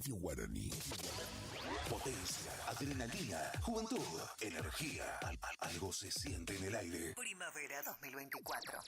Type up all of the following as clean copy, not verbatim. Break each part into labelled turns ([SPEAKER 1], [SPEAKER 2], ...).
[SPEAKER 1] Radio Guaraní. Potencia, adrenalina, juventud, energía. Algo se siente en el aire.
[SPEAKER 2] Primavera 2024.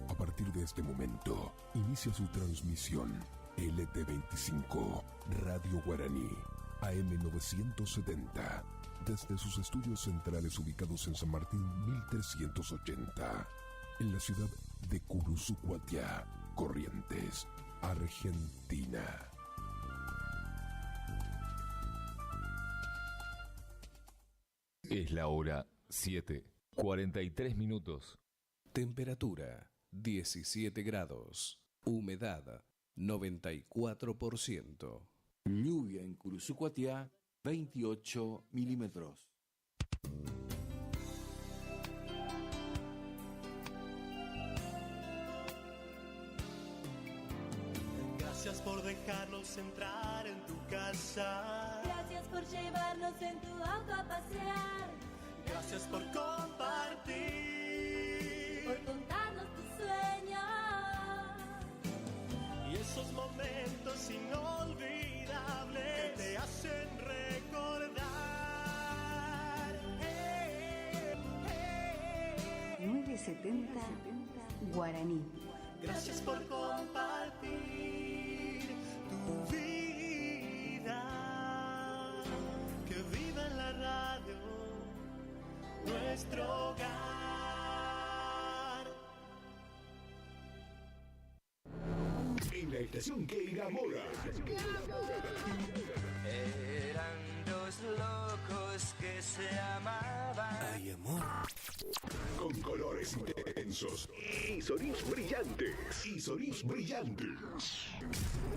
[SPEAKER 1] A partir de este momento, inicia su transmisión LT25, Radio Guaraní, AM 970, desde sus estudios centrales ubicados en San Martín 1380, en la ciudad de Curuzucuatiá, Corrientes, Argentina.
[SPEAKER 3] Es la hora 7:43 minutos.
[SPEAKER 4] Temperatura 17 grados. Humedad 94%.
[SPEAKER 5] Lluvia en Curuzucuatiá 28 milímetros.
[SPEAKER 6] Gracias por dejarnos entrar en tu casa.
[SPEAKER 7] Gracias por llevarnos en tu auto a pasear.
[SPEAKER 6] Gracias por compartir.
[SPEAKER 7] Por contarnos tus sueños.
[SPEAKER 8] 70 Guaraní.
[SPEAKER 6] Gracias por compartir tu vida. Que viva en la radio nuestro hogar.
[SPEAKER 1] En la estación que enamora.
[SPEAKER 9] Eran dos locos que se amaban.
[SPEAKER 1] Ay, amor. Con colores intensos y sonidos brillantes.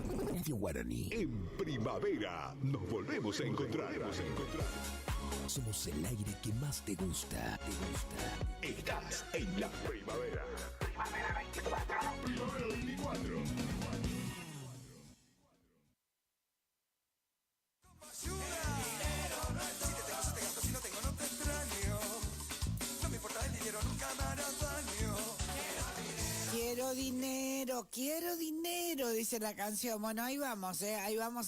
[SPEAKER 1] Radio Guaraní. En primavera nos volvemos a encontrar. Somos el aire que más te gusta. Estás en la primavera. Primavera 24. Primavera 24.
[SPEAKER 10] Quiero dinero, dice la canción. Bueno, ahí vamos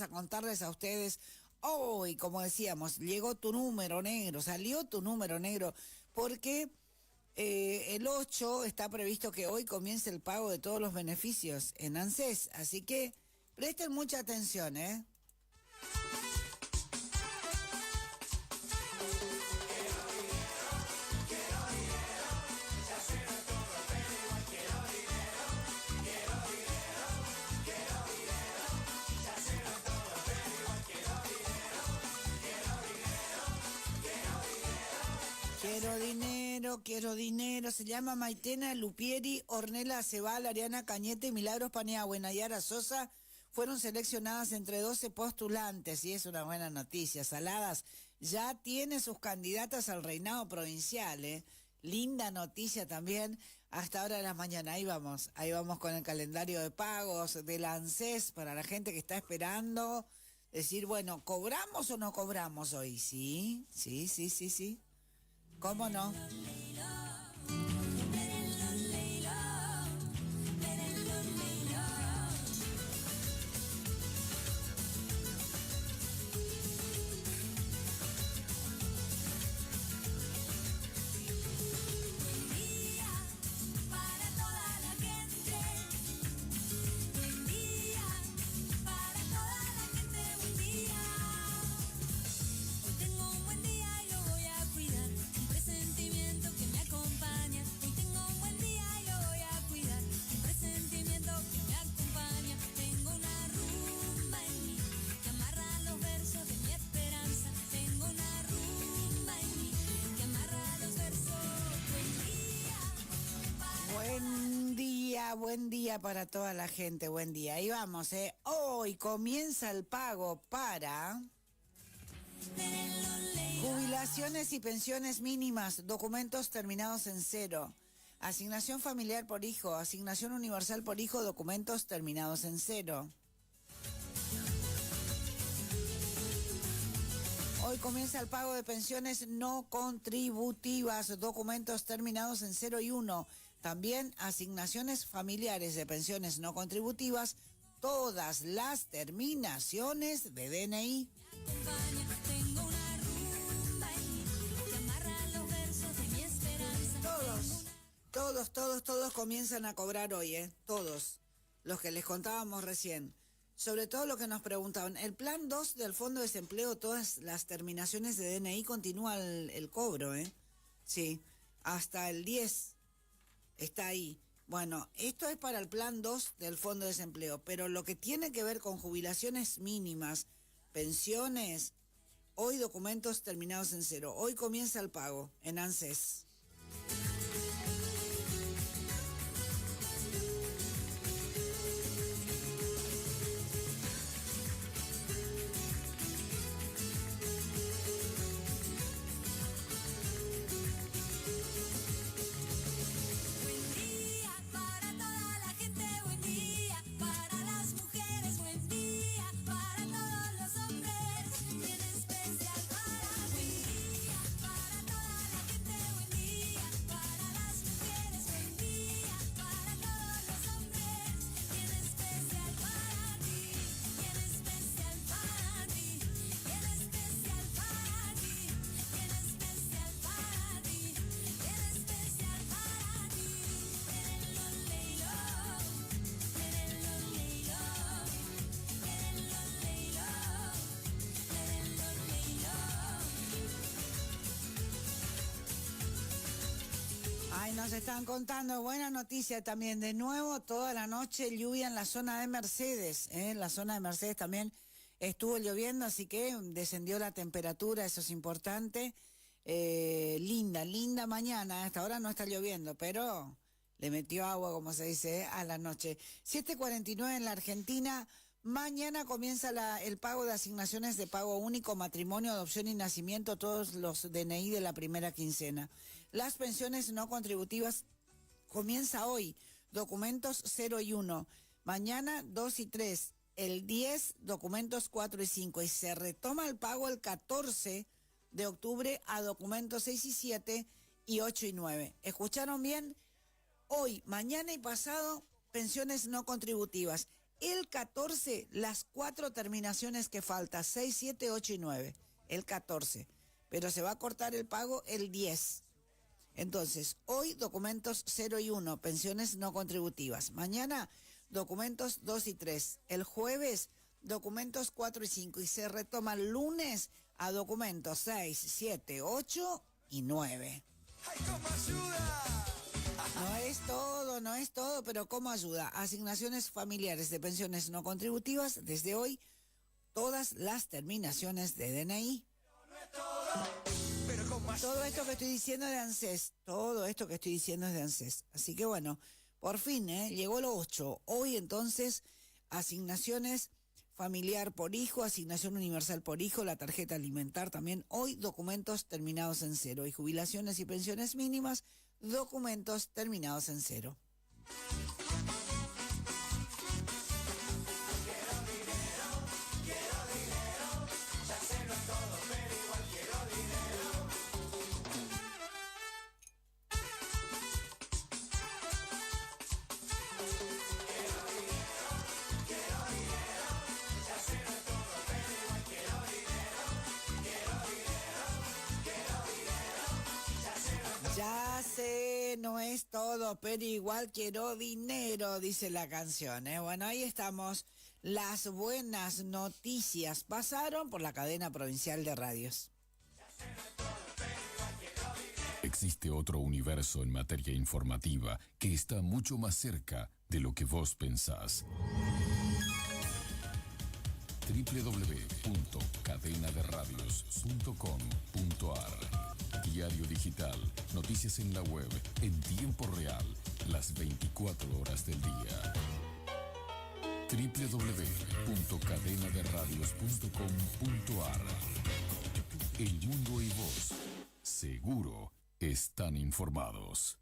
[SPEAKER 10] a contarles a ustedes. Hoy, como decíamos, llegó tu número negro, salió tu número negro, porque el 8 está previsto que hoy comience el pago de todos los beneficios en ANSES, así que presten mucha atención, ¿eh? Quiero dinero, se llama Maitena Lupieri, Ornella Cebal, Ariana Cañete, Milagros Paniagua y Nayara Sosa fueron seleccionadas entre 12 postulantes, y es una buena noticia. Saladas ya tiene sus candidatas al reinado provincial, ¿eh? Linda noticia también hasta ahora de la mañana. Ahí vamos con el calendario de pagos del ANSES para la gente que está esperando decir, bueno, ¿cobramos o no cobramos hoy? Sí. ¿Cómo no? Buen día para toda la gente, buen día. Ahí vamos, hoy comienza el pago para jubilaciones y pensiones mínimas, documentos terminados en 0, asignación familiar por hijo, asignación universal por hijo, documentos terminados en 0. Hoy comienza el pago de pensiones no contributivas, documentos terminados en 0 y 1. También asignaciones familiares de pensiones no contributivas, todas las terminaciones de DNI. Todos comienzan a cobrar hoy, todos, los que les contábamos recién. Sobre todo lo que nos preguntaban, el plan 2 del Fondo de Desempleo, todas las terminaciones de DNI continúa el cobro, sí, hasta el 10. Está ahí. Bueno, esto es para el plan 2 del Fondo de Desempleo, pero lo que tiene que ver con jubilaciones mínimas, pensiones, hoy documentos terminados en 0. Hoy comienza el pago en ANSES. Ay, nos están contando, buena noticia también, de nuevo toda la noche lluvia en la zona de Mercedes, en la zona de Mercedes también estuvo lloviendo, así que descendió la temperatura, eso es importante. Linda mañana, hasta ahora no está lloviendo, pero le metió agua, como se dice, a la noche. 7:49 en la Argentina. Mañana comienza el pago de asignaciones de pago único, matrimonio, adopción y nacimiento, todos los DNI de la primera quincena. Las pensiones no contributivas comienza hoy, documentos 0 y 1. Mañana 2 y 3. El 10, documentos 4 y 5. Y se retoma el pago el 14 de octubre a documentos 6 y 7 y 8 y 9. ¿Escucharon bien? Hoy, mañana y pasado, pensiones no contributivas. El 14, las 4 terminaciones que faltan, 6, 7, 8 y 9. El 14. Pero se va a cortar el pago el 10. Entonces, hoy documentos 0 y 1, pensiones no contributivas. Mañana, documentos 2 y 3. El jueves, documentos 4 y 5. Y se retoma el lunes a documentos 6, 7, 8 y 9.
[SPEAKER 9] ¡Ay, cómo ayuda!
[SPEAKER 10] No es todo, pero ¿cómo ayuda? Asignaciones familiares de pensiones no contributivas, desde hoy, todas las terminaciones de DNI. Todo esto que estoy diciendo es de ANSES, todo esto que estoy diciendo es de ANSES. Así que bueno, por fin, llegó lo 8. Hoy entonces, asignaciones familiar por hijo, asignación universal por hijo, la tarjeta alimentar también. Hoy documentos terminados en 0 y jubilaciones y pensiones mínimas, documentos terminados en 0. Ya sé, no es todo, pero igual quiero dinero, dice la canción. Bueno, ahí estamos. Las buenas noticias pasaron por la cadena provincial de radios.
[SPEAKER 11] Existe otro universo en materia informativa que está mucho más cerca de lo que vos pensás. www.cadenaderadios.com.ar Diario digital, noticias en la web, en tiempo real, las 24 horas del día. www.cadenaderadios.com.ar El mundo y vos, seguro, están informados.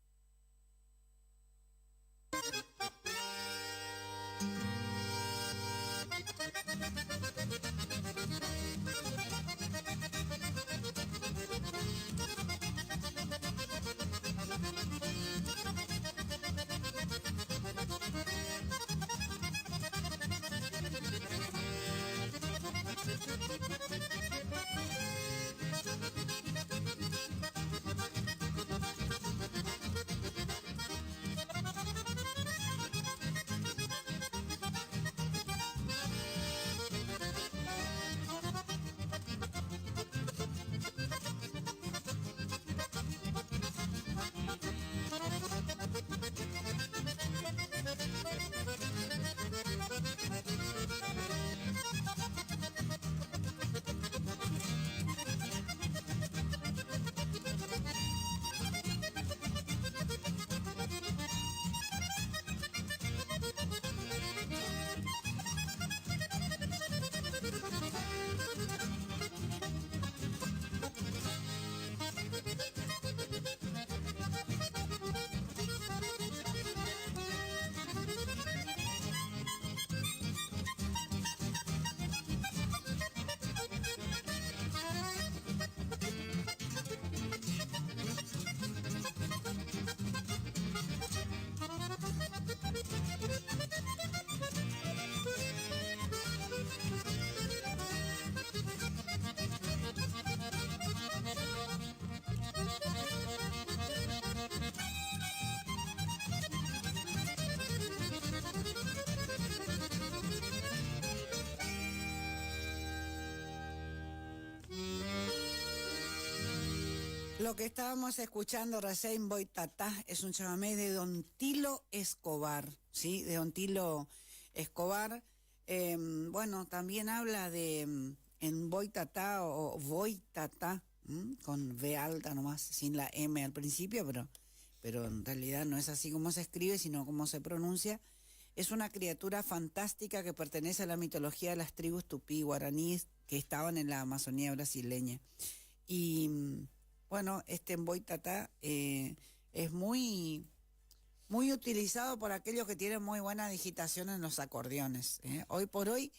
[SPEAKER 10] Lo que estábamos escuchando recién, Boitatá, es un chamamé de Don Tilo Escobar, ¿sí? De Don Tilo Escobar. Bueno, también habla de, en Boitatá o Boitatá, con V alta nomás, sin la M al principio, pero en realidad no es así como se escribe, sino como se pronuncia. Es una criatura fantástica que pertenece a la mitología de las tribus tupí guaraníes que estaban en la Amazonía brasileña. Y bueno, en Boitatá es muy utilizado por aquellos que tienen muy buena digitación en los acordeones. Hoy por hoy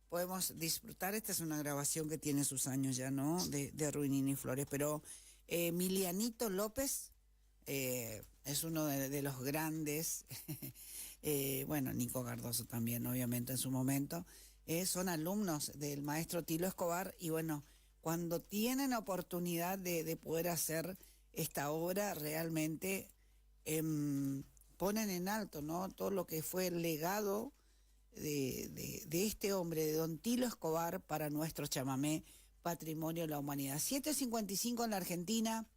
[SPEAKER 10] podemos disfrutar, esta es una grabación que tiene sus años ya, ¿no? De Ruinini Flores, pero Emilianito López es uno de los grandes, bueno, Nico Cardoso también, obviamente, en su momento, son alumnos del maestro Tilo Escobar y bueno, cuando tienen oportunidad de poder hacer esta obra, realmente ponen en alto, ¿no? Todo lo que fue el legado de este hombre, de Don Tilo Escobar, para nuestro chamamé, patrimonio de la humanidad. 7:55 en la Argentina,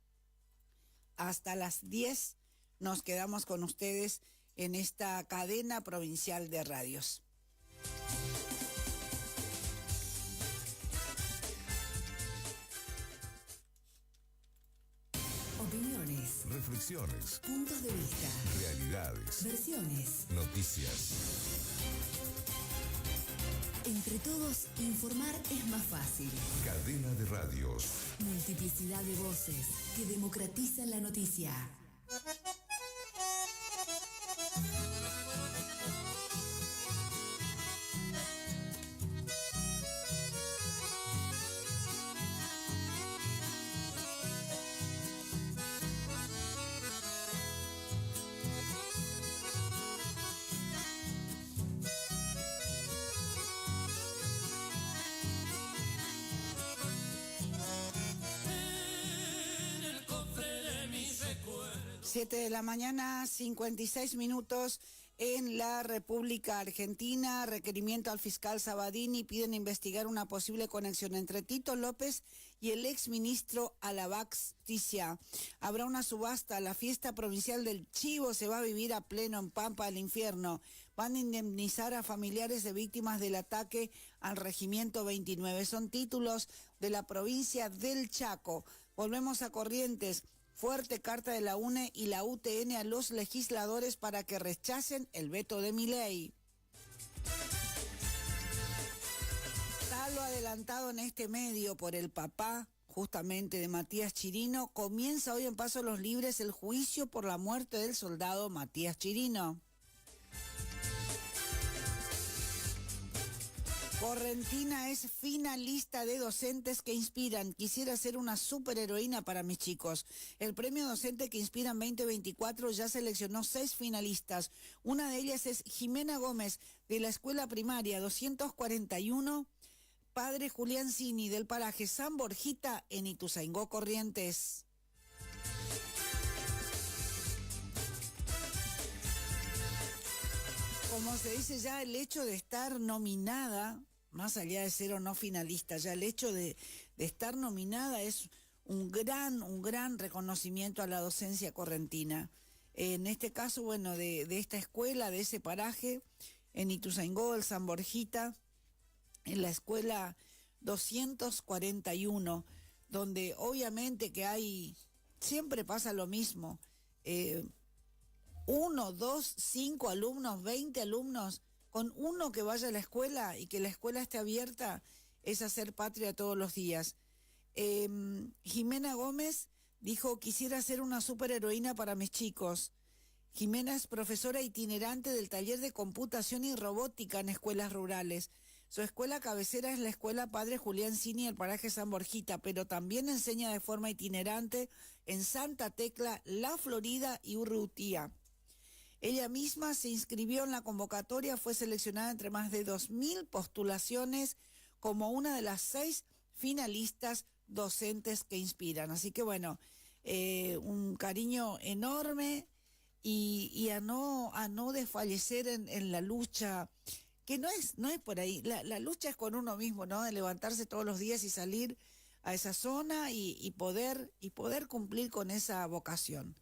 [SPEAKER 10] hasta las 10 nos quedamos con ustedes en esta cadena provincial de radios.
[SPEAKER 1] Opiniones, reflexiones,
[SPEAKER 12] puntos de vista,
[SPEAKER 1] realidades,
[SPEAKER 12] versiones,
[SPEAKER 1] noticias.
[SPEAKER 12] Entre todos, informar es más fácil.
[SPEAKER 1] Cadena de radios.
[SPEAKER 12] Multiplicidad de voces que democratizan la noticia.
[SPEAKER 10] De la mañana, 56 minutos en la República Argentina. Requerimiento al fiscal Sabadini, piden investigar una posible conexión entre Tito López y el exministro Alabax Ticia. Habrá una subasta, la fiesta provincial del Chivo se va a vivir a pleno en Pampa del Infierno. Van a indemnizar a familiares de víctimas del ataque al Regimiento 29. Son títulos de la provincia del Chaco. Volvemos a Corrientes. Fuerte carta de la UNE y la UTN a los legisladores para que rechacen el veto de Milei. Tal lo adelantado en este medio por el papá, justamente, de Matías Chirino, comienza hoy en Paso Los Libres el juicio por la muerte del soldado Matías Chirino. Correntina es finalista de Docentes que Inspiran. Quisiera ser una superheroína para mis chicos. El premio Docente que Inspiran 2024 ya seleccionó 6 finalistas. Una de ellas es Jimena Gómez, de la escuela primaria 241, Padre Julián Cini, del paraje San Borjita, en Ituzaingó, Corrientes. Como se dice ya, el hecho de estar nominada, más allá de ser o no finalista, ya el hecho de estar nominada es un gran reconocimiento a la docencia correntina. En este caso, bueno, de esta escuela, de ese paraje, en Ituzaingó, el San Borjita, en la escuela 241, donde obviamente que siempre pasa lo mismo, 1, 2, 5 alumnos, 20 alumnos, con uno que vaya a la escuela y que la escuela esté abierta, es hacer patria todos los días. Jimena Gómez dijo, quisiera ser una superheroína para mis chicos. Jimena es profesora itinerante del taller de computación y robótica en escuelas rurales. Su escuela cabecera es la escuela Padre Julián Cini, el paraje San Borjita, pero también enseña de forma itinerante en Santa Tecla, La Florida y Urrutia. Ella misma se inscribió en la convocatoria, fue seleccionada entre más de 2.000 postulaciones como una de las 6 finalistas docentes que inspiran. Así que bueno, un cariño enorme y a no desfallecer en la lucha, que no es por ahí. La lucha es con uno mismo, ¿no? De levantarse todos los días y salir a esa zona y poder cumplir con esa vocación.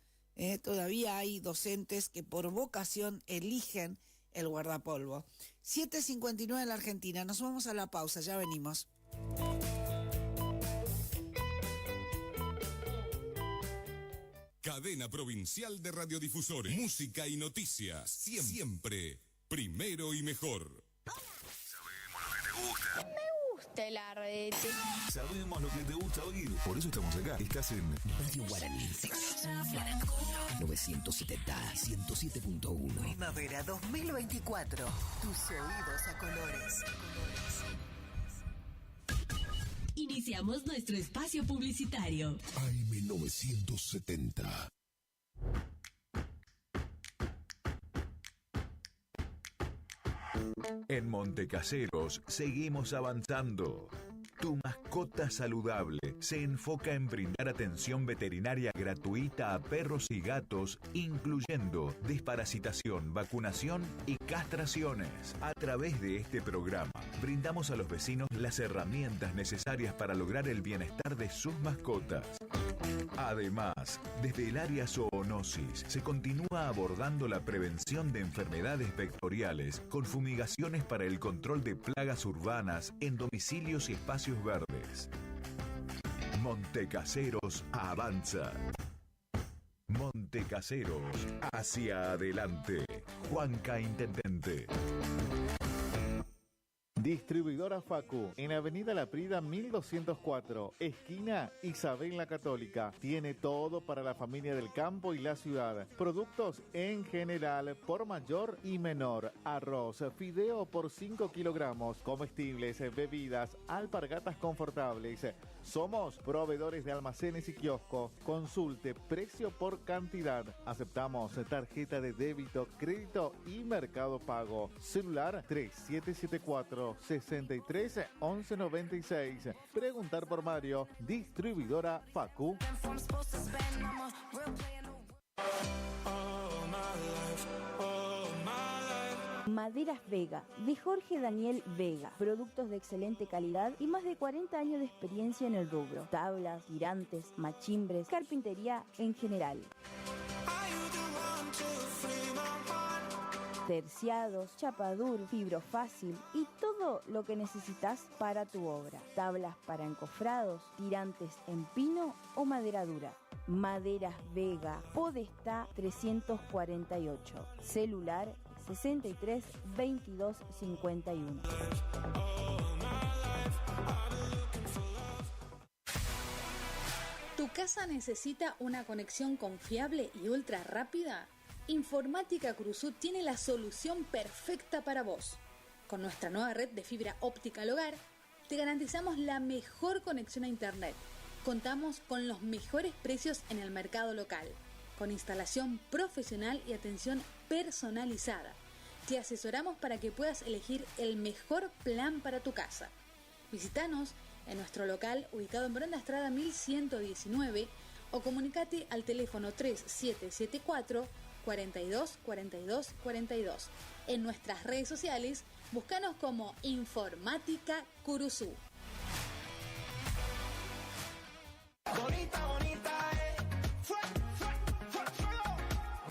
[SPEAKER 10] Todavía hay docentes que por vocación eligen el guardapolvo. 7:59 en la Argentina. Nos vamos a la pausa, ya venimos.
[SPEAKER 1] Cadena Provincial de Radiodifusores. Música y noticias. Siempre primero y mejor.
[SPEAKER 9] Sabemos lo que te gusta.
[SPEAKER 13] Me gusta el arrete.
[SPEAKER 1] Sabemos lo que te gusta oír. Por eso estamos acá. Estás en Radio Guaraní. 970 107.1.
[SPEAKER 2] Primavera 2024. Tus oídos a colores.
[SPEAKER 12] Iniciamos nuestro espacio publicitario.
[SPEAKER 1] AM 970.
[SPEAKER 14] En Montecaseros seguimos avanzando. Tu mascota saludable se enfoca en brindar atención veterinaria gratuita a perros y gatos, incluyendo desparasitación, vacunación y castraciones. A través de este programa, brindamos a los vecinos las herramientas necesarias para lograr el bienestar de sus mascotas. Además, desde el área zoonosis se continúa abordando la prevención de enfermedades vectoriales con fumigaciones para el control de plagas urbanas en domicilios y espacios verdes. Montecaseros avanza. Montecaseros hacia adelante. Juanca Intendente.
[SPEAKER 15] Distribuidora Facu, en Avenida La Prida 1204, esquina Isabel la Católica. Tiene todo para la familia del campo y la ciudad. Productos en general, por mayor y menor. Arroz, fideo por 5 kilogramos, comestibles, bebidas, alpargatas confortables. Somos proveedores de almacenes y kioscos. Consulte precio por cantidad. Aceptamos tarjeta de débito, crédito y Mercado Pago. Celular 3774 63 11 96. Preguntar por Mario. Distribuidora Facu.
[SPEAKER 16] Maderas Vega, de Jorge Daniel Vega. Productos de excelente calidad y más de 40 años de experiencia en el rubro. Tablas, tirantes, machimbres, carpintería en general. Terciados, chapadur, fibrofácil y todo lo que necesitas para tu obra. Tablas para encofrados, tirantes en pino o madera dura. Maderas Vega, Podestá 348. Celular 63 22 51.
[SPEAKER 17] ¿Tu casa necesita una conexión confiable y ultra rápida? Informática Cruzú tiene la solución perfecta para vos. Con nuestra nueva red de fibra óptica al hogar, te garantizamos la mejor conexión a internet. Contamos con los mejores precios en el mercado local, con instalación profesional y atención personalizada. Te asesoramos para que puedas elegir el mejor plan para tu casa. Visítanos en nuestro local ubicado en Bronda Estrada 1119 o comunicate al teléfono 3774 42 42 42. En nuestras redes sociales, búscanos como Informática Curuzú.
[SPEAKER 9] Bonita, bonita,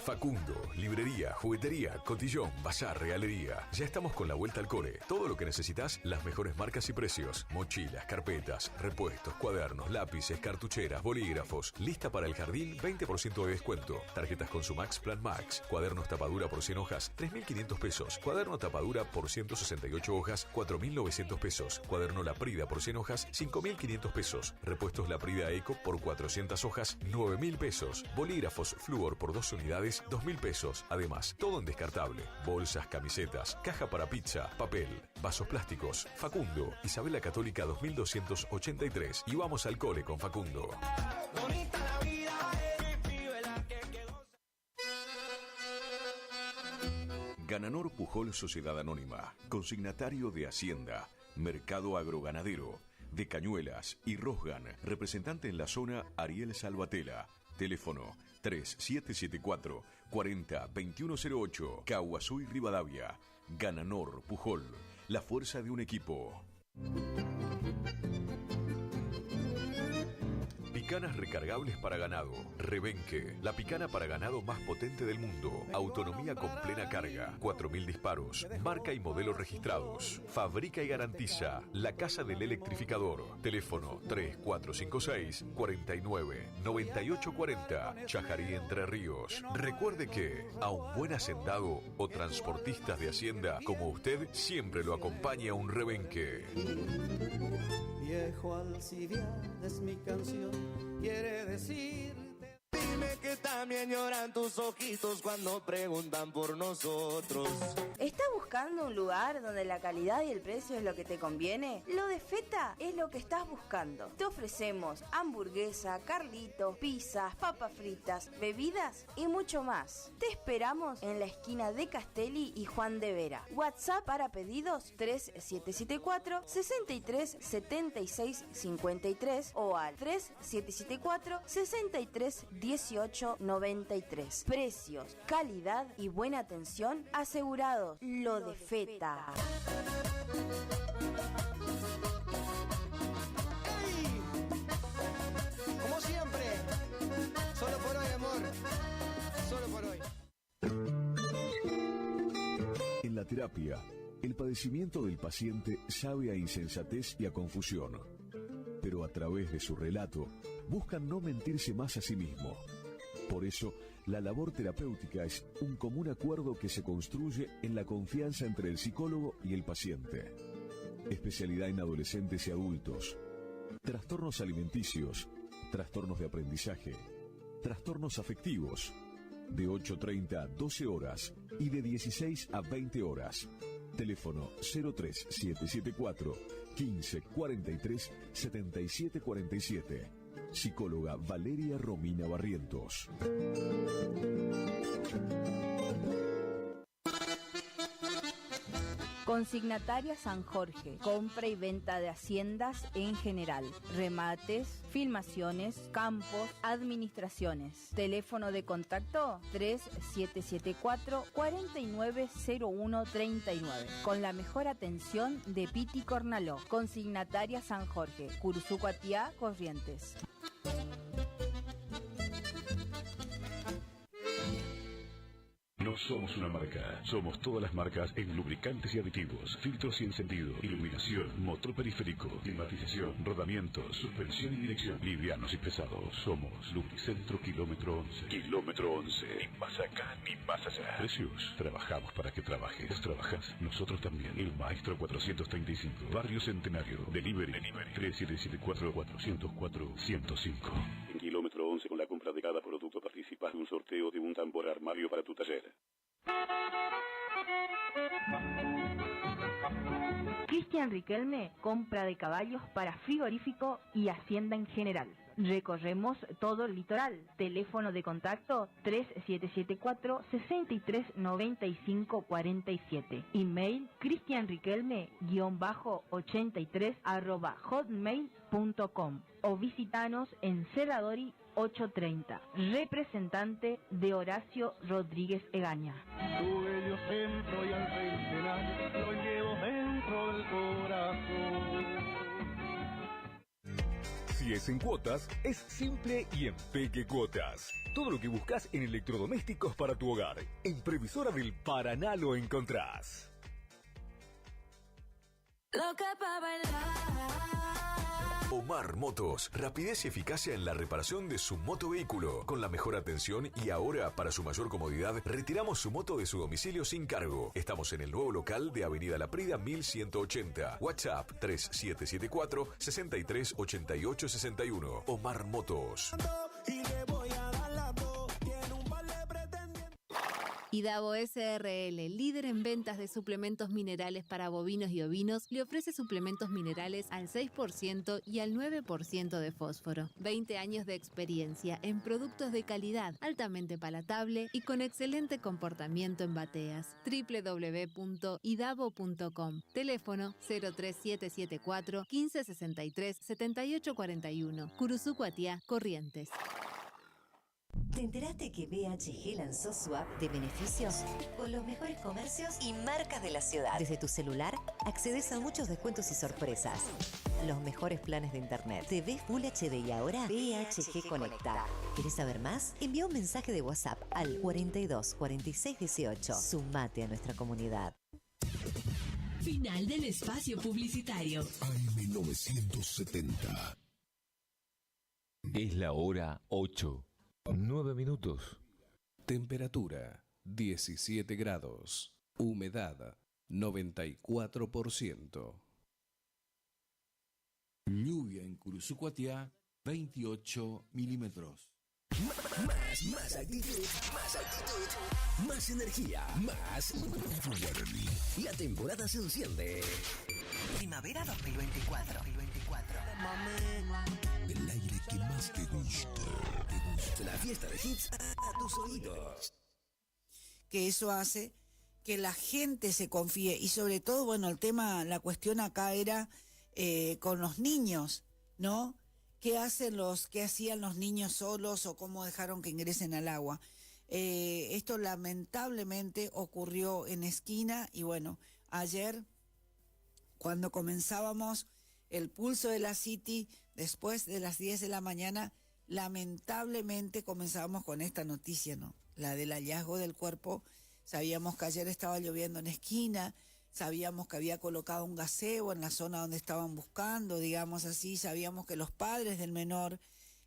[SPEAKER 18] Facundo, librería, juguetería, cotillón, bazar, regalería. Ya estamos con la vuelta al cole. Todo lo que necesitas, las mejores marcas y precios. Mochilas, carpetas, repuestos, cuadernos, lápices, cartucheras, bolígrafos. Lista para el jardín, 20% de descuento. Tarjetas Consumax Plan Max. Cuadernos tapadura por 100 hojas, 3.500 pesos. Cuaderno tapadura por 168 hojas, 4.900 pesos. Cuaderno Laprida por 100 hojas, 5.500 pesos. Repuestos Laprida Eco por 400 hojas, 9.000 pesos. Bolígrafos Fluor por 2 unidades, 2.000 pesos. Además, todo en descartable. Bolsas, camisetas, caja para pizza, papel, vasos plásticos. Facundo, Isabel la Católica 2283. Y vamos al cole con Facundo. Gananor Pujol Sociedad Anónima, consignatario de Hacienda, Mercado Agroganadero, de Cañuelas y Rosgan, representante en la zona Ariel Salvatela. Teléfono 3774 40 2108, Caguazú y Rivadavia. Gananor Pujol, la fuerza de un equipo. Picanas recargables para ganado. Rebenque, la picana para ganado más potente del mundo. Autonomía con plena carga. 4.000 disparos. Marca y modelo registrados. Fabrica y garantiza La Casa del Electrificador. Teléfono 3456 49 98 40. Chajarí, Entre Ríos. Recuerde que a un buen hacendado o transportistas de hacienda como usted siempre lo acompaña un rebenque.
[SPEAKER 6] Viejo Alcibiades es mi canción, quiere decirte. Dime que también lloran tus ojitos cuando preguntan por nosotros.
[SPEAKER 16] ¿Estás buscando un lugar donde la calidad y el precio es lo que te conviene? Lo de Feta es lo que estás buscando. Te ofrecemos hamburguesa, carlitos, pizzas, papas fritas, bebidas y mucho más. Te esperamos en la esquina de Castelli y Juan de Vera. WhatsApp para pedidos 3774 63 76 53 o al 3774 63 18 93. Precios, calidad y buena atención asegurados. Lo de Feta.
[SPEAKER 6] ¡Ey! Como siempre, solo por hoy, amor. Solo por hoy.
[SPEAKER 1] En la terapia, el padecimiento del paciente sabe a insensatez y a confusión, pero a través de su relato buscan no mentirse más a sí mismo. Por eso, la labor terapéutica es un común acuerdo que se construye en la confianza entre el psicólogo y el paciente. Especialidad en adolescentes y adultos. Trastornos alimenticios, trastornos de aprendizaje, trastornos afectivos, de 8:30 a 12 horas y de 16 a 20 horas. Teléfono 03774 15 43 77 47. Psicóloga Valeria Romina Barrientos.
[SPEAKER 16] Consignataria San Jorge, compra y venta de haciendas en general, remates, filmaciones, campos, administraciones. Teléfono de contacto 3774 490139, con la mejor atención de Piti Cornaló. Consignataria San Jorge, Cursucuatiá, Corrientes.
[SPEAKER 19] No somos una marca, somos todas las marcas en lubricantes y aditivos, filtros y encendido, iluminación, motor periférico, climatización, rodamientos, suspensión y dirección, livianos y pesados. Somos Lubricentro Kilómetro 11. Kilómetro 11. Ni más acá ni más allá. Precios. Trabajamos para que trabajes. ¿Vos trabajás? Nosotros también. El Maestro 435. Barrio Centenario. Delivery. 3774-404-105. En Kilómetro 11, con la compra de cada producto participas de un sorteo de un tambor armario para tu taller.
[SPEAKER 16] Cristian Riquelme, compra de caballos para frigorífico y hacienda en general. Recorremos todo el litoral. Teléfono de contacto 3774 639547. Email cristianriquelme-83@hotmail.com o visitanos en Cerradori 830. Representante de Horacio Rodríguez Egaña.
[SPEAKER 6] Tu bello centro y al centenario lo llevo dentro del corazón.
[SPEAKER 3] Si es en cuotas, es simple y en Peque Cuotas. Todo lo que buscas en electrodomésticos para tu hogar. En Previsora del Paraná lo encontrás.
[SPEAKER 7] Loca pa' bailar.
[SPEAKER 18] Omar Motos, rapidez y eficacia en la reparación de su motovehículo, con la mejor atención y ahora, para su mayor comodidad, retiramos su moto de su domicilio sin cargo. Estamos en el nuevo local de Avenida La Prida 1180. WhatsApp 3774 63 88 61. Omar Motos.
[SPEAKER 20] Idavo SRL, líder en ventas de suplementos minerales para bovinos y ovinos, le ofrece suplementos minerales al 6% y al 9% de fósforo. 20 años de experiencia en productos de calidad, altamente palatable y con excelente comportamiento en bateas. www.idavo.com. Teléfono 03774 1563 7841. Curuzú, Cuatiá, Corrientes.
[SPEAKER 21] ¿Te enteraste que BHG lanzó su app de beneficios con los mejores comercios y marcas de la ciudad? Desde tu celular accedes a muchos descuentos y sorpresas. Los mejores planes de internet. TV Full HD y ahora BHG Conecta. ¿Querés saber más? Envía un mensaje de WhatsApp al 42 46 18. Sumate a nuestra comunidad.
[SPEAKER 12] Final del espacio publicitario.
[SPEAKER 1] AM970.
[SPEAKER 18] Es la hora 8. 9 minutos.
[SPEAKER 4] Temperatura 17 grados. Humedad 94%.
[SPEAKER 5] Lluvia en Curuzucuatiá, 28 milímetros.
[SPEAKER 1] Más actitud, más energía, más Guaraní. La temporada se enciende.
[SPEAKER 2] Primavera 2024.
[SPEAKER 1] El aire que más te gusta. La fiesta de hits a tus oídos.
[SPEAKER 10] Que eso hace que la gente se confíe y sobre todo, bueno, la cuestión acá era con los niños, ¿no? ¿Qué hacían los niños solos o cómo dejaron que ingresen al agua? Esto lamentablemente ocurrió en Esquina y bueno, ayer cuando comenzábamos el pulso de la City, después de las 10 de la mañana, lamentablemente comenzábamos con esta noticia, ¿no? La del hallazgo del cuerpo. Sabíamos que ayer estaba lloviendo en Esquina, sabíamos que había colocado un gazebo en la zona donde estaban buscando, digamos así, sabíamos que los padres del menor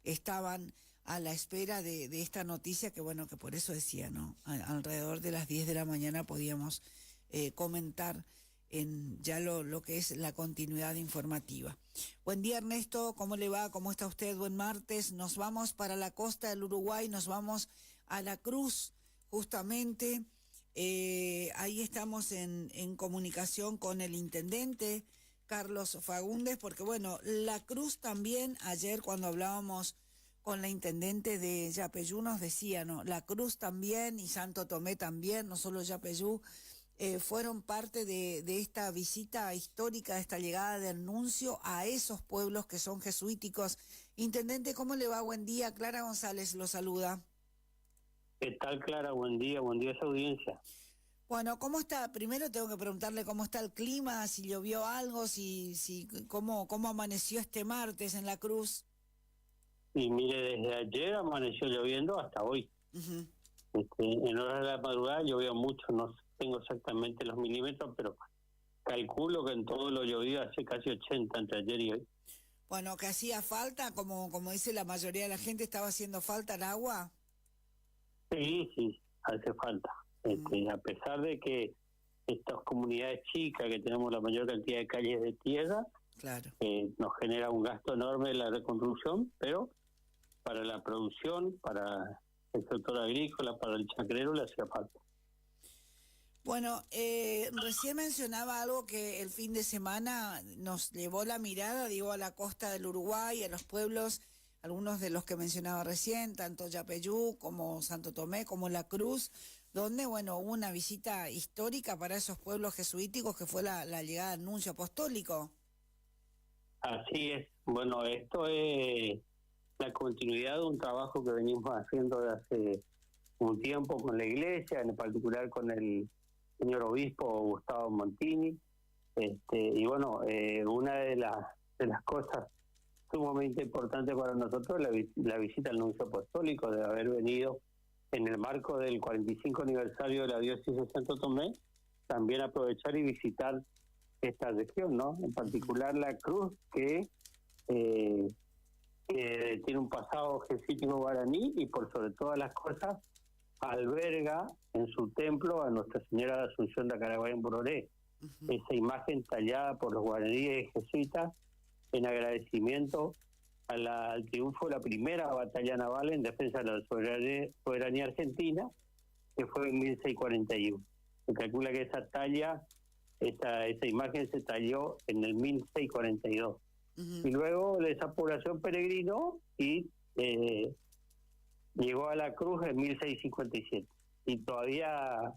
[SPEAKER 10] estaban a la espera de esta noticia, que bueno, que por eso decía, ¿no? Alrededor de las 10 de la mañana podíamos comentar en ya lo que es la continuidad informativa. Buen día, Ernesto, ¿cómo le va? ¿Cómo está usted? Buen martes. Nos vamos para la costa del Uruguay, nos vamos a La Cruz, justamente. Ahí estamos en comunicación con el intendente Carlos Fagundes, porque bueno, La Cruz también, ayer cuando hablábamos con la intendente de Yapeyú nos decía, ¿no? La Cruz también y Santo Tomé también, no solo Yapeyú, fueron parte de esta visita histórica, de esta llegada del nuncio a esos pueblos que son jesuíticos. Intendente, ¿cómo le va? Buen día, Clara González lo saluda.
[SPEAKER 22] ¿Qué tal, Clara? Buen día a esa audiencia.
[SPEAKER 10] Bueno, ¿cómo está? Primero tengo que preguntarle cómo está el clima, si llovió algo, cómo amaneció este martes en La Cruz.
[SPEAKER 22] Y mire, desde ayer amaneció lloviendo hasta hoy.
[SPEAKER 10] Uh-huh.
[SPEAKER 22] En horas de la madrugada llovió mucho, no tengo exactamente los milímetros, pero calculo que en todo lo llovido hace casi 80 entre ayer y hoy.
[SPEAKER 10] Bueno, que hacía falta, como dice la mayoría de la gente, estaba haciendo falta el agua.
[SPEAKER 22] Sí, hace falta. A pesar de que estas comunidades chicas, que tenemos la mayor cantidad de calles de tierra,
[SPEAKER 10] claro,
[SPEAKER 22] nos genera un gasto enorme la reconstrucción, pero para la producción, para el sector agrícola, para el chacrero, le hacía falta.
[SPEAKER 10] Bueno, recién mencionaba algo que el fin de semana nos llevó la mirada, digo, a la costa del Uruguay, a los pueblos, algunos de los que mencionaba recién, tanto Yapeyú como Santo Tomé, como La Cruz, donde, bueno, hubo una visita histórica para esos pueblos jesuíticos que fue la llegada del nuncio apostólico.
[SPEAKER 22] Así es. Bueno, esto es la continuidad de un trabajo que venimos haciendo de hace un tiempo con la iglesia, en particular con el señor obispo Gustavo Montini. Y bueno, una de las cosas sumamente importantes para nosotros es la visita al nuncio apostólico, de haber venido en el marco del 45 aniversario de la diócesis de Santo Tomé, también aprovechar y visitar esta región, ¿no? En particular La Cruz, que tiene un pasado jesuítico guaraní y por sobre todas las cosas alberga en su templo a Nuestra Señora de Asunción de Acaraguay en Bororé. Uh-huh. Esa imagen tallada por los guaraníes jesuitas en agradecimiento al triunfo de la primera batalla naval en defensa de la soberanía argentina, que fue en 1641. Se calcula que esa talla, esa imagen se talló en el 1642. Uh-huh. Y luego de esa población peregrinó y llegó a La Cruz en 1657. Y todavía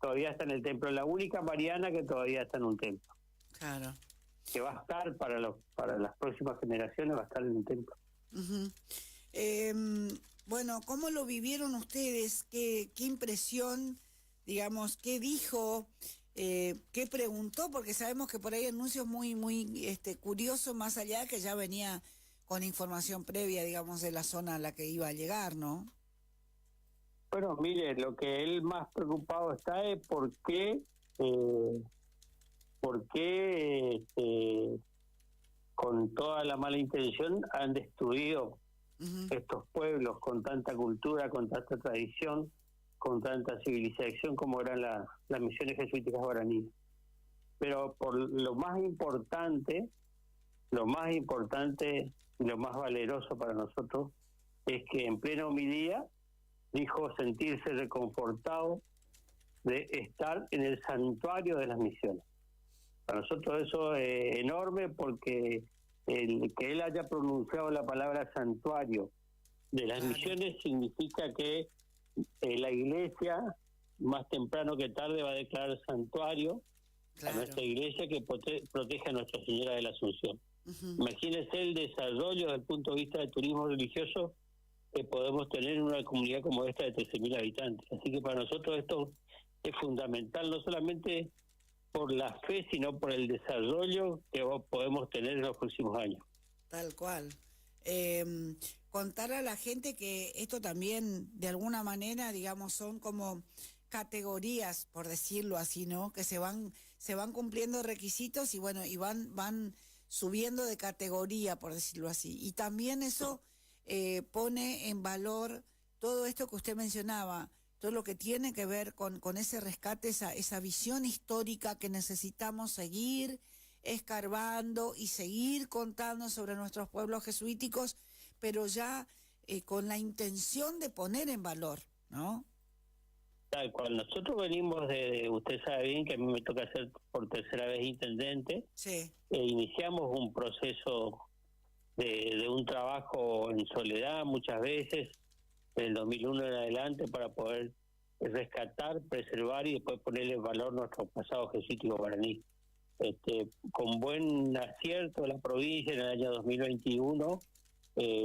[SPEAKER 22] está en el templo, la única mariana que todavía está en un templo.
[SPEAKER 10] Claro.
[SPEAKER 22] Que va a estar para las próximas generaciones, va a estar en el templo.
[SPEAKER 10] Uh-huh. Bueno, ¿cómo lo vivieron ustedes? ¿Qué impresión, digamos, qué dijo, qué preguntó? Porque sabemos que por ahí hay anuncios muy curiosos, más allá de que ya venía con información previa, digamos, de la zona a la que iba a llegar, ¿no?
[SPEAKER 22] Bueno, mire, lo que él más preocupado está es por qué con toda la mala intención han destruido estos pueblos con tanta cultura, con tanta tradición, con tanta civilización como eran las misiones jesuíticas guaraníes. Pero por lo más importante y lo más valeroso para nosotros es que en plena homilía dijo sentirse reconfortado de estar en el santuario de las misiones. Para nosotros eso es enorme, porque el que él haya pronunciado la palabra santuario de las misiones significa que la iglesia más temprano que tarde va a declarar santuario a nuestra iglesia, que protege a Nuestra Señora de la Asunción. Imagínense el desarrollo desde el punto de vista del turismo religioso que podemos tener en una comunidad como esta de 13.000 habitantes. Así que para nosotros esto es fundamental, no solamente por la fe, sino por el desarrollo que podemos tener en los próximos años.
[SPEAKER 10] Tal cual. Contar a la gente que esto también, de alguna manera, digamos, son como categorías, por decirlo así, ¿no? Que se van cumpliendo requisitos y bueno, y van subiendo de categoría, por decirlo así. Y también eso pone en valor todo esto que usted mencionaba, todo lo que tiene que ver con ese rescate, esa visión histórica que necesitamos seguir escarbando y seguir contando sobre nuestros pueblos jesuíticos, pero ya con la intención de poner en valor, ¿no?
[SPEAKER 22] Tal cual. Nosotros venimos usted sabe bien que a mí me toca ser por tercera vez intendente.
[SPEAKER 10] Sí.
[SPEAKER 22] Iniciamos un proceso de un trabajo en soledad muchas veces, del 2001 en adelante, para poder rescatar, preservar y después ponerle en valor nuestro pasado jesuítico guaraní. Con buen acierto, la provincia en el año 2021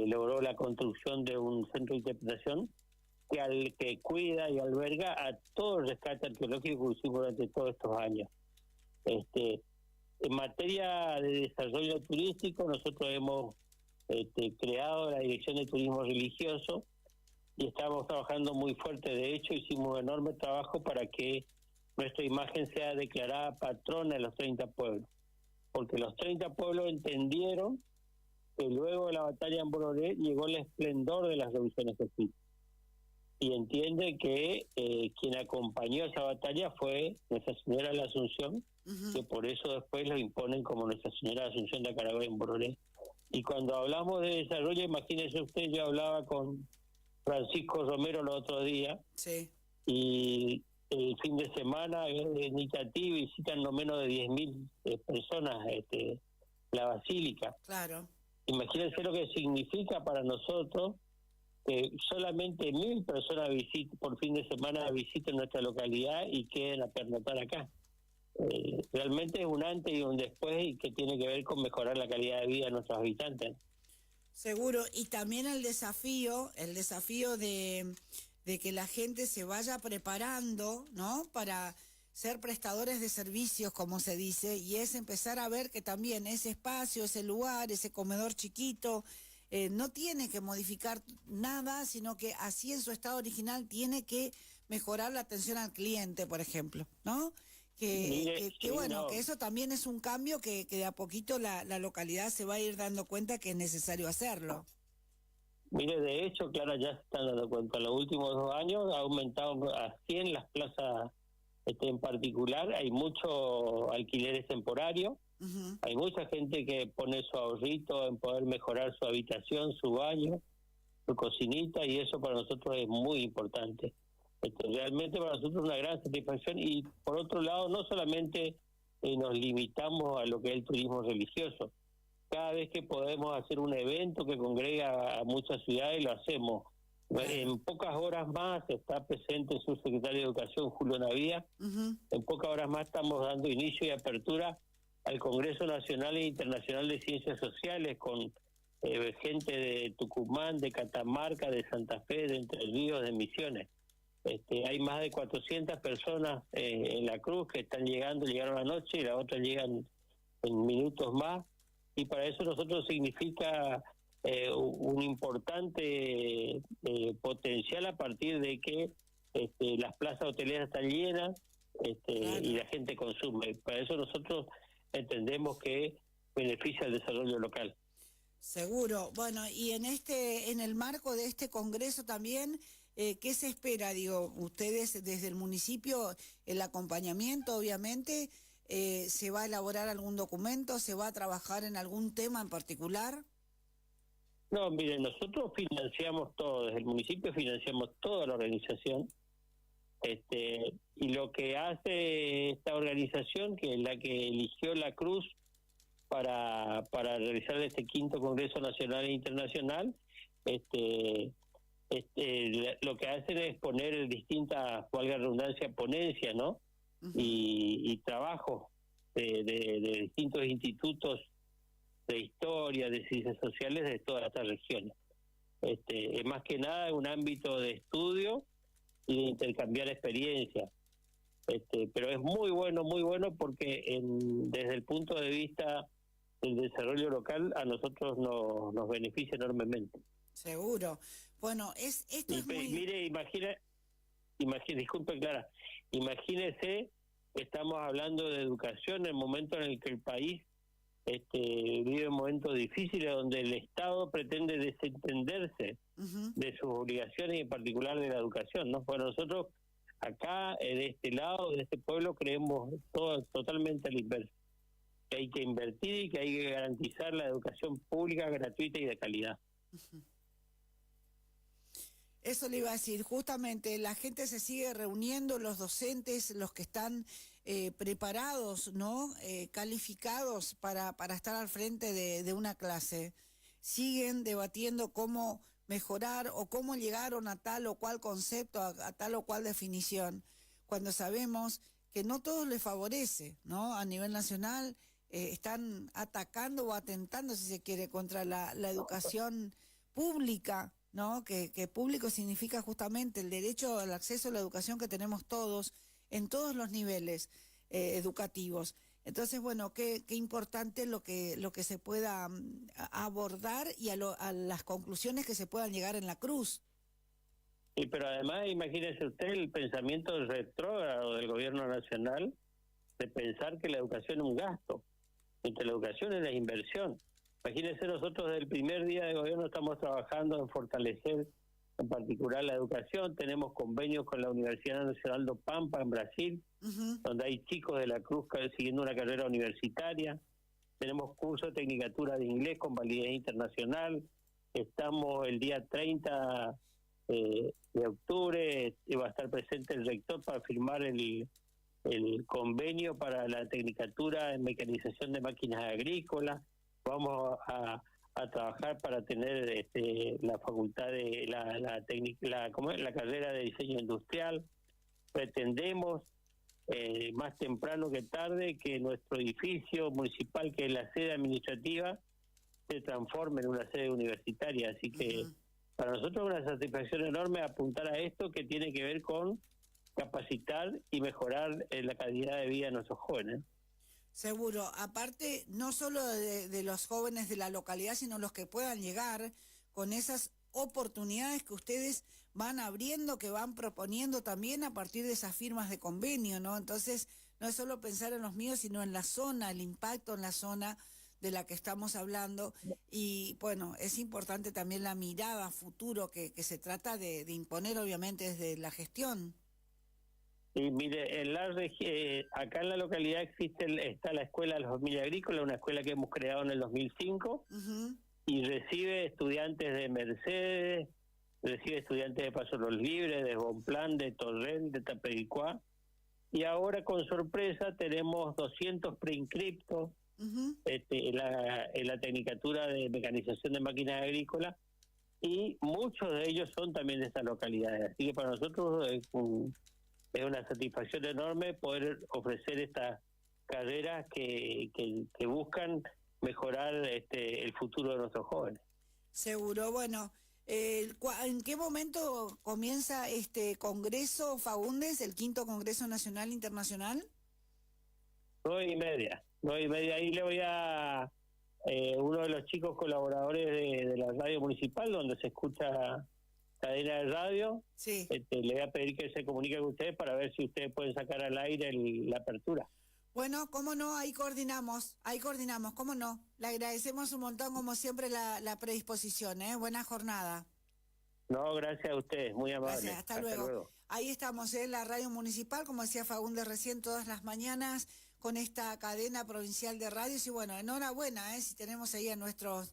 [SPEAKER 22] logró la construcción de un centro de interpretación que cuida y alberga a todo el rescate arqueológico que hicimos durante todos estos años. En materia de desarrollo turístico, nosotros hemos creado la Dirección de Turismo Religioso y estamos trabajando muy fuerte. De hecho, hicimos un enorme trabajo para que nuestra imagen sea declarada patrona de los 30 pueblos, porque los 30 pueblos entendieron que luego de la batalla en Bororé llegó el esplendor de las revoluciones jesuíticas, y entiende que quien acompañó esa batalla fue Nuestra Señora de la Asunción, que por eso después lo imponen como Nuestra Señora de la Asunción de Acaragüey en Bororé. Y cuando hablamos de desarrollo, imagínese usted, yo hablaba con Francisco Romero el otro día,
[SPEAKER 10] sí,
[SPEAKER 22] y el fin de semana en Itatí visitan no menos de 10.000 personas la basílica.
[SPEAKER 10] Claro.
[SPEAKER 22] Imagínense lo que significa para nosotros que solamente 1.000 personas por fin de semana visiten nuestra localidad y queden a pernoctar acá. Realmente es un antes y un después, y que tiene que ver con mejorar la calidad de vida de nuestros habitantes.
[SPEAKER 10] Seguro, y también el desafío de que la gente se vaya preparando, ¿no? Para ser prestadores de servicios, como se dice, y es empezar a ver que también ese espacio, ese lugar, ese comedor chiquito, no tiene que modificar nada, sino que así en su estado original tiene que mejorar la atención al cliente, por ejemplo, ¿no? Que eso también es un cambio que de a poquito la localidad se va a ir dando cuenta que es necesario hacerlo.
[SPEAKER 22] Mire, de hecho, claro, ya se están dando cuenta. En los últimos 2 años ha aumentado a 100 las plazas en particular. Hay muchos alquileres temporarios. Hay mucha gente que pone su ahorrito en poder mejorar su habitación, su baño, su cocinita, y eso para nosotros es muy importante. Realmente para nosotros es una gran satisfacción. Y por otro lado, no solamente nos limitamos a lo que es el turismo religioso. Cada vez que podemos hacer un evento que congrega a muchas ciudades, lo hacemos. En pocas horas más está presente su secretario de Educación, Julio Navía. En pocas horas más estamos dando inicio y apertura al Congreso Nacional e Internacional de Ciencias Sociales, con gente de Tucumán, de Catamarca, de Santa Fe, de Entre Ríos, de Misiones. Hay más de 400 personas en la cruz que están llegaron anoche y las otras llegan en minutos más, y para eso nosotros significa un importante potencial a partir de que las plazas hoteleras están llenas y la gente consume. Para eso nosotros entendemos que beneficia el desarrollo local.
[SPEAKER 10] Seguro. Bueno, y en el marco de este congreso también, ¿qué se espera? Digo, ustedes desde el municipio, el acompañamiento, obviamente, ¿se va a elaborar algún documento? ¿Se va a trabajar en algún tema en particular?
[SPEAKER 22] No, miren, nosotros financiamos todo, desde el municipio financiamos toda la organización, y lo que hace esta organización, que es la que eligió la Cruz para realizar este 5º Congreso Nacional e Internacional, lo que hacen es poner distintas, valga la redundancia, ponencias, ¿no? Y trabajo de distintos institutos de historia, de ciencias sociales de todas estas regiones. Es más que nada un ámbito de estudio y de intercambiar experiencias. Pero es muy bueno porque desde el punto de vista del desarrollo local a nosotros nos beneficia enormemente.
[SPEAKER 10] Seguro. Bueno, esto es muy...
[SPEAKER 22] Mire, imagine, disculpe Clara, imagínese que estamos hablando de educación en el momento en el que el país vive momentos difíciles donde el Estado pretende desentenderse de sus obligaciones y en particular de la educación, ¿no? Pues nosotros acá, de este lado, de este pueblo, creemos totalmente al inverso, que hay que invertir y que hay que garantizar la educación pública, gratuita y de calidad.
[SPEAKER 10] Eso le iba a decir, justamente la gente se sigue reuniendo, los docentes, los que están preparados, ¿no? Calificados para estar al frente de una clase, siguen debatiendo cómo mejorar o cómo llegaron a tal o cual concepto, a tal o cual definición, cuando sabemos que no todo les favorece, ¿no? A nivel nacional están atacando o atentando, si se quiere, contra la educación pública, ¿no? Que público significa justamente el derecho al acceso a la educación que tenemos todos, en todos los niveles educativos. Entonces, bueno, qué importante lo que se pueda abordar y a las conclusiones que se puedan llegar en la Cruz.
[SPEAKER 22] Sí, pero además, imagínese usted el pensamiento retrógrado del gobierno nacional de pensar que la educación es un gasto, mientras la educación es la inversión. Imagínense, nosotros desde el primer día de gobierno estamos trabajando en fortalecer en particular la educación. Tenemos convenios con la Universidad Nacional do Pampa en Brasil, donde hay chicos de la Cruz siguiendo una carrera universitaria. Tenemos curso de tecnicatura de inglés con validez internacional. Estamos el día 30 de octubre, va a estar presente el rector para firmar el convenio para la tecnicatura en mecanización de máquinas agrícolas. Vamos a trabajar para tener la facultad de la carrera de diseño industrial. Pretendemos más temprano que tarde que nuestro edificio municipal, que es la sede administrativa, se transforme en una sede universitaria. Así que para nosotros es una satisfacción enorme apuntar a esto, que tiene que ver con capacitar y mejorar la calidad de vida de nuestros jóvenes.
[SPEAKER 10] Seguro, aparte no solo de los jóvenes de la localidad, sino los que puedan llegar con esas oportunidades que ustedes van abriendo, que van proponiendo también a partir de esas firmas de convenio, ¿no? Entonces, no es solo pensar en los míos, sino en la zona, el impacto en la zona de la que estamos hablando. Y bueno, es importante también la mirada a futuro que se trata de imponer, obviamente, desde la gestión.
[SPEAKER 22] Y mire, acá en la localidad está la Escuela de la Familia Agrícola, una escuela que hemos creado en el 2005, y recibe estudiantes de Mercedes, recibe estudiantes de Paso Los Libres, de Bonplan, de Torrent, de Tapericuá, y ahora con sorpresa tenemos 200 preinscriptos en la tecnicatura de mecanización de máquinas agrícolas, y muchos de ellos son también de estas localidades. Así que para nosotros es una satisfacción enorme poder ofrecer estas carreras que buscan mejorar el futuro de nuestros jóvenes.
[SPEAKER 10] Seguro, bueno. ¿En qué momento comienza este congreso, Faúndez, el 5º Congreso Nacional Internacional?
[SPEAKER 22] 2:30. 2:30. Ahí le voy a uno de los chicos colaboradores de la radio municipal, donde se escucha cadena de radio.
[SPEAKER 10] Sí.
[SPEAKER 22] Le voy a pedir que se comunique con ustedes para ver si ustedes pueden sacar al aire la apertura.
[SPEAKER 10] Bueno, cómo no, ahí coordinamos, cómo no. Le agradecemos un montón, como siempre, la predisposición, Buena jornada.
[SPEAKER 22] No, gracias a ustedes, muy amable.
[SPEAKER 10] Gracias, hasta luego. Ahí estamos, la radio municipal, como decía Faúndez recién, todas las mañanas, con esta cadena provincial de radios. Y bueno, enhorabuena, si tenemos ahí a nuestro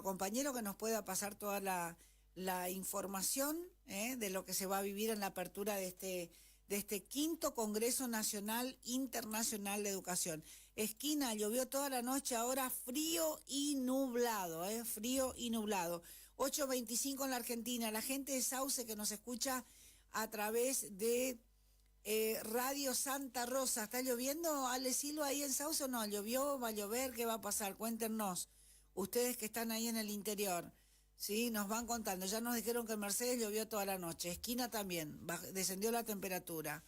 [SPEAKER 10] compañero que nos pueda pasar toda la información de lo que se va a vivir en la apertura de este 5º Congreso Nacional Internacional de Educación. Esquina, llovió toda la noche, ahora frío y nublado, frío y nublado. 8:25 en la Argentina. La gente de Sauce que nos escucha a través de Radio Santa Rosa. ¿Está lloviendo, Ale Silva, ahí en Sauce o no? ¿Llovió? ¿Va a llover? ¿Qué va a pasar? Cuéntenos, ustedes que están ahí en el interior. Sí, nos van contando. Ya nos dijeron que en Mercedes llovió toda la noche. Esquina también, descendió la temperatura.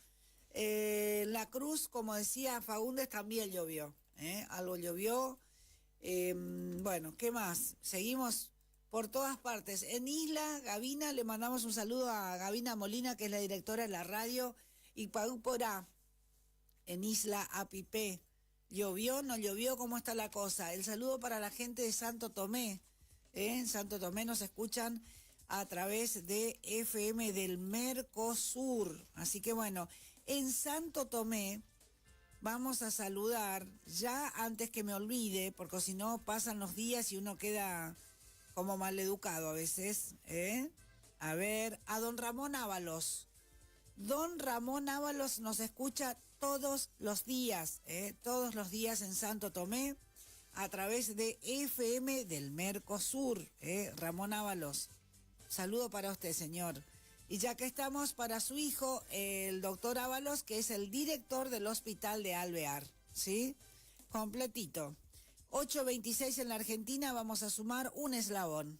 [SPEAKER 10] La Cruz, como decía Faúndez, también llovió. Algo llovió. Bueno, ¿qué más? Seguimos por todas partes. En Isla, Gavina, le mandamos un saludo a Gavina Molina, que es la directora de la radio. Y Porá, en Isla Apipé. ¿Llovió? ¿No llovió? ¿Cómo está la cosa? El saludo para la gente de Santo Tomé. En Santo Tomé nos escuchan a través de FM del Mercosur. Así que bueno, en Santo Tomé vamos a saludar, ya antes que me olvide, porque si no pasan los días y uno queda como maleducado a veces. A ver, a don Ramón Ábalos. Don Ramón Ábalos nos escucha todos los días en Santo Tomé, a través de FM del Mercosur, Ramón Ábalos. Saludo para usted, señor. Y ya que estamos, para su hijo, el doctor Ábalos, que es el director del Hospital de Alvear, ¿sí? Completito. 8:26 en la Argentina, vamos a sumar un eslabón.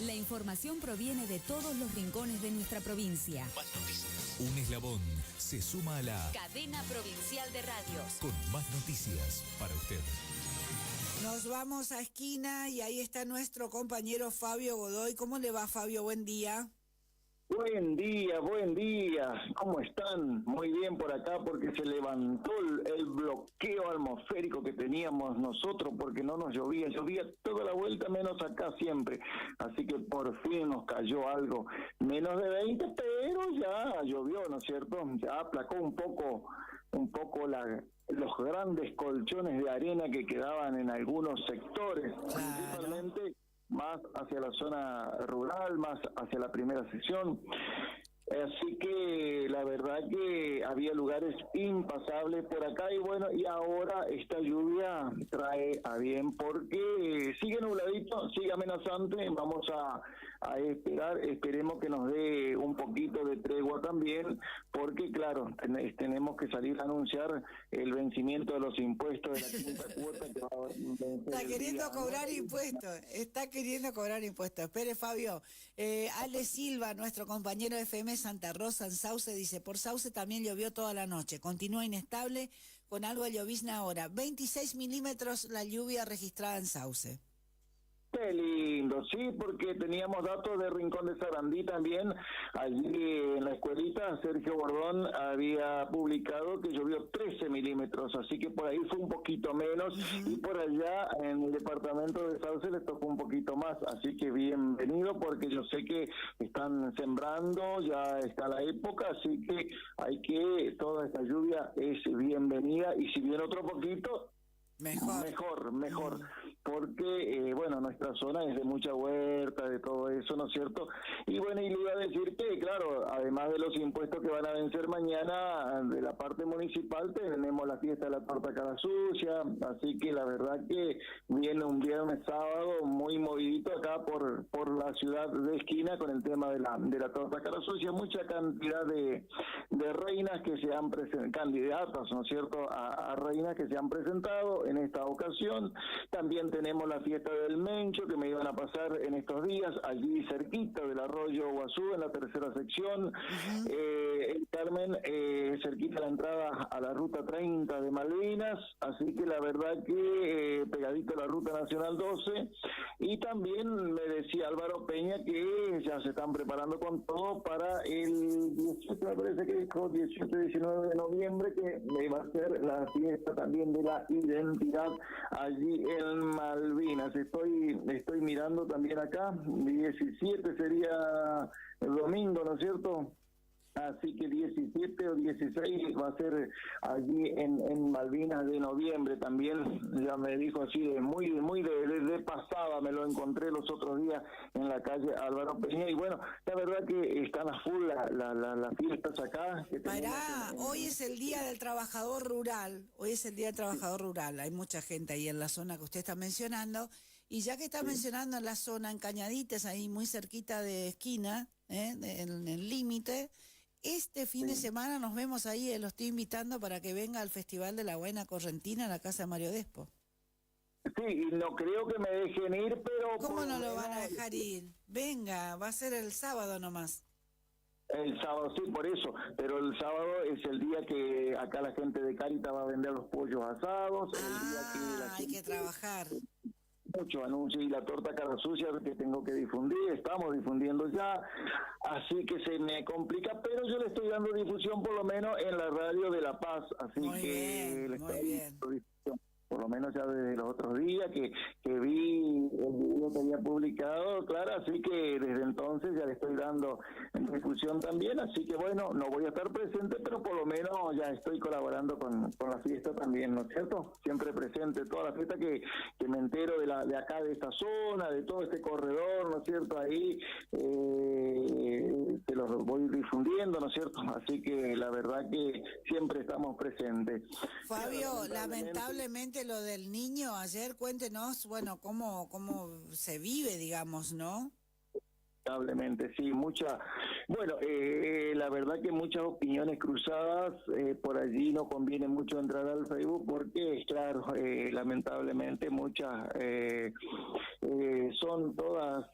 [SPEAKER 12] La información proviene de todos los rincones de nuestra provincia.
[SPEAKER 1] Más noticias. Un eslabón se suma a la
[SPEAKER 12] Cadena Provincial de Radios.
[SPEAKER 1] con más noticias para usted.
[SPEAKER 10] Nos vamos a Esquina y ahí está nuestro compañero Fabio Godoy. ¿Cómo le va, Fabio? Buen día.
[SPEAKER 8] Buen día. ¿Cómo están? Muy bien por acá porque se levantó el bloqueo atmosférico que teníamos nosotros porque no nos llovía toda la vuelta menos acá siempre. Así que por fin nos cayó algo. Menos de 20, pero ya llovió, ¿no es cierto? Ya aplacó un poco los grandes colchones de arena que quedaban en algunos sectores, principalmente más hacia la zona rural, más hacia la primera sección. Así que la verdad que había lugares impasables por acá y bueno, y ahora esta lluvia trae a bien porque sigue nubladito, sigue amenazante. Vamos a esperemos que nos dé un poquito de tregua también, porque claro, tenemos que salir a anunciar el vencimiento de los impuestos de la quinta cuota que va a vencer.
[SPEAKER 10] Está queriendo cobrar impuestos. Espere, Fabio. Ale Silva, nuestro compañero de FM Santa Rosa en Sauce, dice, por Sauce también llovió toda la noche, continúa inestable con algo de llovizna ahora, 26 milímetros la lluvia registrada en Sauce.
[SPEAKER 8] Qué lindo, sí, porque teníamos datos de Rincón de Sarandí también. Allí en la escuelita, Sergio Bordón había publicado que llovió 13 milímetros, así que por ahí fue un poquito menos, y por allá en el departamento de Sauce les tocó un poquito más, así que bienvenido, porque yo sé que están sembrando, ya está la época, así que toda esta lluvia es bienvenida, y si viene otro poquito, mejor. porque, bueno, nuestra zona es de mucha huerta, de todo eso, ¿no es cierto? Y bueno, y le iba a decir que, claro, además de los impuestos que van a vencer mañana, de la parte municipal tenemos la fiesta de la torta cara sucia, así que la verdad que viene un viernes sábado muy movidito acá por la ciudad de Esquina con el tema de la torta cara sucia, mucha cantidad de reinas que se han presentado, candidatas, ¿no es cierto?, a reinas que se han presentado en esta ocasión. También tenemos la fiesta del Mencho que me iban a pasar en estos días, allí cerquita del arroyo Guazú, en la tercera sección. El Carmen, cerquita la entrada a la ruta 30 de Malvinas, así que la verdad que pegadito a la ruta nacional 12. Y también me decía Álvaro Peña que ya se están preparando con todo para el 18, me parece que dijo 18-19 de noviembre, que va a ser la fiesta también de la identidad allí en Malvinas. Estoy mirando también acá, 17 sería el domingo, ¿no es cierto? Así que 17 o 16 va a ser allí en Malvinas de noviembre también. Ya me dijo así de muy de pasada, me lo encontré los otros días en la calle Álvaro Peña, y bueno, la verdad que están a full las fiestas acá.
[SPEAKER 10] Pará, hoy es el Día del Trabajador Rural, hay mucha gente ahí en la zona que usted está mencionando, y ya que está mencionando en la zona, en Cañaditas, ahí muy cerquita de Esquina, en el límite, este fin de semana nos vemos ahí, lo estoy invitando para que venga al Festival de la Buena Correntina a la casa de Mario Despo.
[SPEAKER 8] Sí, y no creo que me dejen ir, pero...
[SPEAKER 10] ¿Cómo no lo van a dejar ir? Venga, va a ser el sábado nomás.
[SPEAKER 8] El sábado, sí, por eso, pero el sábado es el día que acá la gente de Caritas va a vender los pollos asados. El día que
[SPEAKER 10] hay que trabajar.
[SPEAKER 8] Mucho anuncio, y la torta cara sucia que tengo que difundir, estamos difundiendo ya, así que se me complica, pero yo le estoy dando difusión por lo menos en la radio de La Paz, así
[SPEAKER 10] muy
[SPEAKER 8] que
[SPEAKER 10] bien,
[SPEAKER 8] le estoy
[SPEAKER 10] muy bien.
[SPEAKER 8] dando difusión, por lo menos ya desde los otros días que vi el video que había publicado, claro, así que desde entonces ya le estoy dando difusión también, así que bueno, no voy a estar presente, pero por lo menos ya estoy colaborando con la fiesta también, ¿no es cierto? Siempre presente, toda la fiesta que me entero de acá, de esta zona, de todo este corredor, ¿no es cierto? Ahí te los voy difundiendo, ¿no es cierto? Así que la verdad que siempre estamos presentes.
[SPEAKER 10] Fabio, lamentablemente lo del niño ayer, cuéntenos, bueno, cómo se vive, digamos, ¿no?
[SPEAKER 8] Lamentablemente, sí, la verdad que muchas opiniones cruzadas, por allí no conviene mucho entrar al Facebook porque, claro, lamentablemente muchas son todas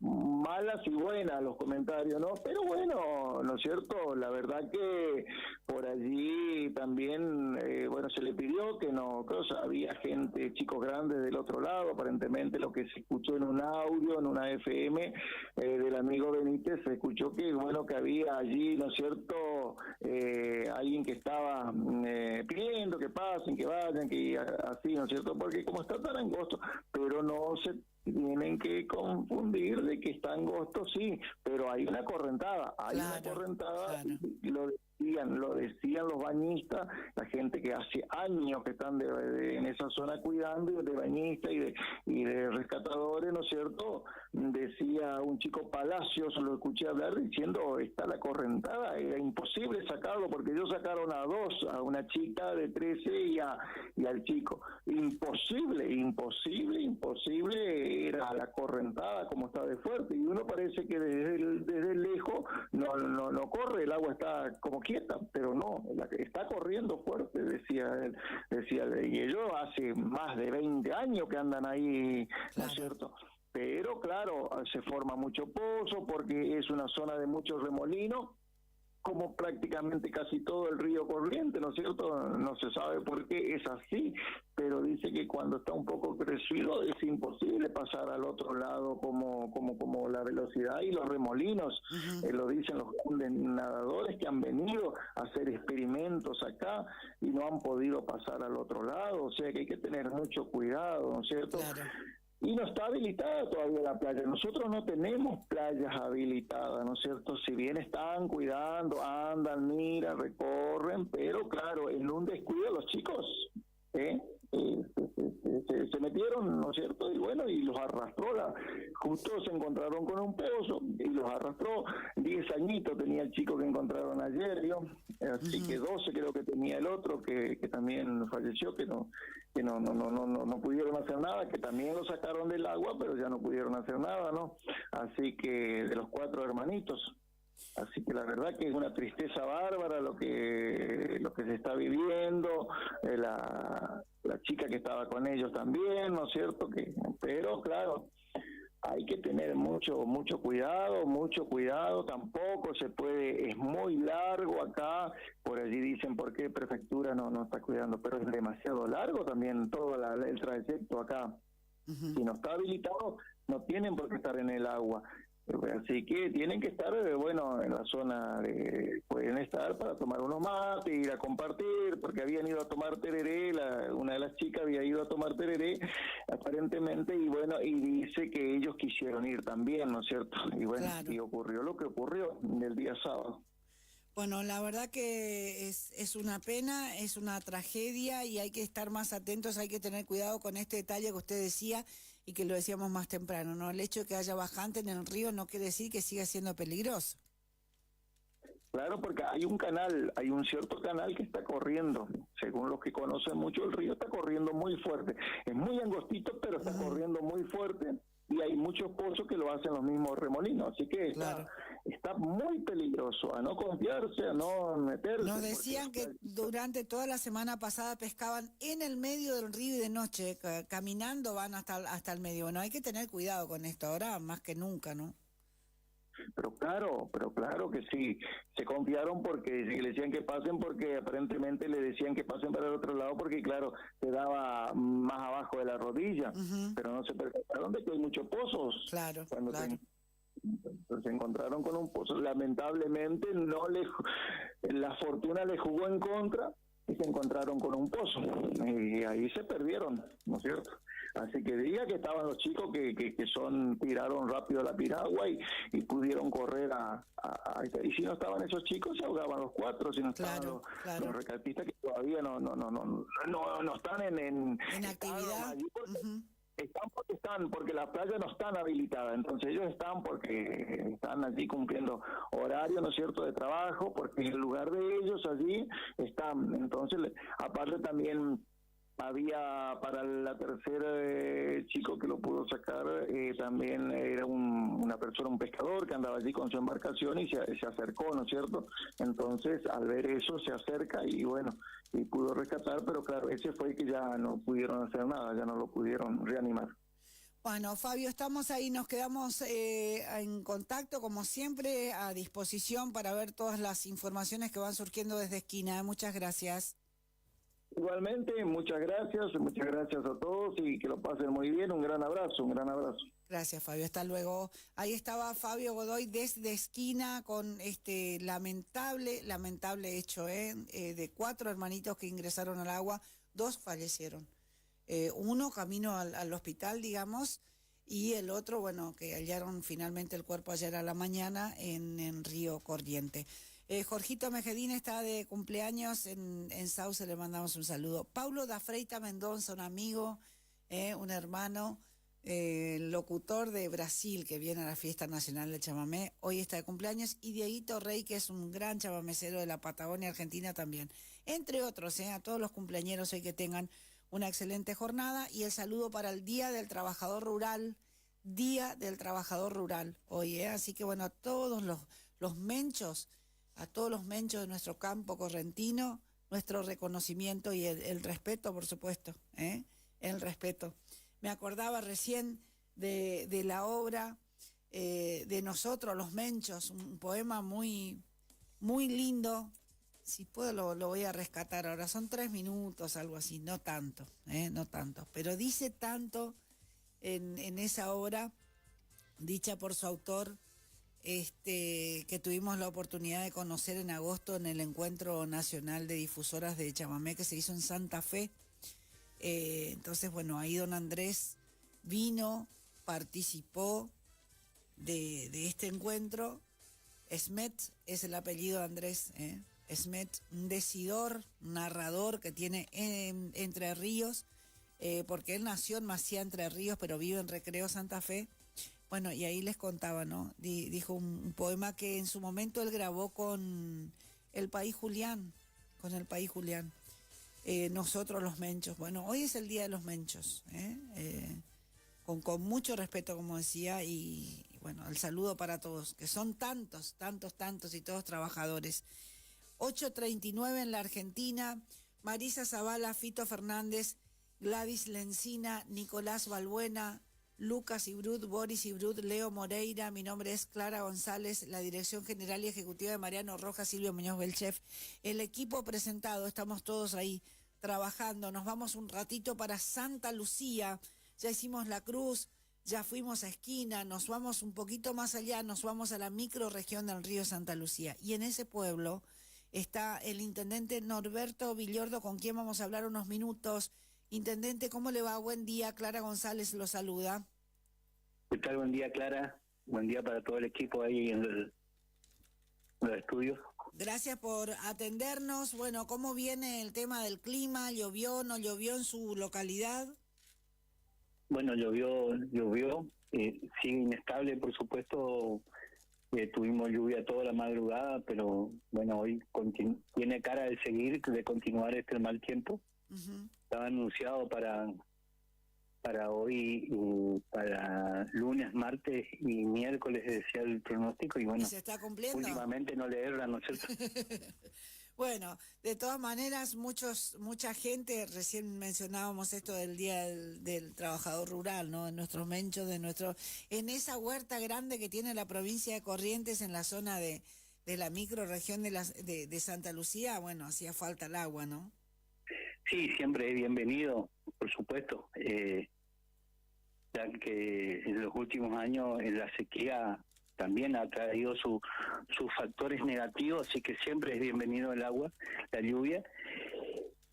[SPEAKER 8] malas y buenas los comentarios, ¿no? Pero bueno, ¿no es cierto? La verdad que por allí también, bueno, se le pidió que no, había gente, chicos grandes del otro lado, aparentemente lo que se escuchó en un audio, en una FM, del amigo Benítez, se escuchó que, bueno, que había allí, ¿no es cierto?, alguien que estaba pidiendo que pasen, que vayan, que así, ¿no es cierto?, porque como está tan angosto, pero no se tienen que confundir de que está angosto, sí, pero hay una correntada, y lo decían los bañistas, la gente que hace años que están en esa zona cuidando, de bañistas y de rescatadores, ¿no es cierto? Decía un chico Palacios, lo escuché hablar diciendo, está la correntada, era imposible sacarlo, porque ellos sacaron a dos, a una chica de 13 y al chico. Imposible, era la correntada como está de fuerte, y uno parece que desde lejos no corre, el agua está como quieta, pero no, está corriendo fuerte, decía él, y ellos hace más de 20 años que andan ahí, ¿no es cierto? Pero claro, se forma mucho pozo porque es una zona de muchos remolinos, como prácticamente casi todo el río Corriente, ¿no es cierto? No se sabe por qué es así, pero dice que cuando está un poco crecido es imposible pasar al otro lado como la velocidad y los remolinos, lo dicen los grandes nadadores que han venido a hacer experimentos acá y no han podido pasar al otro lado, o sea que hay que tener mucho cuidado, ¿no es cierto? Claro. Y no está habilitada todavía la playa. Nosotros no tenemos playas habilitadas, ¿no es cierto? Si bien están cuidando, andan, miran, recorren, pero claro, en un descuido los chicos, se metieron, ¿no es cierto? Y bueno, y los arrastró, justo se encontraron con un pozo y los arrastró. 10 añitos tenía el chico que encontraron ayer, ¿no? Así que 12 creo que tenía el otro que también falleció, que no pudieron hacer nada, que también lo sacaron del agua, pero ya no pudieron hacer nada, ¿no? Así que de los 4 hermanitos. Así que la verdad que es una tristeza bárbara lo que se está viviendo, la chica que estaba con ellos también, ¿no es cierto? Pero claro, hay que tener mucho cuidado, tampoco se puede, es muy largo acá, por allí dicen por qué prefectura no está cuidando, pero es demasiado largo también todo el trayecto acá. Si no está habilitado, no tienen por qué estar en el agua. Así que tienen que estar, en la zona, pueden estar para tomar unos mates, ir a compartir, porque habían ido a tomar tereré, una de las chicas había ido a tomar tereré, aparentemente, y dice que ellos quisieron ir también, ¿no es cierto? Y bueno, claro. Y ocurrió lo que ocurrió el día sábado.
[SPEAKER 10] Bueno, la verdad que es una pena, es una tragedia y hay que estar más atentos, hay que tener cuidado con este detalle que usted decía y que lo decíamos más temprano, ¿no? El hecho de que haya bajante en el río no quiere decir que siga siendo peligroso.
[SPEAKER 8] Claro, porque hay un cierto canal que está corriendo, según los que conocen mucho el río, está corriendo muy fuerte. Es muy angostito, pero está corriendo muy fuerte. Y hay muchos pozos que lo hacen los mismos remolinos, así que está muy peligroso, a no confiarse, a no meterse.
[SPEAKER 10] Nos decían que durante toda la semana pasada pescaban en el medio del río y de noche, caminando van hasta el medio. Bueno, hay que tener cuidado con esto ahora, más que nunca, ¿no?
[SPEAKER 8] Pero claro que sí, se confiaron porque le decían que pasen, porque aparentemente le decían que pasen para el otro lado porque claro, se daba más abajo de la rodilla, pero no se percataron de que hay muchos pozos.
[SPEAKER 10] Claro.
[SPEAKER 8] Se encontraron con un pozo, lamentablemente la fortuna le jugó en contra y se encontraron con un pozo y ahí se perdieron, ¿no es cierto? Así que diga que estaban los chicos que tiraron rápido la piragua y pudieron correr y si no estaban esos chicos se ahogaban los 4, si no estaban los rescatistas que todavía no están en
[SPEAKER 10] actividad.
[SPEAKER 8] Están porque las playas no están habilitadas, entonces ellos están porque están allí cumpliendo horario, ¿no es cierto?, de trabajo, porque en el lugar de ellos allí están. Entonces, aparte también había para la tercera chico que lo pudo sacar, también era una persona, un pescador que andaba allí con su embarcación y se acercó, ¿no es cierto? Entonces, al ver eso, se acerca y pudo rescatar, pero claro, ese fue que ya no pudieron hacer nada, ya no lo pudieron reanimar.
[SPEAKER 10] Bueno, Fabio, estamos ahí, nos quedamos en contacto, como siempre, a disposición para ver todas las informaciones que van surgiendo desde Esquina. Muchas gracias.
[SPEAKER 8] Igualmente, muchas gracias a todos y que lo pasen muy bien, un gran abrazo.
[SPEAKER 10] Gracias, Fabio, hasta luego. Ahí estaba Fabio Godoy desde Esquina con este lamentable hecho, de 4 hermanitos que ingresaron al agua, 2 fallecieron. Uno camino al hospital, digamos, y el otro, que hallaron finalmente el cuerpo ayer a la mañana en Río Corriente. Jorgito Mejedín está de cumpleaños en Sauce, le mandamos un saludo. Paulo da Freita Mendonza, un amigo, un hermano, locutor de Brasil que viene a la Fiesta Nacional del Chamamé, hoy está de cumpleaños, y Dieguito Rey, que es un gran chamamecero de la Patagonia Argentina también, entre otros, a todos los cumpleañeros hoy que tengan una excelente jornada, y el saludo para el Día del Trabajador Rural hoy, así que a todos los menchos, a todos los menchos de nuestro campo correntino, nuestro reconocimiento y el respeto, por supuesto, el respeto. Me acordaba recién de la obra de nosotros, los menchos, un poema muy, muy lindo. Si puedo lo voy a rescatar ahora, son 3 minutos, algo así, no tanto, pero dice tanto en esa obra, dicha por su autor, que tuvimos la oportunidad de conocer en agosto en el Encuentro Nacional de Difusoras de Chamamé que se hizo en Santa Fe. Entonces, ahí don Andrés vino, participó de este encuentro. Smet es el apellido de Andrés, Smet, un decidor, narrador que tiene Entre Ríos, porque él nació en Maciá, Entre Ríos, pero vive en Recreo, Santa Fe. Bueno, y ahí les contaba, ¿no? Dijo un poema que en su momento él grabó con El País Julián, Nosotros los Menchos. Bueno, hoy es el Día de los Menchos, con mucho respeto, como decía, y bueno, el saludo para todos, que son tantos, y todos trabajadores. 8:39 en la Argentina. Marisa Zavala, Fito Fernández, Gladys Lencina, Nicolás Balbuena, Lucas Ibrut, Boris Ibrut, Leo Moreira. Mi nombre es Clara González, la dirección general y ejecutiva de Mariano Rojas, Silvio Muñoz Belchef. El equipo presentado, estamos todos ahí trabajando. Nos vamos un ratito para Santa Lucía. Ya hicimos la cruz, ya fuimos a Esquina, nos vamos un poquito más allá, nos vamos a la microrregión del río Santa Lucía. Y en ese pueblo está el intendente Norberto Villordo, con quien vamos a hablar unos minutos. Intendente, ¿cómo le va? Buen día, Clara González lo saluda.
[SPEAKER 22] ¿Qué tal? Buen día, Clara. Buen día para todo el equipo ahí en los estudios.
[SPEAKER 10] Gracias por atendernos. Bueno, ¿cómo viene el tema del clima? ¿Llovió, no llovió en su localidad?
[SPEAKER 22] Bueno, llovió, sigue inestable, por supuesto. Tuvimos lluvia toda la madrugada, pero bueno, hoy tiene cara de continuar este mal tiempo. Estaba anunciado para hoy, para lunes, martes y miércoles, decía el pronóstico, y bueno,
[SPEAKER 10] ¿se está cumpliendo?
[SPEAKER 22] Últimamente no le erran, ¿no es cierto?
[SPEAKER 10] Bueno, de todas maneras, mucha gente, recién mencionábamos esto del Día del Trabajador Rural, ¿no? En nuestros menchos, en esa huerta grande que tiene la provincia de Corrientes, en la zona de la microrregión de Santa Lucía, bueno, hacía falta el agua, ¿no?
[SPEAKER 22] Sí, siempre es bienvenido, por supuesto, ya que en los últimos años la sequía también ha traído sus factores negativos, así que siempre es bienvenido el agua, la lluvia.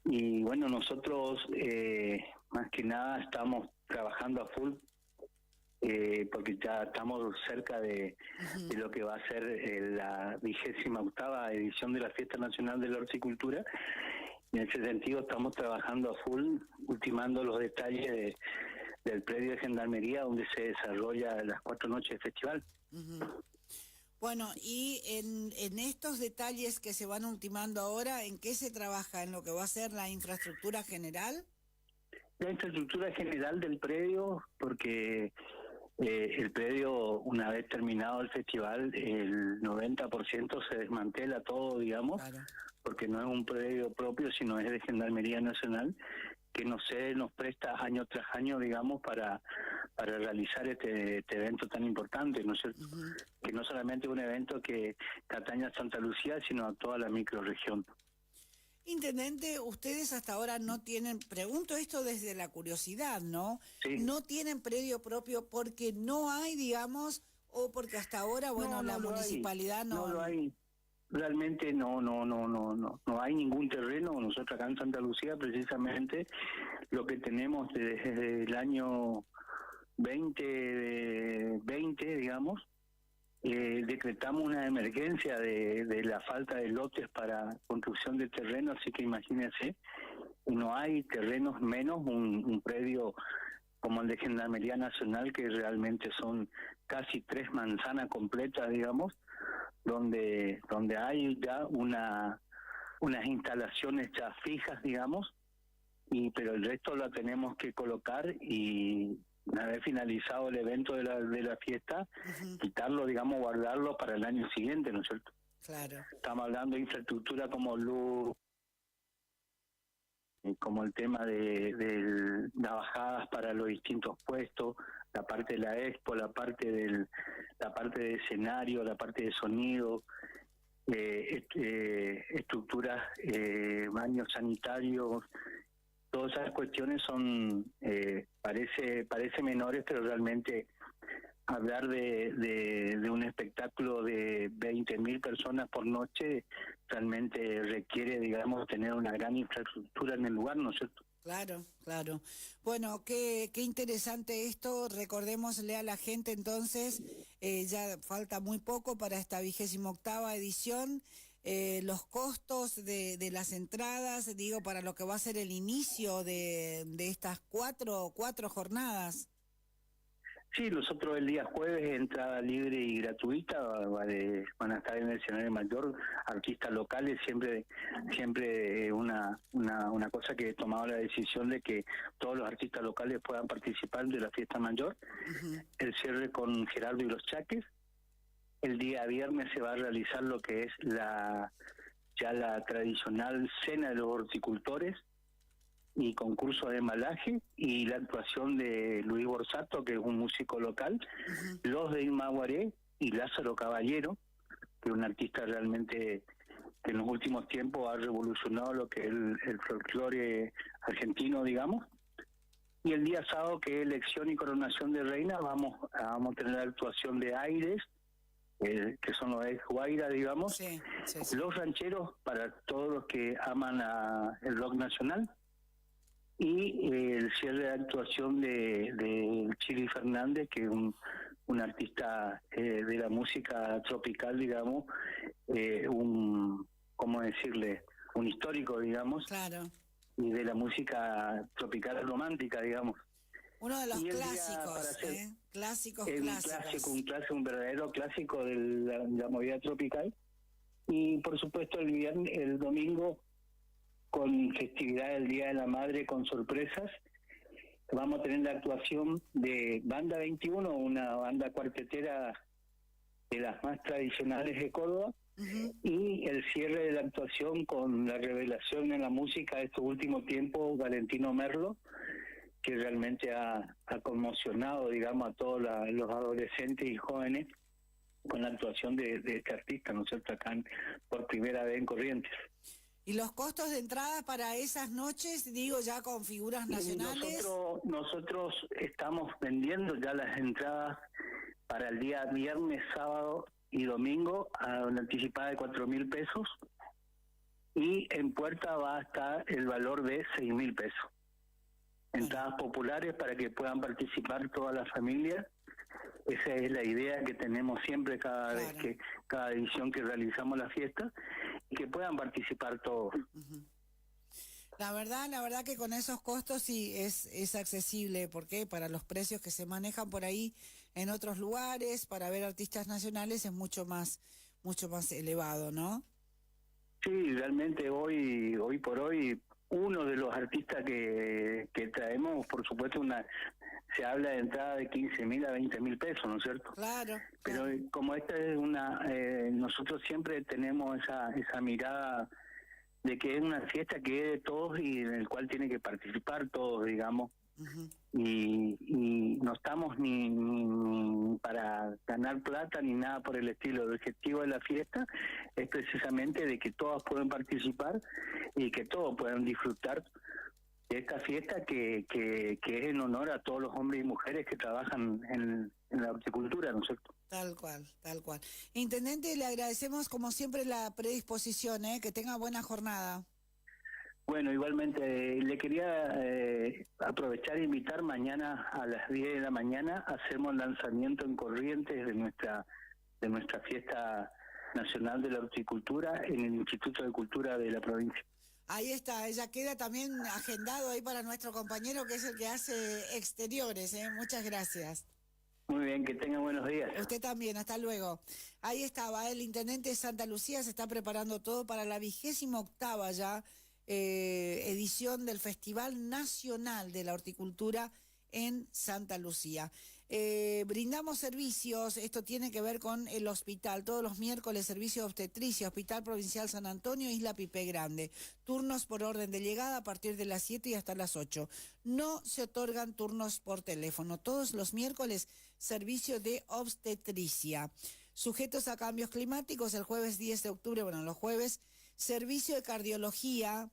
[SPEAKER 22] Y bueno, nosotros más que nada estamos trabajando a full, porque ya estamos cerca de lo que va a ser la 28ª edición de la Fiesta Nacional de la Horticultura. En ese sentido estamos trabajando a full, ultimando los detalles del predio de Gendarmería, donde se desarrolla las 4 noches de festival.
[SPEAKER 10] Bueno, y en estos detalles que se van ultimando ahora, ¿en qué se trabaja? ¿En lo que va a ser la infraestructura general?
[SPEAKER 22] La infraestructura general del predio, porque el predio, una vez terminado el festival, el 90% se desmantela todo, digamos, claro, porque no es un predio propio, sino es de Gendarmería Nacional, que nos presta año tras año, digamos, para realizar este evento tan importante, ¿no es cierto? Que no solamente es un evento que atañe a Santa Lucía, sino a toda la microrregión.
[SPEAKER 10] Intendente, ustedes hasta ahora no tienen, pregunto esto desde la curiosidad, ¿no? Sí. No tienen predio propio porque no hay, digamos, o porque hasta ahora, bueno, la municipalidad no
[SPEAKER 22] lo hay. Realmente no hay ningún terreno. Nosotros acá en Santa Lucía, precisamente, lo que tenemos desde el año 2020, digamos, decretamos una emergencia de la falta de lotes para construcción de terreno, así que imagínense, no hay terrenos, menos un predio como el de Gendarmería Nacional, que realmente son casi 3 manzanas completas, digamos, donde hay ya unas instalaciones ya fijas, digamos, pero el resto la tenemos que colocar, y una vez finalizado el evento de la fiesta, quitarlo, digamos, guardarlo para el año siguiente, ¿no es cierto?
[SPEAKER 10] Claro.
[SPEAKER 22] Estamos hablando de infraestructura como luz, como el tema de las bajadas para los distintos puestos, la parte de la expo, la parte de escenario, la parte de sonido, estructuras, baños sanitarios. Todas esas cuestiones son parece menores, pero realmente hablar de un espectáculo de 20.000 personas por noche realmente requiere, digamos, tener una gran infraestructura en el lugar, ¿no es cierto?
[SPEAKER 10] Claro. Bueno, qué interesante esto. Recordémosle a la gente entonces, ya falta muy poco para esta 28ª edición. los costos de las entradas, digo, para lo que va a ser el inicio de estas cuatro jornadas.
[SPEAKER 22] Sí, nosotros el día jueves, entrada libre y gratuita, van a estar en el escenario mayor artistas locales, siempre una cosa que he tomado la decisión de que todos los artistas locales puedan participar de la fiesta mayor. El cierre con Gerardo y los Chaques. El día viernes se va a realizar lo que es la tradicional cena de los horticultores y concurso de embalaje, y la actuación de Luis Borsato, que es un músico local, los de Imaguaré y Lázaro Caballero, que es un artista realmente que en los últimos tiempos ha revolucionado lo que es el folclore argentino, digamos. Y el día sábado, que es elección y coronación de reina, vamos a tener la actuación de Aires, que son los ex Guaira, digamos, los rancheros para todos los que aman el rock nacional, y el cierre de actuación de Chili Fernández, que es un artista de la música tropical, digamos, ¿cómo decirle? Un histórico, digamos,
[SPEAKER 10] claro,
[SPEAKER 22] y de la música tropical romántica, digamos.
[SPEAKER 10] Uno de los clásicos, clásicos.
[SPEAKER 22] Un verdadero clásico de la movida tropical. Y por supuesto el domingo, con festividad del Día de la Madre, con sorpresas, vamos a tener la actuación de Banda 21, una banda cuartetera de las más tradicionales de Córdoba, y el cierre de la actuación con la revelación en la música de estos últimos tiempos, Valentino Merlo, que realmente ha conmocionado, digamos, a todos los adolescentes y jóvenes con la actuación de este artista, ¿no es cierto?, acá por primera vez en Corrientes.
[SPEAKER 10] ¿Y los costos de entrada para esas noches, digo, ya con figuras nacionales?
[SPEAKER 22] Nosotros estamos vendiendo ya las entradas para el día viernes, sábado y domingo a una anticipada de 4.000 pesos, y en puerta va a estar el valor de 6.000 pesos. Entradas populares para que puedan participar toda la familia. Esa es la idea que tenemos siempre cada edición que realizamos la fiesta, y que puedan participar todos.
[SPEAKER 10] La verdad que con esos costos sí es accesible, porque para los precios que se manejan por ahí en otros lugares, para ver artistas nacionales es mucho más elevado, ¿no?
[SPEAKER 22] Sí, realmente hoy por hoy uno de los artistas que traemos, por supuesto, se habla de entrada de 15.000 a 20.000 pesos, ¿no es cierto?
[SPEAKER 10] Claro.
[SPEAKER 22] Pero como esta es nosotros siempre tenemos esa mirada de que es una fiesta que es de todos y en el cual tiene que participar todos, digamos. Y no estamos ni para ganar plata ni nada por el estilo. El objetivo de la fiesta es precisamente de que todos puedan participar y que todos puedan disfrutar de esta fiesta que es en honor a todos los hombres y mujeres que trabajan en la horticultura, ¿no es cierto?
[SPEAKER 10] Tal cual. Intendente, le agradecemos como siempre la predisposición, que tenga buena jornada.
[SPEAKER 22] Bueno, igualmente le quería aprovechar e invitar mañana a las 10 de la mañana. Hacemos lanzamiento en Corrientes de nuestra fiesta nacional de la horticultura en el Instituto de Cultura de la provincia.
[SPEAKER 10] Ahí está, ella queda también agendado ahí para nuestro compañero que es el que hace exteriores. Muchas gracias.
[SPEAKER 22] Muy bien, que tenga buenos días.
[SPEAKER 10] Usted también, hasta luego. Ahí estaba, el intendente de Santa Lucía se está preparando todo para la 28ª ya edición del Festival Nacional de la Horticultura en Santa Lucía. Brindamos servicios, esto tiene que ver con el hospital, todos los miércoles servicio de obstetricia, Hospital Provincial San Antonio, Isla Pipe Grande, turnos por orden de llegada a partir de las 7 y hasta las 8. No se otorgan turnos por teléfono, todos los miércoles servicio de obstetricia. Sujetos a cambios climáticos, el jueves 10 de octubre, los jueves, servicio de cardiología.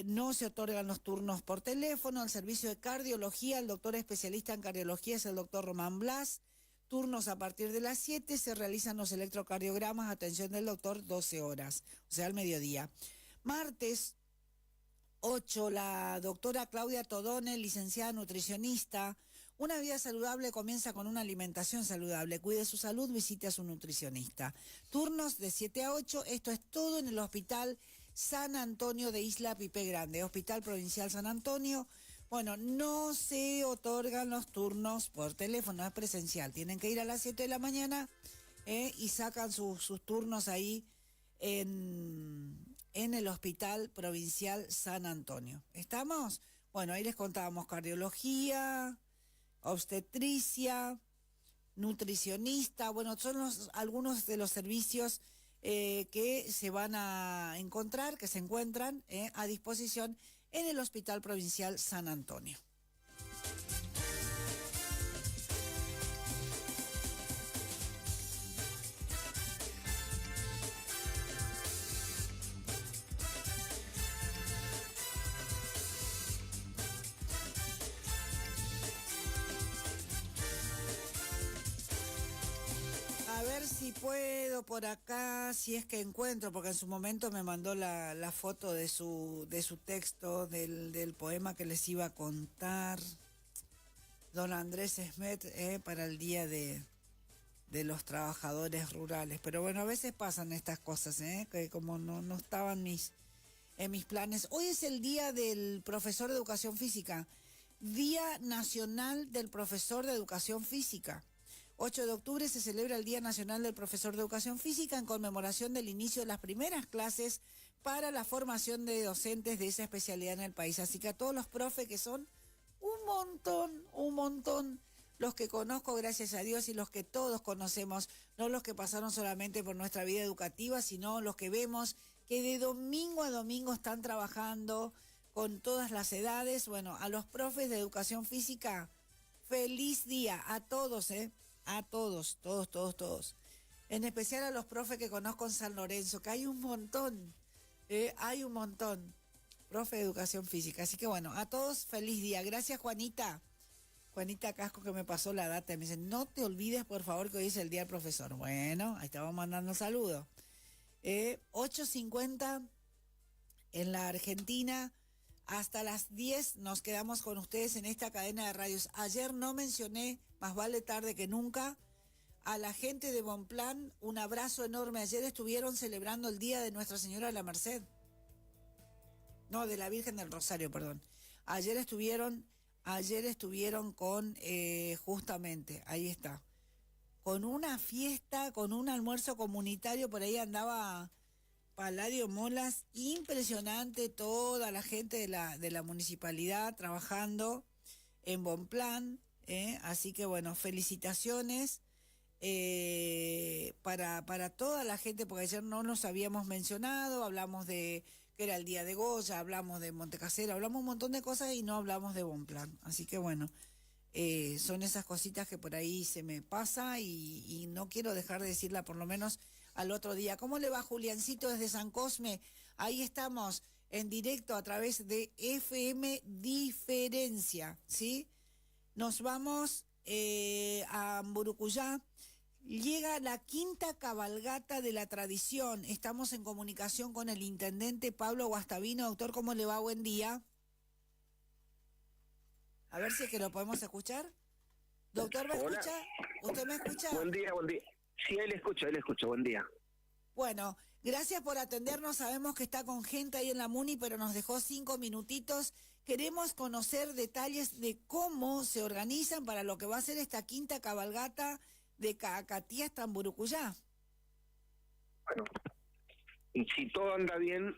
[SPEAKER 10] No se otorgan los turnos por teléfono. El servicio de cardiología, el doctor especialista en cardiología es el doctor Román Blas. Turnos a partir de las 7, se realizan los electrocardiogramas, atención del doctor 12 horas, o sea, al mediodía. Martes 8, la doctora Claudia Todone, licenciada nutricionista, Una vida saludable comienza con una alimentación saludable. Cuide su salud, visite a su nutricionista. Turnos de 7 a 8, esto es todo en el Hospital San Antonio de Isla Pipe Grande, Hospital Provincial San Antonio. Bueno, no se otorgan los turnos por teléfono, es presencial. Tienen que ir a las 7 de la mañana y sacan sus turnos ahí en el Hospital Provincial San Antonio. ¿Estamos? Bueno, ahí les contábamos cardiología, obstetricia, nutricionista. Bueno, son algunos de los servicios que se van a encontrar, que se encuentran a disposición en el Hospital Provincial San Antonio. A ver si puedo por acá, si es que encuentro, porque en su momento me mandó la foto de su texto, del poema que les iba a contar don Andrés Smet para el Día de los Trabajadores Rurales. Pero bueno, a veces pasan estas cosas, que como no estaban en mis planes. Hoy es el Día del Profesor de Educación Física, Día Nacional del Profesor de Educación Física. 8 de octubre se celebra el Día Nacional del Profesor de Educación Física en conmemoración del inicio de las primeras clases para la formación de docentes de esa especialidad en el país. Así que a todos los profes, que son un montón, los que conozco, gracias a Dios, y los que todos conocemos, no los que pasaron solamente por nuestra vida educativa, sino los que vemos que de domingo a domingo están trabajando con todas las edades. Bueno, a los profes de Educación Física, feliz día, a todos, a todos. En especial a los profes que conozco en San Lorenzo, que hay un montón, profe de Educación Física. Así que bueno, a todos feliz día. Gracias, Juanita Casco, que me pasó la data. Me dice, no te olvides, por favor, que hoy es el Día del Profesor. Bueno, ahí estamos mandando saludos. 8:50 en la Argentina. Hasta las 10 nos quedamos con ustedes en esta cadena de radios. Ayer no mencioné, más vale tarde que nunca, a la gente de Bonplan. Un abrazo enorme. Ayer estuvieron celebrando el Día de Nuestra Señora de la Merced. No, de la Virgen del Rosario, perdón. Ayer estuvieron con, justamente, ahí está, con una fiesta, con un almuerzo comunitario. Por ahí andaba Palladio Molas, impresionante, toda la gente de la municipalidad trabajando en Bonplan, así que bueno, felicitaciones para toda la gente, porque ayer no nos habíamos mencionado, hablamos de que era el Día de Goya, hablamos de Montecasero, hablamos un montón de cosas y no hablamos de Bonplan, así que bueno, son esas cositas que por ahí se me pasa y no quiero dejar de decirla por lo menos al otro día. ¿Cómo le va, Juliancito, desde San Cosme? Ahí estamos en directo a través de FM Diferencia, ¿sí? Nos vamos a Mburucuyá. Llega la quinta cabalgata de la tradición. Estamos en comunicación con el intendente Pablo Guastavino. Doctor, ¿cómo le va? Buen día. A ver si es que lo podemos escuchar. Doctor, ¿me escucha? ¿Usted me escucha?
[SPEAKER 11] Buen día. Sí, él escucha, buen día.
[SPEAKER 10] Bueno, gracias por atendernos. Sabemos que está con gente ahí en la Muni, pero nos dejó 5 minutitos. Queremos conocer detalles de cómo se organizan para lo que va a ser esta quinta cabalgata de Caacatí hasta Mburucuyá.
[SPEAKER 11] Bueno, si todo anda bien,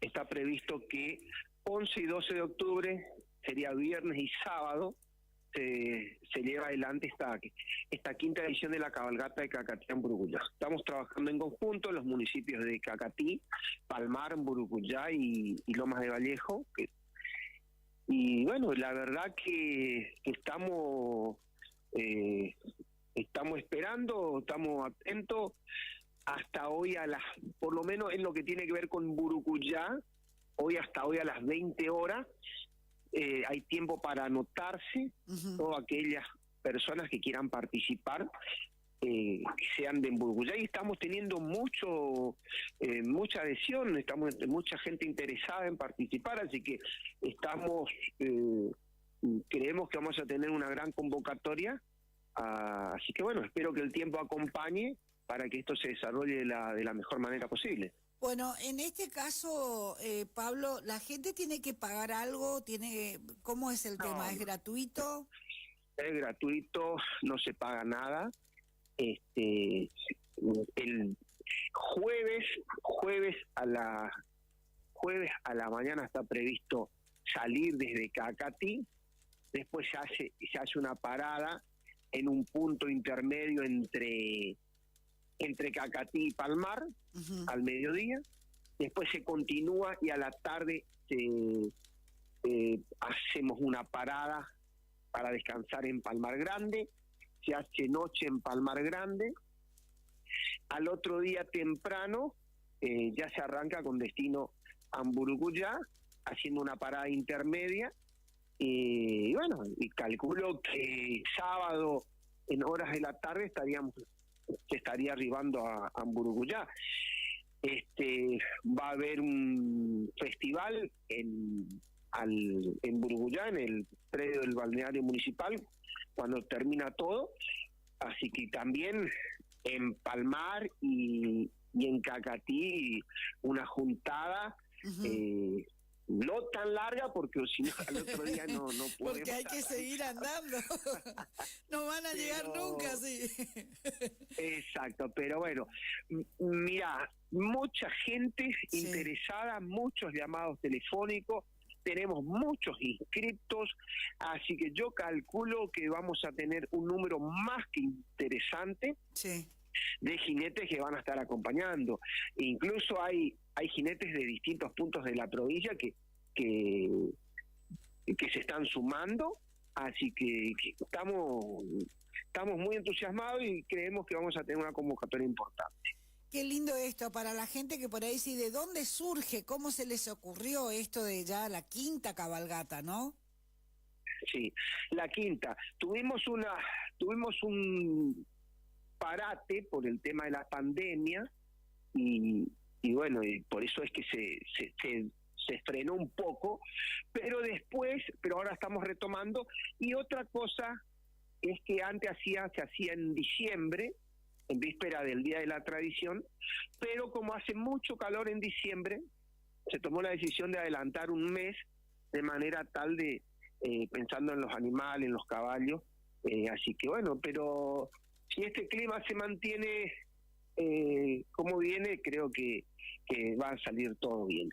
[SPEAKER 11] está previsto que 11 y 12 de octubre, sería viernes y sábado, se lleva adelante esta quinta edición de la cabalgata de Caacatí a Mburucuyá. Estamos trabajando en conjunto en los municipios de Caacatí, Palmar, Mburucuyá y Lomas de Vallejo. Y bueno, la verdad que estamos esperando, estamos atentos. Hasta hoy por lo menos en lo que tiene que ver con Mburucuyá, hasta hoy a las 20 horas, hay tiempo para anotarse. Todas aquellas personas que quieran participar, que sean de Mburucuyá, y estamos teniendo mucha adhesión, mucha gente interesada en participar, así que estamos creemos que vamos a tener una gran convocatoria, así que bueno, espero que el tiempo acompañe para que esto se desarrolle de la mejor manera posible.
[SPEAKER 10] Bueno, en este caso, Pablo, ¿la gente tiene que pagar algo? ¿Cómo es el tema? ¿Es gratuito?
[SPEAKER 11] Es gratuito, no se paga nada. El jueves a la mañana está previsto salir desde Cacatí, después se hace una parada en un punto intermedio entre Cacatí y Palmar, al mediodía, después se continúa y a la tarde hacemos una parada para descansar en Palmar Grande, se hace noche en Palmar Grande, al otro día temprano ya se arranca con destino a Amburuguyá, haciendo una parada intermedia, y bueno, y calculo que sábado en horas de la tarde se estaría arribando a Amburuguyá. Va a haber un festival en Buruguyá, en el predio del balneario municipal, cuando termina todo, así que también en Palmar y en Cacatí una juntada, no tan larga porque si no al otro día no podemos.
[SPEAKER 10] Porque hay que seguir andando. No van a llegar nunca, sí.
[SPEAKER 11] Exacto, pero bueno, mira, mucha gente interesada, muchos llamados telefónicos, tenemos muchos inscriptos, así que yo calculo que vamos a tener un número más que interesante de jinetes que van a estar acompañando. Incluso hay jinetes de distintos puntos de la provincia que se están sumando, así que estamos muy entusiasmados y creemos que vamos a tener una convocatoria importante.
[SPEAKER 10] Qué lindo esto para la gente que por ahí sí, ¿de dónde surge? ¿Cómo se les ocurrió esto de ya la quinta cabalgata, no?
[SPEAKER 11] Sí, la quinta. Tuvimos un parate por el tema de la pandemia y bueno, y por eso es que se frenó un poco, pero ahora estamos retomando. Y otra cosa es que antes se hacía en diciembre, en víspera del Día de la Tradición, pero como hace mucho calor en diciembre, se tomó la decisión de adelantar un mes, de manera tal de, pensando en los animales, en los caballos, así que bueno, pero si este clima se mantiene como viene, creo que va a salir todo bien.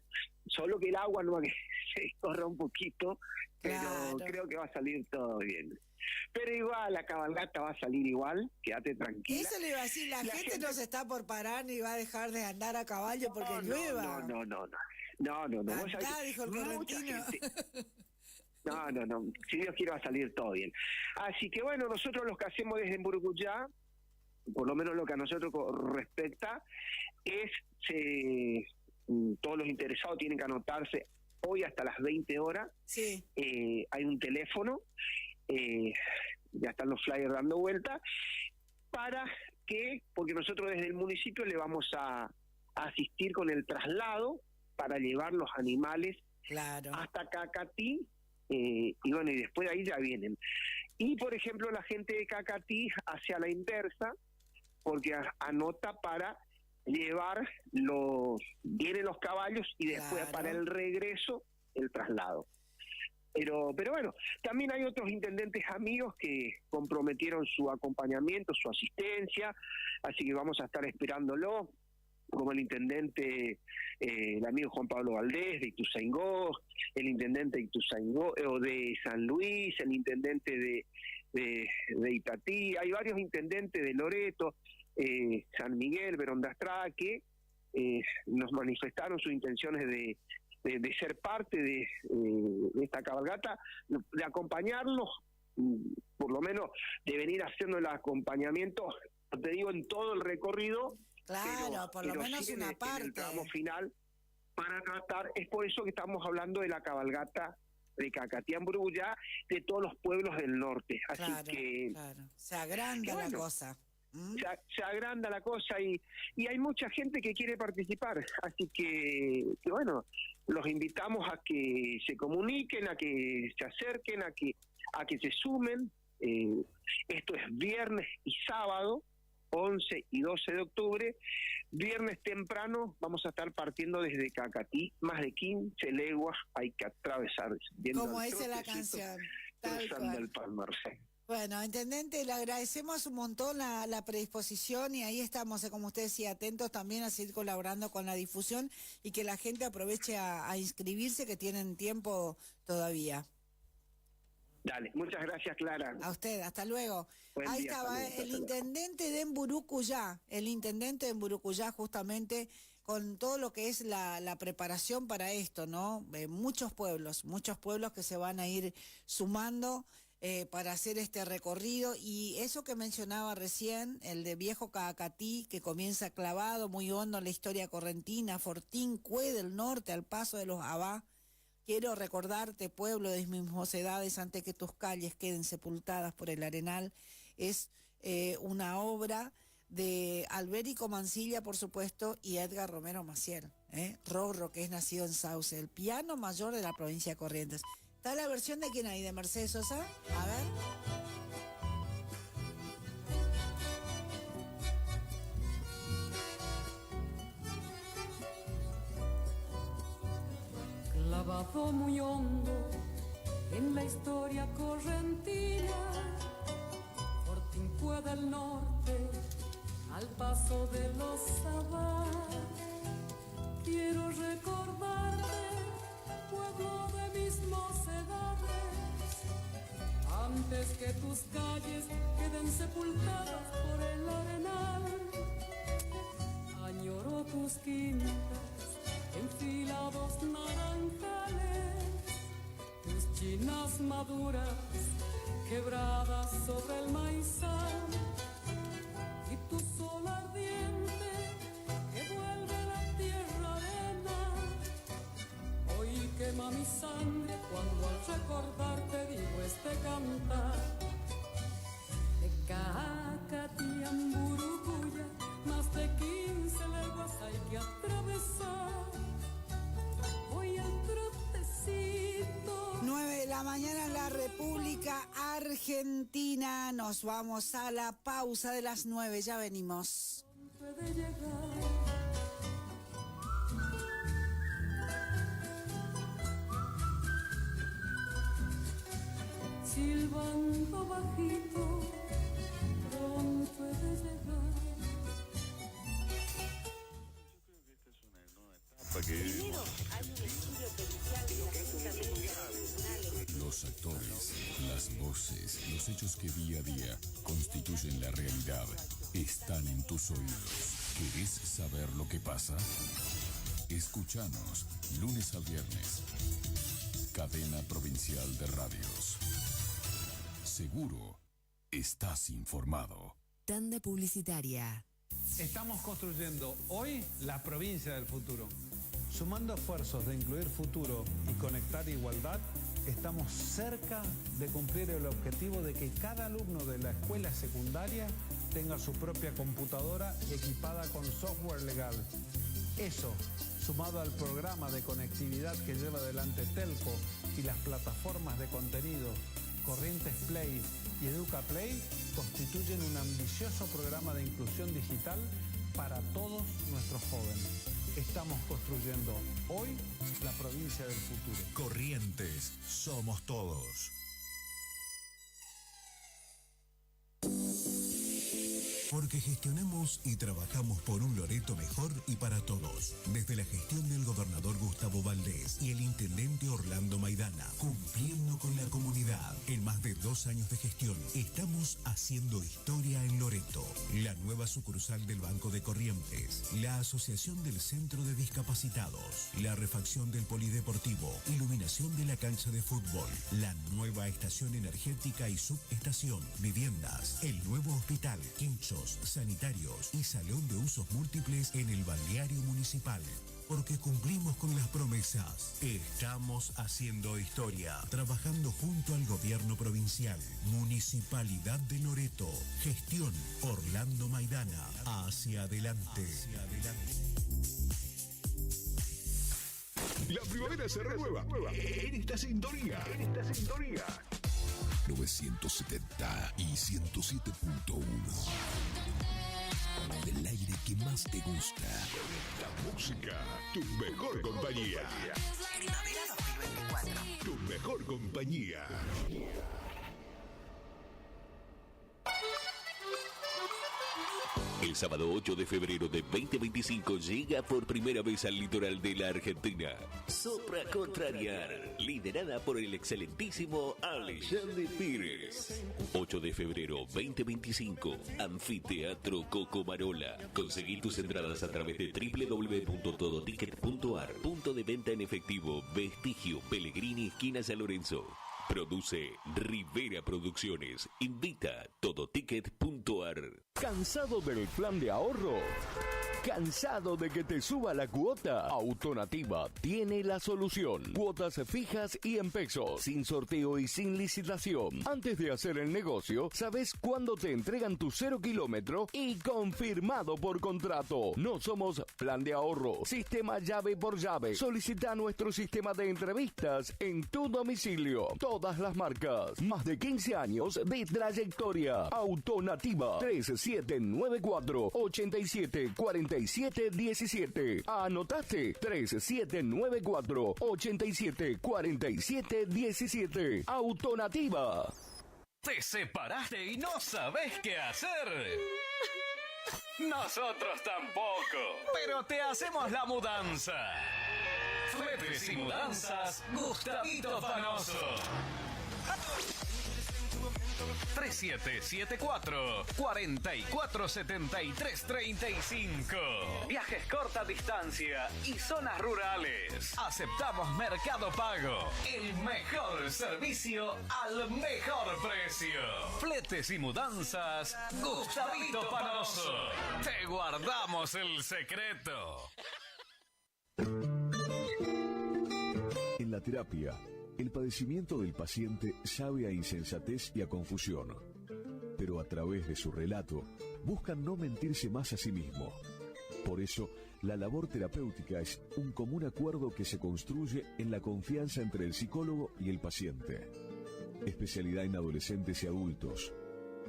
[SPEAKER 11] Solo que el agua no va a que se corra un poquito, pero creo que va a salir todo bien. Pero igual, la cabalgata va a salir igual, quédate tranquila.
[SPEAKER 10] Eso le iba a decir, la gente no se está por parar ni va a dejar de andar a caballo porque llueva.
[SPEAKER 11] No.
[SPEAKER 10] Andá, dijo el correntino.
[SPEAKER 11] No, si Dios quiere va a salir todo bien. Así que bueno, nosotros lo que hacemos desde Buruguyá, por lo menos lo que a nosotros respecta, es todos los interesados tienen que anotarse hoy hasta las 20 horas.
[SPEAKER 10] Sí.
[SPEAKER 11] Hay un teléfono, ya están los flyers dando vuelta, porque nosotros desde el municipio le vamos a asistir con el traslado para llevar los animales hasta Cacatí, y bueno, y después de ahí ya vienen. Y por ejemplo, la gente de Cacatí hace a la inversa, porque anota para vienen los caballos y después para el regreso el traslado. Pero bueno, también hay otros intendentes amigos que comprometieron su acompañamiento, su asistencia, así que vamos a estar esperándolo, como el intendente, el amigo Juan Pablo Valdés de Ituzaingó, el intendente de Ituzaingó, o de San Luis, el intendente de Itatí, hay varios intendentes de Loreto, San Miguel, Verondastrada, que nos manifestaron sus intenciones de ser parte de esta cabalgata, de acompañarnos, por lo menos de venir haciendo el acompañamiento, te digo, en todo el recorrido.
[SPEAKER 10] Claro, por lo menos
[SPEAKER 11] sí
[SPEAKER 10] una parte.
[SPEAKER 11] En el tramo final, para tratar, es por eso que estamos hablando de la cabalgata de Cacatí a Buruguyá, de todos los pueblos del norte. Así que
[SPEAKER 10] se agranda la cosa.
[SPEAKER 11] se agranda la cosa y hay mucha gente que quiere participar, así que bueno, los invitamos a que se comuniquen, a que se acerquen, a que se sumen. Esto es viernes y sábado, 11 y 12 de octubre. Viernes temprano vamos a estar partiendo desde Cacatí, más de 15 leguas hay que atravesar.
[SPEAKER 10] Como dice la canción. Tal cual.
[SPEAKER 11] Del Palmar, sí.
[SPEAKER 10] Bueno, intendente, le agradecemos un montón la predisposición y ahí estamos, como usted decía, atentos también a seguir colaborando con la difusión y que la gente aproveche a inscribirse, que tienen tiempo todavía.
[SPEAKER 11] Dale, muchas gracias, Clara.
[SPEAKER 10] A usted, hasta luego.
[SPEAKER 11] Ahí
[SPEAKER 10] estaba el intendente de Mburucuyá, justamente con todo lo que es la preparación para esto, ¿no? Muchos pueblos que se van a ir sumando para hacer este recorrido, y eso que mencionaba recién, el de Viejo Cacatí, que comienza clavado muy hondo en la historia correntina, Fortín, Cue del Norte, al paso de los Abá. Quiero recordarte, pueblo de mis mocedades, antes que tus calles queden sepultadas por el arenal. Es una obra de Albérico Mancilla, por supuesto, y Edgar Romero Maciel, Rorro, que es nacido en Sauce, el piano mayor de la provincia de Corrientes. ¿Está la versión de quién hay? ¿De Mercedes Sosa? A ver.
[SPEAKER 13] Clavado muy hondo en la historia correntina, Fortín fue del norte, al paso de los Abá. Quiero recordarte, pueblo de mis mocedades, antes que tus calles queden sepultadas por el arenal. Añoro tus quintas, enfilados naranjales, tus chinas maduras, quebradas sobre el maizal, y tu sol ardiente que vuelve la tierra arena. Hoy quema mi sangre cuando al recordarte digo este cantar. De Cacatí a Mburucuyá, más de 15 leguas hay que atravesar. Hoy el trotecito.
[SPEAKER 10] 9 de la mañana en la República Argentina. Nos vamos a la pausa de las 9. Ya venimos.
[SPEAKER 13] Puede llegar. Silbando bajito, pronto he de llegar.
[SPEAKER 7] Primero hay un estudio pericial de la Junta Médica Nacional.
[SPEAKER 1] Los actores, las voces, los hechos que día a día constituyen la realidad están en tus oídos. ¿Querés saber lo que pasa? Escuchanos lunes a viernes. Cadena Provincial de Radios. Seguro estás informado.
[SPEAKER 12] Tanda publicitaria.
[SPEAKER 14] Estamos construyendo hoy la provincia del futuro. Sumando esfuerzos de incluir futuro y conectar igualdad, estamos cerca de cumplir el objetivo de que cada alumno de la escuela secundaria tenga su propia computadora equipada con software legal. Eso, sumado al programa de conectividad que lleva adelante Telco y las plataformas de contenido Corrientes Play y Educa Play, constituyen un ambicioso programa de inclusión digital para todos nuestros jóvenes. Estamos construyendo hoy la provincia del futuro.
[SPEAKER 1] Corrientes, somos todos. Porque gestionamos y trabajamos por un Loreto mejor y para todos. Desde la gestión del gobernador Gustavo Valdés y el intendente Orlando Maidana, cumpliendo con la comunidad. En más de 2 años de gestión, estamos haciendo historia en Loreto. La nueva sucursal del Banco de Corrientes, la asociación del Centro de Discapacitados, la refacción del Polideportivo, iluminación de la cancha de fútbol, la nueva estación energética y subestación, viviendas, el nuevo hospital, quinchos, sanitarios y salón de usos múltiples en el balneario municipal. porque cumplimos con las promesas. Estamos haciendo historia, trabajando junto al gobierno provincial, Municipalidad de Loreto, gestión Orlando Maidana, hacia adelante.
[SPEAKER 19] La primavera se renueva en esta sintonía.
[SPEAKER 1] 970 y 107.1. El aire que más te gusta.
[SPEAKER 19] La música, tu mejor compañía.
[SPEAKER 2] Primavera 2024.
[SPEAKER 19] Tu mejor compañía.
[SPEAKER 15] El sábado 8 de febrero de 2025 llega por primera vez al litoral de la Argentina Sopra Contrariar, liderada por el excelentísimo Alexandre Pires. 8 de febrero 2025, Anfiteatro Cocomarola. Conseguí tus entradas a través de www.todoticket.ar. Punto de venta en efectivo, Vestigio, Pellegrini, esquina San Lorenzo. Produce Rivera Producciones. Invita todoticket.ar.
[SPEAKER 3] ¿Cansado del plan de ahorro? ¿Cansado de que te suba la cuota? Autonativa tiene la solución. Cuotas fijas y en pesos, sin sorteo y sin licitación. Antes de hacer el negocio, sabes cuándo te entregan tu 0 kilómetro y confirmado por contrato. No somos plan de ahorro, sistema llave por llave. Solicita nuestro sistema de entrevistas en tu domicilio. Todas las marcas. Más de 15 años de trayectoria. Autonativa 3794-874717. ¿Anotaste? 3794-874717. Autonativa.
[SPEAKER 17] ¿Te separaste y no sabes qué hacer? Nosotros tampoco, pero te hacemos la mudanza. Fletes y mudanzas, Gustavito Fanoso. 3774-447335. Viajes corta distancia y zonas rurales. Aceptamos Mercado Pago. El mejor servicio al mejor precio. Fletes y mudanzas, Gustavito Panoso. Te guardamos el secreto.
[SPEAKER 18] En la terapia, el padecimiento del paciente sabe a insensatez y a confusión, pero a través de su relato buscan no mentirse más a sí mismo. Por eso, la labor terapéutica es un común acuerdo que se construye en la confianza entre el psicólogo y el paciente. Especialidad en adolescentes y adultos,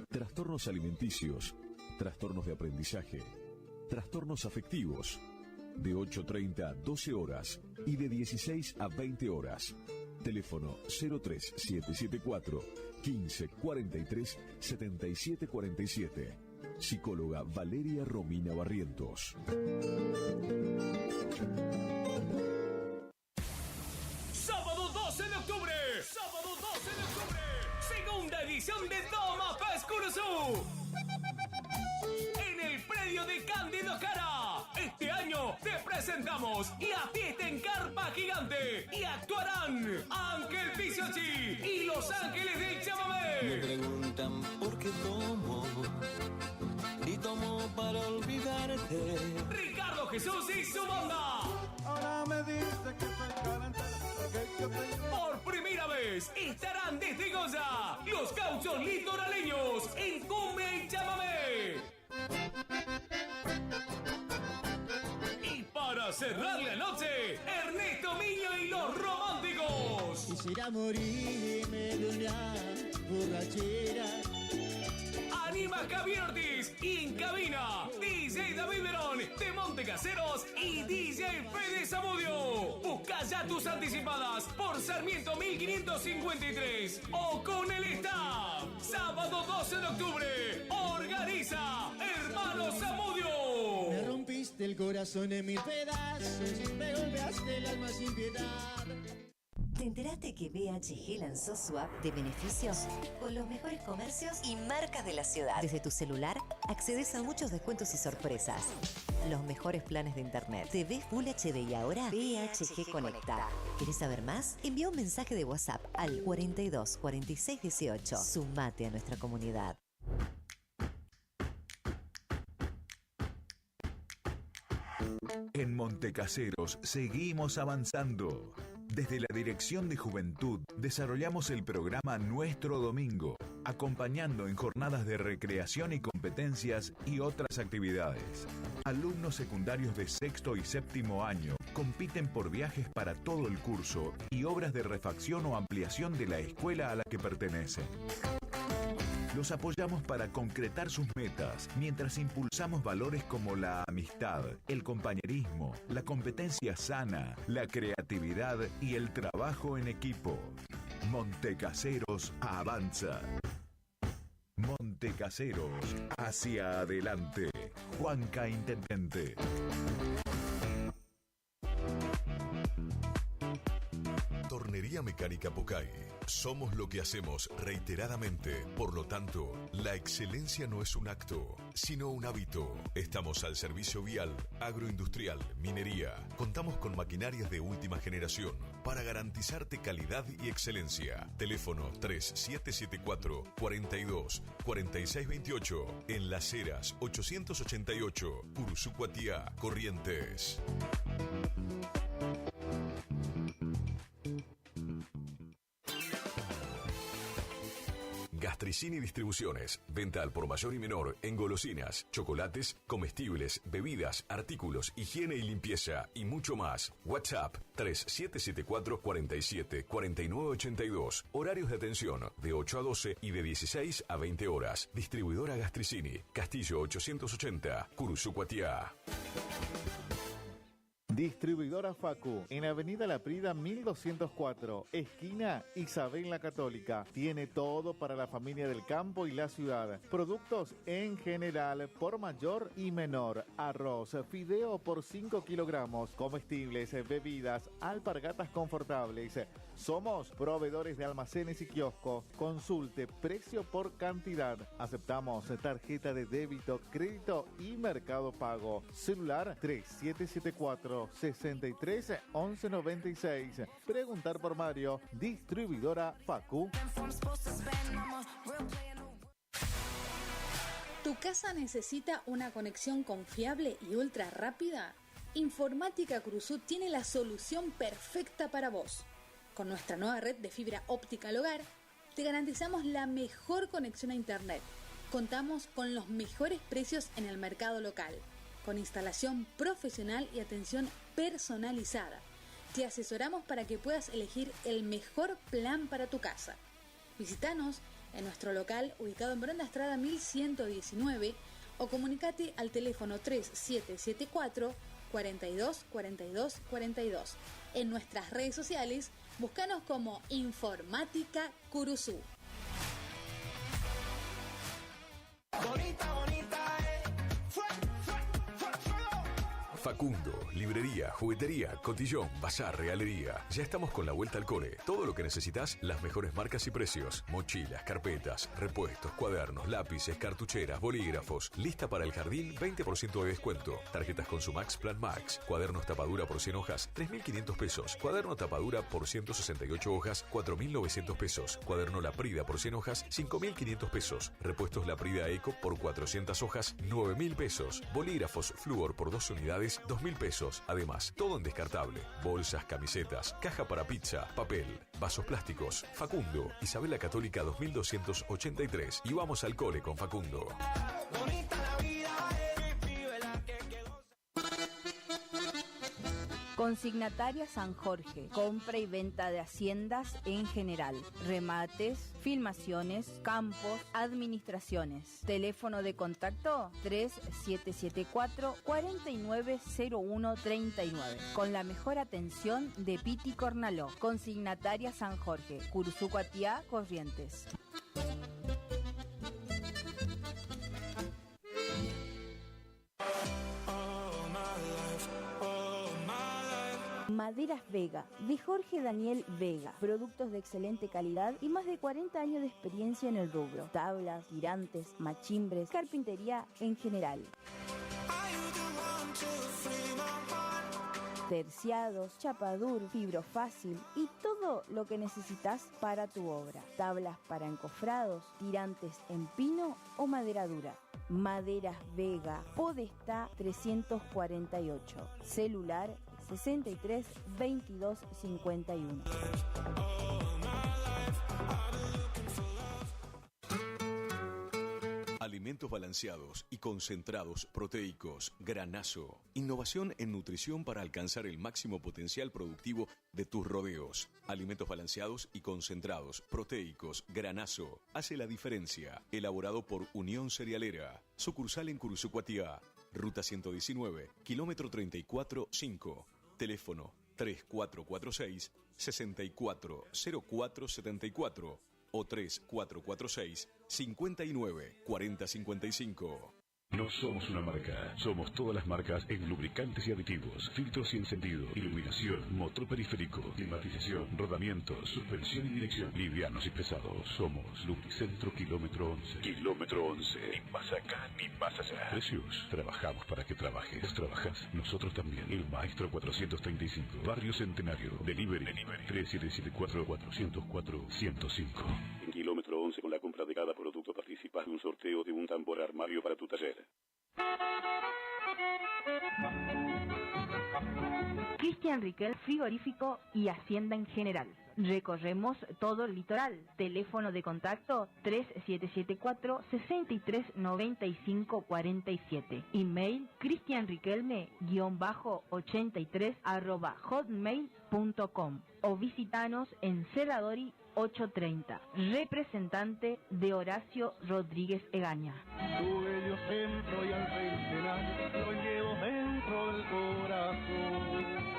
[SPEAKER 18] trastornos alimenticios, trastornos de aprendizaje, trastornos afectivos, de 8:30 a 12 horas y de 16 a 20 horas. Teléfono 03774 1543 7747. Psicóloga Valeria Romina Barrientos.
[SPEAKER 23] Sábado 12 de octubre. Segunda edición de Toma Paz Curuzú. En el predio de Cándido Cara. Este año te presentamos La Fiesta en Carpa Gigante. Y actuarán Ángel Pizzochi y Los Ángeles del Chamamé.
[SPEAKER 6] Me preguntan por qué tomo. Y tomo para olvidarte.
[SPEAKER 23] Ricardo Jesús y su banda.
[SPEAKER 6] Ahora me dice que soy calentero.
[SPEAKER 23] Por primera vez estarán desde Goya los Gauchos Litoraleños en cumbia y chamamé. Y para cerrar la noche, Ernesto Miño y los Románticos.
[SPEAKER 6] Quisiera morirme de una borrachera.
[SPEAKER 23] Anima Javier Ortiz y en cabina DJ David Verón de Montecaseros y DJ Fede Zamudio. Busca ya tus anticipadas por Sarmiento 1553 o con el staff. Sábado 12 de octubre, organiza Hermanos Zamudio.
[SPEAKER 6] Me rompiste el corazón en mil pedazos, me golpeaste el alma sin piedad.
[SPEAKER 21] ¿Te enteraste que BHG lanzó su app de beneficios? Con los mejores comercios y marcas de la ciudad. Desde tu celular, accedes a muchos descuentos y sorpresas. Los mejores planes de internet. TV Full HD y ahora BHG Conecta. ¿Querés saber más? Envía un mensaje de WhatsApp al 42 46 18. Sumate a nuestra comunidad.
[SPEAKER 9] En Montecaseros seguimos avanzando. Desde la Dirección de Juventud desarrollamos el programa Nuestro Domingo, acompañando en jornadas de recreación y competencias y otras actividades. Alumnos secundarios de sexto y séptimo año compiten por viajes para todo el curso y obras de refacción o ampliación de la escuela a la que pertenecen. Los apoyamos para concretar sus metas, mientras impulsamos valores como la amistad, el compañerismo, la competencia sana, la creatividad y el trabajo en equipo. Montecaseros avanza. Montecaseros, hacia adelante. Juanca Intendente.
[SPEAKER 18] Tornería Mecánica Pocay. Somos lo que hacemos reiteradamente. Por lo tanto, la excelencia no es un acto, sino un hábito. Estamos al servicio vial, agroindustrial, minería. Contamos con maquinarias de última generación para garantizarte calidad y excelencia. Teléfono 3774 42 46 28. En Las Heras 888, Curuzú Cuatiá, Corrientes. Gastricini Distribuciones. Venta al por mayor y menor en golosinas, chocolates, comestibles, bebidas, artículos, higiene y limpieza y mucho más. WhatsApp 3774 47 49 82. Horarios de atención de 8 a 12 y de 16 a 20 horas. Distribuidora Gastricini. Castillo 880, Curuzú Cuatiá.
[SPEAKER 16] Distribuidora Facu, en Avenida La Prida 1204, esquina Isabel la Católica. Tiene todo para la familia del campo y la ciudad. Productos en general, por mayor y menor. Arroz, fideo por 5 kilogramos, comestibles, bebidas, alpargatas confortables. Somos proveedores de almacenes y kioscos. Consulte precio por cantidad. Aceptamos tarjeta de débito, crédito y Mercado Pago. Celular 3774 63 11 96. Preguntar por Mario. Distribuidora Facu.
[SPEAKER 20] ¿Tu casa necesita una conexión confiable y ultra rápida? Informática Curuzú tiene la solución perfecta para vos. Con nuestra nueva red de fibra óptica al hogar, te garantizamos la mejor conexión a internet. Contamos con los mejores precios en el mercado local, con instalación profesional y atención personalizada. Te asesoramos para que puedas elegir el mejor plan para tu casa. Visítanos en nuestro local ubicado en Bronda Estrada 1119 o comunicate al teléfono 3774 42 42 42. En nuestras redes sociales, búscanos como Informática Curuzú.
[SPEAKER 13] Bonita, bonita,
[SPEAKER 18] Facundo, librería, juguetería, cotillón, bazar, regalería. Ya estamos con la vuelta al cole. Todo lo que necesitas, las mejores marcas y precios. Mochilas, carpetas, repuestos, cuadernos, lápices, cartucheras, bolígrafos. Lista para el jardín, 20% de descuento. Tarjetas con Sumax Plan Max. Cuadernos tapadura por 100 hojas, 3.500 pesos. Cuaderno tapadura por 168 hojas, 4.900 pesos. Cuaderno Laprida por 100 hojas, 5.500 pesos. Repuestos Laprida Eco por 400 hojas, 9.000 pesos. Bolígrafos Fluor por 12 unidades, 2.000 pesos. Además, todo en descartable. Bolsas, camisetas, caja para pizza, papel, vasos plásticos. Facundo, Isabel la Católica 2283. Y vamos al cole con Facundo.
[SPEAKER 24] Consignataria San Jorge, compra y venta de haciendas en general, remates, filmaciones, campos, administraciones. Teléfono de contacto 3774 490139. Con la mejor atención de Piti Cornaló. Consignataria San Jorge, Curuzú Cuatiá, Corrientes. Maderas Vega, de Jorge Daniel Vega. Productos de excelente calidad y más de 40 años de experiencia en el rubro. Tablas, tirantes, machimbres, carpintería en general. terciados, chapadur, fibrofácil y todo lo que necesitas para tu obra. Tablas para encofrados, tirantes en pino o madera dura. Maderas Vega, Podestá 348. Celular 63 22 51.
[SPEAKER 18] Alimentos balanceados y concentrados proteicos, Granazo. Innovación en nutrición para alcanzar el máximo potencial productivo de tus rodeos. Alimentos balanceados y concentrados proteicos, Granazo. Hace la diferencia. Elaborado por Unión Cerealera. Sucursal en Curuzucuatiá. Ruta 119, kilómetro 34-5. Teléfono 3446-640474 o 3446-594055.
[SPEAKER 19] No somos una marca, somos todas las marcas en lubricantes y aditivos, filtros y encendido, iluminación, motor periférico, climatización, rodamientos, suspensión y dirección, livianos y pesados. Somos Lubricentro Kilómetro 11. Kilómetro 11. Ni más acá, ni más allá. Precios. Trabajamos para que trabajes. ¿Vos trabajás? Nosotros también. El Maestro 435. Barrio Centenario. Delivery. 3774-404-105. En Kilómetro 11, con la compra de cada producto participas de un sorteo de un tambor armario para tu taller.
[SPEAKER 24] Cristian Riquel, frigorífico y hacienda en general. Recorremos todo el litoral. Teléfono de contacto 3774-639547. Email cristianriquelme-83@hotmail.com o visitanos en Cerradori 830. Representante de Horacio Rodríguez Egaña.
[SPEAKER 6] Tu bello centro y al centenar lo llevo dentro del corazón.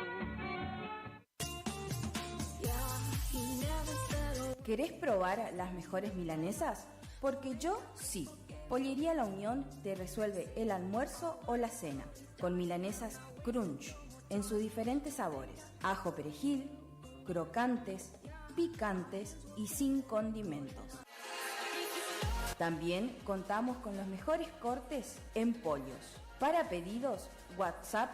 [SPEAKER 24] ¿Querés probar las mejores milanesas? Porque yo sí. Pollería La Unión te resuelve el almuerzo o la cena con milanesas crunch en sus diferentes sabores: ajo perejil, crocantes, picantes y sin condimentos. También contamos con los mejores cortes en pollos. Para pedidos, WhatsApp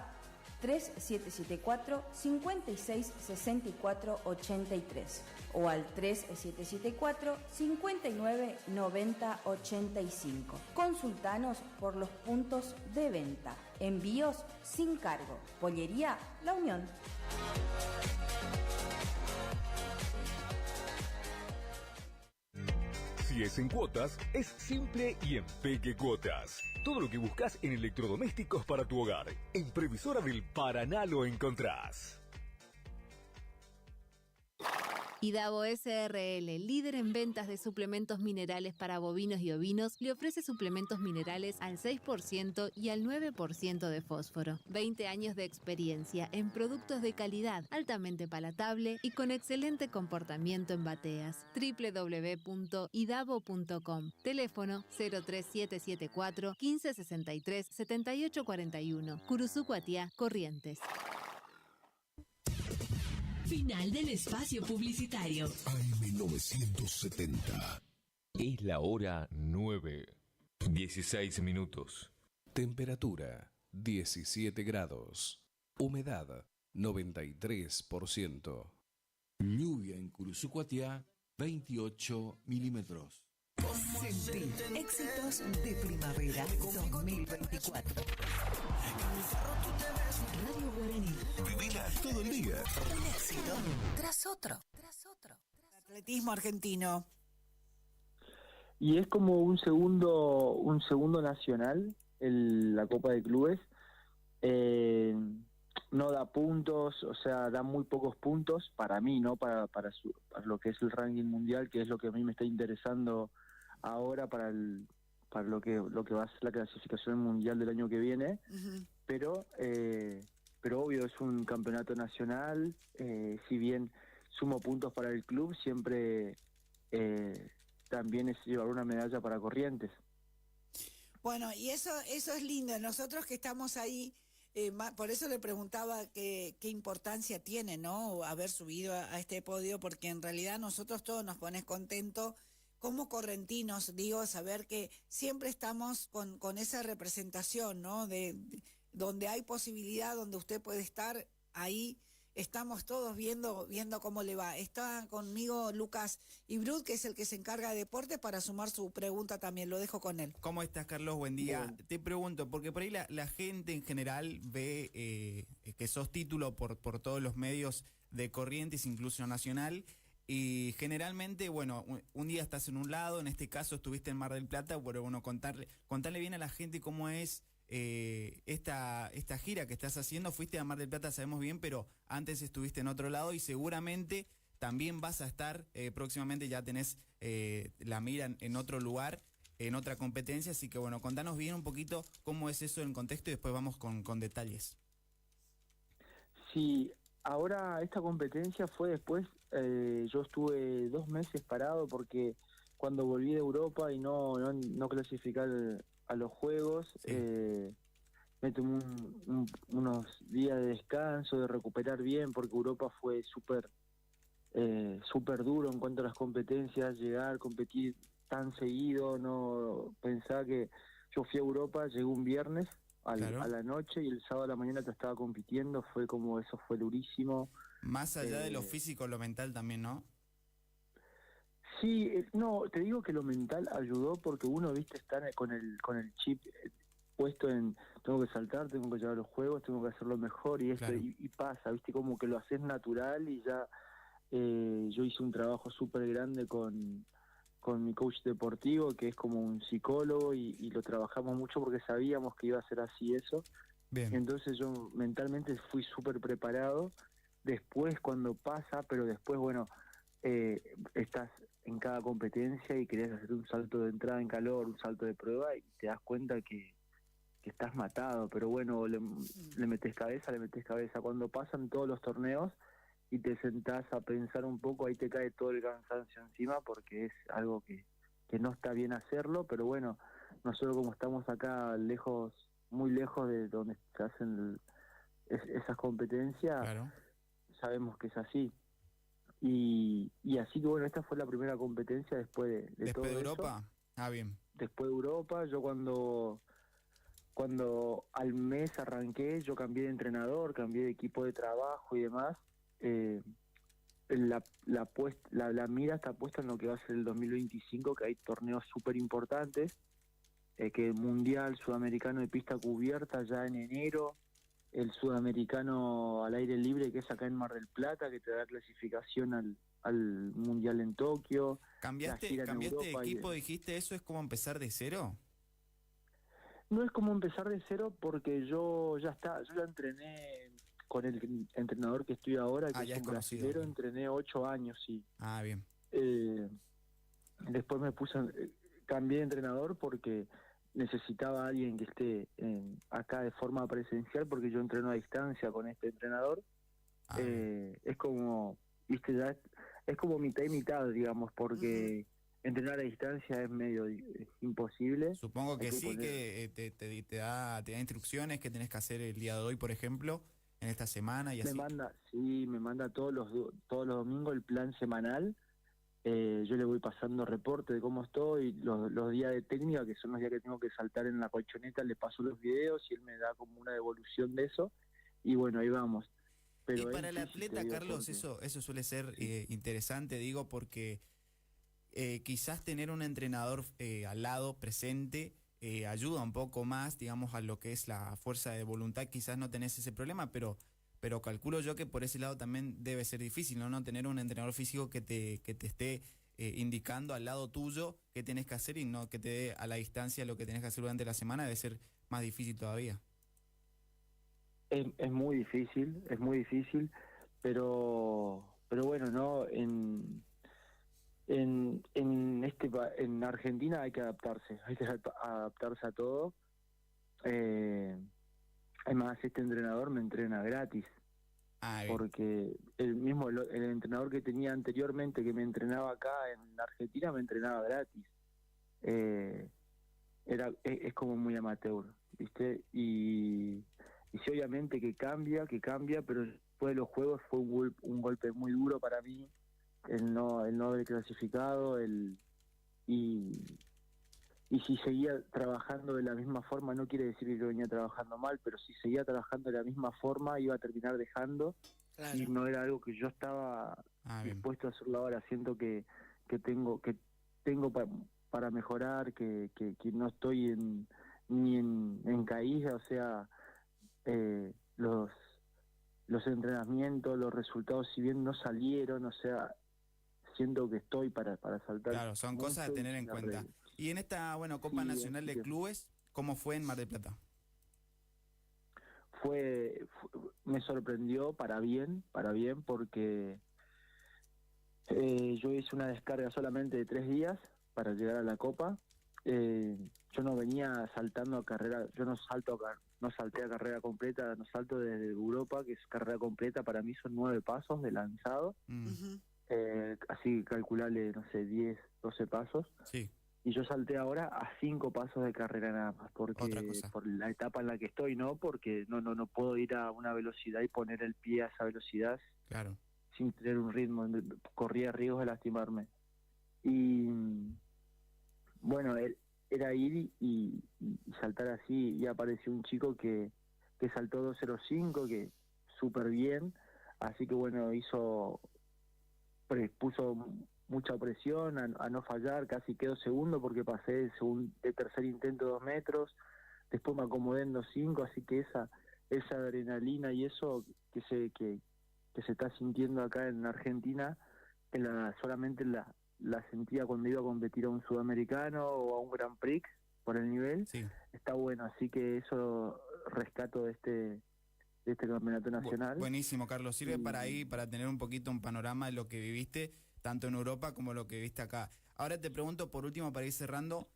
[SPEAKER 24] 3774-566483 o al 3774-599085. Consultanos por los puntos de venta. Envíos sin cargo. Pollería La Unión.
[SPEAKER 4] Si es en cuotas, es simple y en Peque Cuotas. Todo lo que buscas en electrodomésticos para tu hogar. En Previsora del Paraná lo encontrás.
[SPEAKER 5] Idavo SRL, líder en ventas de suplementos minerales para bovinos y ovinos, le ofrece suplementos minerales al 6% y al 9% de fósforo. 20 años de experiencia en productos de calidad, altamente palatable y con excelente comportamiento en bateas. www.idavo.com. Teléfono 03774 1563 7841. Curuzucuatiá, Corrientes.
[SPEAKER 12] Final del espacio publicitario.
[SPEAKER 1] AM970.
[SPEAKER 3] Es la hora 9:16.
[SPEAKER 8] Temperatura 17 grados. Humedad 93%.
[SPEAKER 1] Lluvia en Curuzucuatiá 28 milímetros.
[SPEAKER 2] Sentí éxitos de primavera 2024. Radio Guaraní.
[SPEAKER 1] Vivila todo el día.
[SPEAKER 2] Un éxito tras otro.
[SPEAKER 10] Atletismo argentino.
[SPEAKER 22] Y es como un segundo nacional, la Copa de Clubes. No da puntos, o sea, da muy pocos puntos para mí, ¿no? Para lo que es el ranking mundial, que es lo que a mí me está interesando ahora para lo que va a ser la clasificación mundial del año que viene.
[SPEAKER 10] Uh-huh.
[SPEAKER 22] Pero obvio, es un campeonato nacional. Si bien sumo puntos para el club, siempre también es llevar una medalla para Corrientes.
[SPEAKER 10] Bueno, y eso es lindo. Nosotros que estamos ahí, por eso le preguntaba qué importancia tiene, ¿no?, haber subido a este podio, porque en realidad nosotros todos nos pones contentos como correntinos, digo, saber que siempre estamos con esa representación, ¿no?, de donde hay posibilidad, donde usted puede estar, ahí estamos todos viendo cómo le va. Está conmigo Lucas Ibrud, que es el que se encarga de deportes, para sumar su pregunta también. Lo dejo con él.
[SPEAKER 7] ¿Cómo estás, Carlos? Buen día.
[SPEAKER 10] Bien.
[SPEAKER 7] Te pregunto, porque por ahí la gente en general ve que sos título por todos los medios de Corrientes, incluso nacional, y generalmente, bueno, un día estás en un lado, en este caso estuviste en Mar del Plata, pero bueno, contarle bien a la gente cómo es esta gira que estás haciendo. Fuiste a Mar del Plata, sabemos bien, pero antes estuviste en otro lado y seguramente también vas a estar próximamente, ya tenés la mira en otro lugar, en otra competencia, así que bueno, contanos bien un poquito cómo es eso en contexto y después vamos con detalles.
[SPEAKER 22] Sí, ahora esta competencia fue después, yo estuve 2 meses parado porque cuando volví de Europa y no clasificar a los Juegos, me tomé unos días de descanso, de recuperar bien, porque Europa fue súper duro en cuanto a las competencias, llegar, competir tan seguido. No pensaba que yo fui a Europa, llegué un viernes a la noche y el sábado a la mañana te estaba compitiendo. Fue como, eso fue durísimo.
[SPEAKER 7] Más allá de lo físico, lo mental también, ¿no?
[SPEAKER 22] Sí, no, te digo que lo mental ayudó porque uno, viste, está con el chip puesto en tengo que saltar, tengo que llevar los juegos, tengo que hacerlo mejor y esto, claro. y pasa, viste, como que lo haces natural y ya. Yo hice un trabajo súper grande con mi coach deportivo, que es como un psicólogo, y lo trabajamos mucho porque sabíamos que iba a ser así eso. Bien. Entonces yo mentalmente fui súper preparado. Después cuando pasa, pero después, bueno, estás en cada competencia y querés hacer un salto de entrada en calor, un salto de prueba, y te das cuenta que estás matado, pero bueno, le metés cabeza. Cuando pasan todos los torneos y te sentás a pensar un poco, ahí te cae todo el cansancio encima, porque es algo que no está bien hacerlo, pero bueno, nosotros como estamos acá lejos, muy lejos de donde se hacen esas competencias, claro, sabemos que es así. Y así que bueno, esta fue la primera competencia después de
[SPEAKER 7] ¿Después
[SPEAKER 22] todo
[SPEAKER 7] de Europa?
[SPEAKER 22] Eso.
[SPEAKER 7] Bien.
[SPEAKER 22] Después de Europa, yo cuando al mes arranqué, yo cambié de entrenador, cambié de equipo de trabajo y demás. La mira está puesta en lo que va a ser el 2025, que hay torneos súper importantes, que el Mundial Sudamericano de Pista Cubierta ya en enero, el Sudamericano al aire libre, que es acá en Mar del Plata, que te da clasificación al Mundial en Tokio.
[SPEAKER 7] ¿Cambiaste de equipo? ¿Dijiste eso es como empezar de cero?
[SPEAKER 22] No es como empezar de cero, porque yo ya entrené con el entrenador que estoy ahora, que es un brasilero, entrené 8 años, sí.
[SPEAKER 7] Ah, bien.
[SPEAKER 22] Después cambié de entrenador porque necesitaba a alguien que esté acá de forma presencial, porque yo entreno a distancia con este entrenador. Es como, viste, ya es como mitad y mitad, digamos, porque entrenar a distancia es medio imposible.
[SPEAKER 7] Supongo que sí, que te da instrucciones que tenés que hacer el día de hoy, por ejemplo, en esta semana y así.
[SPEAKER 22] Me manda todos los domingos el plan semanal. Yo le voy pasando reporte de cómo estoy, los días de técnica, que son los días que tengo que saltar en la colchoneta, le paso los videos y él me da como una devolución de eso, y bueno, ahí vamos. Pero
[SPEAKER 7] y para el atleta, Carlos, eso suele ser interesante, digo, porque quizás tener un entrenador al lado, presente, ayuda un poco más, digamos, a lo que es la fuerza de voluntad. Quizás no tenés ese problema, pero calculo yo que por ese lado también debe ser difícil, ¿no? Tener un entrenador físico que te esté indicando al lado tuyo qué tenés que hacer y no que te dé a la distancia lo que tenés que hacer durante la semana. Debe ser más difícil todavía.
[SPEAKER 22] Es muy difícil, pero bueno, ¿no? En Argentina hay que adaptarse a todo. Además, este entrenador me entrena gratis, porque el entrenador que tenía anteriormente, que me entrenaba acá en Argentina, me entrenaba gratis. Es como muy amateur, ¿viste? Y sí, obviamente que cambia, pero después de los juegos fue un golpe muy duro para mí, el no haber clasificado, y y si seguía trabajando de la misma forma, no quiere decir que yo venía trabajando mal, pero si seguía trabajando de la misma forma iba a terminar dejando, y no era algo que yo estaba dispuesto a hacerlo ahora. Siento que tengo para mejorar, que no estoy ni en caída, o sea, los entrenamientos, los resultados, si bien no salieron, o sea, siento que estoy para saltar.
[SPEAKER 7] Claro, son cosas a tener en cuenta. Y en esta, Copa Nacional de Clubes, ¿cómo fue en Mar del Plata?
[SPEAKER 22] Me sorprendió para bien, porque yo hice una descarga solamente de 3 días para llegar a la Copa. Yo no venía saltando a carrera, yo no salté a carrera completa, no salto desde Europa, que es carrera completa, para mí son 9 pasos de lanzado, así calculable, no sé, 10, 12 pasos.
[SPEAKER 7] Sí.
[SPEAKER 22] Y yo salté ahora a 5 pasos de carrera nada más, porque por la etapa en la que estoy, ¿no? Porque no puedo ir a una velocidad y poner el pie a esa velocidad sin tener un ritmo, corría riesgos de lastimarme. Y bueno, era ir y saltar así, y apareció un chico que saltó 2.05, que súper bien, así que bueno, puso mucha presión a no fallar, casi quedó segundo porque pasé de tercer intento 2 metros, después me acomodé en 2.5, así que esa adrenalina y eso que se está sintiendo acá en Argentina, solamente la sentía cuando iba a competir a un sudamericano o a un Grand Prix por el nivel. Está bueno, así que eso rescato de este campeonato nacional.
[SPEAKER 7] Buenísimo, Carlos, sirve para tener un poquito un panorama de lo que viviste tanto en Europa como lo que viviste acá. Ahora te pregunto, por último, para ir cerrando,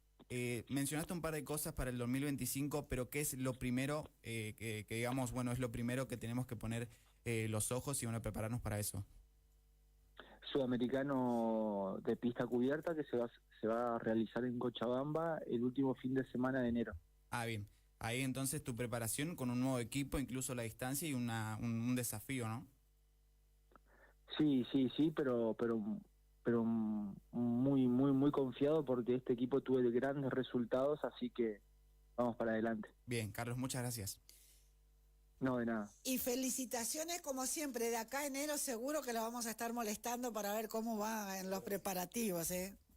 [SPEAKER 7] mencionaste un par de cosas para el 2025, pero ¿qué es lo primero que digamos, es lo primero que tenemos que poner los ojos y prepararnos para eso?
[SPEAKER 22] Sudamericano de pista cubierta que se va a realizar en Cochabamba el último fin de semana de enero.
[SPEAKER 7] Bien. Ahí entonces tu preparación con un nuevo equipo, incluso la distancia y un desafío, ¿no?
[SPEAKER 22] Sí, pero muy confiado, porque este equipo tuve grandes resultados, así que vamos para adelante.
[SPEAKER 7] Bien, Carlos, muchas gracias.
[SPEAKER 22] No, de nada.
[SPEAKER 10] Y felicitaciones como siempre, de acá a enero seguro que lo vamos a estar molestando para ver cómo va en los preparativos,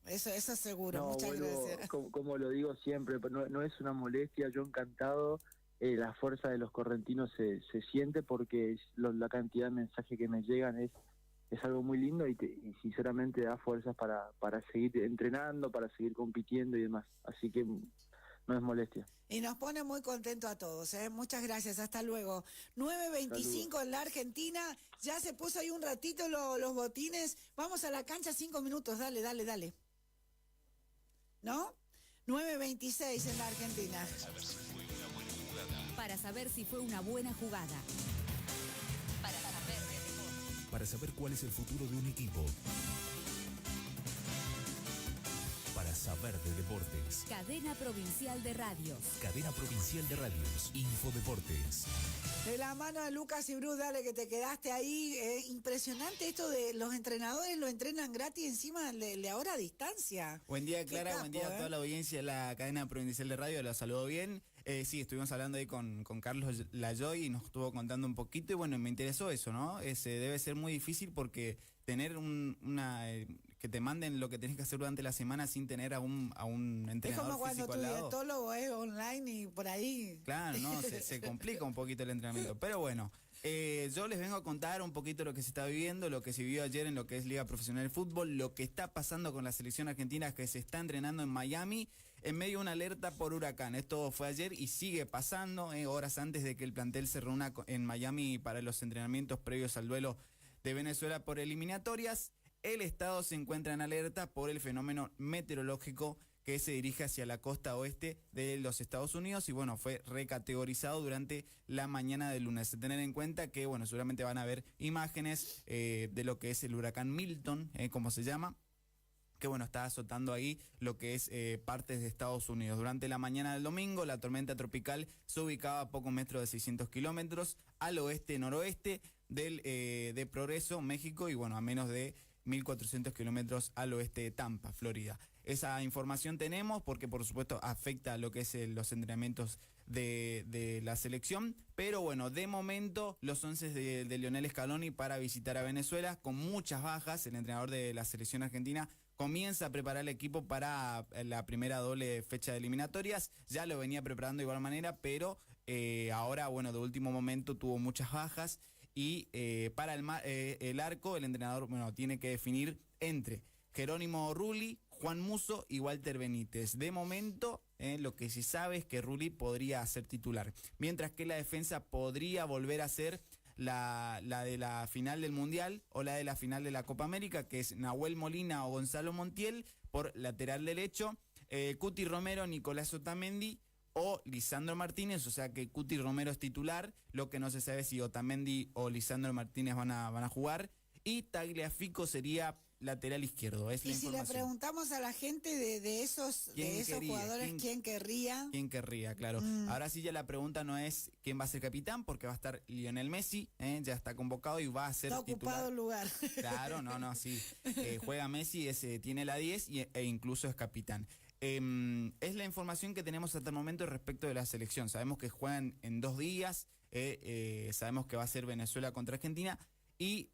[SPEAKER 10] Eso seguro, muchas gracias.
[SPEAKER 22] Como lo digo siempre, no es una molestia, yo encantado. La fuerza de los correntinos se siente, porque la cantidad de mensajes que me llegan es algo muy lindo, y sinceramente da fuerzas para seguir entrenando, para seguir compitiendo y demás. Así que no es molestia.
[SPEAKER 10] Y nos pone muy contentos a todos, Muchas gracias, hasta luego. 9:25 en la Argentina, ya se puso ahí un ratito los botines. Vamos a la cancha, 5 minutos, dale. ¿No? 9:26 en la Argentina.
[SPEAKER 12] Para saber si fue una buena jugada.
[SPEAKER 1] Para saber cuál es el futuro de un equipo. Para saber de deportes.
[SPEAKER 12] Cadena Provincial de Radios.
[SPEAKER 1] Cadena Provincial de Radios. Infodeportes.
[SPEAKER 10] De la mano de Lucas y Bruce, dale que te quedaste ahí. Impresionante esto de los entrenadores, lo entrenan gratis, encima de ahora a distancia.
[SPEAKER 7] Buen día, Clara, buen día a toda la audiencia de la Cadena Provincial de Radio, la saludo bien. Sí, estuvimos hablando ahí con Carlos Lajoy y nos estuvo contando un poquito, y bueno, me interesó eso, ¿no? Debe ser muy difícil, porque tener que te manden lo que tenés que hacer durante la semana sin tener a un entrenador físico al lado.
[SPEAKER 10] Es como cuando tu dietólogo es online y por ahí.
[SPEAKER 7] Claro, no, se complica un poquito el entrenamiento, pero bueno. Yo les vengo a contar un poquito lo que se está viviendo, lo que se vivió ayer en lo que es Liga Profesional de Fútbol, lo que está pasando con la selección argentina, que se está entrenando en Miami en medio de una alerta por huracán. Esto fue ayer y sigue pasando, horas antes de que el plantel se reúna en Miami para los entrenamientos previos al duelo de Venezuela por eliminatorias. El estado se encuentra en alerta por el fenómeno meteorológico que se dirige hacia la costa oeste de los Estados Unidos, y bueno, fue recategorizado durante la mañana del lunes. Tener en cuenta que, bueno, seguramente van a ver imágenes de lo que es el huracán Milton, como se llama, que bueno, está azotando ahí lo que es partes de Estados Unidos. Durante la mañana del domingo, la tormenta tropical se ubicaba a pocos metros de 600 kilómetros al oeste-noroeste de Progreso, México, y bueno, a menos de 1.400 kilómetros al oeste de Tampa, Florida. esa información tenemos porque por supuesto afecta a lo que es los entrenamientos de la selección, pero bueno, de momento los 11 de Lionel Scaloni para visitar a Venezuela con muchas bajas. El entrenador de la selección argentina comienza a preparar el equipo para la primera doble fecha de eliminatorias, ya lo venía preparando de igual manera, pero ahora, bueno, de último momento tuvo muchas bajas y para el arco el entrenador, bueno, tiene que definir entre Jerónimo Rulli, Juan Musso y Walter Benítez. De momento, lo que se sabe es que Rulli podría ser titular, mientras que la defensa podría volver a ser la de la final del Mundial o la de la final de la Copa América, que es Nahuel Molina o Gonzalo Montiel por lateral derecho, Cuti Romero, Nicolás Otamendi o Lisandro Martínez, o sea que Cuti Romero es titular, lo que no se sabe si Otamendi o Lisandro Martínez van a jugar, y Tagliafico sería lateral izquierdo. Es
[SPEAKER 10] y
[SPEAKER 7] la
[SPEAKER 10] si le preguntamos a la gente de esos jugadores, ¿quién querría?
[SPEAKER 7] ¿Quién querría? Claro. Ahora sí ya la pregunta no es quién va a ser capitán, porque va a estar Lionel Messi, ya está convocado y va a ser
[SPEAKER 10] está
[SPEAKER 7] titular.
[SPEAKER 10] Ocupado el lugar.
[SPEAKER 7] Claro, no, sí. Juega Messi, tiene la 10 e incluso es capitán. Es la información que tenemos hasta el momento respecto de la selección. Sabemos que juegan en 2 días, sabemos que va a ser Venezuela contra Argentina, y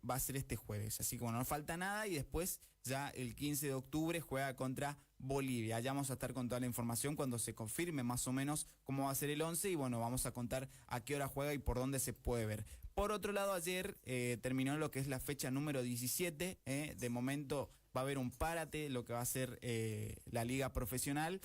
[SPEAKER 7] va a ser este jueves, así que bueno, no falta nada, y después ya el 15 de octubre juega contra Bolivia. Ya vamos a estar con toda la información cuando se confirme más o menos cómo va a ser el 11, y bueno, vamos a contar a qué hora juega y por dónde se puede ver. Por otro lado, ayer terminó lo que es la fecha número 17, de momento va a haber un párate, lo que va a ser la liga profesional,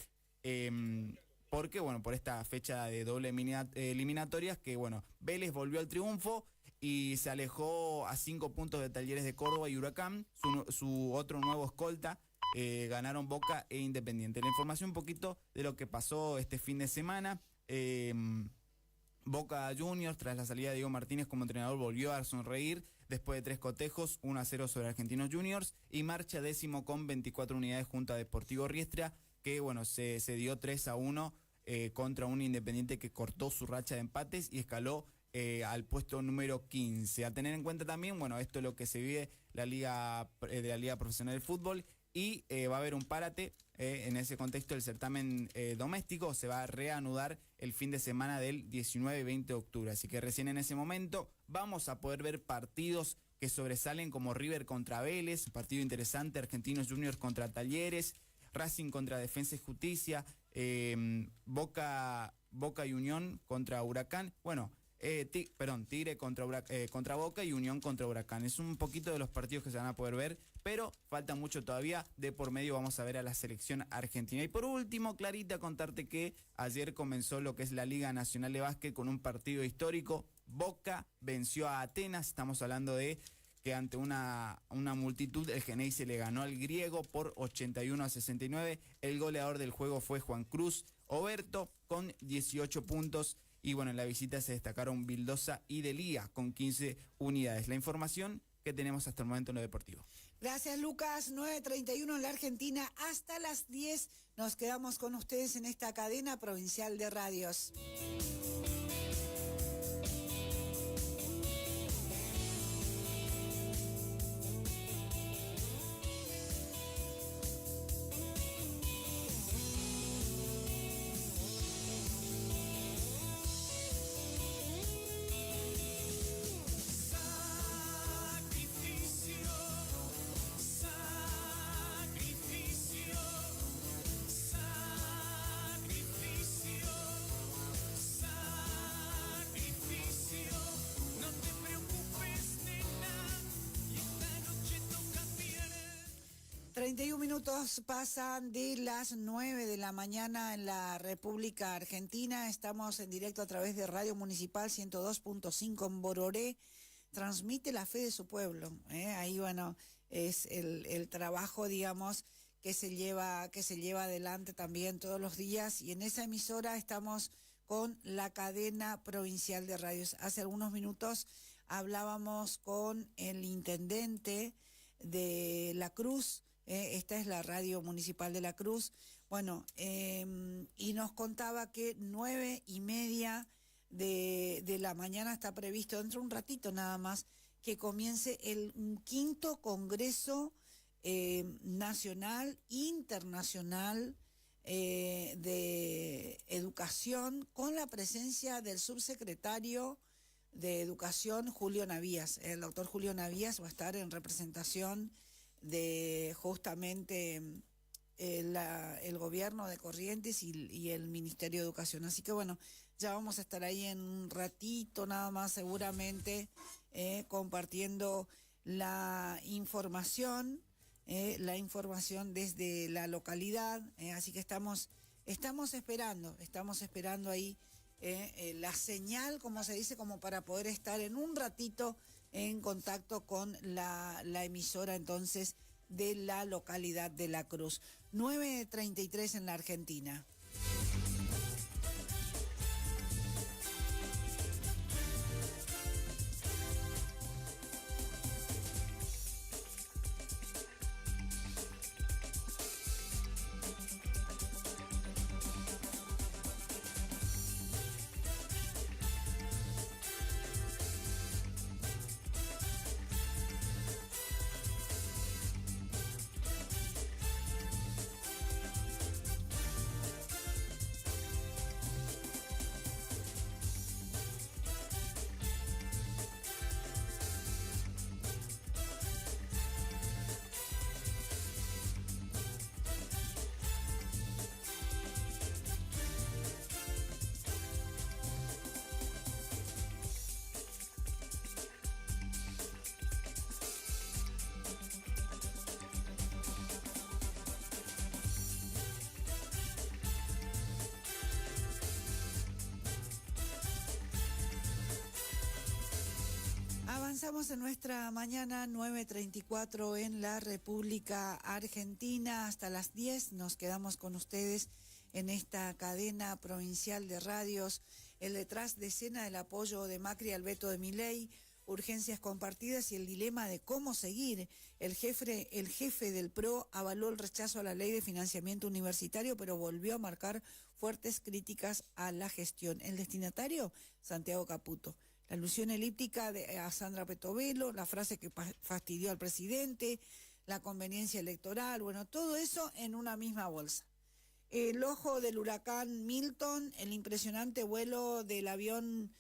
[SPEAKER 7] porque bueno, por esta fecha de doble eliminatorias, que bueno, Vélez volvió al triunfo y se alejó a 5 puntos de Talleres de Córdoba y Huracán, su otro nuevo escolta. Ganaron Boca e Independiente. La información un poquito de lo que pasó este fin de semana. Boca Juniors, tras la salida de Diego Martínez como entrenador, volvió a sonreír después de 3 cotejos, 1-0 sobre Argentinos Juniors, y marcha 10º con 24 unidades junto a Deportivo Riestra, que bueno, se dio 3-1 contra un Independiente que cortó su racha de empates y escaló al puesto número 15. A tener en cuenta también, bueno, esto es lo que se vive de la Liga Profesional de Fútbol, y va a haber un párate en ese contexto. El certamen doméstico se va a reanudar el fin de semana del 19 y 20 de octubre, así que recién en ese momento vamos a poder ver partidos que sobresalen como River contra Vélez, partido interesante, Argentinos Juniors contra Talleres, Racing contra Defensa y Justicia, Boca y Unión contra Huracán, bueno, Tigre contra Boca y Unión contra Huracán. Es un poquito de los partidos que se van a poder ver, pero falta mucho todavía. De por medio vamos a ver a la selección argentina. Y por último, Clarita, contarte que ayer comenzó lo que es la Liga Nacional de Básquet con un partido histórico. Boca venció a Atenas, estamos hablando de que ante una multitud el Geneise le ganó al griego por 81-69. El goleador del juego fue Juan Cruz Oberto con 18 puntos. Y bueno, en la visita se destacaron Vildosa y Delía con 15 unidades. La información que tenemos hasta el momento en lo deportivo.
[SPEAKER 10] Gracias, Lucas. 9:31 en la Argentina. Hasta las 10 nos quedamos con ustedes en esta cadena provincial de radios.
[SPEAKER 13] No te preocupes, nena, y esta noche toca fiel.
[SPEAKER 10] 31 minutos pasan de las 9 de la mañana en la República Argentina. Estamos en directo a través de Radio Municipal 102.5 en Bororé. Transmite la fe de su pueblo. Ahí, bueno, es el trabajo, digamos, que se lleva adelante también todos los días. Y en esa emisora estamos con la cadena provincial de radios. Hace algunos minutos hablábamos con el intendente de La Cruz. Esta es la radio municipal de La Cruz. Bueno, y nos contaba que 9:30 de la mañana está previsto, dentro de un ratito nada más, que comience un 5º Congreso nacional, internacional, de educación, con la presencia del subsecretario de Educación, Julio Navías. El doctor Julio Navías va a estar en representación de justamente el gobierno de Corrientes y el Ministerio de Educación. Así que bueno, ya vamos a estar ahí en un ratito nada más seguramente, compartiendo la información desde la localidad, así que estamos esperando ahí la señal, como se dice, como para poder estar en un ratito en contacto con la emisora entonces de la localidad de La Cruz. 9:33 en la Argentina. Avanzamos en nuestra mañana, 9:34 en la República Argentina. Hasta las 10 nos quedamos con ustedes en esta cadena provincial de radios. El detrás de escena del apoyo de Macri al veto de Milei, urgencias compartidas y el dilema de cómo seguir. El jefe del PRO avaló el rechazo a la ley de financiamiento universitario, pero volvió a marcar fuertes críticas a la gestión. El destinatario, Santiago Caputo. La alusión elíptica a Sandra Petovelo, la frase que fastidió al presidente, la conveniencia electoral, bueno, todo eso en una misma bolsa. El ojo del huracán Milton, el impresionante vuelo del avión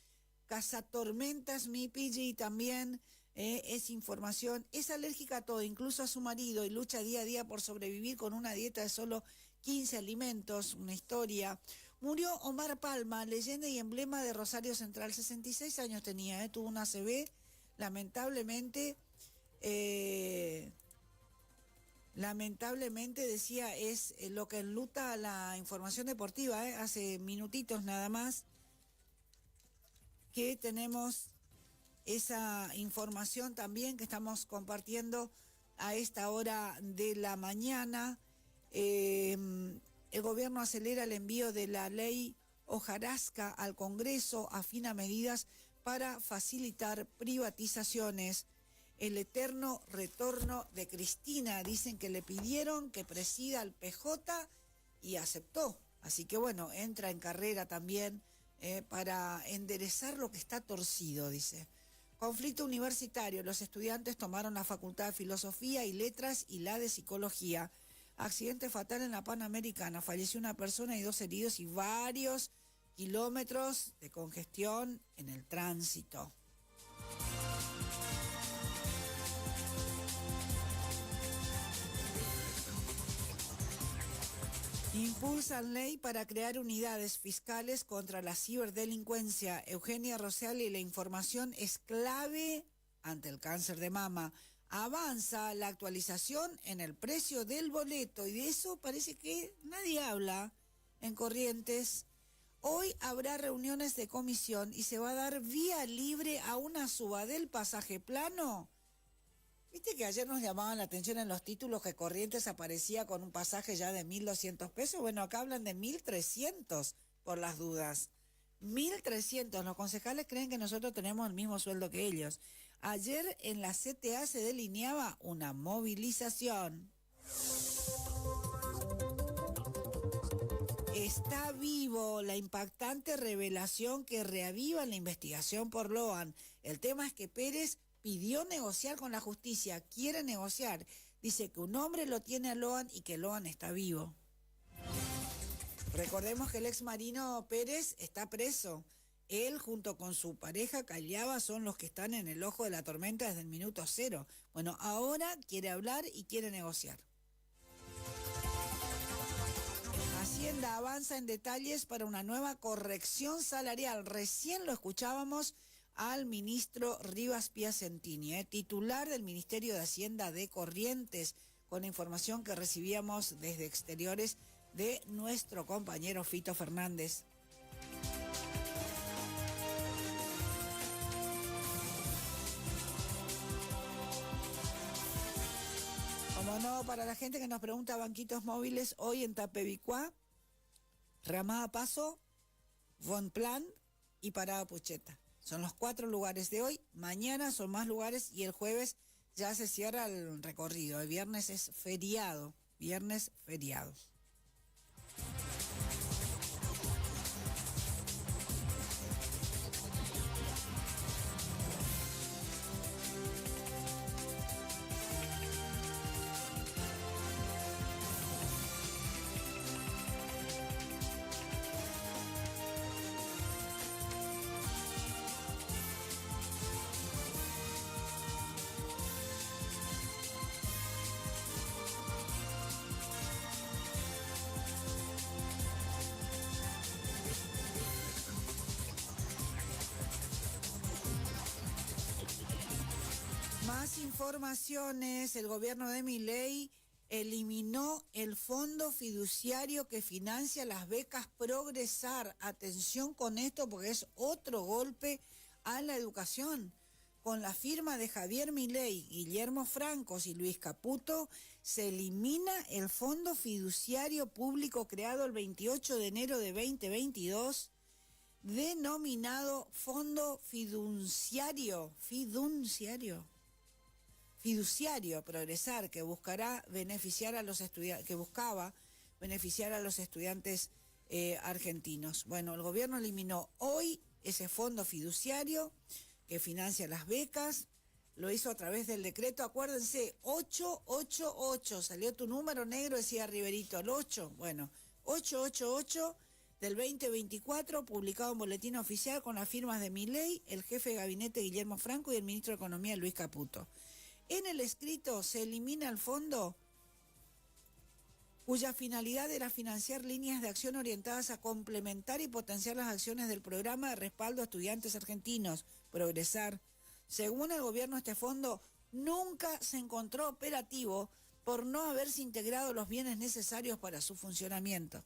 [SPEAKER 10] cazatormentas MiPG también es información. Es alérgica a todo, incluso a su marido, y lucha día a día por sobrevivir con una dieta de solo 15 alimentos, una historia. Murió Omar Palma, leyenda y emblema de Rosario Central. 66 años tenía, tuvo una ACV, lamentablemente decía, es lo que enluta la información deportiva, hace minutitos nada más que tenemos esa información también que estamos compartiendo a esta hora de la mañana. El gobierno acelera el envío de la ley hojarasca al Congreso, afina medidas para facilitar privatizaciones. El eterno retorno de Cristina, dicen que le pidieron que presida al PJ y aceptó. Así que bueno, entra en carrera también para enderezar lo que está torcido, dice. Conflicto universitario, los estudiantes tomaron la Facultad de Filosofía y Letras y la de Psicología. Accidente fatal en la Panamericana, falleció una persona y 2 heridos y varios kilómetros de congestión en el tránsito. Impulsan ley para crear unidades fiscales contra la ciberdelincuencia. Eugenia Rosales, la información es clave ante el cáncer de mama. Avanza la actualización en el precio del boleto y de eso parece que nadie habla en Corrientes. Hoy habrá reuniones de comisión y se va a dar vía libre a una suba del pasaje plano. ¿Viste que ayer nos llamaban la atención en los títulos que Corrientes aparecía con un pasaje ya de 1.200 pesos? Bueno, acá hablan de 1.300 por las dudas. 1.300. Los concejales creen que nosotros tenemos el mismo sueldo que ellos. Ayer en la CTA se delineaba una movilización. Está vivo la impactante revelación que reaviva la investigación por Loan. El tema es que Pérez pidió negociar con la justicia, quiere negociar. Dice que un hombre lo tiene a Loan y que Loan está vivo. Recordemos que el ex marino Pérez está preso. Él, junto con su pareja Callaba, son los que están en el ojo de la tormenta desde el minuto cero. Bueno, ahora quiere hablar y quiere negociar. Hacienda avanza en detalles para una nueva corrección salarial. Recién lo escuchábamos al ministro Rivas Piacentini, titular del Ministerio de Hacienda de Corrientes, con información que recibíamos desde exteriores de nuestro compañero Fito Fernández. Como no, para la gente que nos pregunta banquitos móviles, hoy en Tapevicuá, Ramada Paso, Bonplan y Parada Pucheta. Son los 4 lugares de hoy. Mañana son más lugares y el jueves ya se cierra el recorrido. El viernes es feriado. Viernes feriado. Más informaciones. El gobierno de Milei eliminó el fondo fiduciario que financia las becas Progresar. Atención con esto porque es otro golpe a la educación. Con la firma de Javier Milei, Guillermo Francos y Luis Caputo, se elimina el fondo fiduciario público creado el 28 de enero de 2022, denominado Fondo Fiduciario Progresar, que buscaba beneficiar a los estudiantes argentinos. Bueno, el gobierno eliminó hoy ese fondo fiduciario que financia las becas. Lo hizo a través del decreto, acuérdense, 888, salió tu número negro, decía Riverito, el 8, bueno, 888 del 2024, publicado en Boletín Oficial con las firmas de Milei, el jefe de gabinete Guillermo Franco y el ministro de Economía Luis Caputo. En el escrito se elimina el fondo cuya finalidad era financiar líneas de acción orientadas a complementar y potenciar las acciones del programa de respaldo a estudiantes argentinos, Progresar. Según el gobierno, este fondo nunca se encontró operativo por no haberse integrado los bienes necesarios para su funcionamiento.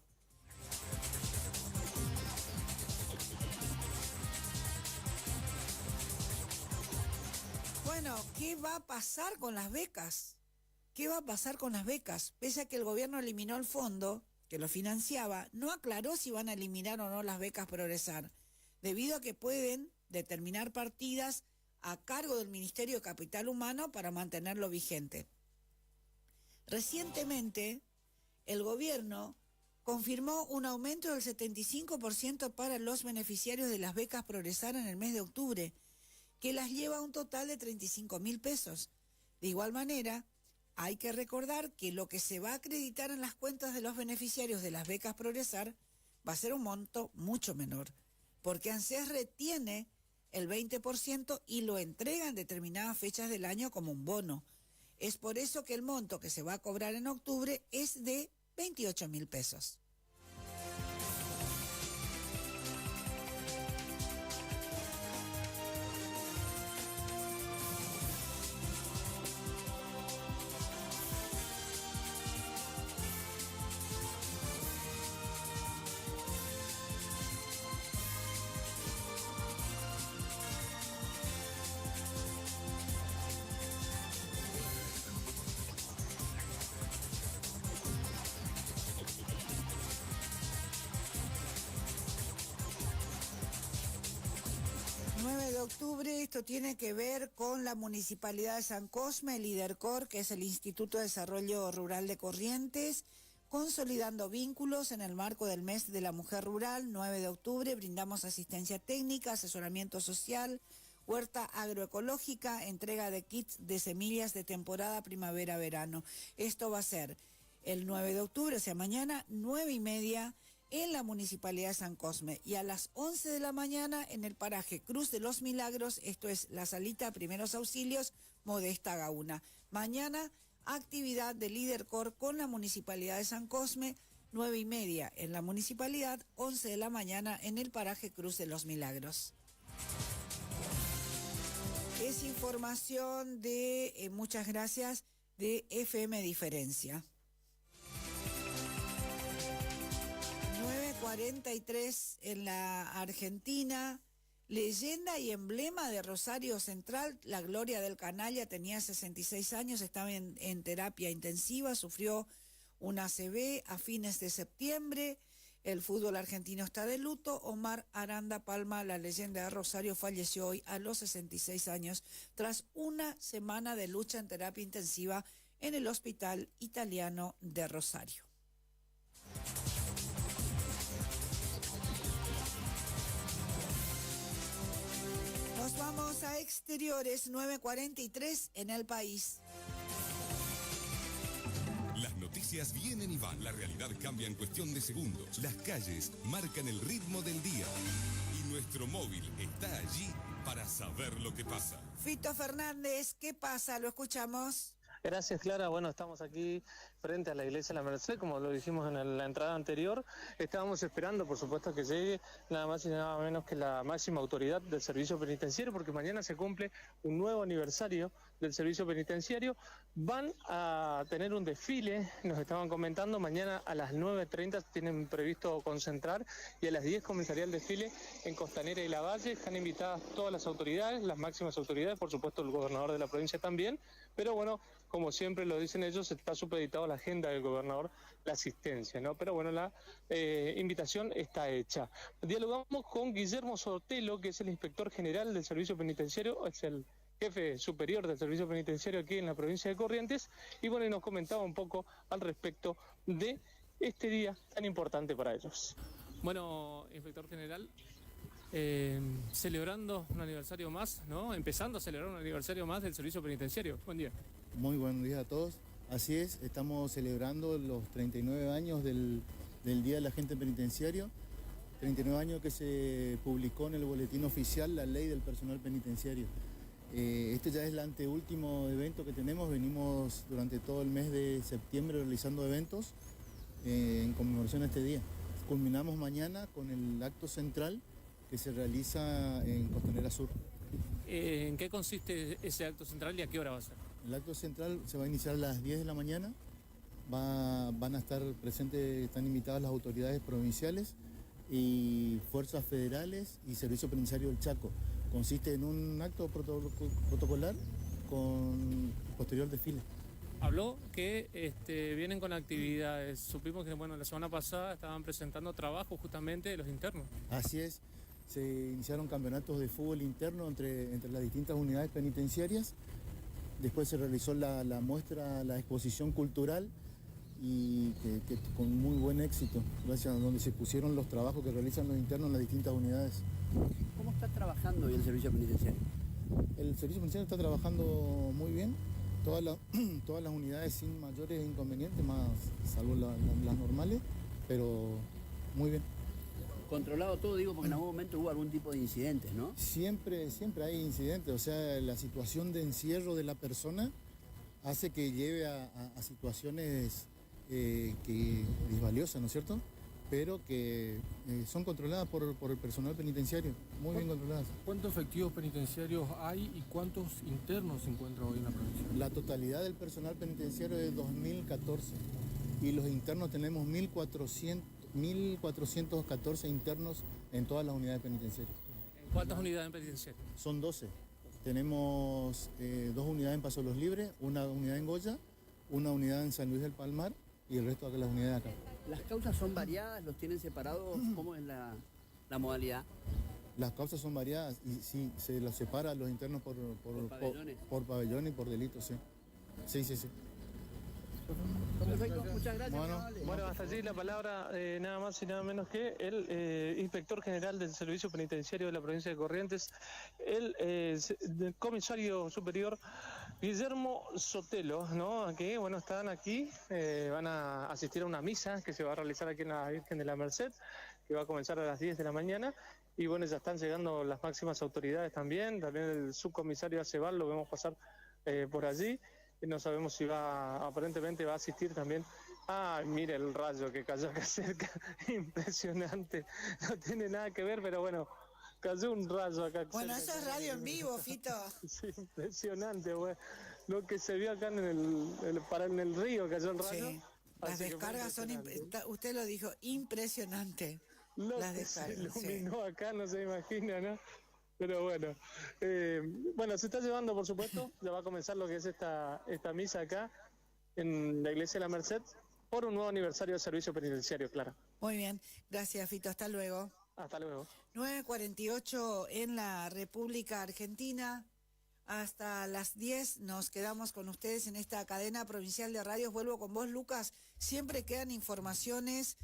[SPEAKER 10] Bueno, ¿qué va a pasar con las becas? ¿Qué va a pasar con las becas? Pese a que el gobierno eliminó el fondo que lo financiaba, no aclaró si van a eliminar o no las becas Progresar, debido a que pueden determinar partidas a cargo del Ministerio de Capital Humano para mantenerlo vigente. Recientemente, el gobierno confirmó un aumento del 75% para los beneficiarios de las becas Progresar en el mes de octubre, que las lleva a un total de 35.000 pesos. De igual manera, hay que recordar que lo que se va a acreditar en las cuentas de los beneficiarios de las becas Progresar va a ser un monto mucho menor, porque ANSES retiene el 20% y lo entrega en determinadas fechas del año como un bono. Es por eso que el monto que se va a cobrar en octubre es de 28.000 pesos. Octubre, esto tiene que ver con la Municipalidad de San Cosme, el IDERCOR, que es el Instituto de Desarrollo Rural de Corrientes, consolidando vínculos en el marco del mes de la mujer rural. 9 de octubre brindamos asistencia técnica, asesoramiento social, Huerta agroecológica, entrega de kits de semillas de temporada primavera-verano. Esto va a ser el 9 de octubre, o sea, mañana, 9:30, en la Municipalidad de San Cosme. Y a las 11 de la mañana en el paraje Cruz de los Milagros, esto es la salita Primeros Auxilios, Modesta Gauna. Mañana, actividad de Líder Cor con la Municipalidad de San Cosme, 9:30 en la Municipalidad, 11 de la mañana en el paraje Cruz de los Milagros. Es información de, muchas gracias, de FM Diferencia. 9:43 en la Argentina. Leyenda y emblema de Rosario Central, la Gloria del Canalla, tenía 66 años, estaba en terapia intensiva, sufrió una ACV a fines de septiembre. El fútbol argentino está de luto. Omar Aranda Palma, la leyenda de Rosario, falleció hoy a los 66 años tras una semana de lucha en terapia intensiva en el Hospital Italiano de Rosario. Nos vamos a exteriores, 9:43 en El País.
[SPEAKER 1] Las noticias vienen y van. La realidad cambia en cuestión de segundos. Las calles marcan el ritmo del día. Y nuestro móvil está allí para saber lo que pasa.
[SPEAKER 10] Fito Fernández, ¿qué pasa? Lo escuchamos.
[SPEAKER 11] Gracias, Clara. Bueno, estamos aquí frente a la Iglesia de la Merced, como lo dijimos en la entrada anterior. Estábamos esperando, por supuesto, que llegue nada más y nada menos que la máxima autoridad del servicio penitenciario, porque mañana se cumple un nuevo aniversario del servicio penitenciario. Van a tener un desfile, nos estaban comentando, mañana a las 9:30 tienen previsto concentrar y a las 10 comenzaría el desfile en Costanera y Lavalle. Están invitadas todas las autoridades, las máximas autoridades, por supuesto el gobernador de la provincia también, pero bueno, como siempre lo dicen ellos, está supeditado a la agenda del gobernador la asistencia, ¿no? Pero bueno, la invitación está hecha. Dialogamos con Guillermo Sotelo, que es el inspector general del servicio penitenciario, es el jefe superior del servicio penitenciario aquí en la provincia de Corrientes, y bueno, y nos comentaba un poco al respecto de este día tan importante para ellos.
[SPEAKER 14] Bueno, inspector general, celebrando un aniversario más, ¿no? Empezando a celebrar un aniversario más del servicio penitenciario. Buen día.
[SPEAKER 15] Muy buen día a todos. Así es, estamos celebrando los 39 años del Día del Agente Penitenciario, 39 años que se publicó en el boletín oficial la ley del personal penitenciario. Este ya es el anteúltimo evento que tenemos, venimos durante todo el mes de septiembre realizando eventos en conmemoración a este día. Culminamos mañana con el acto central que se realiza en Costanera Sur.
[SPEAKER 14] ¿En qué consiste ese acto central y a qué hora va a ser?
[SPEAKER 15] El acto central se va a iniciar a las 10 de la mañana, van a estar presentes, están invitadas las autoridades provinciales y fuerzas federales y Servicio Penitenciario del Chaco. Consiste en un acto protocolar con posterior desfile.
[SPEAKER 14] Habló que vienen con actividades. Supimos que bueno, la semana pasada estaban presentando trabajo justamente de los internos.
[SPEAKER 15] Así es, se iniciaron campeonatos de fútbol interno entre las distintas unidades penitenciarias. Después se realizó la muestra, la exposición cultural y que con muy buen éxito, gracias a donde se pusieron los trabajos que realizan los internos en las distintas unidades.
[SPEAKER 17] ¿Cómo está trabajando hoy el servicio penitenciario?
[SPEAKER 15] El servicio penitenciario está trabajando muy bien, todas las unidades sin mayores inconvenientes, más salvo las normales, pero muy bien.
[SPEAKER 17] Controlado todo, digo, porque en algún momento hubo algún tipo de incidentes, ¿no?
[SPEAKER 15] Siempre hay incidentes, o sea, la situación de encierro de la persona hace que lleve a situaciones disvaliosas, ¿no es cierto? Pero que son controladas por el personal penitenciario, muy bien controladas.
[SPEAKER 25] ¿Cuántos efectivos penitenciarios hay y cuántos internos se encuentran hoy en la provincia?
[SPEAKER 15] La totalidad del personal penitenciario es 2014 y los internos tenemos 1.414 internos en todas las unidades penitenciarias.
[SPEAKER 14] ¿Cuántas unidades penitenciarias?
[SPEAKER 15] Son 12. Tenemos 2 unidades en Paso de los Libres, una unidad en Goya, una unidad en San Luis del Palmar y el resto de las unidades acá.
[SPEAKER 17] ¿Las causas son variadas? ¿Los tienen separados? ¿Cómo es la modalidad?
[SPEAKER 15] Las causas son variadas y sí, se los separa a los internos por pabellón y por delitos, sí. Sí.
[SPEAKER 17] Perfecto, muchas gracias.
[SPEAKER 11] Bueno, hasta allí la palabra nada más y nada menos que el inspector general del Servicio Penitenciario de la provincia de Corrientes, el comisario superior Guillermo Sotelo, ¿no? Que bueno, están aquí, van a asistir a una misa que se va a realizar aquí en la Virgen de la Merced, que va a comenzar a las 10 de la mañana. Y bueno, ya están llegando las máximas autoridades también el subcomisario Aceval lo vemos pasar por allí. No sabemos si aparentemente va a asistir también. Ah, mire el rayo que cayó acá cerca, impresionante, no tiene nada que ver, pero bueno, cayó un rayo acá.
[SPEAKER 10] Bueno, eso es radio en vivo, Fito.
[SPEAKER 11] Sí, impresionante, güey. Lo que se vio acá en el río cayó el rayo.
[SPEAKER 10] Sí. Las descargas son, usted lo dijo, impresionante.
[SPEAKER 11] Lo
[SPEAKER 10] las
[SPEAKER 11] que
[SPEAKER 10] descargas,
[SPEAKER 11] se iluminó acá, no se imagina, ¿no? Pero bueno, se está llevando, por supuesto, ya va a comenzar lo que es esta misa acá en la Iglesia de la Merced por un nuevo aniversario del servicio penitenciario, Clara.
[SPEAKER 10] Muy bien, gracias, Fito, hasta luego.
[SPEAKER 11] Hasta luego.
[SPEAKER 10] 9:48 en la República Argentina. Hasta las 10 nos quedamos con ustedes en esta cadena provincial de radios. Vuelvo con vos, Lucas. Siempre quedan informaciones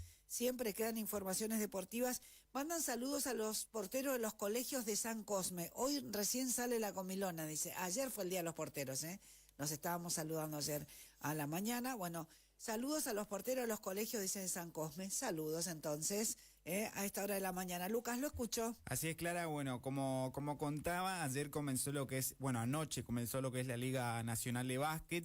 [SPEAKER 10] deportivas. Mandan saludos a los porteros de los colegios de San Cosme. Hoy recién sale la comilona, dice. Ayer fue el día de los porteros, ¿eh? Nos estábamos saludando ayer a la mañana. Bueno, saludos a los porteros de los colegios, dice, de San Cosme. Saludos, entonces, a esta hora de la mañana. Lucas, ¿lo escucho?
[SPEAKER 7] Así es, Clara. Bueno, como contaba, ayer comenzó anoche comenzó lo que es la Liga Nacional de Básquet.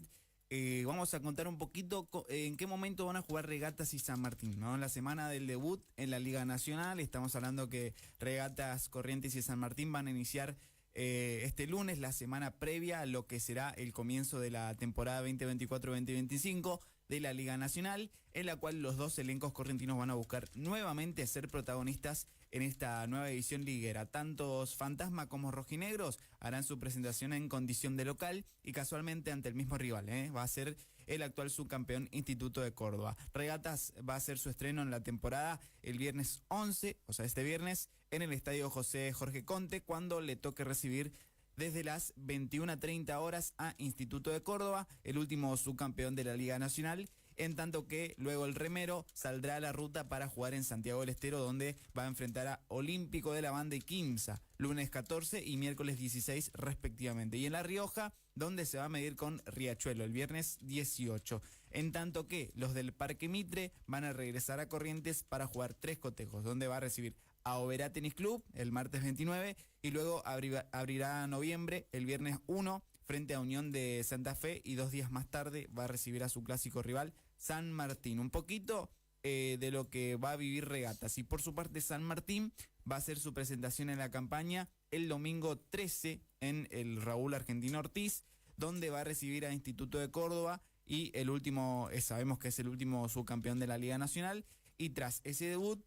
[SPEAKER 7] Vamos a contar un poquito en qué momento van a jugar Regatas y San Martín, ¿no? En la semana del debut en la Liga Nacional, estamos hablando que Regatas, Corrientes y San Martín van a iniciar este lunes, la semana previa a lo que será el comienzo de la temporada 2024-2025 de la Liga Nacional, en la cual los dos elencos correntinos van a buscar nuevamente ser protagonistas en esta nueva edición liguera. Tantos Fantasma como Rojinegros harán su presentación en condición de local y casualmente ante el mismo rival, va a ser el actual subcampeón Instituto de Córdoba. Regatas va a hacer su estreno en la temporada el viernes 11, o sea, este viernes, en el Estadio José Jorge Conte, cuando le toque recibir desde las 21:30 horas a Instituto de Córdoba, el último subcampeón de la Liga Nacional, en tanto que luego el remero saldrá a la ruta para jugar en Santiago del Estero, donde va a enfrentar a Olímpico de la Banda y Quimsa, lunes 14 y miércoles 16 respectivamente. Y en La Rioja, donde se va a medir con Riachuelo el viernes 18. En tanto que los del Parque Mitre van a regresar a Corrientes para jugar 3 cotejos, donde va a recibir a Oberá Tenis Club el martes 29 y luego abrirá noviembre el viernes 1 frente a Unión de Santa Fe y 2 días más tarde va a recibir a su clásico rival San Martín. Un poquito de lo que va a vivir Regatas. Y por su parte San Martín va a hacer su presentación en la campaña el domingo 13 en el Raúl Argentino Ortiz, donde va a recibir a Instituto de Córdoba y el último, sabemos que es el último subcampeón de la Liga Nacional. Y tras ese debut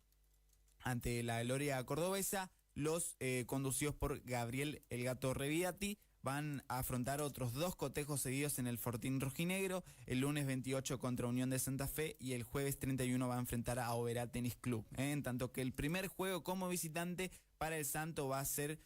[SPEAKER 7] ante la gloria cordobesa, los conducidos por Gabriel El Gato Reviati van a afrontar otros 2 cotejos seguidos en el Fortín Rojinegro, el lunes 28 contra Unión de Santa Fe y el jueves 31 va a enfrentar a Oberá Tenis Club, en tanto que el primer juego como visitante para el Santo va a ser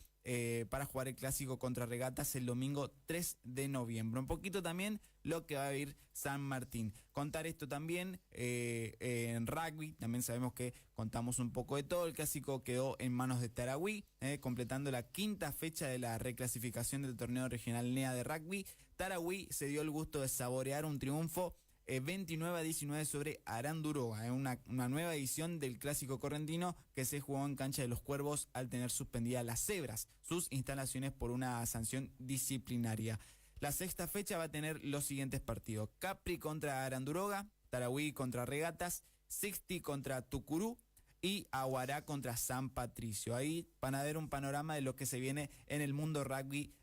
[SPEAKER 7] para jugar el clásico contra Regatas el domingo 3 de noviembre. Un poquito también lo que va a vivir San Martín. Contar esto también en rugby, también sabemos que contamos un poco de todo. El clásico quedó en manos de Tarahui, completando la 5ª fecha de la reclasificación del torneo regional NEA de rugby. Tarahui se dio el gusto de saborear un triunfo 29-19 sobre Aranduroga, una nueva edición del clásico correntino que se jugó en cancha de los Cuervos al tener suspendidas las Cebras, sus instalaciones por una sanción disciplinaria. La 6ª fecha va a tener los siguientes partidos: Capri contra Aranduroga, Tarahui contra Regatas, Sixty contra Tucurú y Aguará contra San Patricio. Ahí van a ver un panorama de lo que se viene en el mundo rugby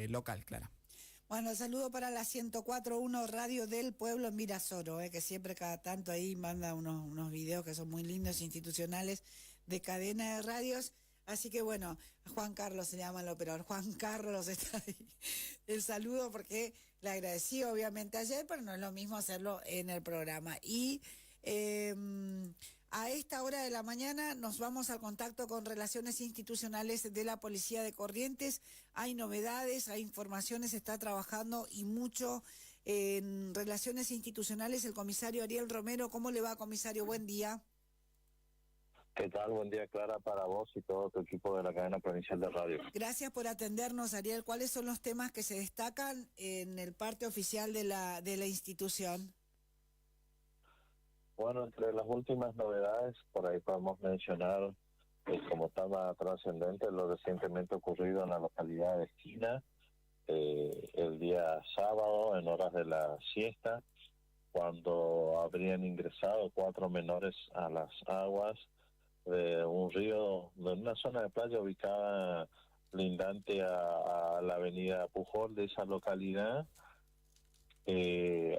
[SPEAKER 7] local, Clara.
[SPEAKER 10] Bueno, saludo para la 104.1 Radio del Pueblo en Virasoro, que siempre cada tanto ahí manda unos videos que son muy lindos, institucionales, de cadena de radios. Así que bueno, Juan Carlos se llama el operador, Juan Carlos está ahí. El saludo porque le agradecí obviamente ayer, pero no es lo mismo hacerlo en el programa. Y a esta hora de la mañana nos vamos al contacto con Relaciones Institucionales de la Policía de Corrientes. Hay novedades, hay informaciones, se está trabajando y mucho en Relaciones Institucionales, el comisario Ariel Romero. ¿Cómo le va, comisario? Buen día.
[SPEAKER 9] ¿Qué tal? Buen día, Clara, para vos y todo tu equipo de la cadena provincial de radio.
[SPEAKER 10] Gracias por atendernos, Ariel. ¿Cuáles son los temas que se destacan en el parte oficial de la institución?
[SPEAKER 9] Bueno, entre las últimas novedades, por ahí podemos mencionar, como tema trascendente, lo recientemente ocurrido en la localidad de Esquina, el día sábado, en horas de la siesta, cuando habrían ingresado 4 menores a las aguas de un río, de una zona de playa ubicada lindante a la avenida Pujol de esa localidad.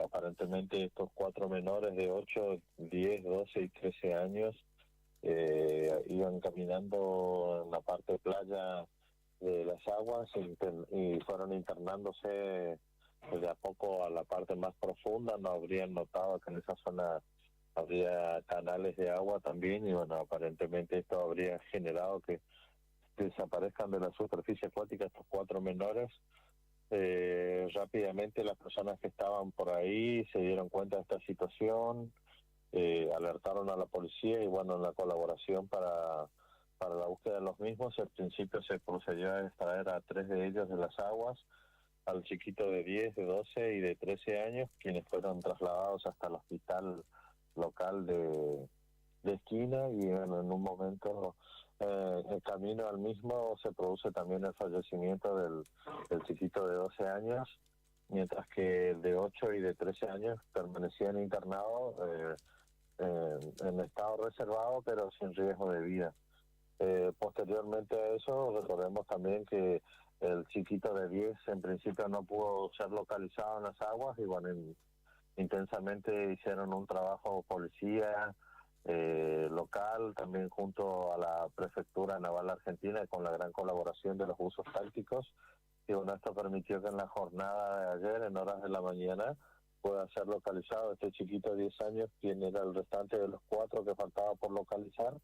[SPEAKER 9] Aparentemente estos 4 menores de 8, 10, 12 y 13 años iban caminando en la parte de playa de las aguas y fueron internándose de a poco a la parte más profunda. No habrían notado que en esa zona habría canales de agua también, y bueno, aparentemente esto habría generado que desaparezcan de la superficie acuática estos 4 menores. Rápidamente las personas que estaban por ahí se dieron cuenta de esta situación, alertaron a la policía y bueno, en la colaboración para la búsqueda de los mismos, al principio se procedió a extraer a 3 de ellos de las aguas, al chiquito de 10, de 12 y de 13 años, quienes fueron trasladados hasta el hospital local de Esquina, y bueno, en un momento en camino al mismo se produce también el fallecimiento del chiquito de 12 años, mientras que el de 8 y de 13 años permanecían internados en estado reservado pero sin riesgo de vida. Posteriormente a eso, recordemos también que el chiquito de 10 en principio no pudo ser localizado en las aguas, y bueno, intensamente hicieron un trabajo policía local, también junto a la Prefectura Naval Argentina, con la gran colaboración de los buzos tácticos, y bueno, esto permitió que en la jornada de ayer, en horas de la mañana, pueda ser localizado este chiquito de 10 años, quien era el restante de los 4 que faltaba por localizar.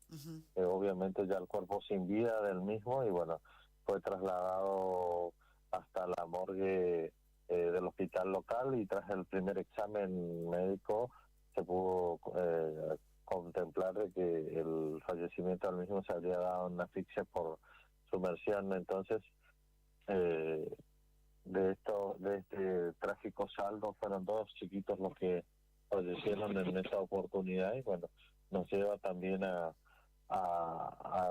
[SPEAKER 9] Obviamente ya el cuerpo sin vida del mismo, y bueno, fue trasladado hasta la morgue del hospital local, y tras el primer examen médico se pudo contemplar de que el fallecimiento del mismo se habría dado en asfixia por sumersión. Entonces, de este trágico saldo fueron 2 chiquitos los que fallecieron en esta oportunidad, y bueno, nos lleva también a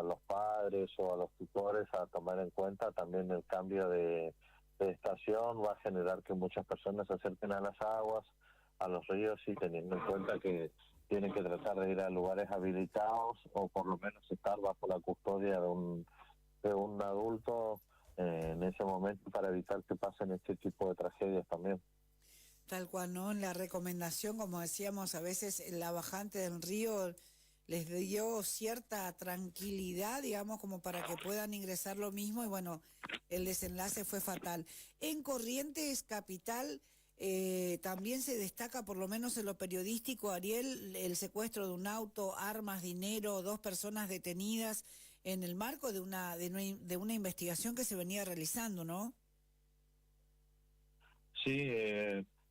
[SPEAKER 9] los padres o a los tutores a tomar en cuenta también el cambio de estación. Va a generar que muchas personas se acerquen a las aguas, a los ríos, y teniendo en cuenta que tienen que tratar de ir a lugares habilitados o por lo menos estar bajo la custodia de un adulto en ese momento, para evitar que pasen este tipo de tragedias también.
[SPEAKER 10] Tal cual, ¿no? La recomendación, como decíamos, a veces la bajante del río les dio cierta tranquilidad, digamos, como para que puedan ingresar lo mismo, y bueno, el desenlace fue fatal. En Corrientes Capital también se destaca, por lo menos en lo periodístico, Ariel, el secuestro de un auto, armas, dinero, 2 personas detenidas en el marco de una investigación que se venía realizando, ¿no?
[SPEAKER 9] Sí,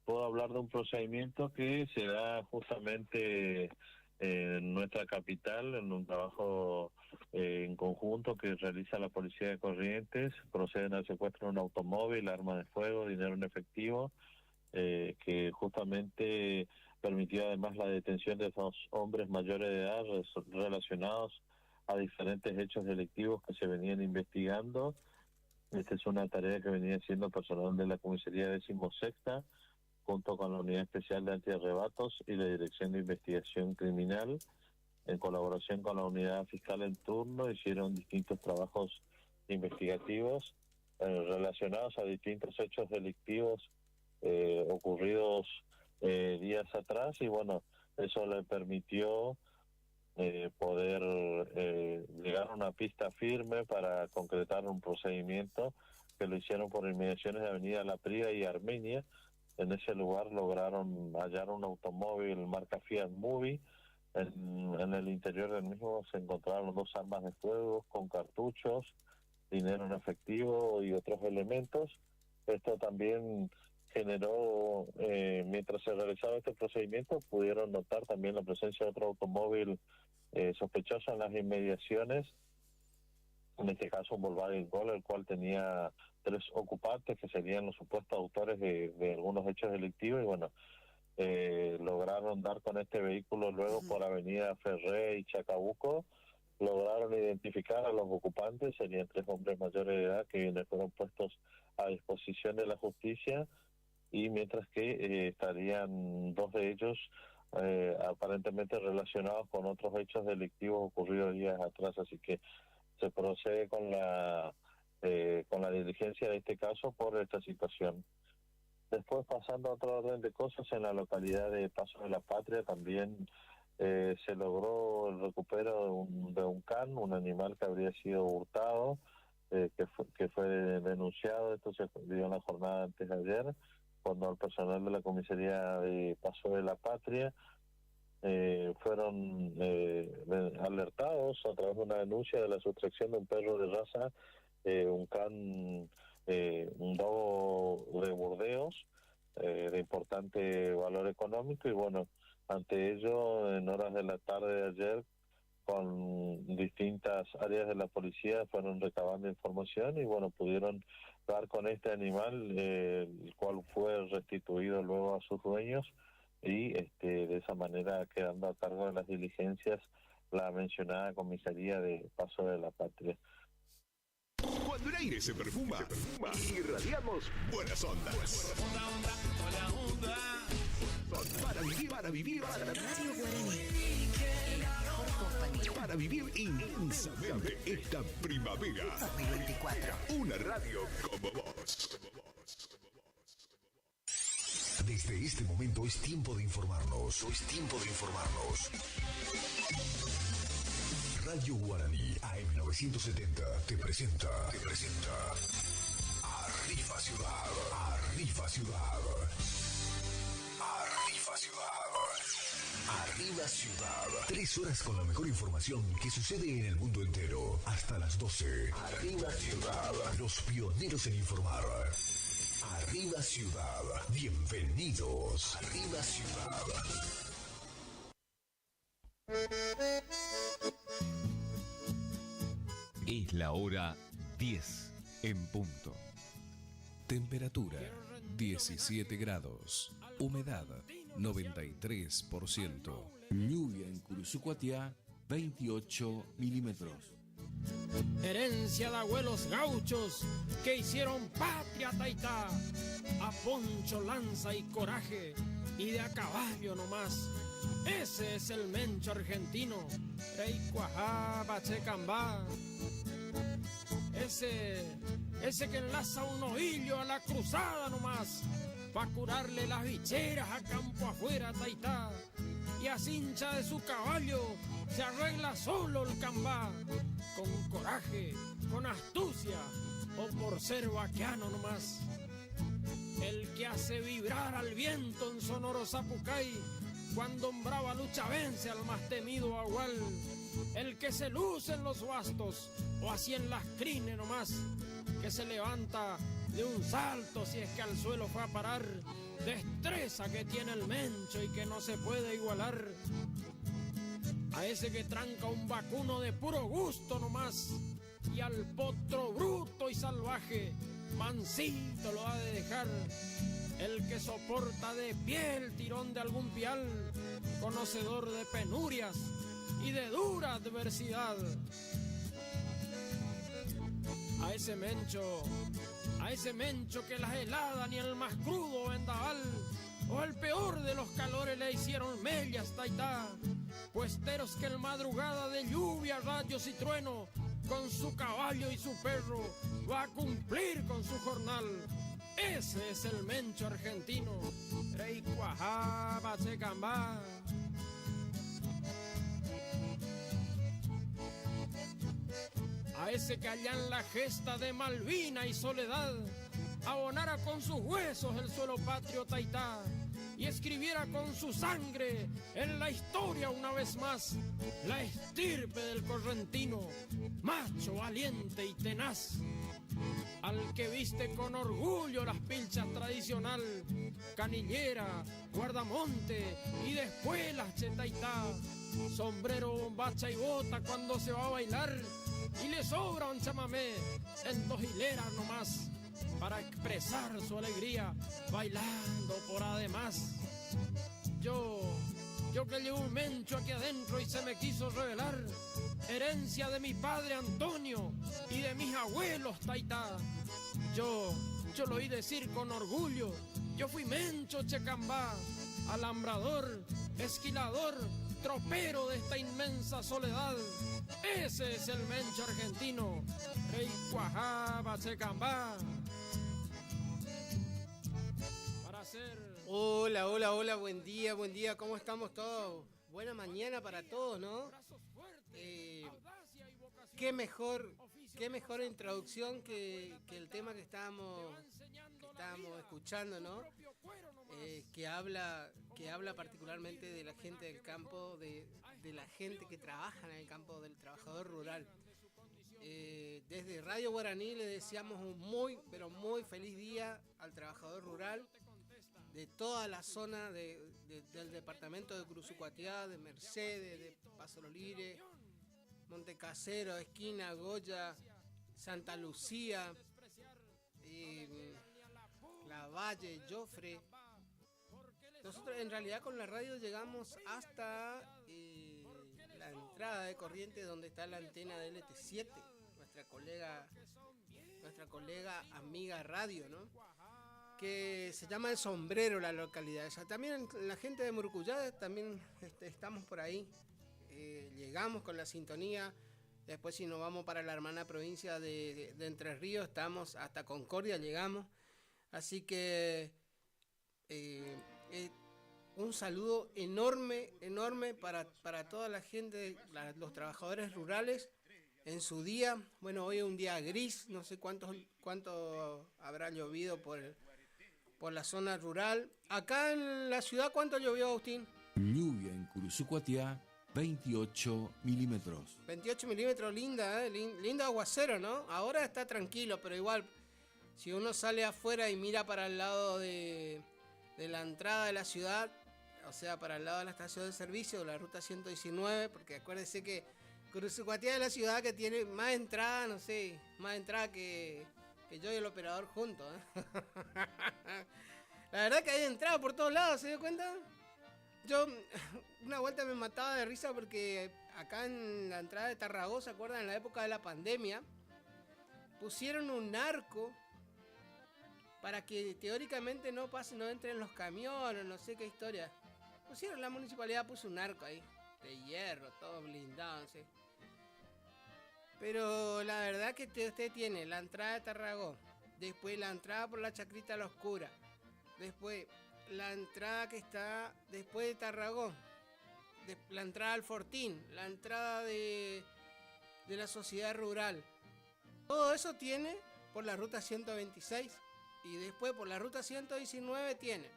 [SPEAKER 9] puedo hablar de un procedimiento que se da justamente en nuestra capital, en un trabajo en conjunto que realiza la Policía de Corrientes. Proceden al secuestro de un automóvil, armas de fuego, dinero en efectivo, que justamente permitió además la detención de 2 hombres mayores de edad relacionados a diferentes hechos delictivos que se venían investigando. Esta es una tarea que venía siendo personal de la Comisaría 16ª, junto con la Unidad Especial de Antiarrebatos y la Dirección de Investigación Criminal, en colaboración con la Unidad Fiscal en turno, hicieron distintos trabajos investigativos relacionados a distintos hechos delictivos ocurridos días atrás, y bueno, eso le permitió poder llegar a una pista firme para concretar un procedimiento que lo hicieron por inmediaciones de Avenida La Prida y Armenia. En ese lugar lograron hallar un automóvil marca Fiat Mobi. En el interior del mismo se encontraron 2 armas de fuego con cartuchos, dinero en efectivo y otros elementos. Esto también generó, mientras se realizaba este procedimiento, pudieron notar también la presencia de otro automóvil sospechoso en las inmediaciones, en este caso un Volkswagen Gol, el cual tenía 3 ocupantes que serían los supuestos autores de algunos hechos delictivos, y bueno, lograron dar con este vehículo luego por Avenida Ferré y Chacabuco. Lograron identificar a los ocupantes, serían 3 hombres mayores de edad que fueron puestos a disposición de la justicia, y mientras que estarían 2 de ellos aparentemente relacionados con otros hechos delictivos ocurridos días atrás, así que se procede con la diligencia de este caso por esta situación. Después, pasando a otro orden de cosas, en la localidad de Paso de la Patria también se logró el recupero de un can, un animal que habría sido hurtado, que fue denunciado. Esto se dio en la jornada antes de ayer, cuando el personal de la comisaría de Paso de la Patria fueron alertados a través de una denuncia de la sustracción de un perro de raza, un can, un dogo de Burdeos, de importante valor económico, y bueno, ante ello, en horas de la tarde de ayer, con distintas áreas de la policía fueron recabando información y bueno, pudieron dar con este animal, el cual fue restituido luego a sus dueños, y de esa manera quedando a cargo de las diligencias la mencionada comisaría de Paso de la Patria.
[SPEAKER 1] Cuando el aire se perfuma, irradiamos buenas ondas. Para vivir intensamente esta primavera
[SPEAKER 2] 2024.
[SPEAKER 1] Una radio como vos. Desde este momento es tiempo de informarnos. Radio Guaraní AM 970 te presenta Arriba Ciudad. Arriba Ciudad. 3 horas con la mejor información que sucede en el mundo entero. Hasta las 12. Arriba Ciudad. Los pioneros en informar. Arriba Ciudad. Bienvenidos. Arriba Ciudad.
[SPEAKER 8] Es la hora 10 en punto. Temperatura 17 grados. Humedad 93%.
[SPEAKER 16] Lluvia en Cursucuatiá, 28 milímetros.
[SPEAKER 18] Herencia de abuelos gauchos que hicieron patria Taitá, a poncho, lanza y coraje, y de a caballo nomás. Ese es el mencho argentino, Rey Cuajá, Bachecambá. Ese que enlaza un ovillo a la cruzada nomás, pa' curarle las bicheras a campo afuera Taitá, y a cincha de su caballo se arregla solo el cambá, con coraje, con astucia, o por ser vaquiano nomás. El que hace vibrar al viento en sonoro Zapucay, cuando en brava lucha vence al más temido Agual. El que se luce en los bastos, o así en las crines nomás, que se levanta de un salto si es que al suelo fue a parar. Destreza que tiene el mencho y que no se puede igualar. A ese que tranca un vacuno de puro gusto nomás, y al potro bruto y salvaje, mansito lo ha de dejar. El que soporta de pie el tirón de algún pial, conocedor de penurias y de dura adversidad. A ese mencho que las heladas ni el más crudo vendaval, o el peor de los calores le hicieron mellas Taitá, puesteros que en madrugada de lluvia, rayos y trueno, con su caballo y su perro va a cumplir con su jornal. Ese es el mencho argentino, Rey Cuajá, Bachecambá. A ese que allá en la gesta de Malvina y Soledad abonara con sus huesos el suelo patrio Taitá, y escribiera con su sangre en la historia una vez más la estirpe del correntino, macho, valiente y tenaz. al que viste con orgullo las pilchas tradicional, canillera, guardamonte y después las chetaitá, sombrero, bombacha y bota cuando se va a bailar y le sobra un chamamé en 2 hileras nomás para expresar su alegría bailando por además. Yo que llevo un mencho aquí adentro y se me quiso revelar, herencia de mi padre Antonio y de mis abuelos Taitá. Yo lo oí decir con orgullo, yo fui mencho checambá, alambrador, esquilador, tropero de esta inmensa soledad. Ese es el mencho argentino, rey cuajaba checambá. Para ser...
[SPEAKER 6] Hola, hola, hola, buen día, ¿cómo estamos todos? Buena mañana para todos, ¿no? Qué mejor introducción que el tema que estábamos escuchando, ¿no? Que habla particularmente de la gente del campo, de la gente que trabaja en el campo, del trabajador rural. Desde Radio Guaraní le deseamos un muy, pero muy feliz día al trabajador rural de toda la zona del departamento de Curuzucuatiá, de Mercedes, de Paso Los Lires, Montecasero, Esquina, Goya, Santa Lucía, La Valle, Jofre. Nosotros en realidad con la radio llegamos hasta la entrada de Corrientes, donde está la antena de LT7, nuestra colega amiga radio, ¿no? Que se llama El Sombrero la localidad. Ya también la gente de Murucuyá también estamos por ahí. Llegamos con la sintonía. Después si nos vamos para la hermana provincia de Entre Ríos, estamos hasta Concordia, llegamos. Así que un saludo enorme para toda la gente, los trabajadores rurales en su día. Bueno, hoy es un día gris, no sé cuánto habrá llovido por la zona rural. Acá en la ciudad, ¿cuánto llovió, Agustín?
[SPEAKER 16] Lluvia en Curuzucuatiá, 28 milímetros.
[SPEAKER 6] 28 milímetros, linda, lindo aguacero, ¿no? Ahora está tranquilo, pero igual, si uno sale afuera y mira para el lado de la entrada de la ciudad, o sea, para el lado de la estación de servicio, de la ruta 119, porque acuérdese que Curuzucuatiá es la ciudad que tiene más entrada, no sé, más entrada que yo y el operador juntos, ¿eh? La verdad que hay entrada por todos lados, ¿se dio cuenta? Yo una vuelta me mataba de risa porque acá en la entrada de Tarragó, ¿se acuerdan? En la época de la pandemia, pusieron un arco para que teóricamente no entren los camiones, no sé qué historia. La municipalidad puso un arco ahí, de hierro, todo blindado, no sé. Pero la verdad que usted tiene la entrada de Tarragó, después la entrada por la Chacrita La Oscura, después la entrada que está después de Tarragó, la entrada al Fortín, la entrada de la sociedad rural. Todo eso tiene por la ruta 126 y después por la ruta 119 tiene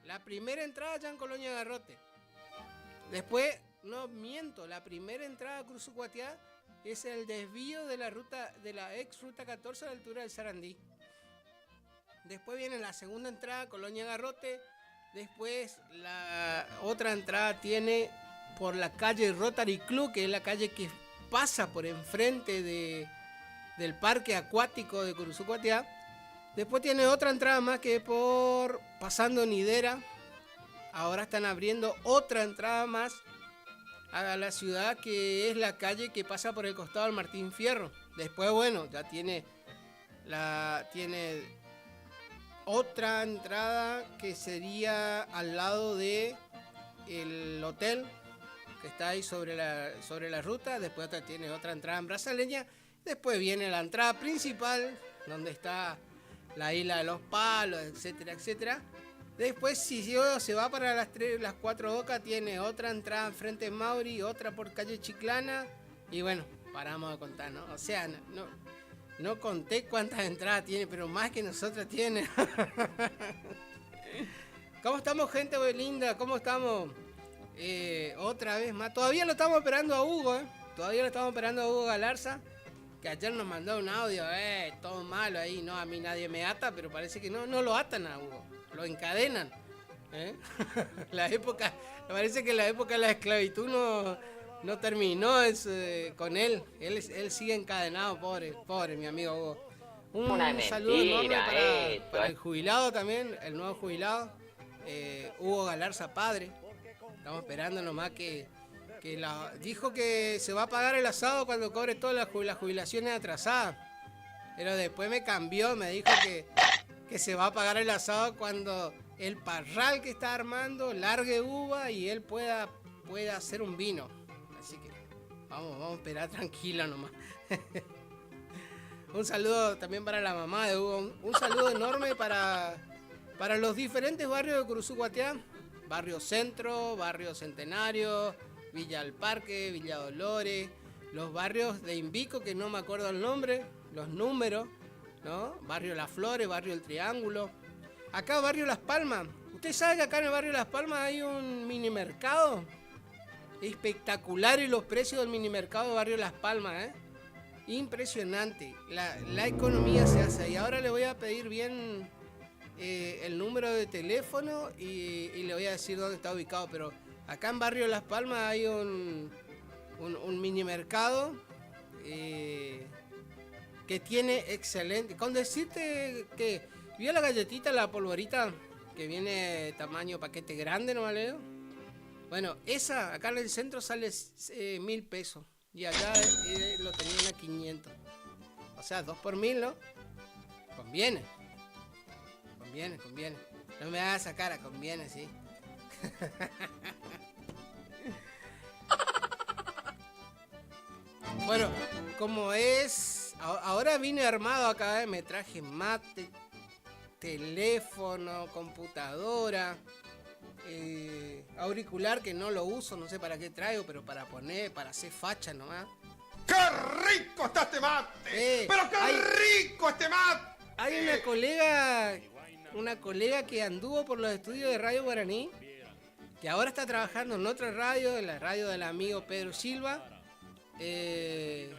[SPEAKER 6] la primera entrada ya en Colonia Garrote. Después, no miento, la primera entrada a Curuzucuatiá es el desvío de la ex ruta 14 a la altura del Sarandí. Después viene la segunda entrada, Colonia Garrote. Después la otra entrada tiene por la calle Rotary Club, que es la calle que pasa por enfrente del parque acuático de Curuzucuatiá. Después tiene otra entrada más que por pasando Nidera. Ahora están abriendo otra entrada más a la ciudad, que es la calle que pasa por el costado del Martín Fierro. Después, bueno, ya tiene otra entrada que sería al lado de el hotel que está ahí sobre la ruta. Después tiene otra entrada en Brazaleña. Después viene la entrada principal, donde está la isla de los Palos, etcétera, etcétera. Después, si se va para las Cuatro Bocas, tiene otra entrada frente de Mauri, otra por calle Chiclana. Y bueno, paramos de contar, ¿no? O sea, no conté cuántas entradas tiene, pero más que nosotros tiene. ¿Cómo estamos, gente muy linda? ¿Cómo estamos? Otra vez más. Todavía lo estamos esperando a Hugo, ¿eh? Todavía lo estamos esperando a Hugo Galarza. que ayer nos mandó un audio, todo malo ahí, no, a mí nadie me ata, pero parece que no lo atan a Hugo, lo encadenan. Parece que la época de la esclavitud no terminó con él sigue encadenado, pobre mi amigo Hugo. Un saludo enorme para el jubilado también, el nuevo jubilado, Hugo Galarza padre. Estamos esperando nomás que dijo que se va a pagar el asado cuando cobre todas las jubilaciones atrasadas. Pero después me cambió, me dijo que se va a pagar el asado cuando el parral que está armando largue uva y él pueda hacer un vino. Así que vamos a esperar tranquilo nomás. Un saludo también para la mamá de Hugo. Un saludo enorme para los diferentes barrios de Curuzú-Guatiá. Barrio Centro, Barrio Centenario, Villa del Parque, Villa Dolores. Los barrios de Invico, que no me acuerdo el nombre, los números, ¿no? Barrio Las Flores, Barrio El Triángulo. Acá Barrio Las Palmas. ¿Usted sabe que acá en el Barrio Las Palmas hay un mini mercado? Espectaculares los precios del mini mercado de Barrio Las Palmas, Impresionante. La economía se hace ahí. Ahora le voy a pedir bien el número de teléfono y le voy a decir dónde está ubicado. Pero acá en Barrio Las Palmas hay un mini mercado que tiene excelente. Con decirte que ¿vio la galletita, la polvorita que viene tamaño paquete grande, no vale? Bueno, esa acá en el centro sale 1.000 pesos. Y allá lo tenían a 500. O sea, 2 por 1.000, ¿no? Conviene. No me hagas esa cara, conviene, sí. Bueno, como es... Ahora vine armado acá, me traje mate, teléfono, computadora... auricular que no lo uso, no sé para qué traigo, pero para hacer facha nomás.
[SPEAKER 13] ¡Qué rico está este mate! ¡Pero qué rico este mate!
[SPEAKER 6] Hay una colega que anduvo por los estudios de Radio Guaraní, que ahora está trabajando en otra radio, en la radio del amigo Pedro Silva, que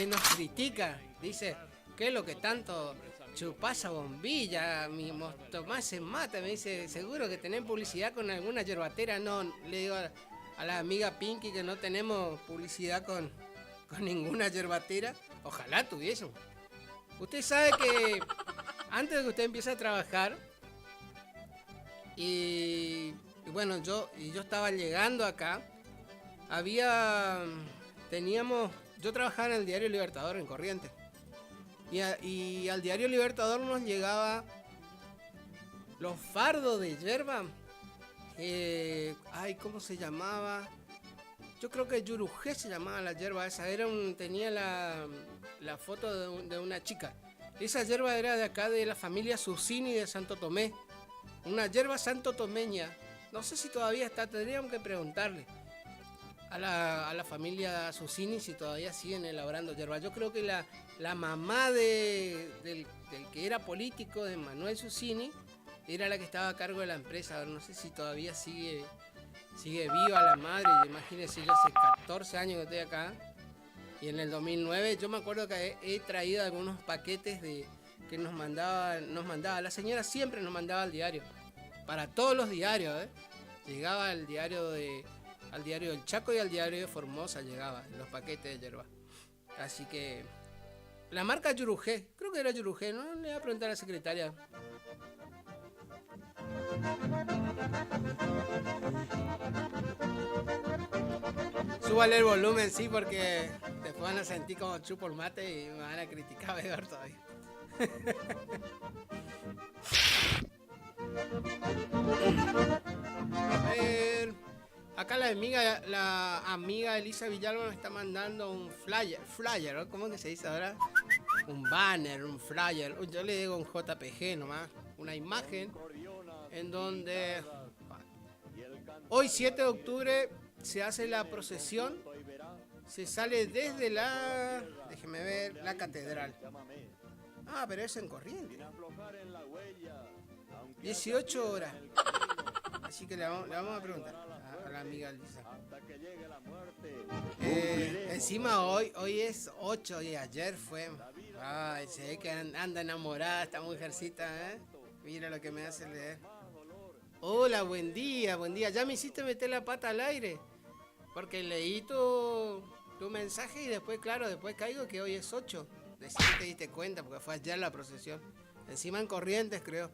[SPEAKER 6] nos critica, dice, ¿qué es lo que tanto chupás a bombilla, tomás en mate? Me dice, seguro que tenés publicidad con alguna yerbatera. No, le digo a la amiga Pinky que no tenemos publicidad con ninguna yerbatera. Ojalá tuviésemos. Usted sabe que antes de que usted empiece a trabajar, y bueno, yo estaba llegando acá, yo trabajaba en el Diario Libertador en Corrientes. Y al Diario Libertador nos llegaba los fardos de yerba. ¿Cómo se llamaba? Yo creo que Yurujé se llamaba la yerba esa. Tenía la foto de una chica. Esa yerba era de acá, de la familia Susini de Santo Tomé. Una yerba santotomeña. No sé si todavía está, tendríamos que preguntarle a la familia Susini si todavía siguen elaborando yerba. Yo creo que la mamá del que era político, de Manuel Susini, era la que estaba a cargo de la empresa. No sé si todavía sigue viva la madre. Imagínense, yo hace 14 años que estoy acá. Y en el 2009 yo me acuerdo que he traído algunos paquetes que nos mandaba. La señora siempre nos mandaba al diario. Para todos los diarios, Llegaba al diario del Chaco y al diario de Formosa llegaba los paquetes de yerba. Así que la marca Yurujé, creo que era Yurujé, ¿no? Le voy a preguntar a la secretaria. Súbale el volumen, sí, porque después van a sentir como chupo el mate y me van a criticar peor todavía. A ver, acá la amiga Elisa Villalba nos está mandando un flyer, ¿no? ¿Cómo que se dice ahora? Un banner, un flyer. Yo le digo un JPG nomás, una imagen en donde hoy 7 de octubre se hace la procesión, se sale desde déjeme ver, la catedral. Ah, pero es en Corrientes. 18 horas. Así que le vamos a preguntar a la amiga Lisa. Encima hoy es 8 y ayer fue. Ay, se ve que anda enamorada esta mujercita, ¿eh? Mira lo que me hace leer. Hola, buen día, buen día. Ya me hiciste meter la pata al aire. Porque leí tu mensaje y después, claro, después caigo que hoy es 8. Decí que te diste cuenta porque fue ayer la procesión. Encima en Corrientes, creo.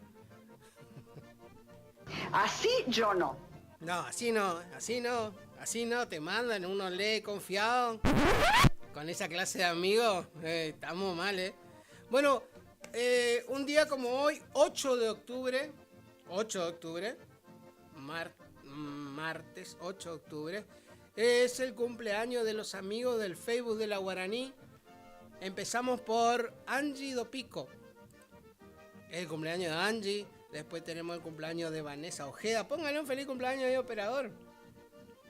[SPEAKER 19] Así yo no.
[SPEAKER 6] No, así no, te mandan, uno lee confiado. Con esa clase de amigos, estamos mal, Bueno, un día como hoy, 8 de octubre, martes 8 de octubre, es el cumpleaños de los amigos del Facebook de la Guaraní. Empezamos por Angie Dopico, el cumpleaños de Angie. Después tenemos el cumpleaños de Vanessa Ojeda. Pónganle un feliz cumpleaños de operador.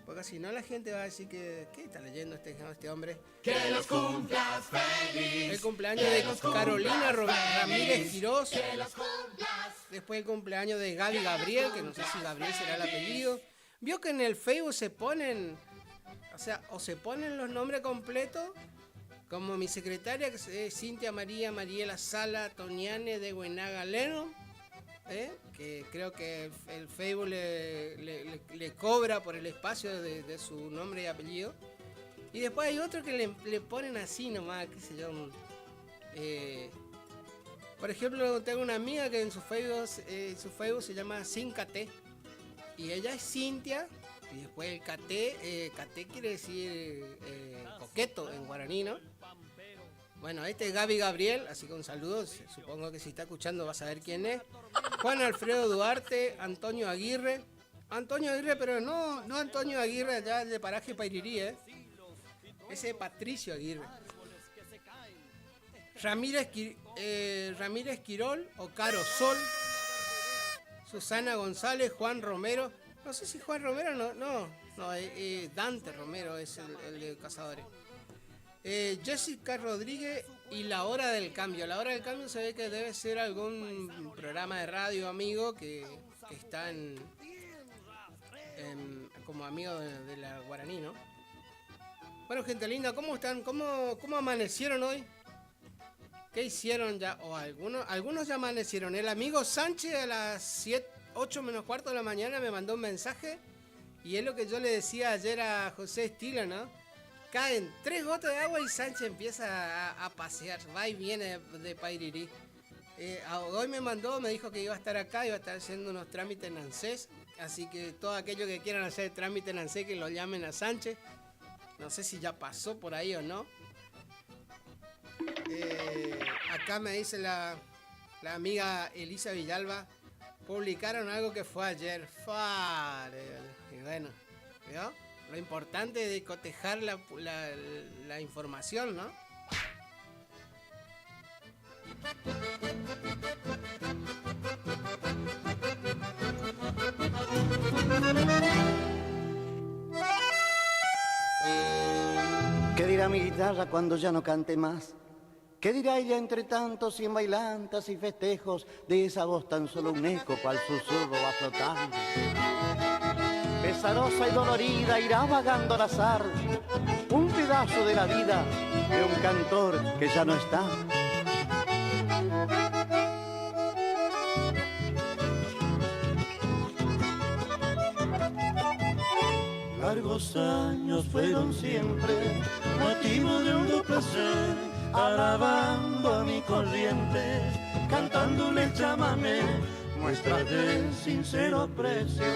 [SPEAKER 6] Porque si no la gente va a decir que... ¿Qué está leyendo este hombre?
[SPEAKER 13] Que los cumplas feliz.
[SPEAKER 6] El cumpleaños de Carolina Ramírez Quirós.
[SPEAKER 13] Que los cumplas.
[SPEAKER 6] Después el cumpleaños de Gaby Gabriel, que no sé si Gabriel será el apellido. Vio que en el Facebook se ponen... O se ponen los nombres completos. Como mi secretaria, que es Cintia María Mariela Sala Toniane de Buenaga Leno. Que creo que el Facebook le cobra por el espacio de su nombre y apellido. Y después hay otro que le ponen así nomás, qué sé yo. Por ejemplo, tengo una amiga que en su Facebook se llama Cincate. Y ella es Cintia. Y después el Cate quiere decir coqueto en guaraní, ¿no? Bueno, este es Gaby Gabriel, así que un saludo, supongo que si está escuchando va a saber quién es. Juan Alfredo Duarte, Antonio Aguirre, pero no Antonio Aguirre allá de Paraje Pairirí, ese es Patricio Aguirre. Ramírez Quirol o Caro Sol, Susana González, Juan Romero, no sé si Juan Romero, no, Dante Romero es el de Cazadores. Jessica Rodríguez y La Hora del Cambio. La Hora del Cambio se ve que debe ser algún programa de radio amigo que está como amigo de la Guaraní, ¿no? Bueno, gente linda, ¿cómo están? ¿Cómo amanecieron hoy? ¿Qué hicieron ya? O algunos ya amanecieron. El amigo Sánchez a las 8 menos cuarto de la mañana me mandó un mensaje y es lo que yo le decía ayer a José Estilo, ¿no? Caen 3 gotas de agua y Sánchez empieza a pasear, va y viene de Pairirí. Hoy me dijo que iba a estar acá, iba a estar haciendo unos trámites en ANSES, así que todos aquellos que quieran hacer trámite en ANSES que lo llamen a Sánchez. No sé si ya pasó por ahí o no. Acá me dice la amiga Elisa Villalba, publicaron algo que fue ayer. Y bueno, ¿vio? Lo importante de cotejar la información, ¿no?
[SPEAKER 20] ¿Qué dirá mi guitarra cuando ya no cante más? ¿Qué dirá ella entre tantos y en bailantas y festejos? De esa voz tan solo un eco cual susurro va flotando. Pesarosa y dolorida irá vagando al azar, un pedazo de la vida de un cantor que ya no está. Largos años fueron siempre motivo de un placer, alabando a mi corriente, cantándole el chamamé, muestras de sincero aprecio,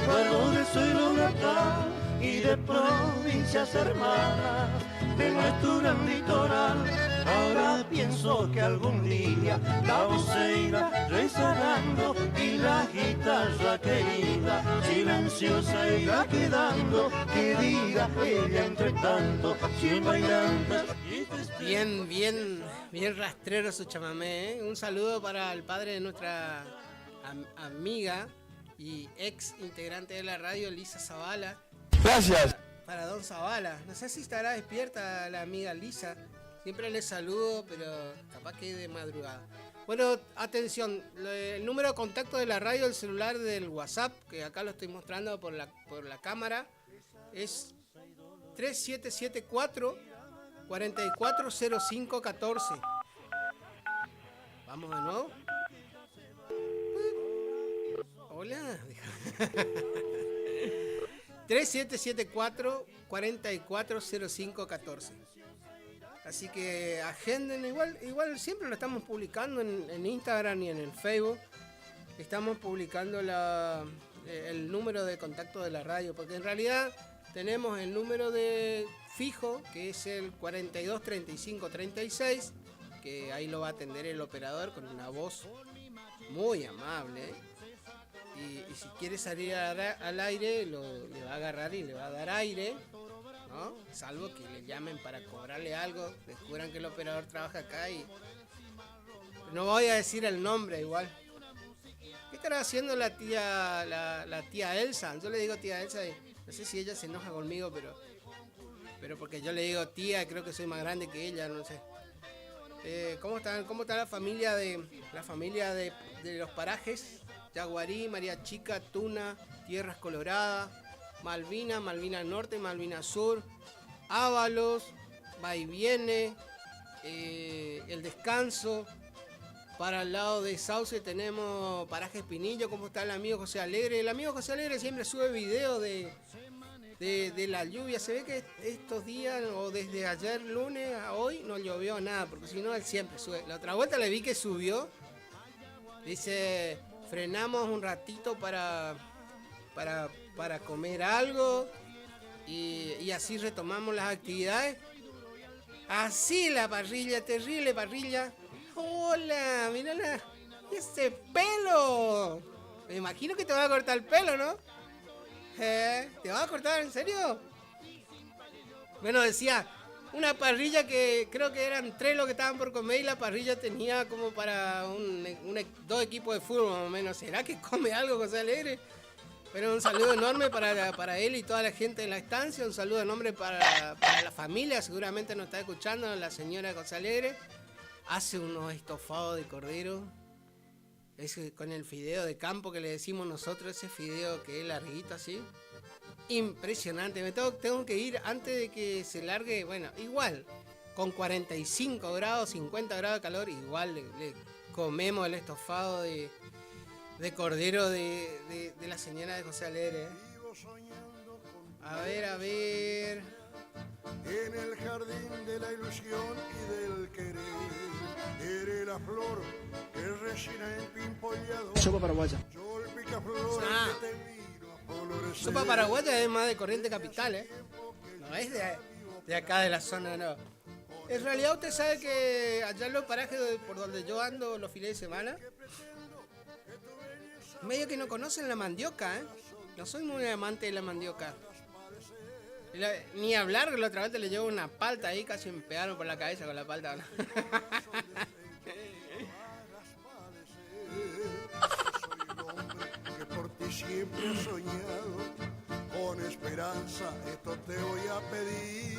[SPEAKER 20] luego de suelo natal y de provincias hermanas de nuestro gran litoral. Ahora pienso que algún día la voz se irá rezagando y la guitarra querida silenciosa irá quedando. Que diga ella entre tanto, cien bailantes y
[SPEAKER 6] festejos. Bien rastrero su chamamé, ¿eh? Un saludo para el padre de nuestra amiga y ex integrante de la radio, Lisa Zavala.
[SPEAKER 21] Gracias.
[SPEAKER 6] Para don Zavala. No sé si estará despierta la amiga Lisa. Siempre le saludo, pero capaz que de madrugada. Bueno, atención, el número de contacto de la radio, el celular del WhatsApp, que acá lo estoy mostrando por la cámara, es 3774 440514. Vamos de nuevo. Hola. 3774 440514. Así que agenden, igual siempre lo estamos publicando en Instagram y en el Facebook. Estamos publicando el número de contacto de la radio, porque en realidad tenemos el número de fijo, que es el 42 35 36, que ahí lo va a atender el operador con una voz muy amable, ¿eh? Y si quiere salir al aire, le va a agarrar y le va a dar aire, ¿no? Salvo que le llamen para cobrarle algo, descubran que el operador trabaja acá y... No voy a decir el nombre igual. ¿Qué estará haciendo la tía Elsa? Yo le digo tía Elsa y no sé si ella se enoja conmigo, pero porque yo le digo tía, creo que soy más grande que ella, no sé. ¿Cómo está la familia de los parajes? Yaguarí, María Chica, Tuna, Tierras Coloradas, Malvina Norte, Malvina Sur, Ábalos, Va y Viene, El Descanso. Para el lado de Sauce tenemos Paraje Espinillo. ¿Cómo está el amigo José Alegre? El amigo José Alegre siempre sube video de la lluvia. Se ve que estos días, o desde ayer lunes a hoy, no llovió nada, porque si no, él siempre sube. La otra vuelta le vi que subió. Dice, frenamos un ratito para comer algo y así retomamos las actividades. Así la parrilla, terrible parrilla. Hola, mírala, ese pelo. Me imagino que te va a cortar el pelo, ¿no? ¿Te va a cortar en serio? Bueno, decía, una parrilla que creo que eran 3 los que estaban por comer y la parrilla tenía como para 2 equipos de fútbol más o menos. ¿Será que come algo José Alegre? Pero un saludo enorme para él y toda la gente de la estancia. Un saludo enorme para la familia, seguramente nos está escuchando la señora José Alegre. Hace unos estofados de cordero. Ese, con el fideo de campo que le decimos nosotros, ese fideo que es larguito así. Impresionante. Tengo que ir antes de que se largue. Bueno, igual, con 45 grados, 50 grados de calor, igual le comemos el estofado de cordero de la señora de José Alegre. A ver.
[SPEAKER 4] En el jardín de la ilusión y del querer, eres la flor que resina en pimpollado.
[SPEAKER 17] Sopa paraguaya.
[SPEAKER 4] Yo el picaflor que te miro a florecer.
[SPEAKER 6] Sopa paraguaya es más de Corriente Capital, ¿eh? No es de acá de la zona, no. En realidad usted sabe que allá en los parajes por donde yo ando los fines de semana, medio que no conocen la mandioca, ¿eh? No soy muy amante de la mandioca. Ni hablar, que la otra vez te le llevo una palta ahí, casi me pegaron por la cabeza con la palta.
[SPEAKER 4] Que por ti siempre he soñado, con esperanza esto te voy a pedir,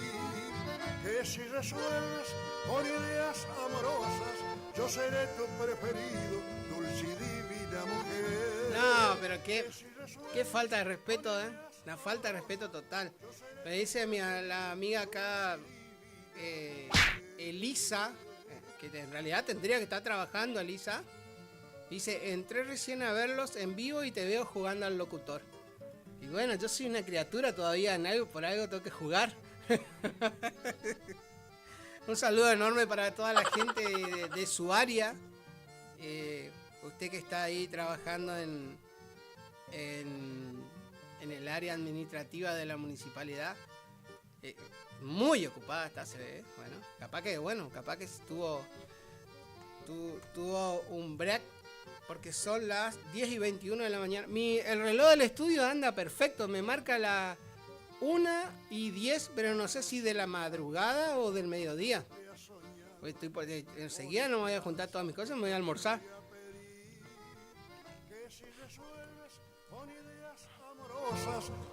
[SPEAKER 4] que si resuelves con ideas amorosas, yo seré tu preferido, dulce y divina mujer.
[SPEAKER 6] No, pero qué falta de respeto, ¿eh? Una falta de respeto total. Me dice la amiga acá, Elisa, que en realidad tendría que estar trabajando, Elisa. Dice, entré recién a verlos en vivo y te veo jugando al locutor. Y bueno, yo soy una criatura todavía, por algo tengo que jugar. Un saludo enorme para toda la gente de su área. Usted que está ahí trabajando en el área administrativa de la municipalidad, muy ocupada está, se ve. Bueno, capaz que tuvo un break, porque son las 10:21 de la mañana. El reloj del estudio anda perfecto, me marca la 1:10, pero no sé si de la madrugada o del mediodía. Enseguida no me voy a juntar todas mis cosas, me voy a almorzar.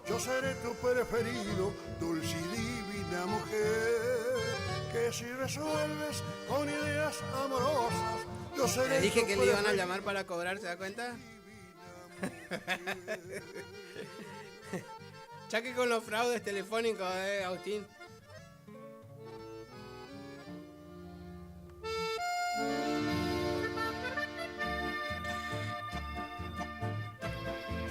[SPEAKER 4] Yo seré tu preferido, dulce y divina mujer. que si resuelves con ideas amorosas, yo seré.
[SPEAKER 6] Le dije
[SPEAKER 4] tu
[SPEAKER 6] que le iban a
[SPEAKER 4] preferido.
[SPEAKER 6] llamar para cobrar, ¿se da cuenta? Chaque con los fraudes telefónicos, Agustín.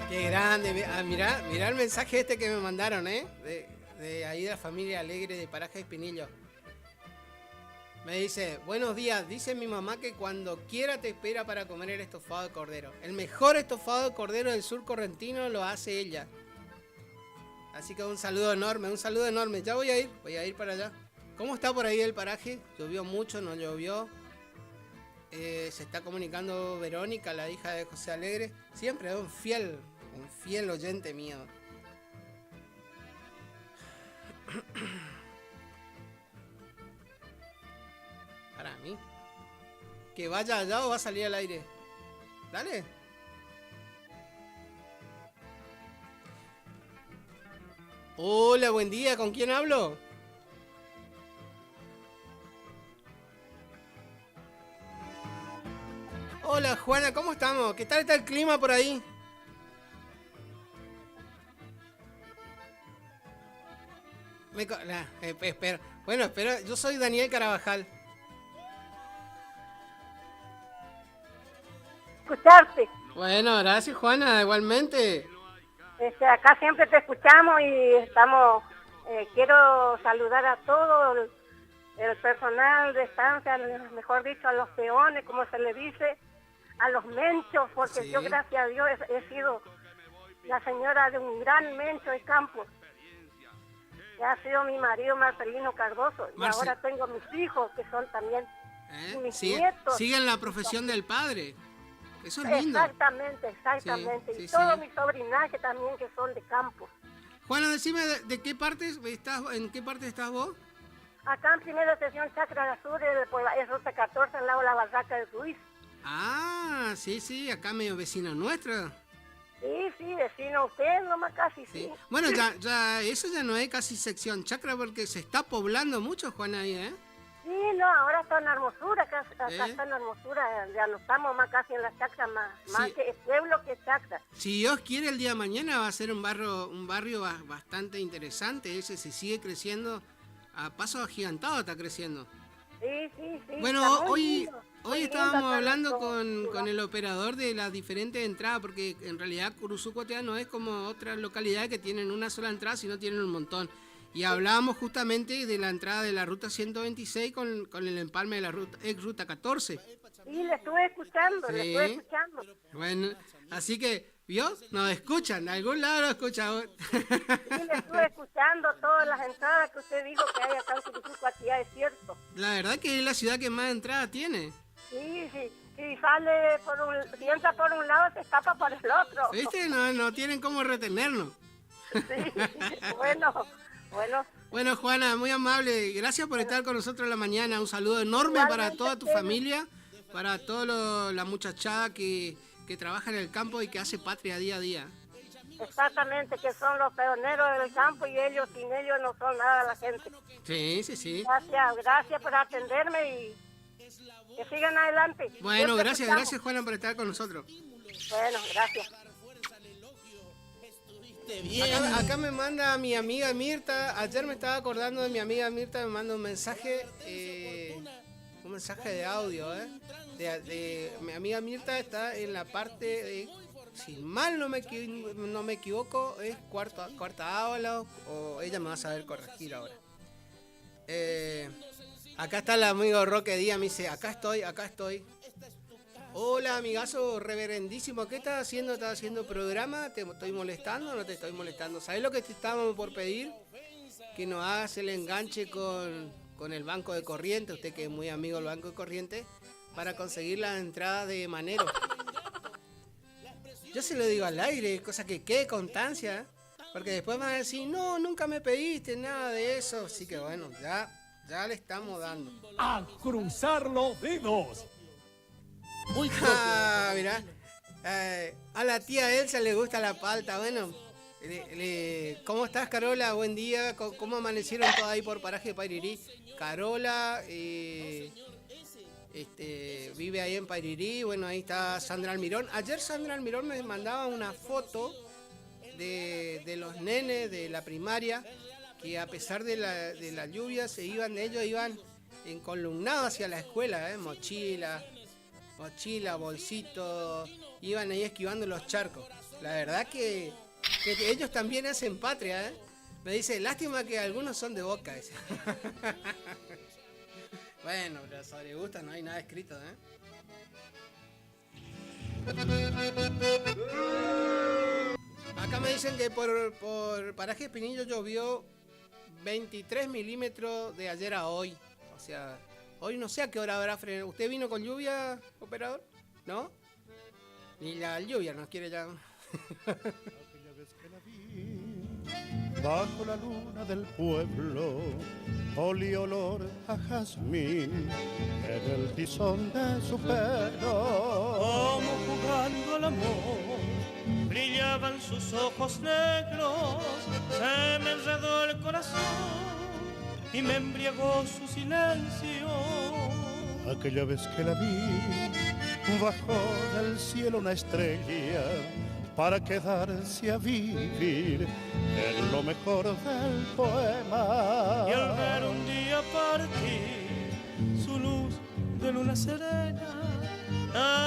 [SPEAKER 6] Qué grande. Mirá el mensaje este que me mandaron, de ahí de la familia Alegre de Paraje Espinillo. Me dice, buenos días, dice mi mamá que cuando quiera te espera para comer el estofado de cordero. El mejor estofado de cordero del sur correntino lo hace ella. Así que un saludo enorme. Ya voy a ir para allá. ¿Cómo está por ahí el paraje? ¿Llovió mucho? ¿No llovió? Se está comunicando Verónica, la hija de José Alegre. Siempre un fiel oyente mío. Para mí. Que vaya allá o va a salir al aire. Dale. Hola, buen día. ¿Con quién hablo? Hola, Juana. ¿Cómo estamos? ¿Qué tal está el clima por ahí? Espera. Bueno, espera. Yo soy Daniel Carabajal.
[SPEAKER 5] Escucharte.
[SPEAKER 6] Bueno, gracias, Juana. Igualmente.
[SPEAKER 5] Acá siempre te escuchamos y estamos. Quiero saludar a todo el personal de estancia, mejor dicho, a los peones, como se le dice, a los menchos, porque
[SPEAKER 6] Sí.
[SPEAKER 5] yo, gracias a Dios, he sido la señora de un gran mencho de campo. Que ha sido mi marido Marcelino Cardoso. Y ahora tengo mis hijos, que son también mis nietos.
[SPEAKER 6] Siguen la profesión del padre. Eso es lindo.
[SPEAKER 5] Exactamente.
[SPEAKER 6] Sí,
[SPEAKER 5] Y
[SPEAKER 6] sí,
[SPEAKER 5] todo
[SPEAKER 6] sí.
[SPEAKER 5] mi sobrinaje también, que son de campo.
[SPEAKER 6] Juana, decime de qué parte estás, en qué parte estás vos.
[SPEAKER 5] Acá en primera sesión Chacra del Sur, es ruta 14, al lado de la barraca de Ruiz.
[SPEAKER 6] Ah, sí, acá medio vecina nuestra.
[SPEAKER 5] Sí, vecino, usted nomás casi, sí.
[SPEAKER 6] Bueno, ya eso ya no es casi sección chacra porque se está poblando mucho, Juana, ahí, ¿eh?
[SPEAKER 5] Sí, no, ahora está en Hermosura, acá
[SPEAKER 6] ¿Eh?
[SPEAKER 5] está en Hermosura, ya no estamos más casi en la chacra, más que pueblo que chacra.
[SPEAKER 6] Si Dios quiere, el día de mañana va a ser un barrio bastante interesante. Ese se sigue creciendo a paso agigantado, está creciendo.
[SPEAKER 5] Sí.
[SPEAKER 6] Bueno,
[SPEAKER 5] está muy lindo, muy
[SPEAKER 6] hoy
[SPEAKER 5] lindo
[SPEAKER 6] estábamos
[SPEAKER 5] acá
[SPEAKER 6] hablando
[SPEAKER 5] nuestro
[SPEAKER 6] con el operador de las diferentes entradas, porque en realidad Curuzú-Cuatiá no es como otras localidades que tienen una sola entrada, sino tienen un montón. Y hablábamos justamente de la entrada de la ruta 126 con el empalme de la ex ruta 14.
[SPEAKER 5] Sí, le estuve escuchando,
[SPEAKER 6] Sí. Bueno, así que, ¿vio? Nos escuchan, de algún lado nos escuchan.
[SPEAKER 5] Sí, le estuve escuchando todas las entradas que usted dijo que hay acá en Curuzú-Cuatiá, es cierto.
[SPEAKER 6] La verdad que es la ciudad que más entrada tiene.
[SPEAKER 5] Sí, si sale si entra por un lado, se escapa por el otro.
[SPEAKER 6] ¿Viste? No tienen cómo retenernos. Bueno, Juana, muy amable. Gracias por estar con nosotros en la mañana. Un saludo enorme para toda tu familia, para toda la muchachada que trabaja en el campo y que hace patria día a día.
[SPEAKER 5] Exactamente, que son los peoneros del campo y sin ellos no son nada la gente.
[SPEAKER 6] Sí.
[SPEAKER 5] Gracias por atenderme y que sigan adelante.
[SPEAKER 6] Bueno,
[SPEAKER 5] Siempre
[SPEAKER 6] gracias,
[SPEAKER 5] escuchamos.
[SPEAKER 6] Juana, por estar con nosotros.
[SPEAKER 5] Bueno, gracias.
[SPEAKER 6] Acá me manda mi amiga Mirta. Ayer me estaba acordando de mi amiga Mirta, me manda un mensaje de audio, mi amiga Mirta está en la parte de, si mal no me equivoco, es cuarta aula, o ella me va a saber corregir ahora. Acá está el amigo Roque Díaz, me dice, acá estoy. Hola, amigazo reverendísimo, ¿qué estás haciendo? ¿Estás haciendo programa? ¿Te estoy molestando o no te estoy molestando? ¿Sabés lo que te estábamos por pedir? Que nos hagas el enganche con el Banco de Corrientes, usted que es muy amigo del Banco de Corrientes, para conseguir la entrada de Manero. Yo se lo digo al aire, cosa que quede constancia, porque después van a decir, no, nunca me pediste nada de eso. Así que bueno, ya le estamos dando.
[SPEAKER 18] ¡A cruzar los dedos!
[SPEAKER 6] Mirá. A la tía Elsa le gusta la palta. Bueno, ¿Cómo estás, Carola? Buen día. ¿Cómo amanecieron todos ahí por paraje de Pairirí? Carola vive ahí en Pairirí. Bueno, ahí está Sandra Almirón. Ayer Sandra Almirón me mandaba una foto de los nenes de la primaria que a pesar de la lluvia ellos iban encolumnados hacia la escuela, mochila, bolsito, iban ahí esquivando los charcos. La verdad que ellos también hacen patria, Me dice, lástima que algunos son de Boca. Bueno, pero sobre gusto no hay nada escrito, Acá me dicen que por paraje Espinillo llovió 23 milímetros de ayer a hoy. O sea, hoy no sé a qué hora habrá frenado. ¿Usted vino con lluvia, operador? ¿No? Ni la lluvia nos quiere ya.
[SPEAKER 20] Bajo la luna del pueblo, olí olor a jazmín en el tizón de su pelo.
[SPEAKER 13] Como jugando al amor, brillaban sus ojos negros, se me enredó el corazón y me embriagó su silencio.
[SPEAKER 20] Aquella vez que la vi, bajó del cielo una estrella para quedarse a vivir en lo mejor del poema.
[SPEAKER 13] Y al ver un día partir su luz de luna serena,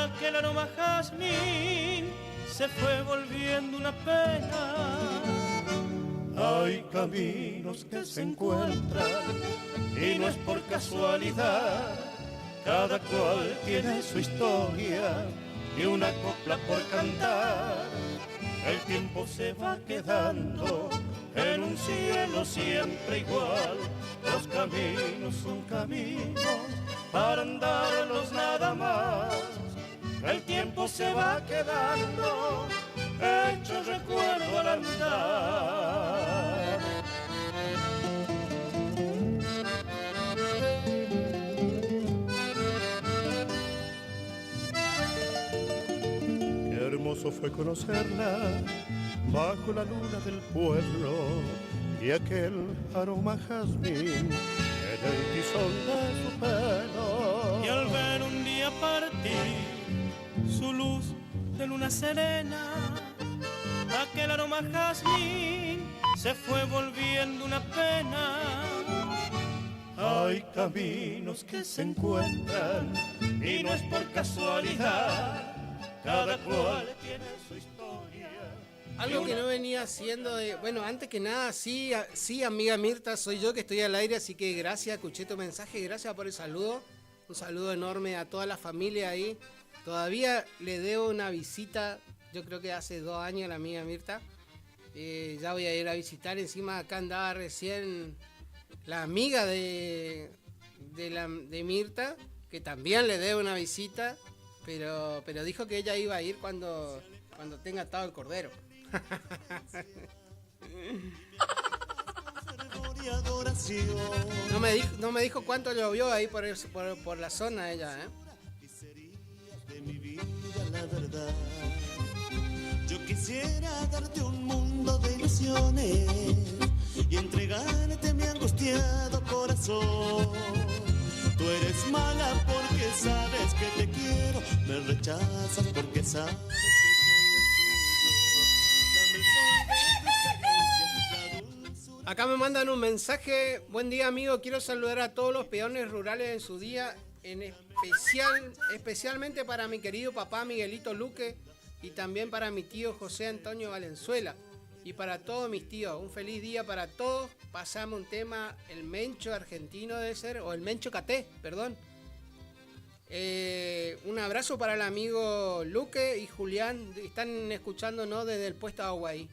[SPEAKER 13] aquel aroma jazmín se fue volviendo una pena.
[SPEAKER 20] Hay caminos que se encuentran y no es por casualidad. Cada cual tiene su historia y una copla por cantar. El tiempo se va quedando en un cielo siempre igual. Los caminos son caminos para andarlos nada más. El tiempo se va quedando hecho recuerdo al andar. Hermoso fue conocerla bajo la luna del pueblo y aquel aroma jazmín en el tizón de su pelo.
[SPEAKER 13] Y al ver un día partir su luz de luna serena, aquel aroma jazmín se fue volviendo una pena.
[SPEAKER 20] Hay caminos que se encuentran y no es por casualidad. Cada cual tiene su historia.
[SPEAKER 6] Algo que no venía haciendo bueno, antes que nada, sí, amiga Mirta, soy yo que estoy al aire, así que gracias, escuché tu mensaje, gracias por el saludo. Un saludo enorme a toda la familia ahí. Todavía le debo una visita, yo creo que hace 2 años a la amiga Mirta. Ya voy a ir a visitar, encima acá andaba recién la amiga de Mirta, que también le debo una visita. Pero dijo que ella iba a ir cuando tenga atado el cordero. No me dijo cuánto llovió ahí por la zona ella,
[SPEAKER 13] De mi vida, la verdad. Yo quisiera darte un mundo de ilusiones y entregarte mi angustiado corazón. Tú eres mala porque sabes que te quiero, me rechazas porque sabes que soy tuyo.
[SPEAKER 6] Acá me mandan un mensaje. Buen día, amigo, quiero saludar a todos los peones rurales en su día, especialmente para mi querido papá Miguelito Luque y también para mi tío José Antonio Valenzuela y para todos mis tíos. Un feliz día para todos. Pasamos un tema, el Mencho argentino debe ser, o el Mencho Caté, perdón. Un abrazo para el amigo Luque y Julián, están escuchándonos desde el puesto de Aguay.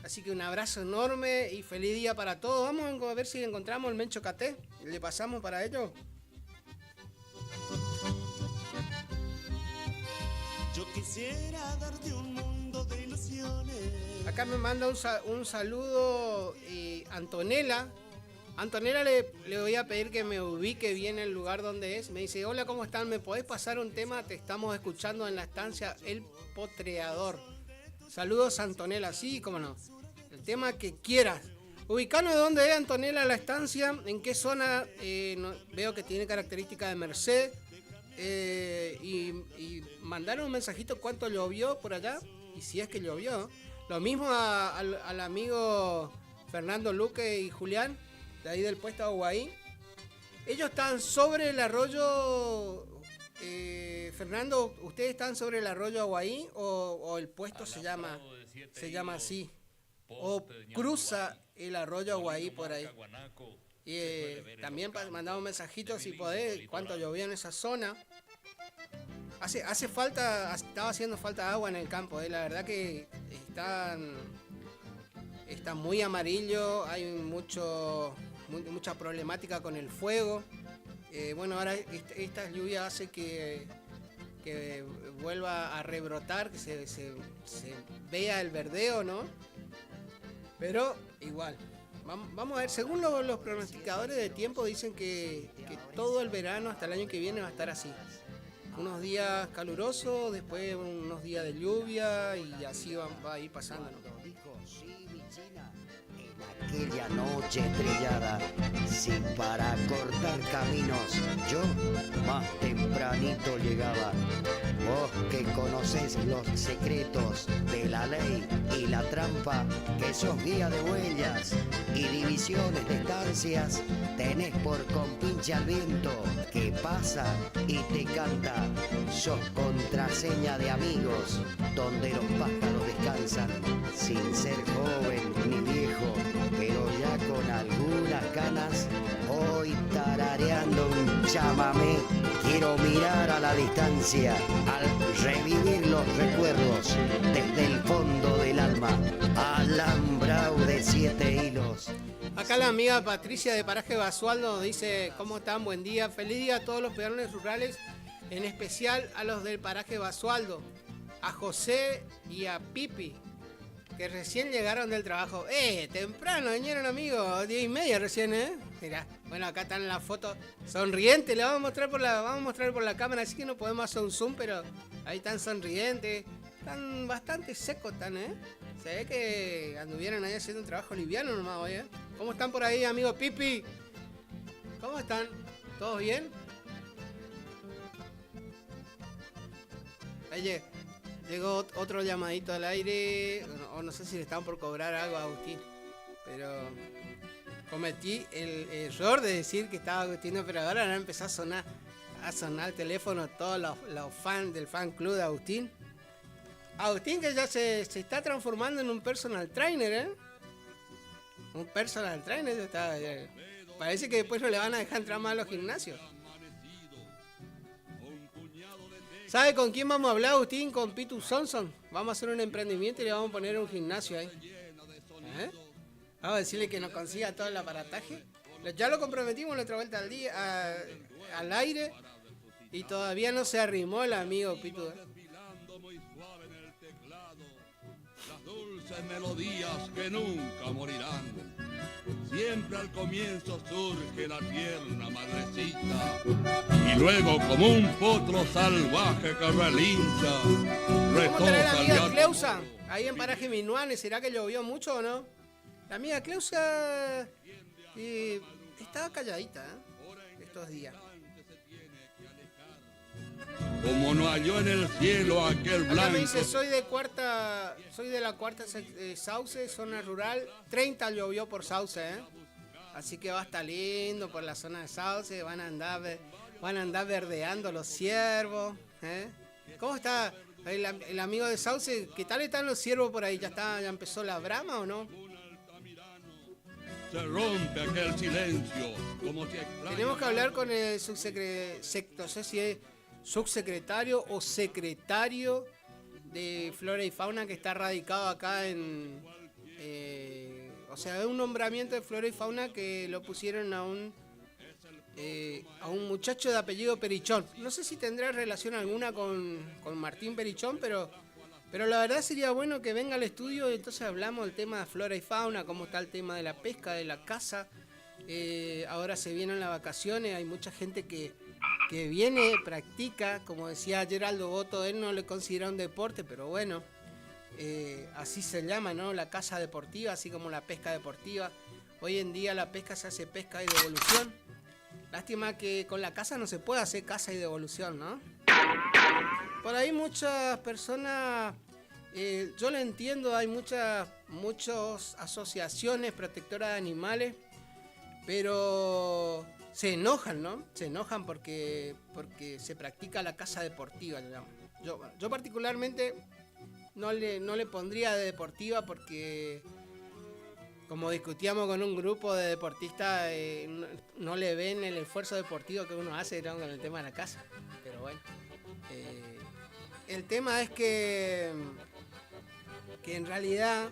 [SPEAKER 6] Así que un abrazo enorme y feliz día para todos. Vamos a ver si encontramos el Mencho Caté. ¿Le pasamos para ellos?
[SPEAKER 13] Yo quisiera darte un mundo de ilusiones.
[SPEAKER 6] Acá me manda un saludo Antonella. Antonella le voy a pedir que me ubique bien el lugar donde es. Me dice, hola, ¿cómo están? ¿Me podés pasar un tema? Te estamos escuchando en la estancia El Potreador. Saludos, Antonella. Sí, cómo no. tema que quieras. Ubicanos de dónde es, Antonella, la estancia, en qué zona. Veo que tiene características de Merced. Y mandaron un mensajito cuánto llovió por allá. Y si es que llovió. Lo mismo al amigo Fernando Luque y Julián, de ahí del puesto de Aguaí. Ellos están sobre el arroyo. Fernando, ¿ustedes están sobre el arroyo Aguaí o el puesto se llama así? O cruza el arroyo Aguaí por ahí. Y también mandamos un mensajito si podés, cuánto llovió en esa zona. Hace falta, estaba haciendo falta agua en el campo, la verdad que está muy amarillo, hay mucha problemática con el fuego. Bueno, ahora esta lluvia hace que vuelva a rebrotar, que se vea el verdeo, ¿no? Pero igual, vamos a ver, según los pronosticadores de tiempo dicen que todo el verano hasta el año que viene va a estar así. Unos días calurosos, después unos días de lluvia y así va a ir pasando, ¿no?
[SPEAKER 3] Aquella noche estrellada, si para cortar caminos yo más tempranito llegaba. Vos que conocés los secretos de la ley y la trampa, que sos guía de huellas y divisiones de estancias, tenés por compinche al viento que pasa y te canta. Sos contraseña de amigos donde los pájaros descansan, sin ser joven ni viejo, pero ya con algunas ganas, hoy tarareando un chamamé, quiero mirar a la distancia, al revivir los recuerdos desde el fondo del alma, alambrado de 7 hilos.
[SPEAKER 6] Acá la amiga Patricia de Paraje Basualdo dice, ¿cómo están? Buen día, feliz día a todos los peones rurales, en especial a los del Paraje Basualdo, a José y a Pipi, que recién llegaron del trabajo. Temprano vinieron, amigos, 10:30 recién, Mirá, bueno, acá están las fotos sonrientes, le vamos a mostrar por la cámara, así que no podemos hacer un zoom, pero ahí están sonrientes, están bastante secos, se ve que anduvieron ahí haciendo un trabajo liviano nomás hoy, ¿Cómo están por ahí, amigo Pipi? ¿Cómo están? ¿Todos bien? Oye, llegó otro llamadito al aire, o no sé si le estaban por cobrar algo a Agustín, pero cometí el error de decir que estaba Agustín, pero ahora empezó a sonar el teléfono todos los fans del fan club de Agustín. Agustín que ya se está transformando en un personal trainer, Un personal trainer, parece que después no le van a dejar entrar más a los gimnasios. ¿Sabe con quién vamos a hablar, Agustín? Con Pitu Sonson. Vamos a hacer un emprendimiento y le vamos a poner un gimnasio ahí. Vamos a decirle que nos consiga todo el aparataje. Ya lo comprometimos la otra vuelta al aire y todavía no se arrimó el amigo Pitu.
[SPEAKER 19] Las dulces melodías que nunca morirán. Siempre al comienzo surge la tierna madrecita y luego como un potro salvaje que relincha,
[SPEAKER 6] ¿Cómo estará la amiga Cleusa? Ahí en Paraje Minuanes, ¿será que llovió mucho o no? La amiga Cleusa estaba calladita estos días.
[SPEAKER 19] Como no halló en el cielo aquel blanco.
[SPEAKER 6] Acá me dice, soy de la cuarta Sauce, zona rural. 30 llovió por Sauce, Así que va a estar lindo por la zona de Sauce. Van a andar verdeando los ciervos, ¿Cómo está el amigo de Sauce? ¿Qué tal están los ciervos por ahí? ¿Ya empezó la brama o no?
[SPEAKER 19] Se rompe aquel silencio. Como si
[SPEAKER 6] tenemos que hablar con el subsecretario, no sé si es subsecretario o secretario de Flora y Fauna, que está radicado acá o sea, es un nombramiento de Flora y Fauna que lo pusieron a un muchacho de apellido Perichón. No sé si tendrá relación alguna con Martín Perichón, pero la verdad sería bueno que venga al estudio y entonces hablamos del tema de Flora y Fauna, cómo está el tema de la pesca, de la caza. Ahora se vienen las vacaciones, hay mucha gente que viene, practica, como decía Geraldo Boto, él no le considera un deporte, pero bueno, así se llama, ¿no? La caza deportiva, así como la pesca deportiva. Hoy en día la pesca se hace pesca y devolución. Lástima que con la caza no se puede hacer caza y devolución, ¿no? Por ahí muchas personas, yo lo entiendo, hay muchas asociaciones protectoras de animales, pero se enojan, ¿no? Se enojan porque se practica la caza deportiva, digamos. Yo particularmente no le pondría de deportiva porque, como discutíamos con un grupo de deportistas, no le ven el esfuerzo deportivo que uno hace, ¿no? Con el tema de la caza. Pero bueno, el tema es que en realidad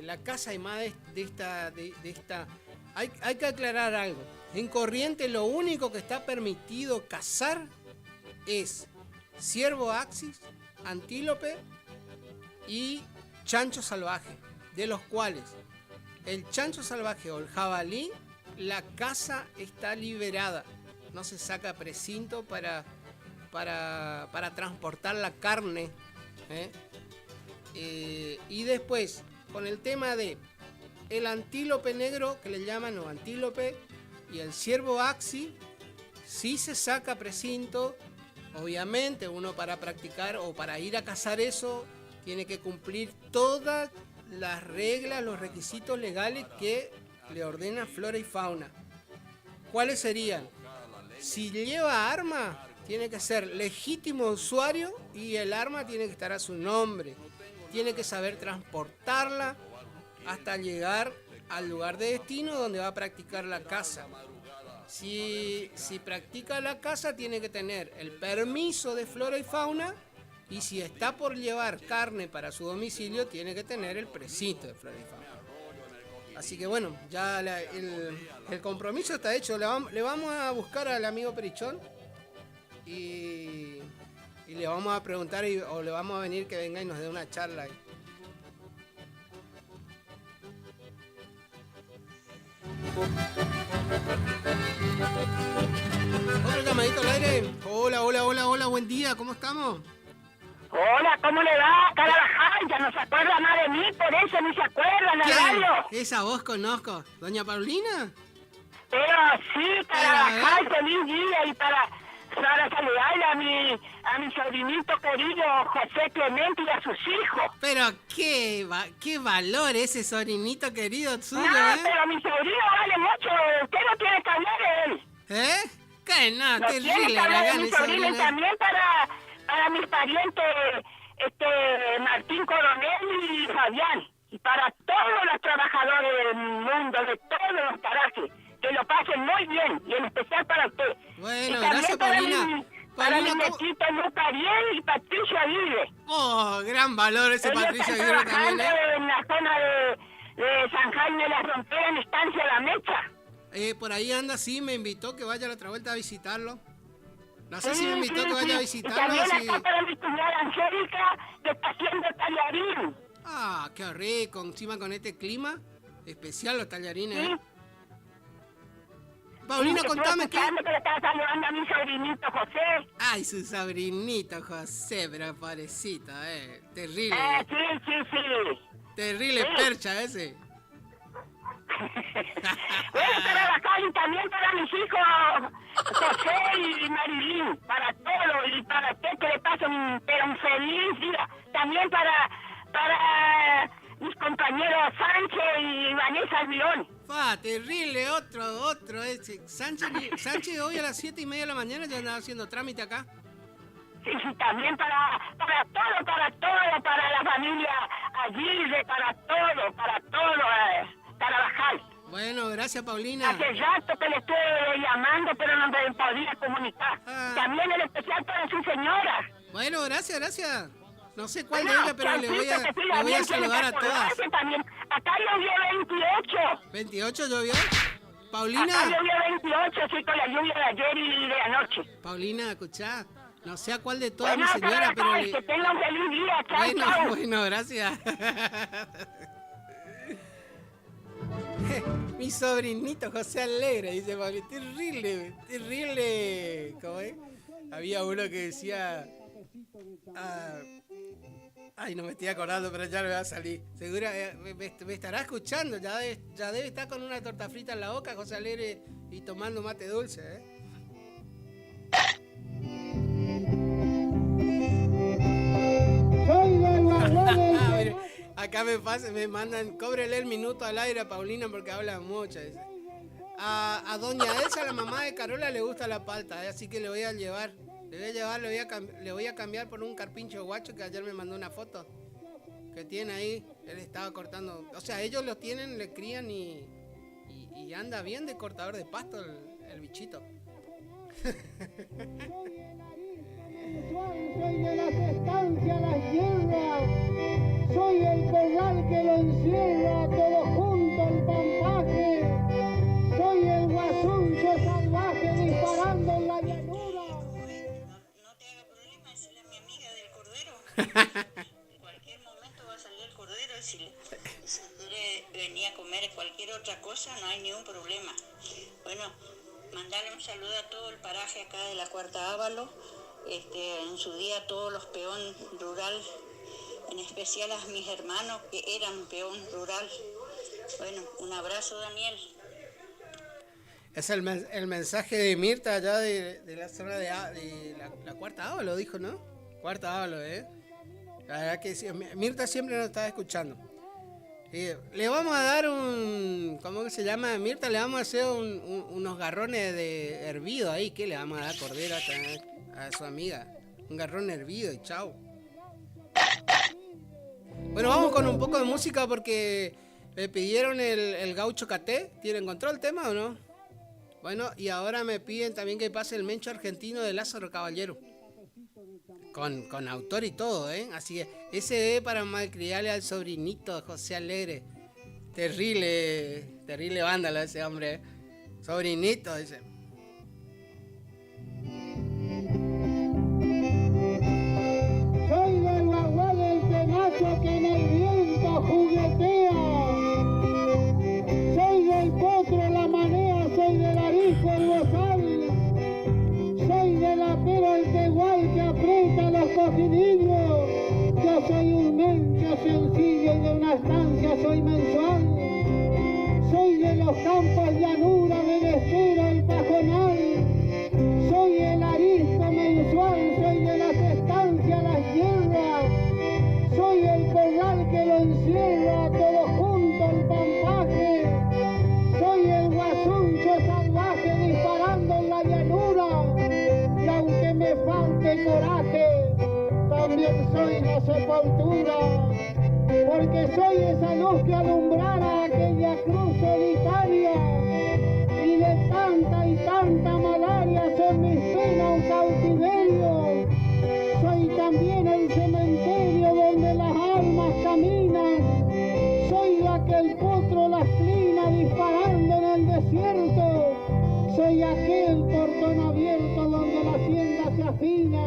[SPEAKER 6] la caza y más de esta hay que aclarar algo. En Corrientes lo único que está permitido cazar es ciervo axis, antílope y chancho salvaje, de los cuales el chancho salvaje o el jabalí, la caza está liberada. No se saca precinto para transportar la carne. Y después, con el tema de el antílope negro, que le llaman o antílope, y el ciervo axi, sí se saca precinto. Obviamente uno para practicar o para ir a cazar eso tiene que cumplir todas las reglas, los requisitos legales que le ordena Flora y Fauna. ¿Cuáles serían? Si lleva arma, tiene que ser legítimo usuario y el arma tiene que estar a su nombre. Tiene que saber transportarla hasta llegar al lugar de destino donde va a practicar la caza. Si practica la caza, tiene que tener el permiso de Flora y Fauna, y si está por llevar carne para su domicilio, tiene que tener el precinto de Flora y Fauna. Así que bueno, ya el compromiso está hecho. Le vamos a buscar al amigo Perichón y le vamos a preguntar o le vamos a venir que venga y nos dé una charla. Otro llamadito al aire. Hola, buen día, ¿cómo estamos?
[SPEAKER 12] Hola, ¿cómo le va? Carabajal, ya no se acuerda más de mí, por eso ni se acuerda en la radio.
[SPEAKER 6] Esa voz conozco. ¿Doña Paulina?
[SPEAKER 12] Pero sí, Carabajal, feliz día y para saludarle a mi sobrinito querido José Clemente y a sus hijos.
[SPEAKER 6] Pero qué valor ese sobrinito querido suyo,
[SPEAKER 12] No, pero mi sobrino vale mucho, usted no tiene que hablar de él.
[SPEAKER 6] ¿Eh? ¿Qué? No,
[SPEAKER 12] No
[SPEAKER 6] terrible.
[SPEAKER 12] tiene que hablar de mi sobrino y también para mis parientes Martín Coronel y Fabián. Y para todos los trabajadores del mundo, de todos los parajes, que lo pasen muy bien, y en especial para usted.
[SPEAKER 6] Bueno,
[SPEAKER 12] y también
[SPEAKER 6] gracias, Paulina.
[SPEAKER 12] Para mi netito Luca Ariel y Patricia Aguirre.
[SPEAKER 6] Oh, gran valor ese Patricia Aguirre también,
[SPEAKER 12] en la zona de San Jaime de la Frontera, en Estancia La Mecha.
[SPEAKER 6] Por ahí anda, sí, me invitó que vaya a la otra vuelta a visitarlo. No sé si me invitó que vaya a visitarlo.
[SPEAKER 12] Y también acá para mi cuñada Angélica, que está haciendo tallarín.
[SPEAKER 6] Ah, qué rico, encima con este clima especial los tallarines, ¿eh? Paulina, contame
[SPEAKER 12] que le estaba saludando a mi sobrinito José.
[SPEAKER 6] Ay, su sobrinito José, pero pobrecito, terrible.
[SPEAKER 12] Sí.
[SPEAKER 6] Terrible percha ese.
[SPEAKER 12] Bueno, Carabajal, y también para mis hijos José y Marilín, para todos, y para usted que le pasen un feliz día. También para mis compañeros Sánchez y Vanessa Albión.
[SPEAKER 6] Terrible, otro ese. Sánchez hoy a las 7:30 de la mañana ya andaba haciendo trámite acá.
[SPEAKER 12] Sí, también para todo, para la familia Aguirre, para todo, Carabajal.
[SPEAKER 6] Bueno, gracias, Paulina.
[SPEAKER 12] Hace rato que le estoy llamando, pero no me podía comunicar. También en especial para su señora.
[SPEAKER 6] Bueno, gracias. No sé cuál de ella, pero le voy a saludar a todas.
[SPEAKER 12] También. Acá llovió 28.
[SPEAKER 6] ¿28 llovió? Paulina.
[SPEAKER 12] Acá llovió 28, sí, con la lluvia de ayer y de anoche.
[SPEAKER 6] Paulina, escuchá. No sé a cuál de todas, mi señora, pero...
[SPEAKER 12] Que tenga un feliz día, chao.
[SPEAKER 6] Bueno, gracias. Mi sobrinito José Alegre, dice Pablo. Terrible. ¿Cómo es? Había uno que decía... Ay, no me estoy acordando, pero ya me va a salir. Seguro me estará escuchando. Ya debe estar con una torta frita en la boca, José Alegre, y tomando mate dulce, ¿eh? Mire, acá me mandan, cóbrele el minuto al aire a Paulina porque habla mucho. Dice. A doña Elsa, la mamá de Carola, le gusta la palta, así que le voy a llevar. Le voy a cambiar por un carpincho guacho que ayer me mandó una foto que tiene ahí. Él estaba cortando, o sea, ellos lo tienen, le crían y anda bien de cortador de pasto el bichito.
[SPEAKER 21] Soy de las estancias, las hierbas, soy el corral que lo encierra, todo junto el pampaje, soy el guasuncho salvaje disparando en la llanura.
[SPEAKER 22] No te haga problema, decirle a mi amiga del cordero. En cualquier momento va a salir el cordero, si quiere venir a comer cualquier otra cosa, no hay ningún problema. Bueno, mandarle un saludo a todo el paraje acá de la Cuarta Ávalo. En su día a todos los peón rural, en especial a mis hermanos que eran peón rural. Bueno, un abrazo, Daniel.
[SPEAKER 6] Es el mensaje de Mirta allá de la zona de la Cuarta Ávalo, dijo, ¿no? Cuarta Ávalo, ¿eh? La verdad que sí, Mirta siempre nos estaba escuchando. Le vamos a dar ¿cómo que se llama? Mirta, le vamos a hacer unos garrones de hervido ahí. ¿Qué le vamos a dar cordero a su amiga? Un garrón hervido y chao. Bueno, vamos con un poco de música porque me pidieron el gaucho caté. ¿Tienen control el tema o no? Bueno, y ahora me piden también que pase el mencho argentino de Lázaro Caballero. Con autor y todo, ¿eh? Así que ese es para malcriarle al sobrinito José Alegre. Terrible vándalo ese hombre, ¿eh? Sobrinito, dice.
[SPEAKER 21] Soy del guaguá del penacho que en el viento juguetea. Soy del potro la manea, soy del arisco el bozal. Soy del apero el tegual que aprieta los cojinillos. Yo soy un mencho sencillo y de una estancia soy mensual. Soy de los campos llanura, del estero el pajonal. Soy el arisco mensual, soy de las estancias las hierbas. Soy el corral que lo encierra, todo junto el pampaje. Soy el guasuncho salvaje disparando en la llanura. Y aunque me falte coraje, también soy la sepultura, porque soy esa luz que alumbrara aquella cruz solitaria, y de tanta malaria son mis penas un cautiverio. Soy también el cementerio donde las almas caminan, soy la que el potro las clina disparando en el desierto, soy aquel portón abierto donde la hacienda se afina.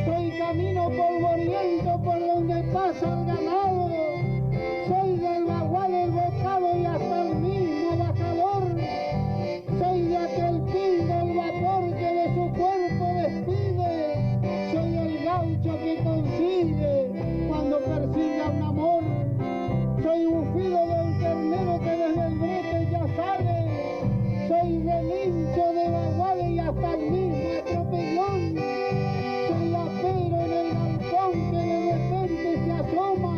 [SPEAKER 21] Soy camino polvoriento por donde pasa el ganado. Soy del bagual el bocado y hasta el mismo bajador. Soy de aquel pingo el vapor que de su cuerpo despide. Soy el gaucho que consigue cuando persiga un amor. Soy un filo del ternero que desde el brete ya sale. Soy del hincho de baguales y hasta el mismo atropellón. Soy apero en el galpón que de repente se asoma.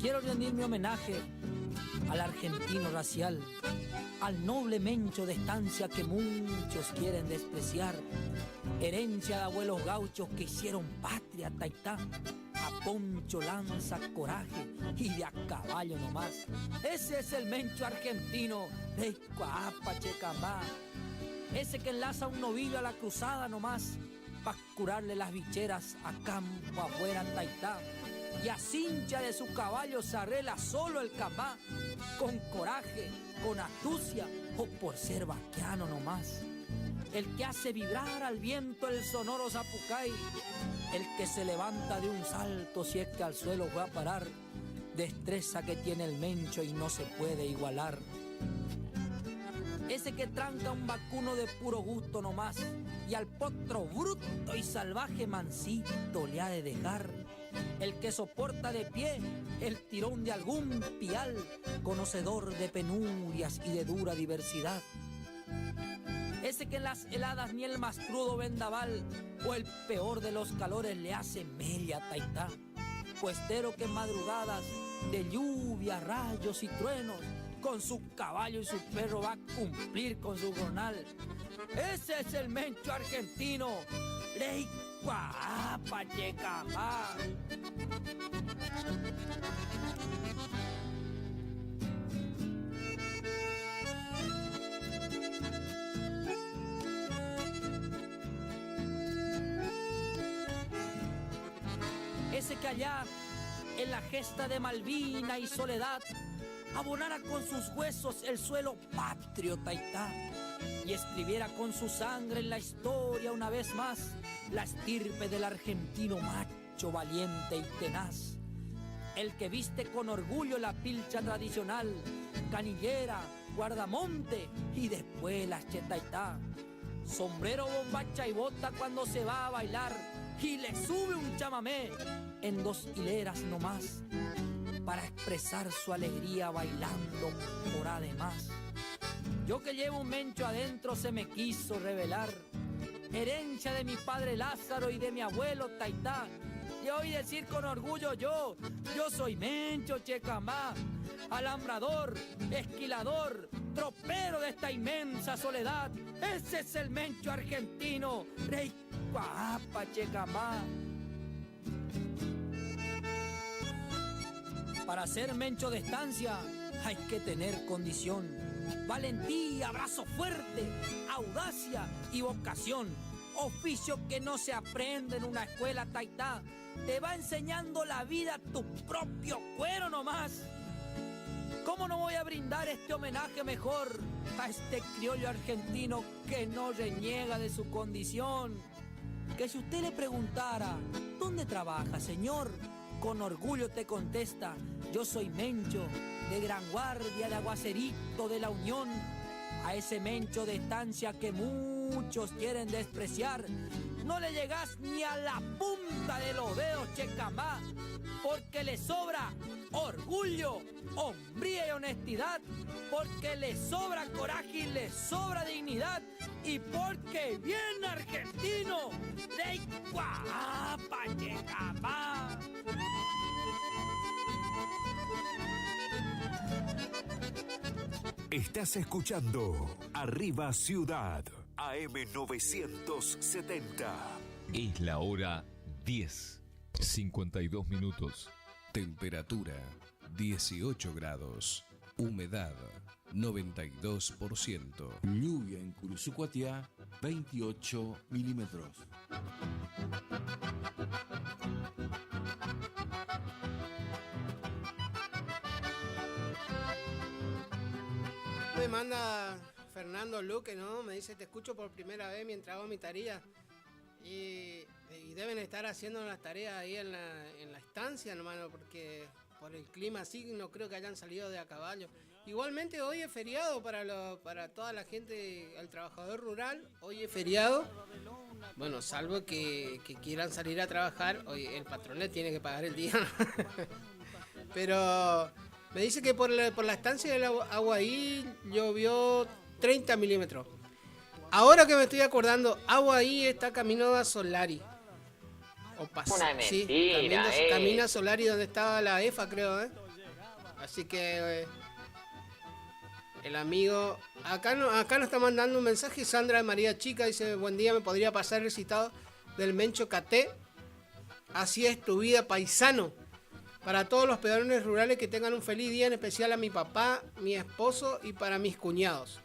[SPEAKER 14] Quiero rendir mi homenaje al argentino racial, al noble mencho de estancia que muchos quieren despreciar, herencia de abuelos gauchos que hicieron patria taitá, a poncho, lanza, coraje y de a caballo nomás. Ese es el mencho argentino de Cuapa, Checamá, ese que enlaza un novillo a la cruzada nomás, pa' curarle las bicheras a campo afuera taitá, y a cincha de su caballo se arregla solo el camá, con coraje, con astucia o por ser vaquiano nomás. El que hace vibrar al viento el sonoro zapucay, el que se levanta de un salto si es que al suelo va a parar, destreza que tiene el mencho y no se puede igualar. Ese que tranca un vacuno de puro gusto nomás, y al potro bruto y salvaje mansito le ha de dejar. El que soporta de pie el tirón de algún pial, conocedor de penurias y de dura diversidad. Ese que en las heladas ni el más crudo vendaval o el peor de los calores le hace mella taitá, puestero que en madrugadas de lluvia, rayos y truenos con su caballo y su perro va a cumplir con su jornal. Ese es el mencho argentino, Rey Cuapa, Checamá. Ese que allá en la gesta de Malvina y Soledad abonara con sus huesos el suelo patrio taitá y escribiera con su sangre en la historia una vez más la estirpe del argentino macho valiente y tenaz. El que viste con orgullo la pilcha tradicional, canillera, guardamonte y después la chetaitá. Sombrero, bombacha y bota cuando se va a bailar y le sube un chamamé en 2 hileras nomás para expresar su alegría bailando por además. Yo que llevo un mencho adentro se me quiso revelar, herencia de mi padre Lázaro y de mi abuelo Taitá, y hoy decir con orgullo yo soy mencho Checamá, alambrador, esquilador, tropero de esta inmensa soledad. Ese es el mencho argentino, Rey Cuapa, Checamá. Para ser mencho de estancia hay que tener condición, valentía, brazo fuerte, audacia y vocación. Oficio que no se aprende en una escuela taitá, te va enseñando la vida tu propio cuero nomás. ¿Cómo no voy a brindar este homenaje mejor a este criollo argentino que no reniega de su condición? Que si usted le preguntara, ¿dónde trabaja, señor?, con orgullo te contesta, yo soy mencho de Gran Guardia, de Aguacerito, de La Unión. A ese mencho de estancia que muchos quieren despreciar, no le llegás ni a la punta de los dedos, Checamá, porque le sobra orgullo, hombría y honestidad, porque le sobra coraje y le sobra dignidad, y porque bien argentino, de Cuapa, Checamá.
[SPEAKER 1] Estás escuchando Arriba Ciudad, AM970.
[SPEAKER 8] Es la hora 10, 52 minutos. Temperatura 18 grados. Humedad 92%.
[SPEAKER 16] Lluvia en Curuzucuatiá, 28 milímetros.
[SPEAKER 6] Me manda Fernando Luque, ¿no? Me dice, te escucho por primera vez mientras hago mi tarea. Y deben estar haciendo las tareas ahí en la estancia, hermano, porque por el clima así no creo que hayan salido de a caballo. Igualmente hoy es feriado para toda la gente, el trabajador rural, hoy es feriado. Bueno, salvo que quieran salir a trabajar, hoy el patrón le tiene que pagar el día. Pero me dice que por la estancia del Aguaí llovió 30 milímetros. Ahora que me estoy acordando, Aguaí está camino a Solari.
[SPEAKER 15] Una mentira,
[SPEAKER 6] camina a Solari donde estaba la EFA, creo, ¿eh? Así que el amigo... Acá nos está mandando un mensaje Sandra de María Chica. Dice, buen día, ¿me podría pasar el citado del Mencho Caté? Así es tu vida, paisano. Para todos los peones rurales que tengan un feliz día, en especial a mi papá, mi esposo y para mis cuñados.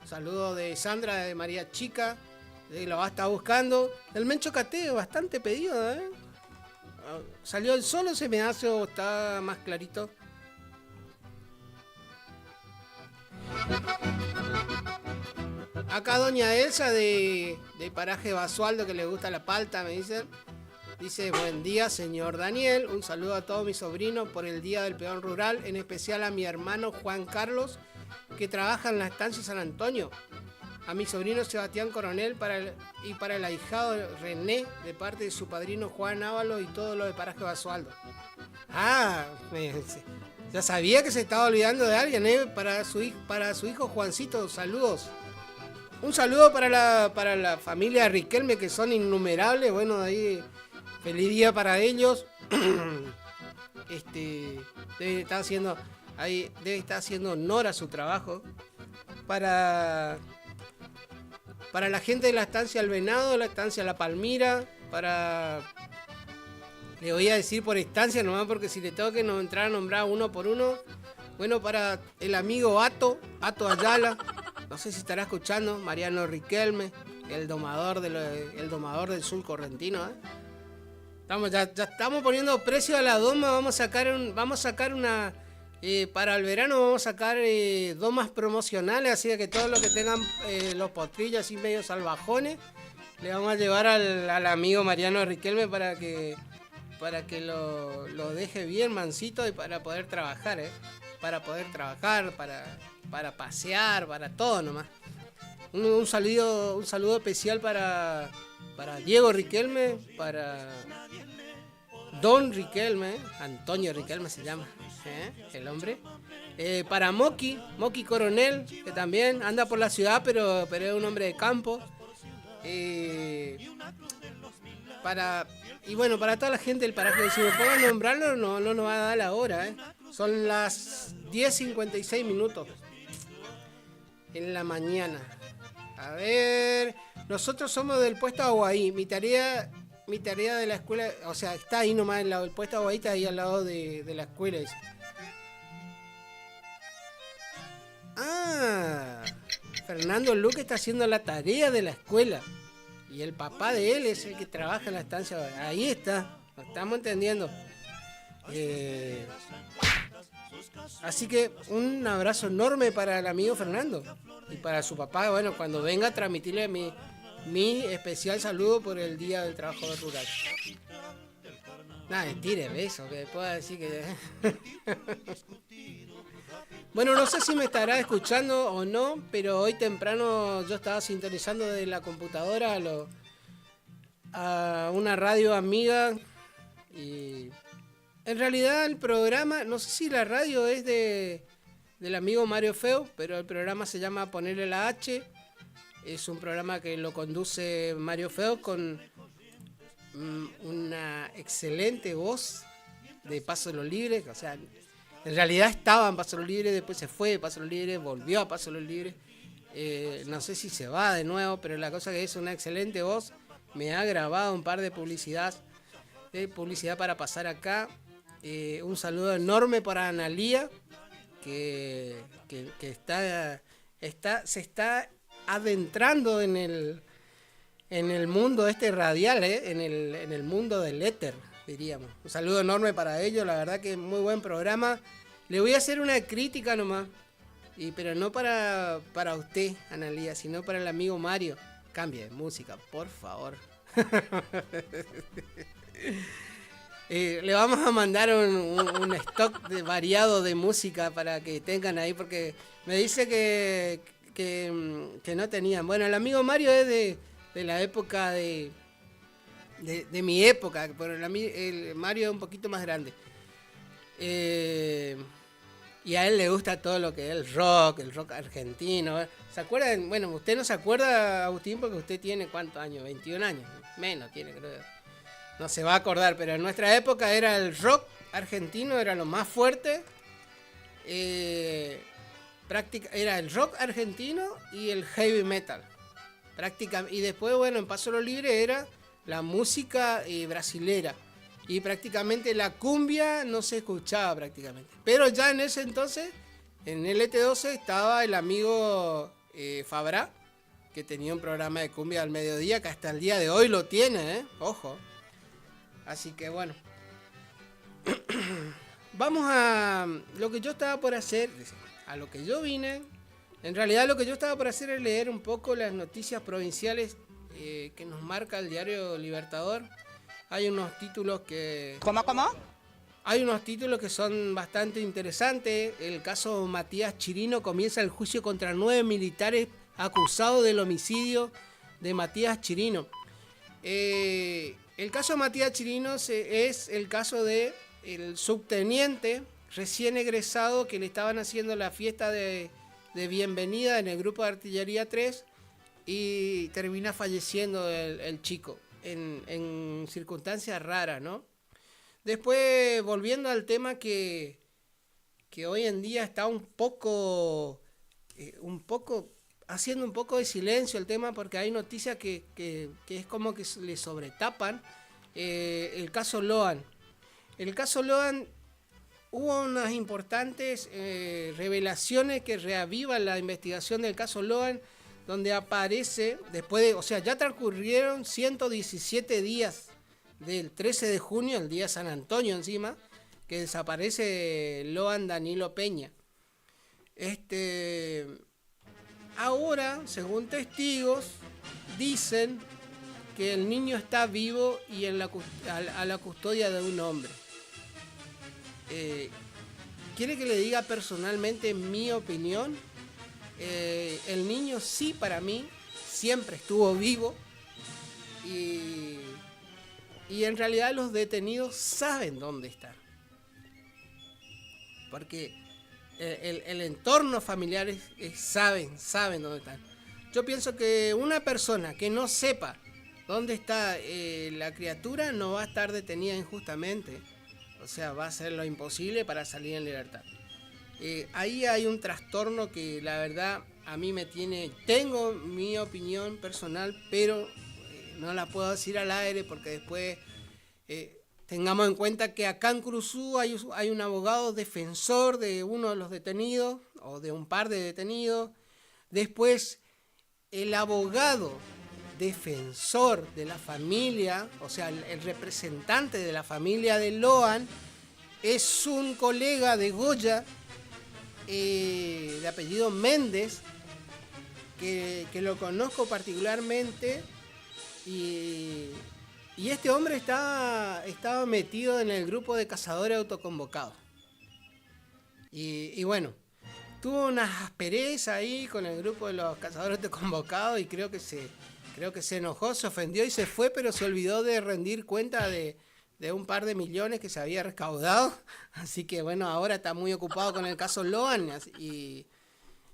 [SPEAKER 6] Saludo de Sandra de María Chica. Lo va a estar buscando. El Mencho Caté, bastante pedido, ¿eh? ¿Salió el sol o se me hace o está más clarito? Acá doña Elsa de Paraje Basualdo, que le gusta la palta, me dicen. Dice, buen día, señor Daniel. Un saludo a todos mis sobrinos por el Día del Peón Rural, en especial a mi hermano Juan Carlos, que trabaja en la estancia San Antonio. A mi sobrino Sebastián Coronel y para el ahijado René, de parte de su padrino Juan Ávalo y todo lo de Paraje Basualdo. Ya sabía que se estaba olvidando de alguien, ¿eh? Para su hijo Juancito, saludos. Un saludo para la familia Riquelme, que son innumerables. Bueno, ahí, feliz día para ellos. Debe estar haciendo honor a su trabajo. Para la gente de la estancia El Venado, la estancia La Palmira, le voy a decir por estancia nomás, porque si le tengo que entrar a nombrar uno por uno. Bueno, para el amigo Ato Ayala, no sé si estará escuchando, Mariano Riquelme, el domador del sur correntino, ¿eh? Ya estamos poniendo precio a la doma. Vamos a sacar una... para el verano vamos a sacar domas promocionales, así que todos los que tengan los potrillos así medio salvajones, le vamos a llevar al amigo Mariano Riquelme para que lo deje bien mansito y para poder trabajar, para pasear, para todo nomás. Un saludo especial para Diego Riquelme, para Don Riquelme, Antonio Riquelme se llama, el hombre. Para Moki Coronel, que también anda por la ciudad, pero es un hombre de campo. Para toda la gente del paraje, si me puedo nombrarlo, no nos va a dar la hora, Son las 10:56 minutos en la mañana. A ver, nosotros somos del puesto Aguaí. Mi tarea de la escuela, o sea, está ahí nomás, el puesto Aguaí está ahí al lado de la escuela. Fernando Luque está haciendo la tarea de la escuela. Y el papá de él es el que trabaja en la estancia. Ahí está, lo estamos entendiendo. Así que un abrazo enorme para el amigo Fernando. Y para su papá, bueno, cuando venga a transmitirle mi especial saludo por el Día del Trabajador Rural. Nada, mentira, beso, que pueda decir que... Bueno, no sé si me estará escuchando o no, pero hoy temprano yo estaba sintonizando desde la computadora a una radio amiga y en realidad el programa, no sé si la radio es del amigo Mario Feo, pero el programa se llama Ponerle la H. Es un programa que lo conduce Mario Feo con una excelente voz de Paso de los Libres, o sea... En realidad estaba en Paso de los Libres, después se fue de Paso de los Libres, volvió a Paso de los Libres. No sé si se va de nuevo, pero la cosa que es una excelente voz. Me ha grabado un par de publicidad para pasar acá. Un saludo enorme para Analía, que se está adentrando en el mundo radial, en el mundo del éter, diríamos. Un saludo enorme para ellos, la verdad que es muy buen programa. Le voy a hacer una crítica nomás, pero no para usted, Analía, sino para el amigo Mario. Cambie de música, por favor. Le vamos a mandar un stock variado de música para que tengan ahí, porque me dice que no tenían. Bueno, el amigo Mario es de la época de mi época, pero el Mario es un poquito más grande. Y a él le gusta todo lo que es el rock argentino. ¿Se acuerdan? Bueno, usted no se acuerda, Agustín, porque usted tiene ¿cuántos años? 21 años. Menos tiene, creo. No se va a acordar, pero en nuestra época era el rock argentino, era lo más fuerte. era el rock argentino y el heavy metal. Y después, bueno, en Paso a lo Libre era la música brasilera. Y prácticamente la cumbia no se escuchaba prácticamente. Pero ya en ese entonces, en LT12 estaba el amigo Fabra, que tenía un programa de cumbia al mediodía, que hasta el día de hoy lo tiene, ojo. Así que bueno. Vamos a lo que yo estaba por hacer, a lo que yo vine. En realidad lo que yo estaba por hacer es leer un poco las noticias provinciales que nos marca el diario Libertador. Hay unos títulos que... ¿Cómo? Hay unos títulos que son bastante interesantes. El caso Matías Chirino, comienza el juicio contra 9 militares acusados del homicidio de Matías Chirino. El caso Matías Chirino es el caso de el subteniente recién egresado que le estaban haciendo la fiesta de bienvenida en el grupo de artillería 3 y termina falleciendo el chico en circunstancias raras, ¿no? Después, volviendo al tema que hoy en día está un poco haciendo un poco de silencio el tema, porque hay noticias que es como que le sobretapan. El caso Loan. El caso Loan, hubo unas importantes revelaciones que reavivan la investigación del caso Loan, donde aparece, ya transcurrieron 117 días del 13 de junio, el día San Antonio encima, que desaparece Loan Danilo Peña. Ahora, según testigos, dicen que el niño está vivo y a la custodia de un hombre. ¿Quiere que le diga personalmente mi opinión? El niño sí, para mí, siempre estuvo vivo y en realidad los detenidos saben dónde están. Porque el entorno familiar saben dónde están. Yo pienso que una persona que no sepa dónde está la criatura no va a estar detenida injustamente. O sea, va a hacer lo imposible para salir en libertad. Ahí hay un trastorno que la verdad a mí me tiene... Tengo mi opinión personal, pero no la puedo decir al aire porque después... Tengamos en cuenta que acá en Curuzú hay un abogado defensor de uno de los detenidos, o de un par de detenidos. Después, el abogado defensor de la familia, o sea, el representante de la familia de Loan, es un colega de Goya, de apellido Méndez, que lo conozco particularmente, y este hombre estaba metido en el grupo de cazadores autoconvocados. Y bueno, tuvo unas asperezas ahí con el grupo de los cazadores autoconvocados y creo que se enojó, se ofendió y se fue, pero se olvidó de rendir cuenta de un par de millones que se había recaudado. Así que bueno, ahora está muy ocupado con el caso Loan y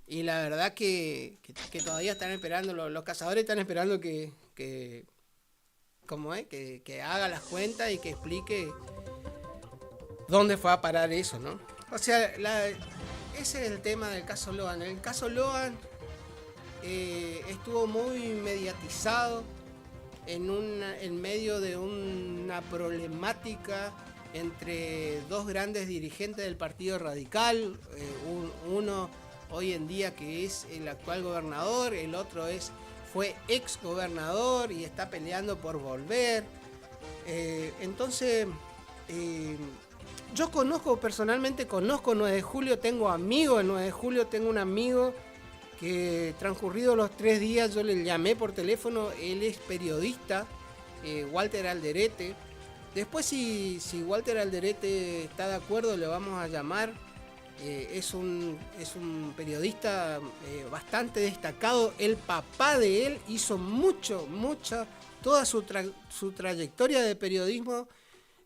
[SPEAKER 6] la verdad que todavía están esperando, los cazadores están esperando que haga las cuentas y que explique dónde fue a parar eso, ¿no? O sea, ese es el tema del caso Loan. El caso Loan estuvo muy mediatizado en medio de una problemática entre dos grandes dirigentes del Partido Radical, uno hoy en día que es el actual gobernador, el otro fue ex gobernador y está peleando por volver. Entonces, yo personalmente conozco 9 de julio, tengo amigos en 9 de julio, tengo un amigo que transcurridos los 3 días yo le llamé por teléfono, él es periodista, Walter Alderete. Después si Walter Alderete está de acuerdo le vamos a llamar. Es un periodista bastante destacado. El papá de él hizo toda su trayectoria de periodismo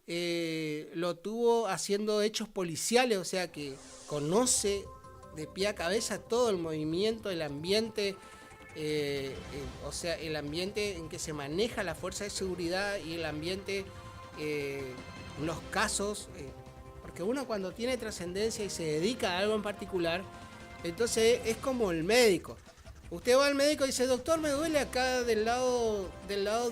[SPEAKER 6] lo tuvo haciendo hechos policiales, o sea que conoce de pie a cabeza todo el movimiento, el ambiente, o sea, el ambiente en que se maneja la fuerza de seguridad y el ambiente, los casos... porque uno cuando tiene trascendencia y se dedica a algo en particular, entonces es como el médico. Usted va al médico y dice, doctor, me duele acá del lado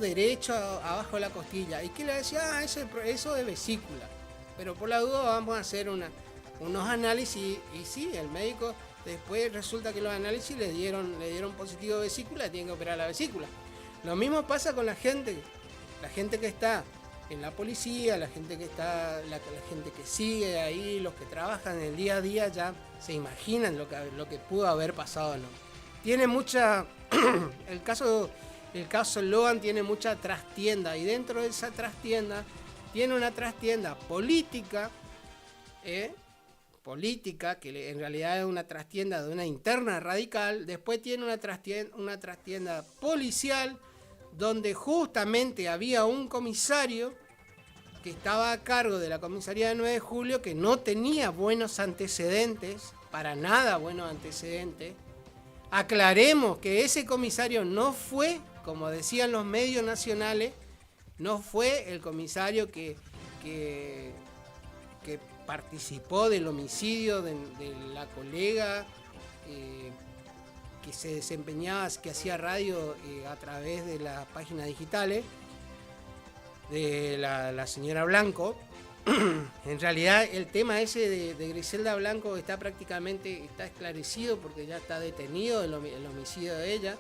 [SPEAKER 6] derecho, abajo de la costilla. ¿Y qué le decía? Eso es vesícula. Pero por la duda vamos a hacer unos análisis. Y sí, el médico después resulta que los análisis le dieron positivo de vesícula y tienen que operar la vesícula. Lo mismo pasa con la gente que está en la policía, la gente que sigue ahí, los que trabajan en el día a día ya se imaginan lo que pudo haber pasado, ¿no? Tiene mucha el caso Logan tiene mucha trastienda, y dentro de esa trastienda tiene una trastienda política, que en realidad es una trastienda de una interna radical. Después tiene una trastienda policial, donde justamente había un comisario que estaba a cargo de la comisaría de 9 de julio que no tenía buenos antecedentes, para nada buenos antecedentes. Aclaremos que ese comisario no fue, como decían los medios nacionales, no fue el comisario que participó del homicidio de la colega que se desempeñaba, que hacía radio a través de las páginas digitales, de la señora Blanco. En realidad el tema ese de Griselda Blanco está esclarecido, porque ya está detenido el homicidio de ella.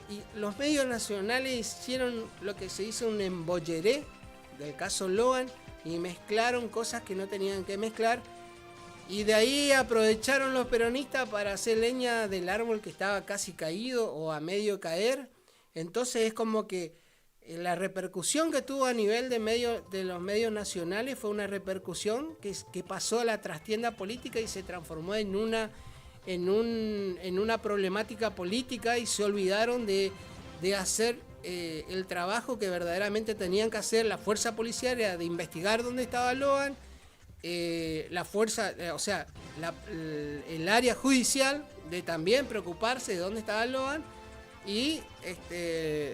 [SPEAKER 6] Y los medios nacionales hicieron lo que se dice un embolleré del caso Logan y mezclaron cosas que no tenían que mezclar, y de ahí aprovecharon los peronistas para hacer leña del árbol que estaba casi caído o a medio caer. Entonces es como que la repercusión que tuvo a nivel de los medios nacionales fue una repercusión que pasó a la trastienda política y se transformó en una problemática política, y se olvidaron de hacer el trabajo que verdaderamente tenían que hacer la fuerza policial, era de investigar dónde estaba Logan, la fuerza, el área judicial de también preocuparse de dónde estaba Logan, y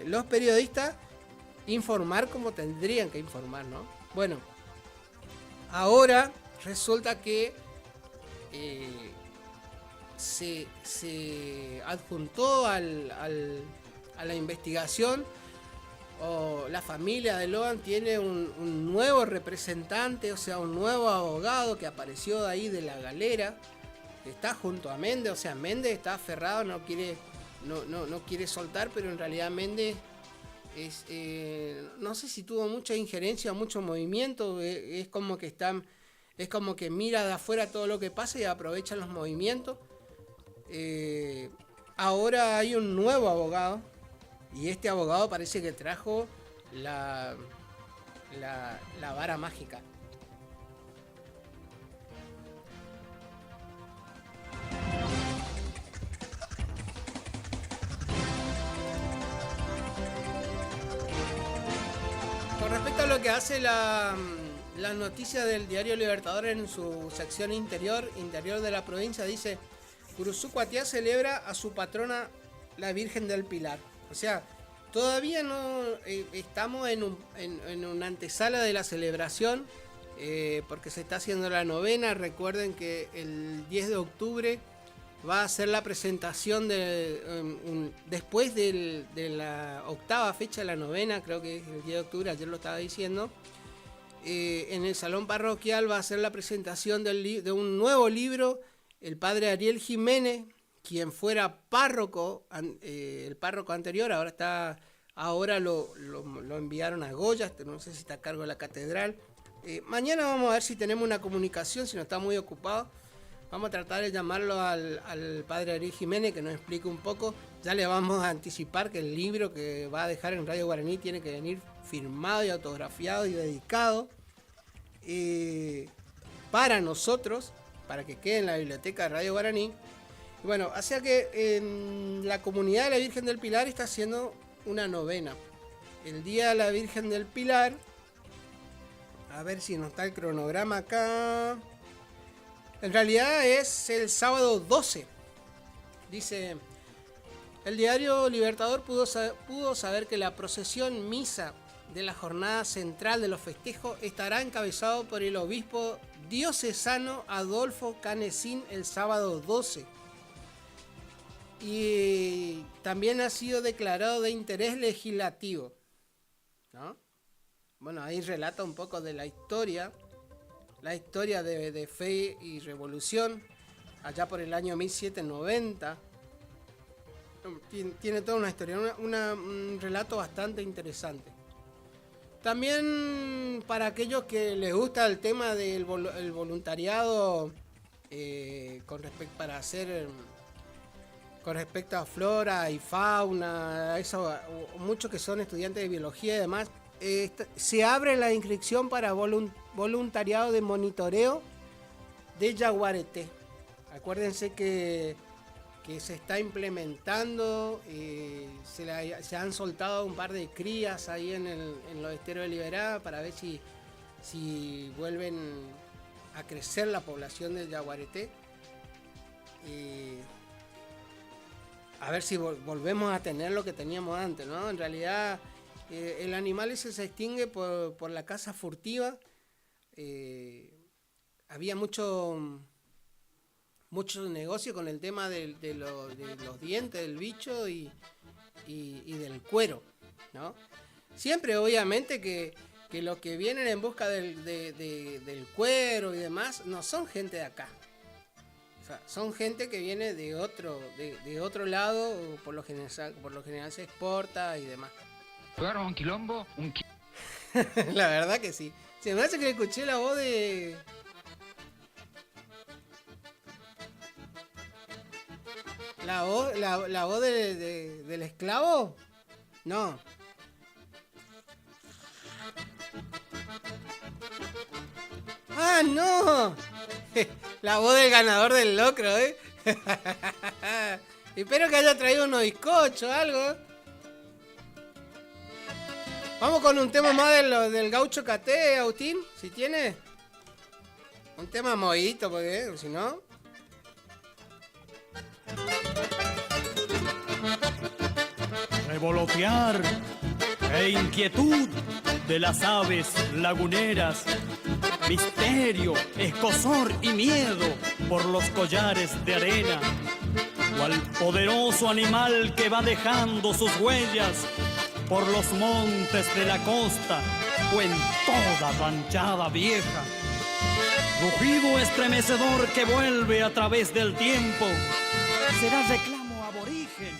[SPEAKER 6] los periodistas informar como tendrían que informar, ¿no? Bueno, ahora resulta que se adjuntó a la investigación, o la familia de Logan tiene un nuevo representante, o sea, un nuevo abogado que apareció de ahí de la galera, que está junto a Méndez. O sea, Méndez está aferrado, no quiere soltar, pero en realidad Méndez no sé si tuvo mucha injerencia, mucho movimiento. Es como que mira de afuera todo lo que pasa y aprovecha los movimientos. Ahora hay un nuevo abogado, y este abogado parece que trajo la vara mágica. Con respecto a lo que hace la noticia del diario Libertador en su sección interior de la provincia, dice: Curuzú-Cuatiá celebra a su patrona, la Virgen del Pilar. O sea, todavía no estamos en una antesala de la celebración, porque se está haciendo la novena. Recuerden que el 10 de octubre va a ser la presentación después de la octava fecha de la novena, creo que es el 10 de octubre, ayer lo estaba diciendo. En el salón parroquial va a ser la presentación de un nuevo libro. El padre Ariel Jiménez, quien fuera párroco, el párroco anterior, ahora lo enviaron a Goya, no sé si está a cargo de la catedral. Mañana vamos a ver si tenemos una comunicación, si no está muy ocupado. Vamos a tratar de llamarlo al padre Ariel Jiménez, que nos explique un poco. Ya le vamos a anticipar que el libro que va a dejar en Radio Guaraní tiene que venir firmado y autografiado y dedicado para nosotros, para que quede en la biblioteca de Radio Guaraní. Y bueno, o sea que en la comunidad de la Virgen del Pilar está haciendo una novena. El día de la Virgen del Pilar, a ver si no está el cronograma acá. En realidad es el sábado 12. Dice: el diario Libertador pudo saber que la procesión misa de la jornada central de los festejos estará encabezado por el obispo diocesano Adolfo Canecín el sábado 12. Y también ha sido declarado de interés legislativo, ¿no? Bueno, ahí relata un poco de la historia de Fe y Revolución, allá por el año 1790. Tiene toda una historia, un relato bastante interesante. También para aquellos que les gusta el tema del el voluntariado con respecto a flora y fauna, eso, muchos que son estudiantes de biología y demás, se abre la inscripción para voluntariado de monitoreo de yaguareté. Acuérdense que se está implementando, se han soltado un par de crías ahí en los esteros de Liberá para ver si vuelven a crecer la población del yaguareté. A ver si volvemos a tener lo que teníamos antes, ¿no? En realidad el animal ese se extingue por la caza furtiva. Había mucho negocio con el tema de los dientes del bicho y del cuero, ¿no? Siempre obviamente que los que vienen en busca del cuero y demás no son gente de acá. O sea, son gente que viene de otro lado, por lo general se exporta y demás.
[SPEAKER 11] ¿Jugaron un quilombo?
[SPEAKER 6] La verdad que sí. Se me hace que escuché la voz de... ¿La voz del esclavo? No. ¡Ah, no! La voz del ganador del locro, ¿eh? Espero que haya traído unos bizcochos o algo. Vamos con un tema más del gaucho Caté, Agustín, si tiene. Un tema movidito, porque si no...
[SPEAKER 15] Revolotear e inquietud de las aves laguneras, misterio, escozor y miedo por los collares de arena, cual poderoso animal que va dejando sus huellas por los montes de la costa o en toda ranchada vieja. Rugido estremecedor que vuelve a través del tiempo, será reclamo aborigen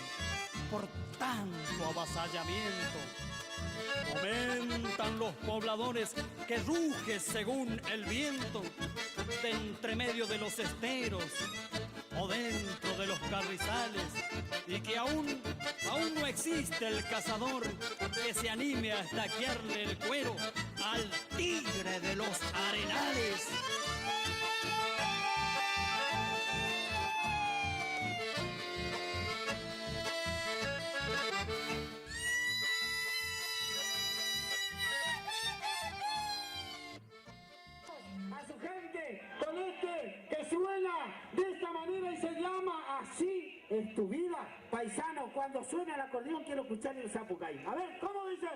[SPEAKER 15] por tanto avasallamiento. Comentan los pobladores que ruge según el viento, de entre medio de los esteros o dentro de los carrizales, y que aún no existe el cazador que se anime a estaquearle el cuero al tigre de los arenales.
[SPEAKER 21] A su gente con este que suena de esta manera y se llama Así es tu vida, paisano. Cuando suena el acordeón quiero escuchar el zapucay. A ver, ¿cómo dice?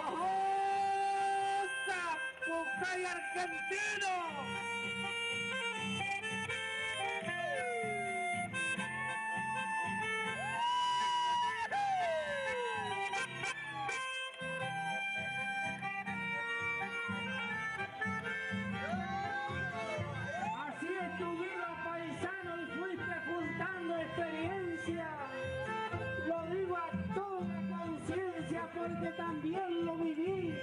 [SPEAKER 21] ¡Oh, zapucay argentino! Así es tu vida, paisano, y fuiste juntando experiencia. Lo digo a toda conciencia porque también lo viví.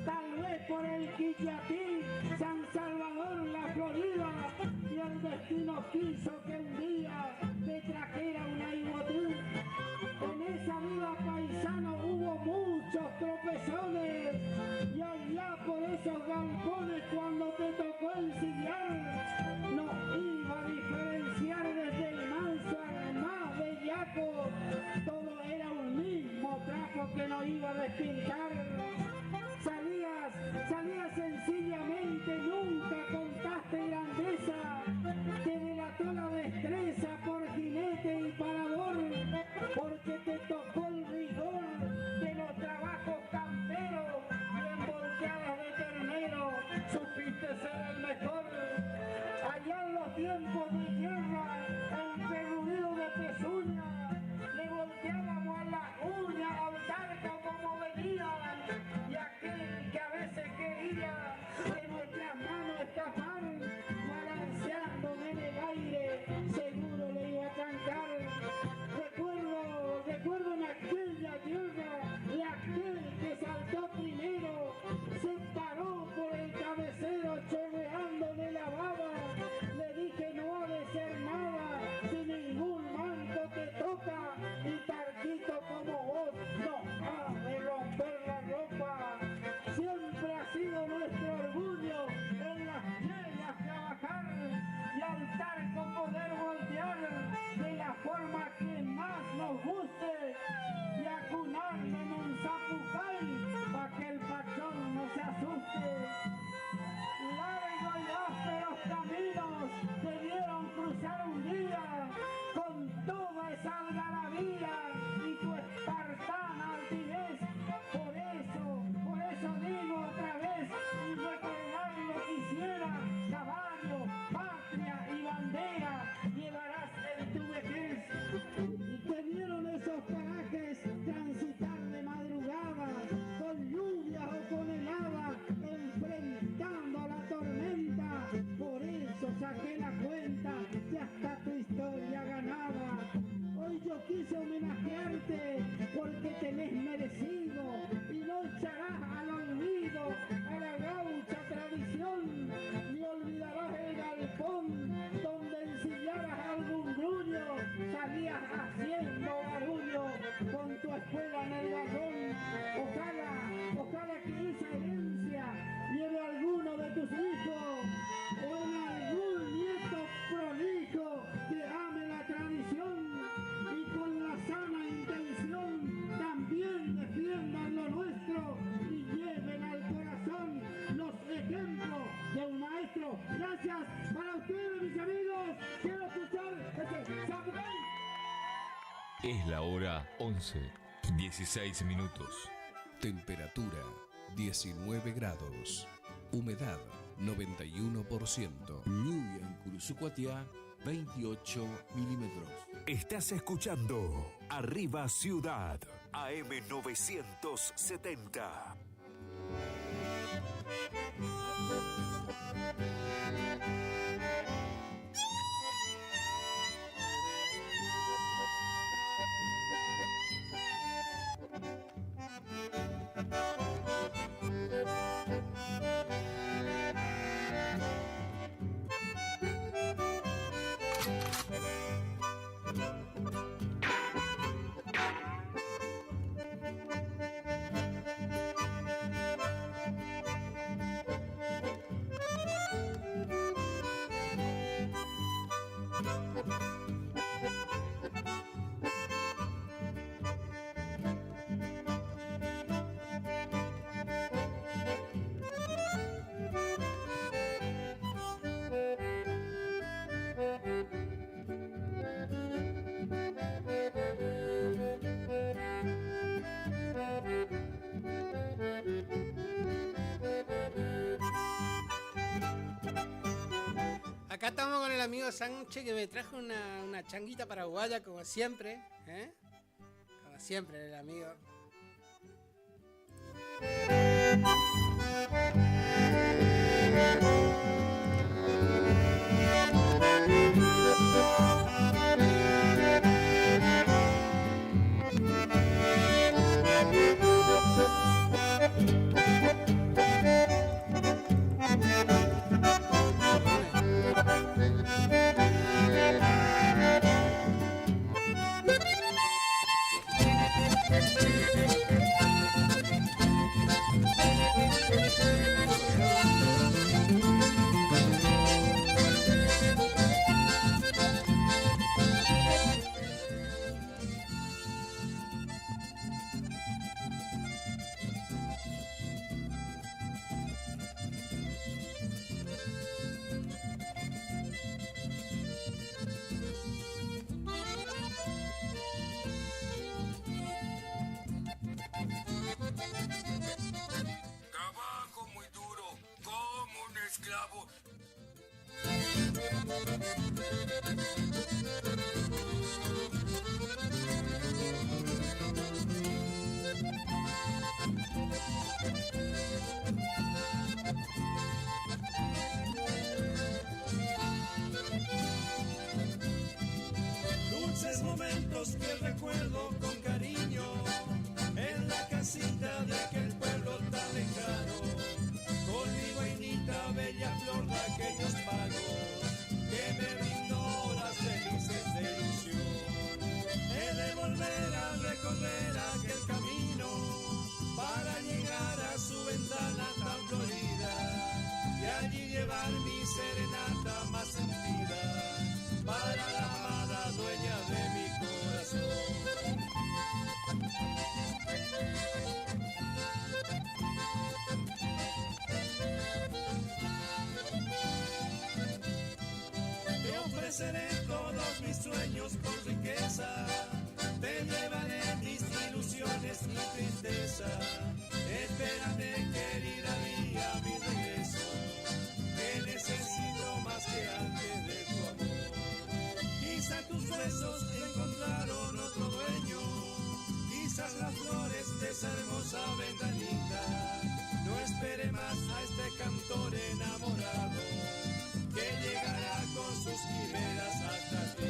[SPEAKER 21] Tal vez por el Quillatí, San Salvador, la Florida, y el destino quiso que un día te trajera una Iguatú. En esa vida, paisano, hubo muchos tropezones, y allá por esos galpones cuando te tocó ensillar, no iba a diferenciar desde el manso al más bellaco, todo era un mismo trapo que no iba a despintar. Salías sencillamente, nunca contaste grandeza, te delató la destreza por jinete y parador, porque te tocó y aquel que a veces quería de nuestras manos escapar, balanceándome en el aire, seguro le iba a trancar. Recuerdo en aquella tierra de aquel que saltó primero, se paró por el cabecero chorreándole la baba. Le dije no ha de ser nada, si ningún manto te toca, y tarquito como vos no ha de romper la ropa. Siempre ha sido nuestro orgullo en las playas trabajar y al tarco poder voltear de la forma que más nos guste y acunarle en un zapucay pa' que el pachón no se asuste. Largos y ásperos caminos debieron cruzar un día con toda esa algarabía y tu espartana altivez. Por eso digo otra vez y recordarlo quisiera, caballo, patria y bandera llevarás en tu vejez. Y te vieron esos parajes transitar de madrugada, con lluvia o con helada, enfrentando a la tormenta. Por eso saqué la cuenta que hasta tu historia ganaba. Hoy yo quise homenajearte porque tenés merecido y no echarás al olvido a la gaucha tradición, ni olvidarás el galpón donde ensillaras algún grullo, salías haciendo barullo con tu escuela en el vagón. Ojalá que esa herencia lleve a alguno de tus hijos o en algún nieto prolijo que ame la tradición y con la sana intención también defiendan lo nuestro y lleven al corazón los ejemplos de un maestro. Gracias para ustedes, mis amigos. Quiero escuchar este Zapucay.
[SPEAKER 8] Es la hora 11, 16 minutos.
[SPEAKER 16] Temperatura 19 grados. Humedad 91%. Lluvia en Cursucuatiá 28 milímetros.
[SPEAKER 1] Estás escuchando Arriba Ciudad, AM 970.
[SPEAKER 6] Acá estamos con el amigo Sánchez que me trajo una changuita paraguaya como siempre, ¿eh? Como siempre el amigo.
[SPEAKER 13] venceré todos mis sueños por riqueza, te llevaré mis ilusiones y tristeza. Espérame, querida mía, mi regreso, que necesito más que antes de tu amor. Quizá tus besos encontraron otro dueño, quizás las flores de esa hermosa ventanita. No espere más a este cantor enamorado, que llegará con sus quimeras hasta ti.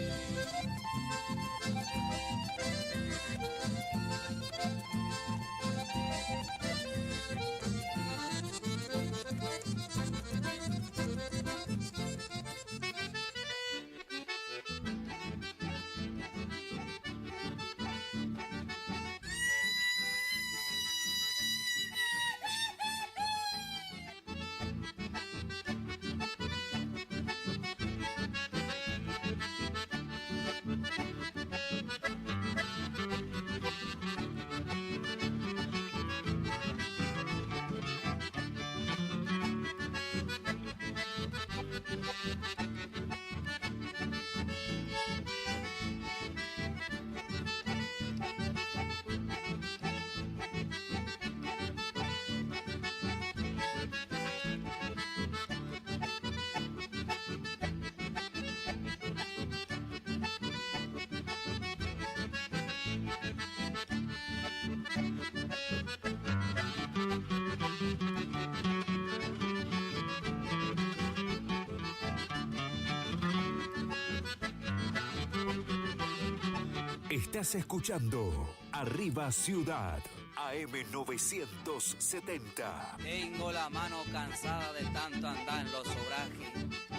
[SPEAKER 1] Estás escuchando Arriba Ciudad, AM970.
[SPEAKER 7] Tengo la mano cansada de tanto andar en los obrajes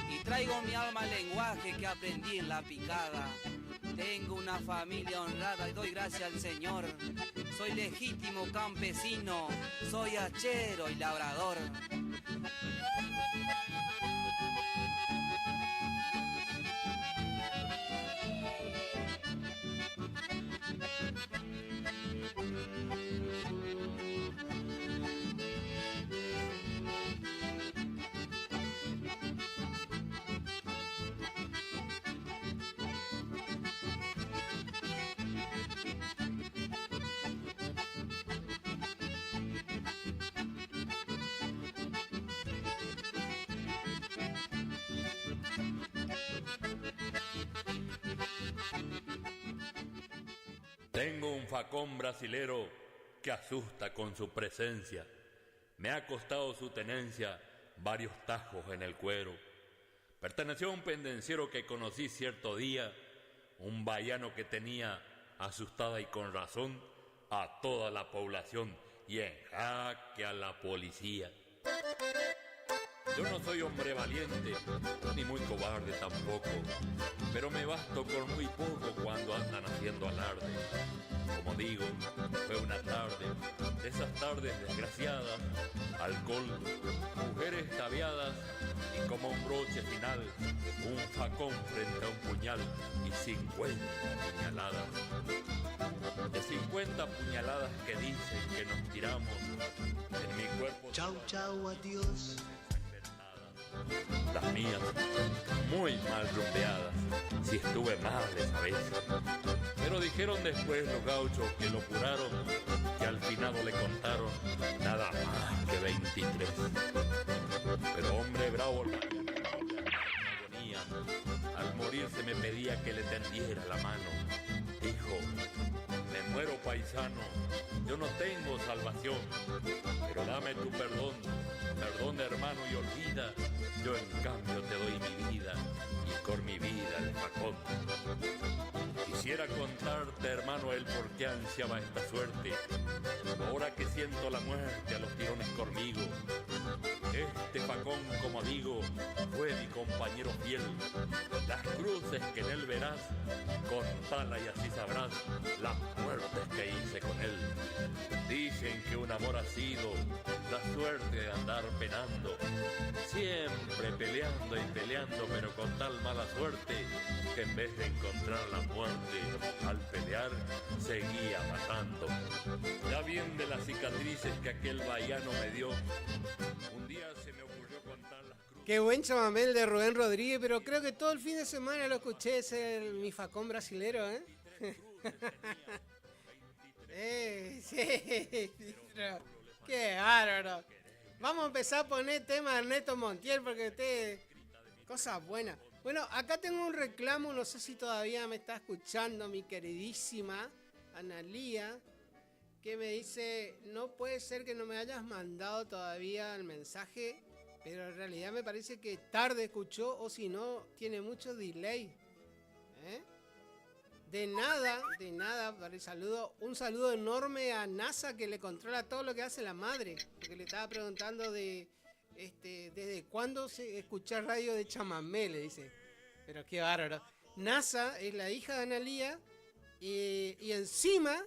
[SPEAKER 7] y traigo mi alma al lenguaje que aprendí en la picada. Tengo una familia honrada y doy gracias al Señor. Soy legítimo campesino, soy hachero y labrador.
[SPEAKER 10] Tengo un facón brasilero que asusta con su presencia. Me ha costado su tenencia varios tajos en el cuero. Perteneció a un pendenciero que conocí cierto día, un baiano que tenía asustada y con razón a toda la población y en jaque a la policía. Yo no soy hombre valiente, ni muy cobarde tampoco, pero me basto con muy poco cuando andan haciendo alarde. Como digo, fue una tarde, de esas tardes desgraciadas, alcohol, mujeres tabiadas y como un broche final, un facón frente a un puñal y 50 puñaladas. De 50 puñaladas que dicen que nos tiramos, en mi cuerpo...
[SPEAKER 20] Chau, chau, adiós.
[SPEAKER 10] Las mías, muy mal rumbeadas, si estuve mal esa vez. Pero dijeron después los gauchos que lo curaron, que al finado le contaron nada más que 23. Pero hombre bravo, la agonía, al morirse me pedía que le tendiera la mano. Dijo, me muero paisano, yo no tengo salvación, pero dame tu perdón, perdón hermano y olvida, yo en cambio te doy mi vida y con mi vida el facón. Quisiera contarte hermano el por qué ansiaba esta suerte, ahora que siento la muerte a los tirones conmigo. Este facón, como digo, fue mi compañero fiel. Las cruces que en él verás, contala y así sabrás las muertes que hice con él. Dicen que un amor ha sido la suerte de andar penando, siempre peleando y peleando, pero con tal mala suerte que en vez de encontrar la muerte, al pelear seguía matando. Ya bien de las cicatrices que aquel baiano me dio, un día se me ocurrió contar las cruces.
[SPEAKER 6] Qué buen chamamé el de Rubén Rodríguez, pero creo que todo el fin de semana lo escuché, es mi facón brasilero, ¿eh? Sí, pero qué bárbaro. Vamos a empezar a poner tema de Ernesto Montiel porque usted... Cosas buenas. Bueno, acá tengo un reclamo, no sé si todavía me está escuchando mi queridísima Analía, que me dice, no puede ser que no me hayas mandado todavía el mensaje, pero en realidad me parece que tarde escuchó o si no, tiene mucho delay. De nada, un saludo enorme a NASA que le controla todo lo que hace la madre, porque le estaba preguntando desde cuándo se escucha radio de chamamé, le dice. Pero qué bárbaro. NASA es la hija de Analía y encima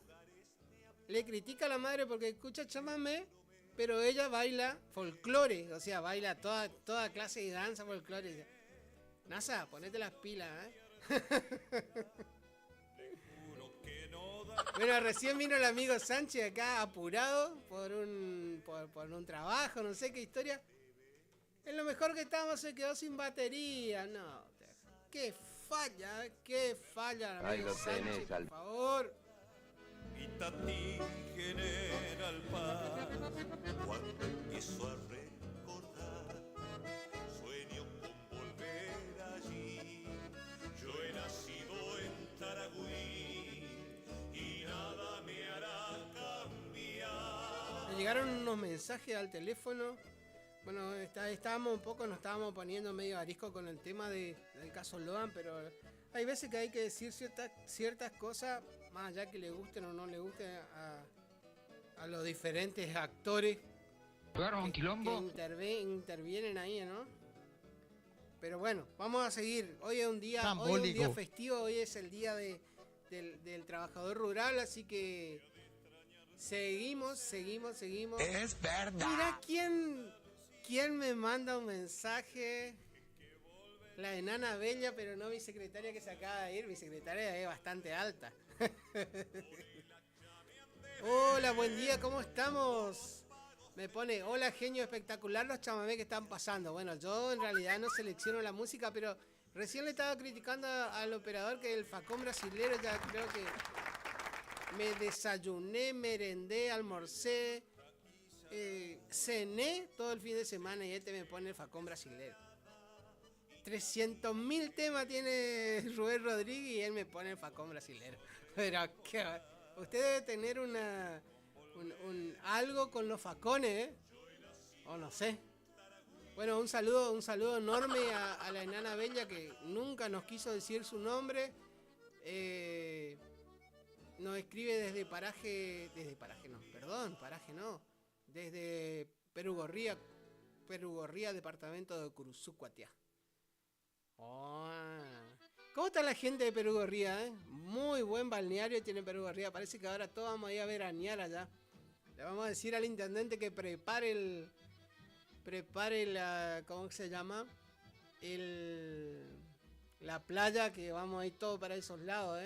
[SPEAKER 6] le critica a la madre porque escucha chamamé, pero ella baila folclore, o sea, baila toda clase de danza folclore. NASA, ponete las pilas, Bueno, recién vino el amigo Sánchez acá apurado por un trabajo, no sé qué historia. Es lo mejor que estamos, se quedó sin batería. No, qué falla, amigo Sánchez, por favor.
[SPEAKER 13] Itatí, General Paz, cuando empiezo a recordar, sueño con volver allí. Yo he nacido en Taragüí y nada me hará cambiar.
[SPEAKER 6] Me llegaron unos mensajes al teléfono. Bueno, nos estábamos poniendo medio arisco con el tema del caso Loan, pero hay veces que hay que decir ciertas cosas, más allá que le gusten o no le gusten a los diferentes actores que intervienen ahí, ¿no? Pero bueno, vamos a seguir. Hoy es un día festivo, hoy es el día del trabajador rural, así que seguimos.
[SPEAKER 1] Es verdad.
[SPEAKER 6] Mira quién me manda un mensaje. La enana bella, pero no mi secretaria que se acaba de ir. Mi secretaria es bastante alta. Hola, buen día, ¿cómo estamos? Me pone, hola genio, espectacular los chamamé que están pasando. Bueno, yo en realidad no selecciono la música, pero recién le estaba criticando al operador que el facón brasilero, ya creo que me desayuné, merendé, almorcé, cené todo el fin de semana y me pone el facón brasilero. 300.000 temas tiene Rubén Rodríguez y él me pone el facón brasilero. Pero usted debe tener algo con los facones, o no sé. Bueno, un saludo enorme a la enana bella que nunca nos quiso decir su nombre. Nos escribe desde Paraje no. Desde Perugorría, departamento de Curuzú-Cuatiá. ¿Cómo está la gente de Perugorría? Muy buen balneario tiene Perugorría. Parece que ahora todos vamos a ir a veranear allá. Le vamos a decir al intendente que prepare la, ¿cómo se llama? La playa, que vamos a ir todos para esos lados,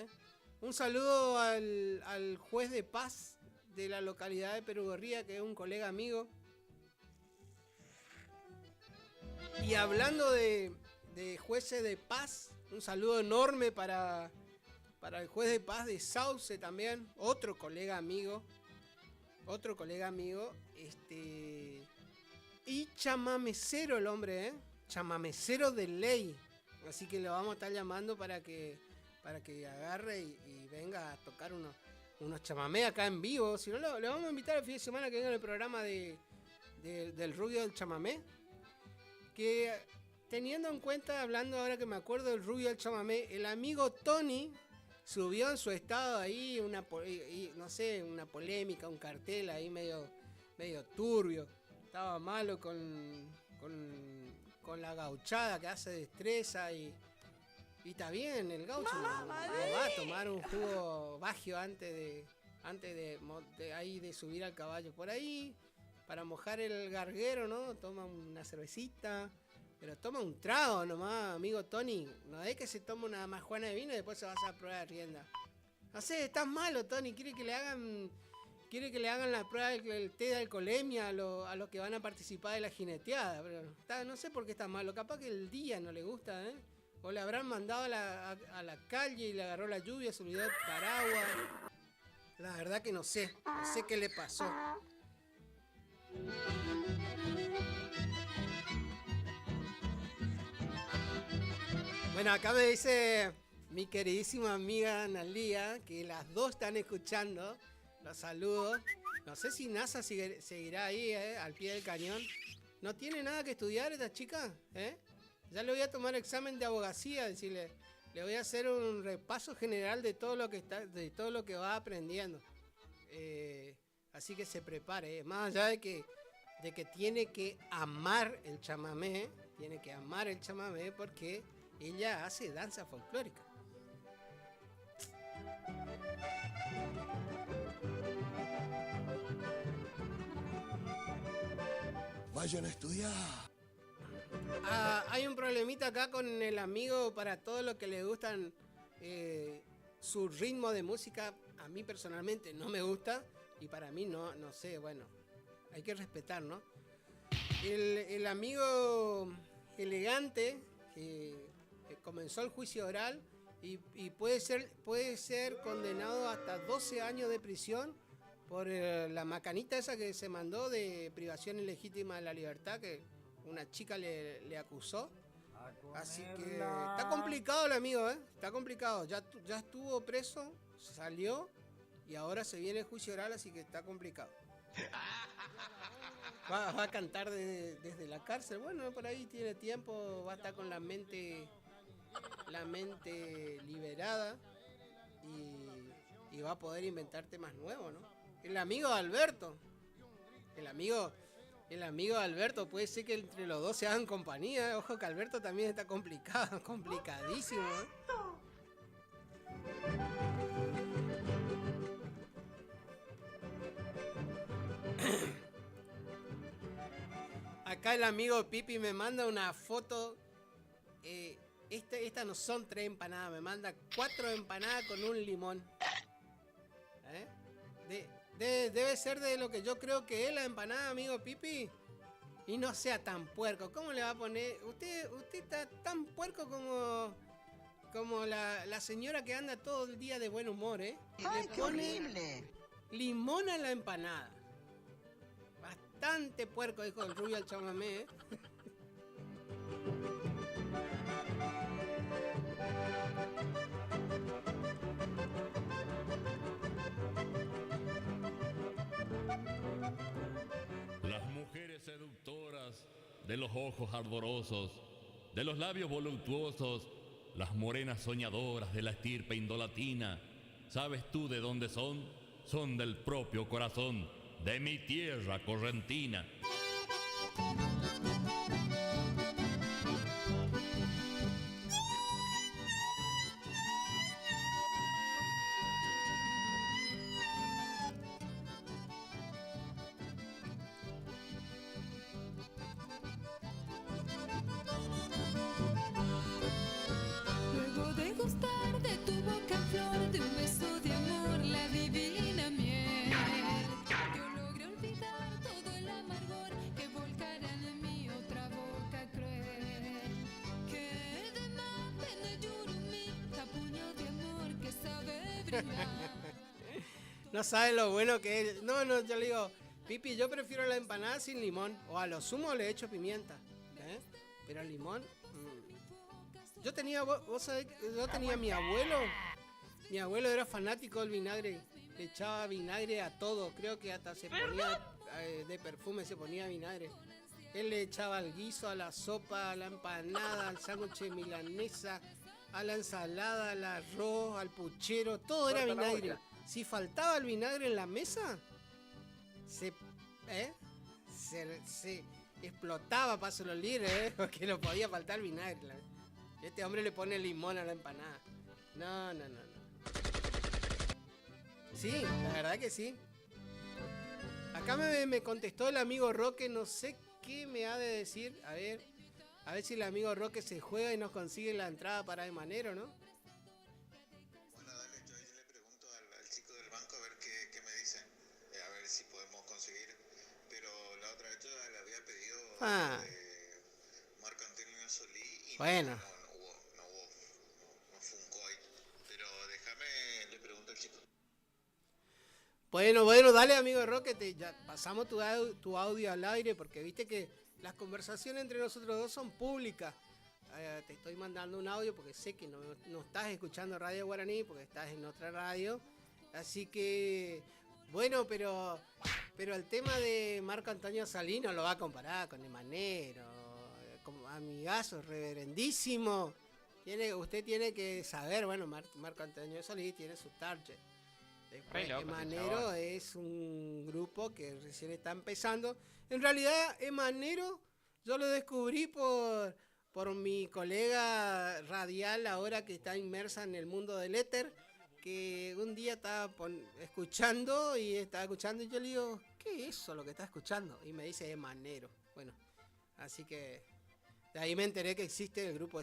[SPEAKER 6] Un saludo al juez de paz de la localidad de Perugorría, que es un colega amigo. Y hablando de jueces de paz, un saludo enorme para el juez de paz de Sauce también, otro colega amigo, y chamamecero el hombre, chamamecero de ley, así que lo vamos a estar llamando para que agarre y venga a tocar unos chamamé acá en vivo. Si no, le vamos a invitar el fin de semana que venga el programa del Rubio del Chamamé, que teniendo en cuenta, hablando ahora que me acuerdo del Rubio del Chamamé, el amigo Tony subió en su estado ahí una polémica, un cartel ahí medio turbio. Estaba malo con la gauchada que hace destreza y está bien, el gaucho no va a tomar un jugo bagio antes de subir al caballo por ahí, para mojar el garguero, ¿no? Toma una cervecita, pero toma un trago nomás, amigo Tony. No es que se toma una majuana de vino y después se va a probar rienda. No sé, estás malo, Tony. Quiere que le hagan quiere que le hagan la prueba del té de alcoholemia a los que van a participar de la jineteada. Pero no sé por qué está malo. Capaz que el día no le gusta, ¿eh? O le habrán mandado a la calle y le agarró la lluvia, se olvidó el paraguas. La verdad que no sé qué le pasó. Bueno, acá me dice mi queridísima amiga Analía que las dos están escuchando. Los saludo. No sé si NASA seguirá ahí, al pie del cañón. ¿No tiene nada que estudiar esta chica? Ya le voy a tomar examen de abogacía, decirle. Le voy a hacer un repaso general de todo lo que va aprendiendo. Así que se prepare. Más allá de que tiene que amar el chamamé. Porque ella hace danza folclórica.
[SPEAKER 4] Vayan a estudiar.
[SPEAKER 6] Hay un problemita acá con el amigo para todos los que les gustan su ritmo de música. A mí personalmente no me gusta y para mí no sé, bueno, hay que respetar, ¿no? El amigo elegante comenzó el juicio oral y puede ser condenado hasta 12 años de prisión por la macanita esa que se mandó de privación ilegítima de la libertad que una chica le acusó. Así que está complicado el amigo, está complicado. Ya estuvo preso, salió y ahora se viene el juicio oral, así que está complicado. Va a cantar desde la cárcel. Bueno, por ahí tiene tiempo, va a estar con la mente liberada y va a poder inventar temas nuevos, ¿no? El amigo Alberto puede ser que entre los dos se hagan compañía. Ojo que Alberto también está complicadísimo, ¿eh? Acá el amigo Pipi me manda una foto. Estas no son 3 empanadas, me manda 4 empanadas con un limón. Debe ser de lo que yo creo que es la empanada, amigo Pipi. Y no sea tan puerco. ¿Cómo le va a poner? Usted está tan puerco como la señora que anda todo el día de buen humor, ¿eh?
[SPEAKER 2] ¡Ay, qué horrible!
[SPEAKER 6] Limón a la empanada. Bastante puerco, dijo el rubio al chamamé, ¿eh?
[SPEAKER 10] Las mujeres seductoras de los ojos ardorosos, de los labios voluptuosos, las morenas soñadoras de la estirpe indolatina, ¿sabes tú de dónde son? Son del propio corazón de mi tierra correntina.
[SPEAKER 2] Luego de gustar de tu boca flor, de un beso de amor, la divina miel, yo logré olvidar todo el amargor que volcara en mí otra boca cruel. Que de mate de yurumi, tapuño de amor que sabe brillar.
[SPEAKER 6] No sabe lo bueno que es. No, yo le digo, Pipi, yo prefiero la empanada sin limón. O a lo sumo le echo pimienta. Pero el limón. Yo tenía, vos sabés, yo tenía mi abuelo. Mi abuelo era fanático del vinagre. Le echaba vinagre a todo. Creo que hasta se ponía de perfume, se ponía vinagre. Él le echaba al guiso, a la sopa, a la empanada, al sándwich de milanesa, a la ensalada, al arroz, al puchero. Todo era vinagre. Si faltaba el vinagre en la mesa, se explotaba para los líderes, porque no podía faltar vinagre. Este hombre le pone limón a la empanada. No. Sí, la verdad que sí. Acá me contestó el amigo Roque, no sé qué me ha de decir. A ver si el amigo Roque se juega y nos consigue la entrada para el Manero, ¿no?
[SPEAKER 9] Bueno, dale, yo ahí le pregunto al chico del banco a ver qué me dice. muchacha le había pedido
[SPEAKER 6] Ah.
[SPEAKER 9] Marco Antonio Solí y
[SPEAKER 6] Bueno.
[SPEAKER 9] no funcó ahí. Pero déjame, le pregunto al chico.
[SPEAKER 6] Bueno, dale amigo Roque, ya pasamos tu audio al aire porque viste que las conversaciones entre nosotros dos son públicas. Te estoy mandando un audio porque sé que no estás escuchando Radio Guaraní porque estás en otra radio. Así que, bueno, pero el tema de Marco Antonio Solí no lo va a comparar con Emanero, como amigazo, reverendísimo. Usted tiene que saber, bueno, Marco Antonio Solí tiene su target. Después, Emanero es un grupo que recién está empezando. En realidad, Emanero yo lo descubrí por mi colega radial ahora que está inmersa en el mundo del éter, que un día estaba escuchando y yo le digo, ¿qué es eso lo que está escuchando? Y me dice Emanero. Bueno, así que de ahí me enteré que existe el grupo,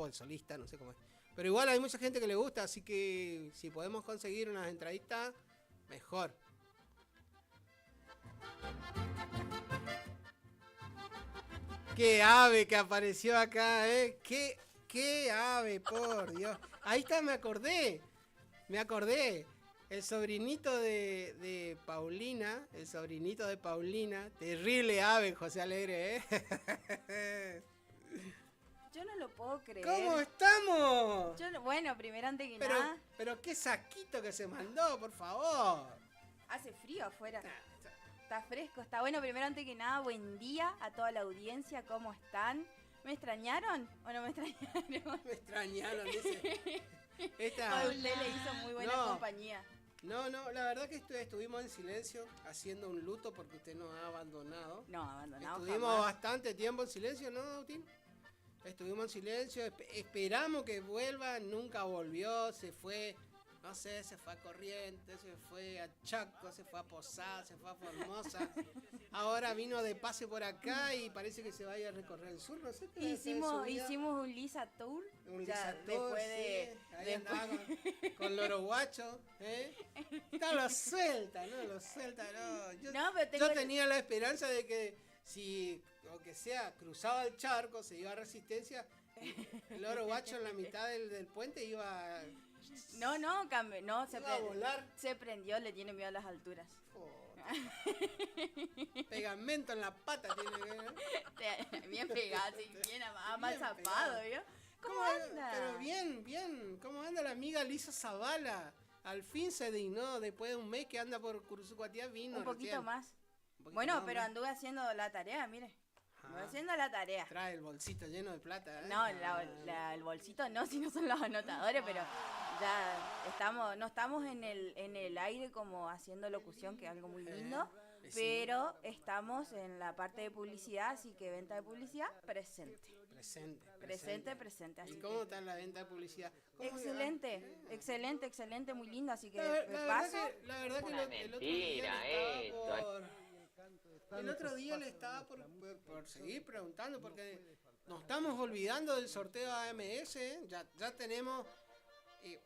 [SPEAKER 6] el solista, no sé cómo es. Pero igual hay mucha gente que le gusta, así que si podemos conseguir unas entraditas, mejor. Qué ave que apareció acá, ¿eh? Qué ave, por Dios. Ahí está, me acordé. El sobrinito de Paulina, terrible ave, José Alegre, ¿eh?
[SPEAKER 17] Yo no lo puedo creer.
[SPEAKER 6] ¿Cómo estamos?
[SPEAKER 17] Bueno, primero antes que nada.
[SPEAKER 6] Pero qué saquito que se mandó, por favor.
[SPEAKER 17] Hace frío afuera. Está fresco, está bueno. Primero antes que nada, buen día a toda la audiencia. ¿Cómo están? ¿Me extrañaron o no me extrañaron?
[SPEAKER 6] Me extrañaron, dice.
[SPEAKER 17] A usted le hizo muy buena compañía.
[SPEAKER 6] No, la verdad que estuvimos en silencio haciendo un luto porque usted nos ha abandonado.
[SPEAKER 17] No, abandonado.
[SPEAKER 6] Estuvimos bastante tiempo en silencio, ¿no, Agustín? Estuvimos en silencio, esperamos que vuelva, nunca volvió, se fue, no sé, se fue a Corrientes, se fue a Chaco, se fue a Posada, se fue a Formosa. Ahora vino de pase por acá y parece que se vaya a recorrer el sur, no sé qué.
[SPEAKER 17] Hicimos un Lisa Tour. Después de...
[SPEAKER 6] Ahí andaba con Loro Guacho, ¿eh? No lo suelta. Yo tenía la esperanza de que si, o que sea, cruzaba el charco, se iba a Resistencia, el Loro Guacho en la mitad del puente iba...
[SPEAKER 17] a
[SPEAKER 6] volar.
[SPEAKER 17] Se prendió, le tiene miedo a las alturas.
[SPEAKER 6] Pegamento en la pata tiene.
[SPEAKER 17] Bien pegado, bien amazapado, ¿vio? ¿Cómo anda?
[SPEAKER 6] Pero bien. ¿Cómo anda la amiga Lisa Zavala? Al fin se dignó, después de un mes que anda por Curuzucuatiá, vino.
[SPEAKER 17] Un poquito más. Bueno, pero anduve haciendo la tarea, mire. Anduve haciendo la tarea.
[SPEAKER 6] Trae el bolsito lleno de plata, ¿eh?
[SPEAKER 17] No, el bolsito no, si no son los anotadores, pero ya no estamos en el aire como haciendo locución, que es algo muy lindo, pero estamos en la parte de publicidad, así que venta de publicidad, presente. Así
[SPEAKER 6] ¿Y cómo está la venta de publicidad?
[SPEAKER 17] Excelente, muy lindo, así que
[SPEAKER 6] la verdad que el otro día le estaba por seguir preguntando, porque nos estamos olvidando del sorteo AMS, ¿eh? Ya tenemos,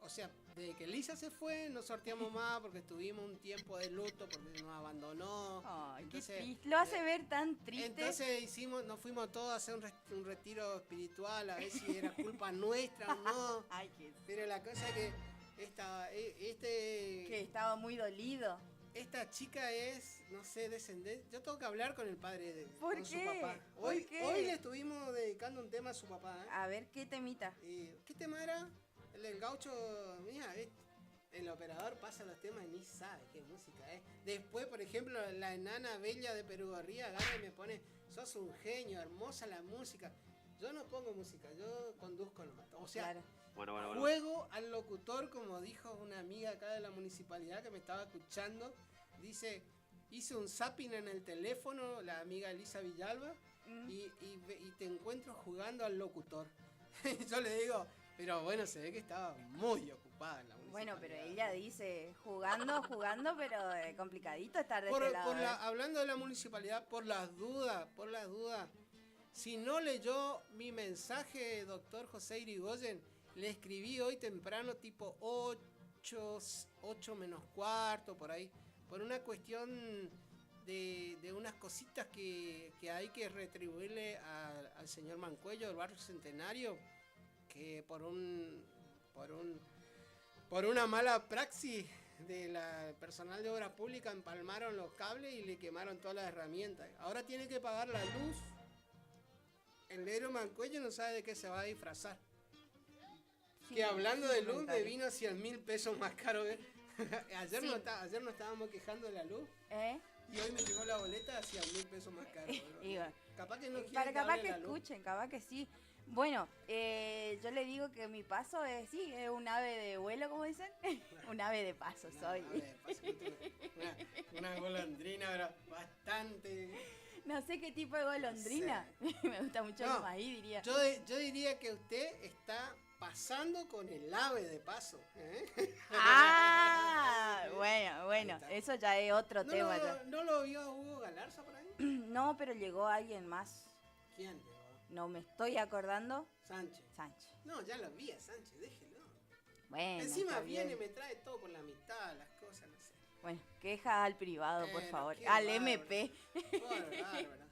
[SPEAKER 6] o sea, desde que Lisa se fue, no sorteamos más porque estuvimos un tiempo de luto porque nos abandonó.
[SPEAKER 17] Ay, entonces, qué triste. Lo hace ver tan triste.
[SPEAKER 6] Entonces nos fuimos todos a hacer un retiro espiritual, a ver si era culpa nuestra o no.
[SPEAKER 17] Ay,
[SPEAKER 6] pero la cosa es que
[SPEAKER 17] que estaba muy dolido.
[SPEAKER 6] Esta chica es, no sé, descendente. Yo tengo que hablar con el padre
[SPEAKER 17] con
[SPEAKER 6] su papá. Hoy le estuvimos dedicando un tema a su papá, ¿eh?
[SPEAKER 17] A ver, ¿qué temita?
[SPEAKER 6] ¿Qué tema era? El del gaucho. Mira, el operador pasa los temas y ni sabe qué música es. Después, por ejemplo, la enana bella de Perugorría agarra y me pone, sos un genio, hermosa la música. Yo no pongo música, yo conduzco nomás. O sea,
[SPEAKER 17] claro.
[SPEAKER 23] Bueno.
[SPEAKER 6] Juego al locutor, como dijo una amiga acá de la municipalidad que me estaba escuchando. Dice, hice un zapping en el teléfono, la amiga Elisa Villalba, y te encuentro jugando al locutor. Yo le digo, pero bueno, se ve que estaba muy ocupada en la municipalidad.
[SPEAKER 17] Bueno, pero ella dice, jugando, pero complicadito estar de este lado.
[SPEAKER 6] Hablando de la municipalidad, por las dudas, si no leyó mi mensaje, doctor José Irigoyen, le escribí hoy temprano, tipo 8 menos cuarto, por ahí, por una cuestión de unas cositas que hay que retribuirle al señor Mancuello del barrio Centenario, que por una mala praxis del personal de obra pública empalmaron los cables y le quemaron todas las herramientas. Ahora tiene que pagar la luz. El negro Mancuello no sabe de qué se va a disfrazar.
[SPEAKER 17] Sí,
[SPEAKER 6] que hablando
[SPEAKER 17] sí,
[SPEAKER 6] de luz
[SPEAKER 17] comentario.
[SPEAKER 6] me vino 100.000 pesos más caro. Ayer,
[SPEAKER 17] Sí.
[SPEAKER 6] ayer no estábamos quejando de la luz. Y hoy me llegó la boleta a 100.000 pesos más caro. Capaz que no quiere
[SPEAKER 17] Para capaz
[SPEAKER 6] hable
[SPEAKER 17] que
[SPEAKER 6] la luz.
[SPEAKER 17] escuchen, capaz que sí. Bueno, yo le digo que mi paso es un ave de vuelo, como dicen. Un ave de paso soy.
[SPEAKER 6] Una golondrina, pero bastante.
[SPEAKER 17] No sé qué tipo de golondrina. Me gusta mucho
[SPEAKER 6] No,
[SPEAKER 17] el maíz, diría.
[SPEAKER 6] Yo diría que usted está pasando con el ave de paso.
[SPEAKER 17] Ah, bueno, eso ya es otro
[SPEAKER 6] ¿No
[SPEAKER 17] tema.
[SPEAKER 6] lo,
[SPEAKER 17] ya.
[SPEAKER 6] ¿No lo vio a Hugo Galarza por ahí?
[SPEAKER 17] No, pero llegó alguien más.
[SPEAKER 6] ¿Quién llegó?
[SPEAKER 17] No me estoy acordando.
[SPEAKER 6] Sánchez. No, ya lo vi a Sánchez, déjelo.
[SPEAKER 17] Bueno,
[SPEAKER 6] Encima
[SPEAKER 17] está
[SPEAKER 6] viene,
[SPEAKER 17] bien.
[SPEAKER 6] me trae todo por la mitad, las cosas, no sé.
[SPEAKER 17] Bueno, queja al privado, por
[SPEAKER 6] Bueno,
[SPEAKER 17] favor.
[SPEAKER 6] qué
[SPEAKER 17] Al
[SPEAKER 6] bárbaro.
[SPEAKER 17] MP.
[SPEAKER 6] Bárbara.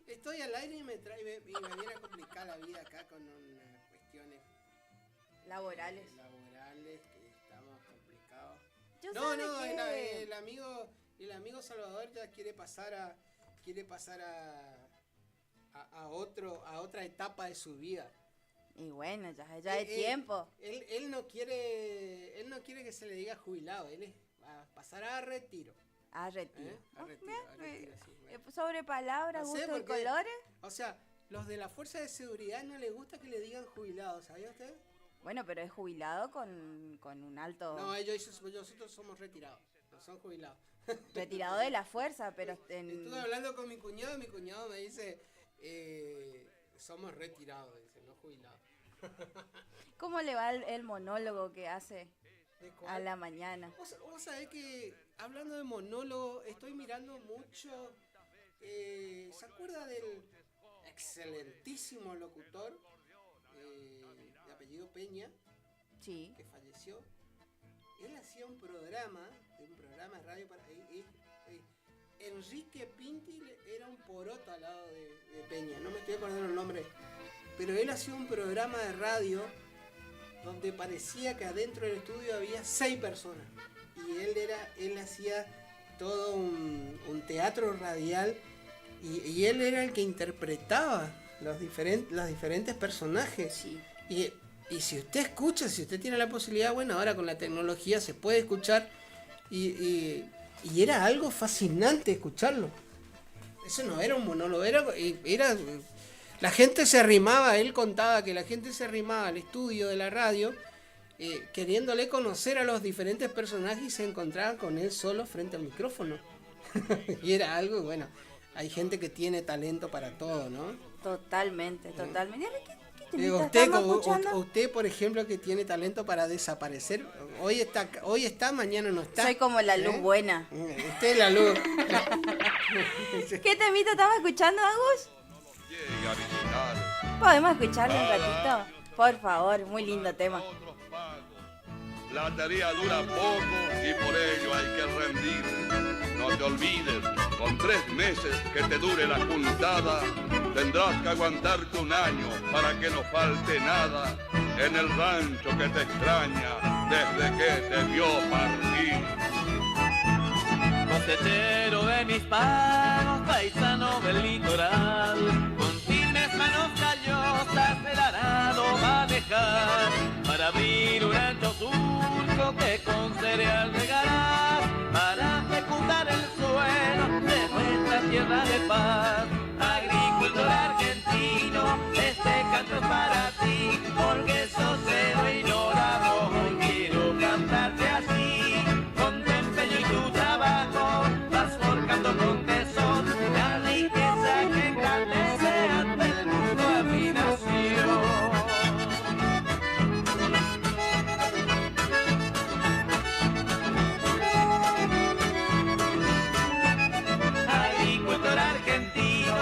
[SPEAKER 6] Estoy al aire y me viene a complicar la vida acá con unas cuestiones
[SPEAKER 17] Laborales.
[SPEAKER 6] que estamos complicados.
[SPEAKER 17] Yo
[SPEAKER 6] No,
[SPEAKER 17] sabe
[SPEAKER 6] no,
[SPEAKER 17] que-
[SPEAKER 6] el amigo Salvador ya quiere pasar a otra etapa de su vida.
[SPEAKER 17] Y bueno, ya es tiempo.
[SPEAKER 6] Él no quiere que se le diga jubilado, él va a pasar a retiro.
[SPEAKER 17] A retiro.
[SPEAKER 6] A retiro, sí, bueno.
[SPEAKER 17] Sobre palabras,
[SPEAKER 6] No sé,
[SPEAKER 17] gusto y
[SPEAKER 6] porque,
[SPEAKER 17] colores.
[SPEAKER 6] O sea, los de la fuerza de seguridad no les gusta que le digan jubilado, ¿sabía usted?
[SPEAKER 17] Bueno, pero es jubilado con un alto...
[SPEAKER 6] No, nosotros somos retirados, no son jubilados.
[SPEAKER 17] Retirado de la fuerza, pero...
[SPEAKER 6] Estuve hablando con mi cuñado y mi cuñado me dice, somos retirados, dice, no jubilados.
[SPEAKER 17] ¿Cómo le va el monólogo que hace
[SPEAKER 6] ¿De cuál?
[SPEAKER 17] a la mañana?
[SPEAKER 6] Vos sabés que, hablando de monólogo, estoy mirando mucho, ¿se acuerda del excelentísimo locutor de apellido Peña?
[SPEAKER 17] Sí.
[SPEAKER 6] Que falleció. Él hacía un programa de radio para... Enrique Pinti era un poroto al lado de Peña, no me estoy acordando el nombre, pero él hacía un programa de radio donde parecía que adentro del estudio había 6 personas y él hacía todo un teatro radial y él era el que interpretaba los diferentes personajes. Y si usted escucha, si usted tiene la posibilidad, bueno, ahora con la tecnología se puede escuchar y era algo fascinante escucharlo. Eso no era un monólogo, era la gente se arrimaba, él contaba que la gente se arrimaba al estudio de la radio queriéndole conocer a los diferentes personajes y se encontraban con él solo frente al micrófono. Y era algo, bueno, hay gente que tiene talento para todo, ¿no?
[SPEAKER 17] Totalmente. ¿Qué
[SPEAKER 6] Usted, por ejemplo, que tiene talento para desaparecer, hoy está, mañana no está.
[SPEAKER 17] Soy como la luz buena.
[SPEAKER 6] Usted es la luz.
[SPEAKER 17] ¿Qué temita estamos escuchando, Agus?
[SPEAKER 19] Llega a visitar.
[SPEAKER 17] ¿Podemos escucharlo un ratito? Por favor, muy lindo tema.
[SPEAKER 19] La tarea dura poco y por ello hay que rendir. No te olvides, con 3 meses que te dure la juntada, tendrás que aguantarte 1 año para que no falte nada en el rancho que te extraña desde que te vio partir.
[SPEAKER 5] Cosechero de mis panos, paisano del litoral, con firmes manos callosas el arado manejar, para abrir un ancho surco que con cereal regarás, para fecundar el suelo de nuestra tierra de paz. Agricultor argentino, este canto es para ti, porque sos héroe ignorado, hoy quiero cantarte así, con tu empeño y tu trabajo, vas forjando con tesón, la riqueza que engrandece ante el mundo a mi nación. Agricultor argentino,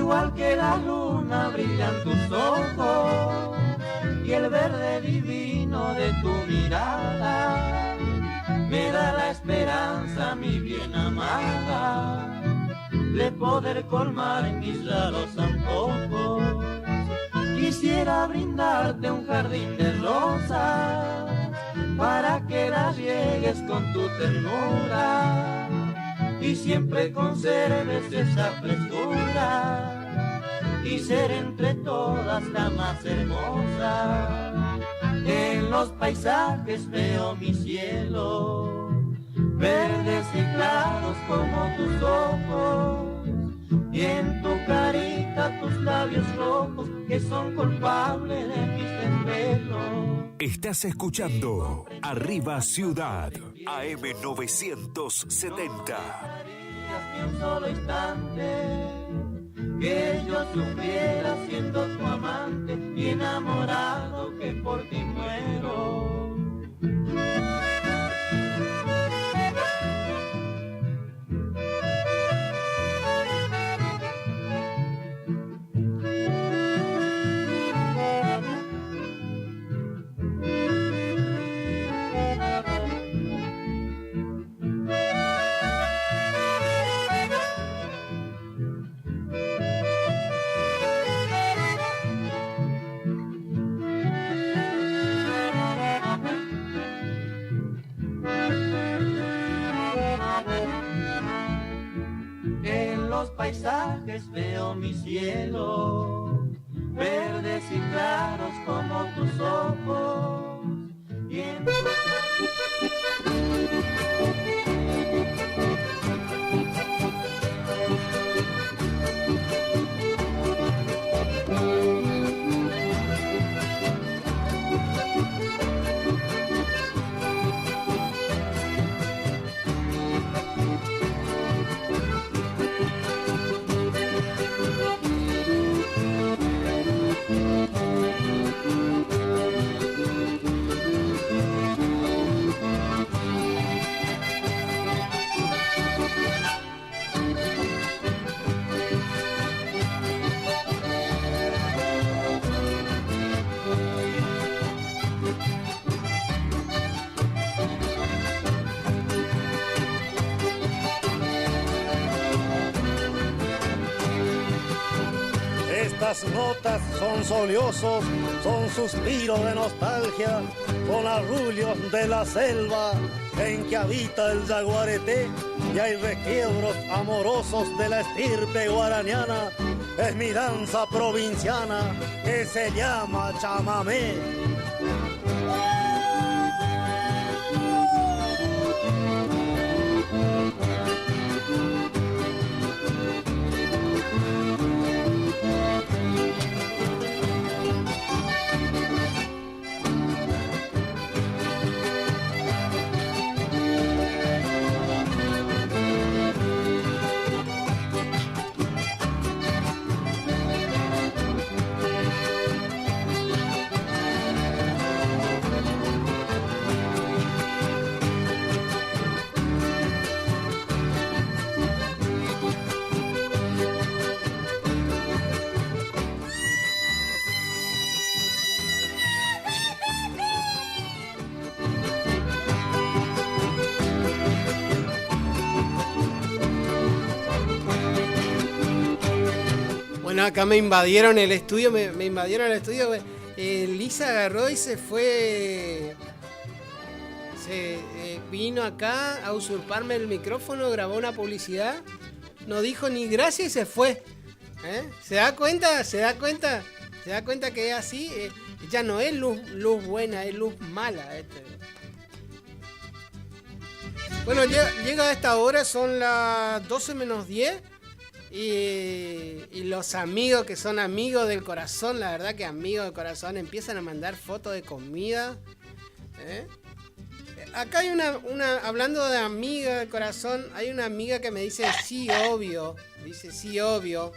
[SPEAKER 20] igual que la luna brillan tus ojos y el verde divino de tu mirada me da la esperanza, mi bien amada, de poder colmar mis raros antojos. Quisiera brindarte un jardín de rosas para que las riegues con tu ternura y siempre conserves esa frescura y ser entre todas la más hermosa. En los paisajes veo mi cielo, verdes y claros como tus ojos, y en tu carita tus labios rojos que son culpables de mis desvelos.
[SPEAKER 1] Estás escuchando Arriba Ciudad, AM 970.
[SPEAKER 20] Ni un solo instante que yo sufriera siendo tu amante y enamorado que por ti muero. En los paisajes veo mi cielo, verdes y claros como tus ojos, y en
[SPEAKER 21] Estas notas son sollozos, son suspiros de nostalgia, son arrullos de la selva en que habita el yaguareté, y hay requiebros amorosos de la estirpe guaraniana. Es mi danza provinciana que se llama chamamé.
[SPEAKER 6] Bueno, acá me invadieron el estudio, me invadieron el estudio. Lisa agarró y se fue. Vino acá a usurparme el micrófono, grabó una publicidad, no dijo ni gracias y se fue. ¿Se da cuenta? ¿Se da cuenta? ¿Se da cuenta que es así? Ya no es luz buena, es luz mala. Bueno, llega a esta hora, son las 12 menos 10. Y los amigos que son amigos del corazón, la verdad que amigos del corazón, empiezan a mandar fotos de comida. Acá hay una hablando de amiga del corazón, hay una amiga que me dice sí, obvio. Dice sí, obvio,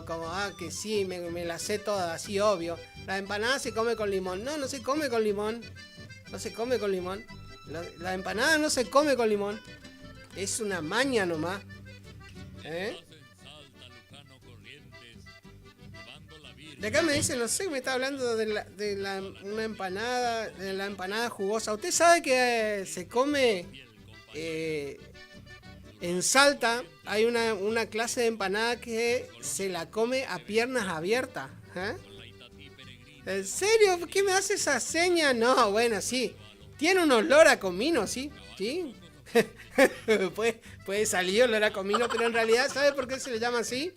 [SPEAKER 6] como que sí, me la sé toda, sí, obvio. La empanada se come con limón. No se come con limón. No se come con limón. La empanada no se come con limón. Es una maña nomás. De acá me dicen, no sé, me está hablando una empanada, de la empanada jugosa. ¿Usted sabe que se come en Salta? Hay una clase de empanada que se la come a piernas abiertas. ¿Eh? ¿En serio? ¿Por qué me hace esa seña? No, bueno, sí. Tiene un olor a comino, sí. Sí. puede salir olor a comino, pero en realidad, ¿sabe por qué se le llama así?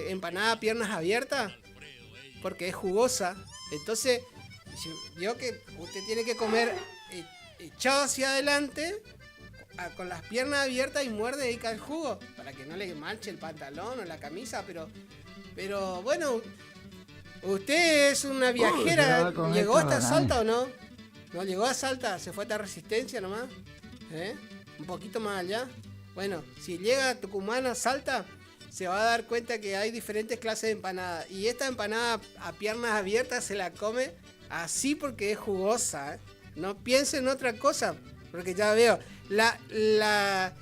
[SPEAKER 6] Empanada a piernas abiertas, porque es jugosa. Entonces, yo que usted tiene que comer echado hacia adelante, con las piernas abiertas y muerde y cae el jugo, para que no le manche el pantalón o la camisa, pero bueno, usted es una viajera. ¿Llegó hasta Salta o no? ¿No llegó a Salta? ¿Se fue hasta Resistencia nomás? Un poquito más allá. Bueno, si llega a Tucumán a Salta, se va a dar cuenta que hay diferentes clases de empanadas. Y esta empanada a piernas abiertas se la come así porque es jugosa. No piense en otra cosa, porque ya veo. La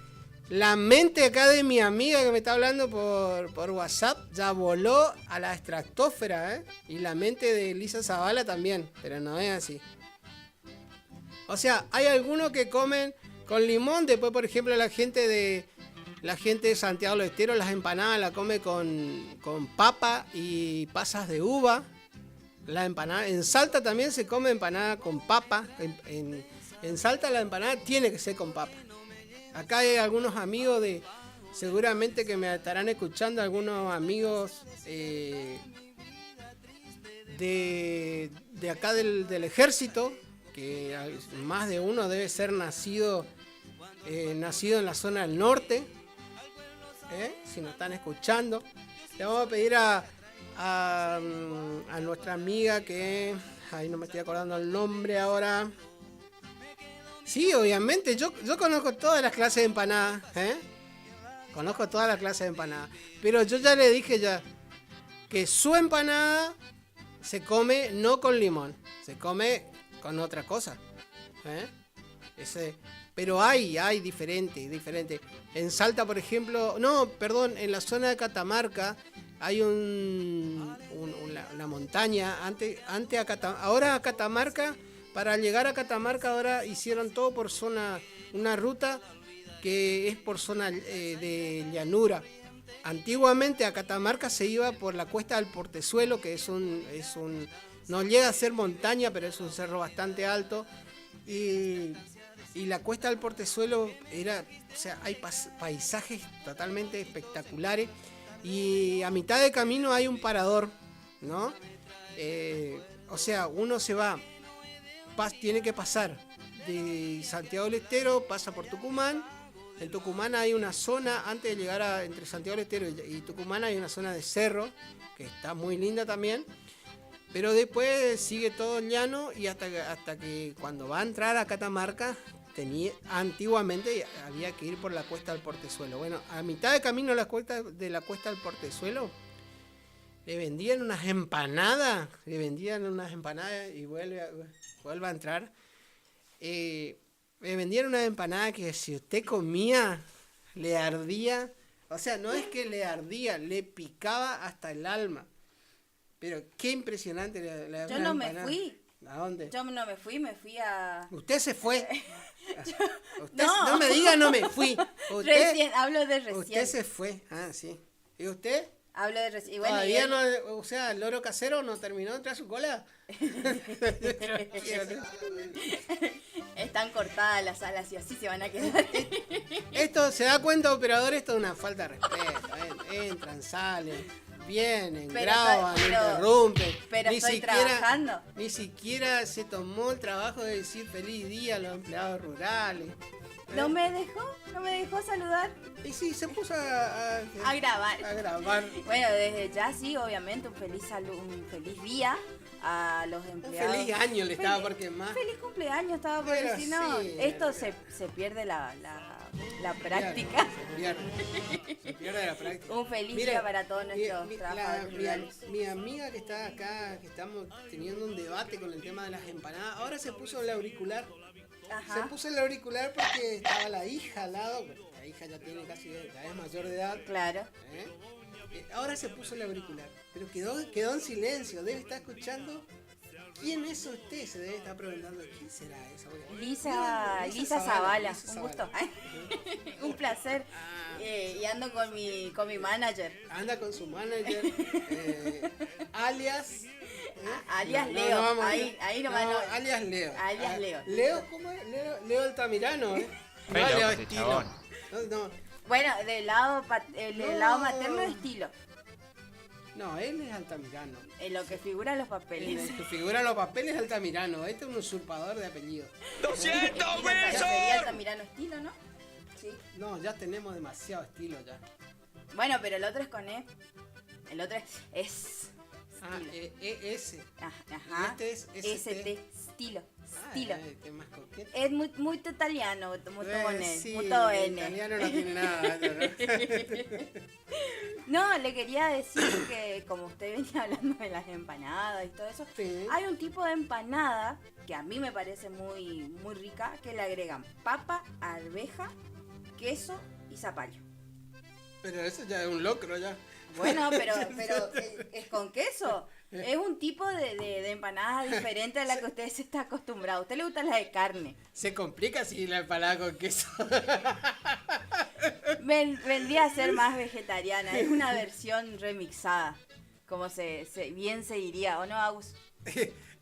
[SPEAKER 6] mente acá de mi amiga que me está hablando por WhatsApp ya voló a la estratosfera, Y la mente de Elisa Zavala también, pero no es así. O sea, hay algunos que comen con limón. Después, por ejemplo, la gente de Santiago del Estero, las empanadas la come con papa y pasas de uva. La empanada en Salta también se come empanada con papa. En Salta la empanada tiene que ser con papa. Acá hay algunos amigos seguramente que me estarán escuchando, algunos amigos de acá del ejército, que más de uno debe ser nacido en la zona del norte. Si nos están escuchando, le vamos a pedir a nuestra amiga que... Ahí no me estoy acordando el nombre ahora. Sí, obviamente, yo conozco todas las clases de empanadas, Conozco todas las clases de empanadas. Pero yo ya le dije que su empanada se come no con limón, se come con otra cosa, pero hay diferente. En Salta, por ejemplo, en la zona de Catamarca hay una montaña. Ahora a Catamarca, para llegar a Catamarca ahora hicieron todo por zona, una ruta que es por zona de llanura. Antiguamente a Catamarca se iba por la cuesta del Portezuelo, que no llega a ser montaña, pero es un cerro bastante alto. Y la cuesta del Portezuelo hay paisajes totalmente espectaculares. Y a mitad de camino hay un parador, ¿no? Uno se va, tiene que pasar de Santiago del Estero, pasa por Tucumán. En Tucumán hay una zona, antes de llegar entre Santiago del Estero y Tucumán hay una zona de cerro, que está muy linda también. Pero después sigue todo llano y hasta que cuando va a entrar a Catamarca, antiguamente había que ir por la cuesta del Portezuelo. Bueno, a mitad de camino de la cuesta del Portezuelo, le vendían unas empanadas y vuelve a entrar. Me vendían unas empanadas que si usted comía, le ardía. O sea, no es que le ardía, le picaba hasta el alma. Pero qué impresionante la
[SPEAKER 17] Yo no empanada. Me fui.
[SPEAKER 6] ¿A dónde?
[SPEAKER 17] Yo no me fui, me fui a...
[SPEAKER 6] Usted se fue. No me diga no me fui.
[SPEAKER 17] Hablo de recién.
[SPEAKER 6] Usted se fue. Ah, sí. ¿Y usted?
[SPEAKER 17] Hablo de recién.
[SPEAKER 6] Bueno, ¿todavía no, el loro casero no terminó de entrar a su cola?
[SPEAKER 17] Están cortadas las alas y así se van a quedar.
[SPEAKER 6] Esto, ¿se da cuenta, operador? Esto es una falta de respeto. Entran, salen, vienen, graban, interrumpen.
[SPEAKER 17] Pero estoy trabajando.
[SPEAKER 6] Ni siquiera se tomó el trabajo de decir feliz día a los empleados rurales.
[SPEAKER 17] ¿No me dejó saludar?
[SPEAKER 6] Y sí, se puso a
[SPEAKER 17] grabar. Bueno, desde ya sí, obviamente, un feliz día a los empleados.
[SPEAKER 6] Un feliz año le estaba porque más.
[SPEAKER 17] Un feliz cumpleaños estaba por decir, no, sí, esto se pierde la práctica.
[SPEAKER 6] Se pierde la práctica.
[SPEAKER 17] Un feliz día para todos nuestros trabajadores.
[SPEAKER 6] Mi amiga que está acá, que estamos teniendo un debate con el tema de las empanadas, ahora se puso el auricular. Ajá. Se puso el auricular porque estaba la hija al lado, la hija ya tiene ya es mayor de edad.
[SPEAKER 17] Claro.
[SPEAKER 6] Ahora se puso el auricular, pero quedó en silencio. Debe estar escuchando. ¿Quién es usted? Se debe estar preguntando. ¿Quién será esa?
[SPEAKER 17] Lisa Zavala. Un gusto. Un placer. Y ando con mi manager.
[SPEAKER 6] Anda con su manager. Alias.
[SPEAKER 17] Alias Leo. Ahí nomás no.
[SPEAKER 6] Alias Leo.
[SPEAKER 17] Alias Leo.
[SPEAKER 6] Leo, ¿cómo es? Leo Altamirano, ¿eh? No, Leo Estilo. No.
[SPEAKER 17] Bueno, del lado materno de Estilo.
[SPEAKER 6] No, él es Altamirano.
[SPEAKER 17] En lo que figura en los papeles.
[SPEAKER 6] En lo que figura en los papeles Altamirano. Este es un usurpador de apellido.
[SPEAKER 17] ¡200 besos! Sería Altamirano Estilo, ¿no? Sí.
[SPEAKER 6] No, ya tenemos demasiado estilo ya.
[SPEAKER 17] Bueno, pero el otro es con E. El otro es
[SPEAKER 6] ES.
[SPEAKER 17] Ajá.
[SPEAKER 6] Y este es
[SPEAKER 17] ST. Estilo.
[SPEAKER 6] Qué más coqueto.
[SPEAKER 17] Es muy italiano, muy
[SPEAKER 6] sí,
[SPEAKER 17] N.
[SPEAKER 6] El italiano no tiene nada.
[SPEAKER 17] No, le quería decir que como usted venía hablando de las empanadas y todo eso, hay un tipo de empanada que a mí me parece muy, muy rica, que le agregan papa, arveja, queso y zapallo.
[SPEAKER 6] Pero eso ya es un locro ya.
[SPEAKER 17] Bueno, pero es con queso. Es un tipo de empanada diferente a la que usted se está acostumbrado. ¿A usted le gusta la de carne?
[SPEAKER 6] Se complica si la empanada con queso.
[SPEAKER 17] Vendría a ser más vegetariana. Es una versión remixada. Como bien se diría, ¿o no, Agus?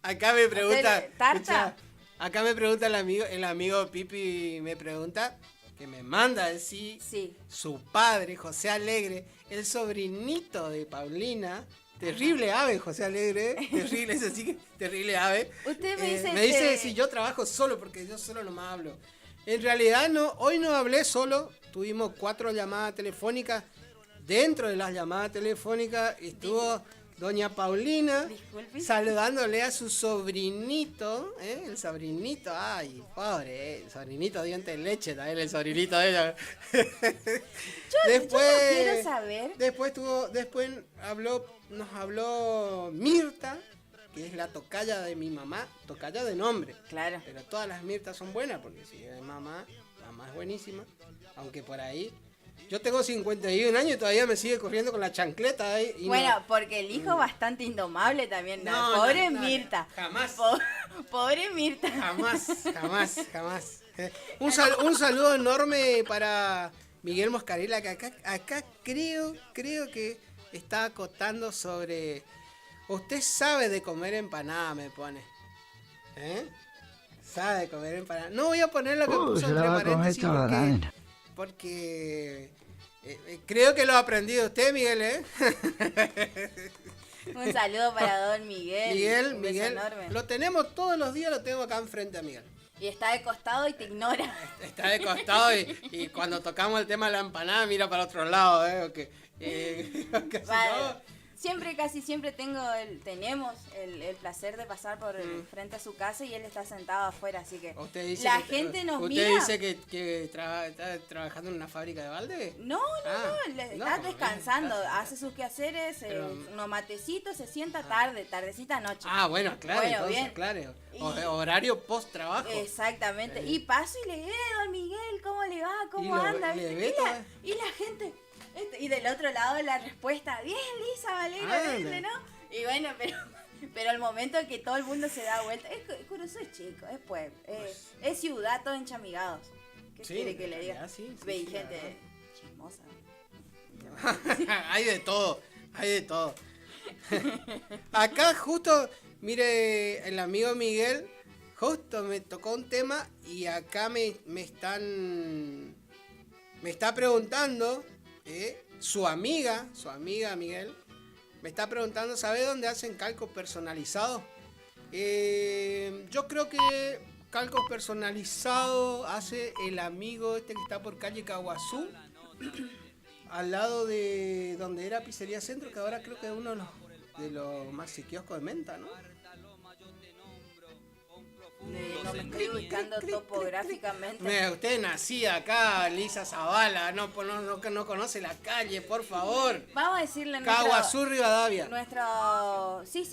[SPEAKER 6] Acá me pregunta...
[SPEAKER 17] ¿Tarta?
[SPEAKER 6] Acá me pregunta el amigo Pipi, me pregunta... que me manda a decir su padre, José Alegre, el sobrinito de Paulina, terrible ave, José Alegre, terrible, es así que terrible ave.
[SPEAKER 17] Usted
[SPEAKER 6] me dice si yo trabajo solo, porque yo solo nomás hablo. En realidad no, hoy no hablé solo, tuvimos 4 llamadas telefónicas. Dentro de las llamadas telefónicas estuvo doña Paulina saludándole a su sobrinito, el sobrinito, ay, pobre, el sobrinito diente de leche, también el sobrinito de ella.
[SPEAKER 17] Después, yo no quiero saber.
[SPEAKER 6] Después nos habló Mirta, que es la tocaya de mi mamá, tocaya de nombre.
[SPEAKER 17] Claro.
[SPEAKER 6] Pero todas las Mirtas son buenas, porque si es mamá es buenísima, aunque por ahí... Yo tengo 51 años y todavía me sigue corriendo con la chancleta ahí.
[SPEAKER 17] Bueno, porque el hijo bastante indomable también. No, pobre Mirta.
[SPEAKER 6] Jamás.
[SPEAKER 17] Pobre Mirta.
[SPEAKER 6] Jamás. Un saludo enorme para Miguel Moscarela, que acá creo que está acotando sobre... Usted sabe de comer empanada, me pone. Sabe de comer empanada. No voy a poner lo que puso entre paréntesis porque creo que lo ha aprendido usted, Miguel,
[SPEAKER 17] Un saludo para don Miguel.
[SPEAKER 6] Miguel, lo tenemos todos los días, lo tengo acá enfrente a Miguel.
[SPEAKER 17] Y está de costado y te ignora.
[SPEAKER 6] Está de costado y cuando tocamos el tema de la empanada mira para otro lado,
[SPEAKER 17] Casi siempre tenemos el placer de pasar por frente a su casa y él está sentado afuera, así que la gente nos mira.
[SPEAKER 6] ¿Usted dice que está trabajando en una fábrica de balde?
[SPEAKER 17] No, está descansando, hace sus quehaceres, unos matecitos, se sienta tardecita noche.
[SPEAKER 6] Bueno, claro,
[SPEAKER 17] bueno,
[SPEAKER 6] entonces,
[SPEAKER 17] bien.
[SPEAKER 6] Claro. Horario post-trabajo.
[SPEAKER 17] Exactamente. Y paso y le digo, don Miguel, ¿cómo le va? ¿Cómo anda? Y la gente... Y del otro lado la respuesta, bien Lisa, Valeria, ¿no? Y bueno, pero al momento que todo el mundo se da vuelta, es curioso, es chico, es pueblo, es ciudad, todos enchamigados. ¿Qué quiere que le diga? Ve gente chismosa.
[SPEAKER 6] Hay de todo. Acá justo, mire, el amigo Miguel, justo me tocó un tema y acá me está preguntando... su amiga Miguel me está preguntando, ¿sabe dónde hacen calcos personalizados? Yo creo que calcos personalizados hace el amigo que está por calle Caguazú, al lado de donde era Pizzería Centro, que ahora creo que es uno de los más kioscos de menta, ¿no?
[SPEAKER 17] No me estoy ubicando topográficamente.
[SPEAKER 6] Usted nacía acá, Lisa Zavala, no conoce la calle, por favor.
[SPEAKER 17] Vamos a decirle
[SPEAKER 6] Caguazú, Rivadavia.
[SPEAKER 17] Sí.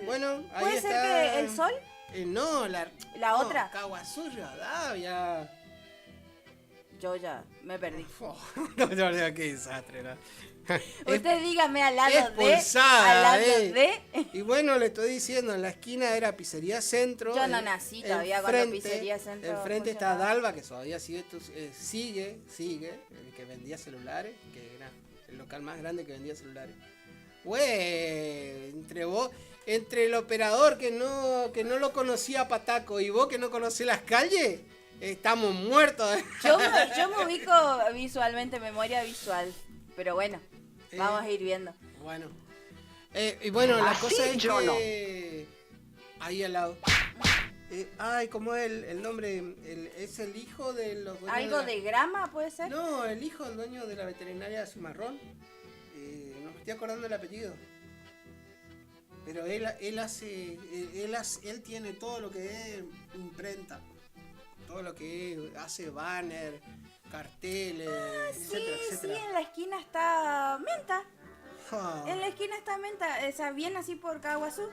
[SPEAKER 6] Bueno, ahí
[SPEAKER 17] ¿puede
[SPEAKER 6] está.
[SPEAKER 17] ser que el sol?
[SPEAKER 6] No,
[SPEAKER 17] la otra.
[SPEAKER 6] Caguazú, Rivadavia.
[SPEAKER 17] yo ya me perdí.
[SPEAKER 6] No, qué desastre, ¿no?
[SPEAKER 17] Usted dígame al lado
[SPEAKER 6] Expulsada,
[SPEAKER 17] de.
[SPEAKER 6] Y bueno, le estoy diciendo, en la esquina era Pizzería Centro.
[SPEAKER 17] Yo no nací todavía cuando Pizzería Centro.
[SPEAKER 6] Enfrente está Dalva, que todavía sigue, el que vendía celulares, que era el local más grande que vendía celulares. Güey, entre el operador que no lo conocía a Pataco y vos que no conocés las calles, estamos muertos.
[SPEAKER 17] Yo me ubico visualmente, memoria visual. Pero bueno, vamos a ir viendo.
[SPEAKER 6] Bueno. Y bueno, la cosa es que... Ahí al lado. ¿Cómo es el nombre? ¿Es el hijo de los dueños?
[SPEAKER 17] ¿Algo de Grama puede ser?
[SPEAKER 6] No, el hijo del dueño de la veterinaria de Cimarrón. No me estoy acordando el apellido. Pero él tiene todo lo que es imprenta. Todo lo que hace banner, carteles, etcétera, etcétera.
[SPEAKER 17] Sí, en la esquina está Menta. En la esquina está Menta, bien así por Caguazú.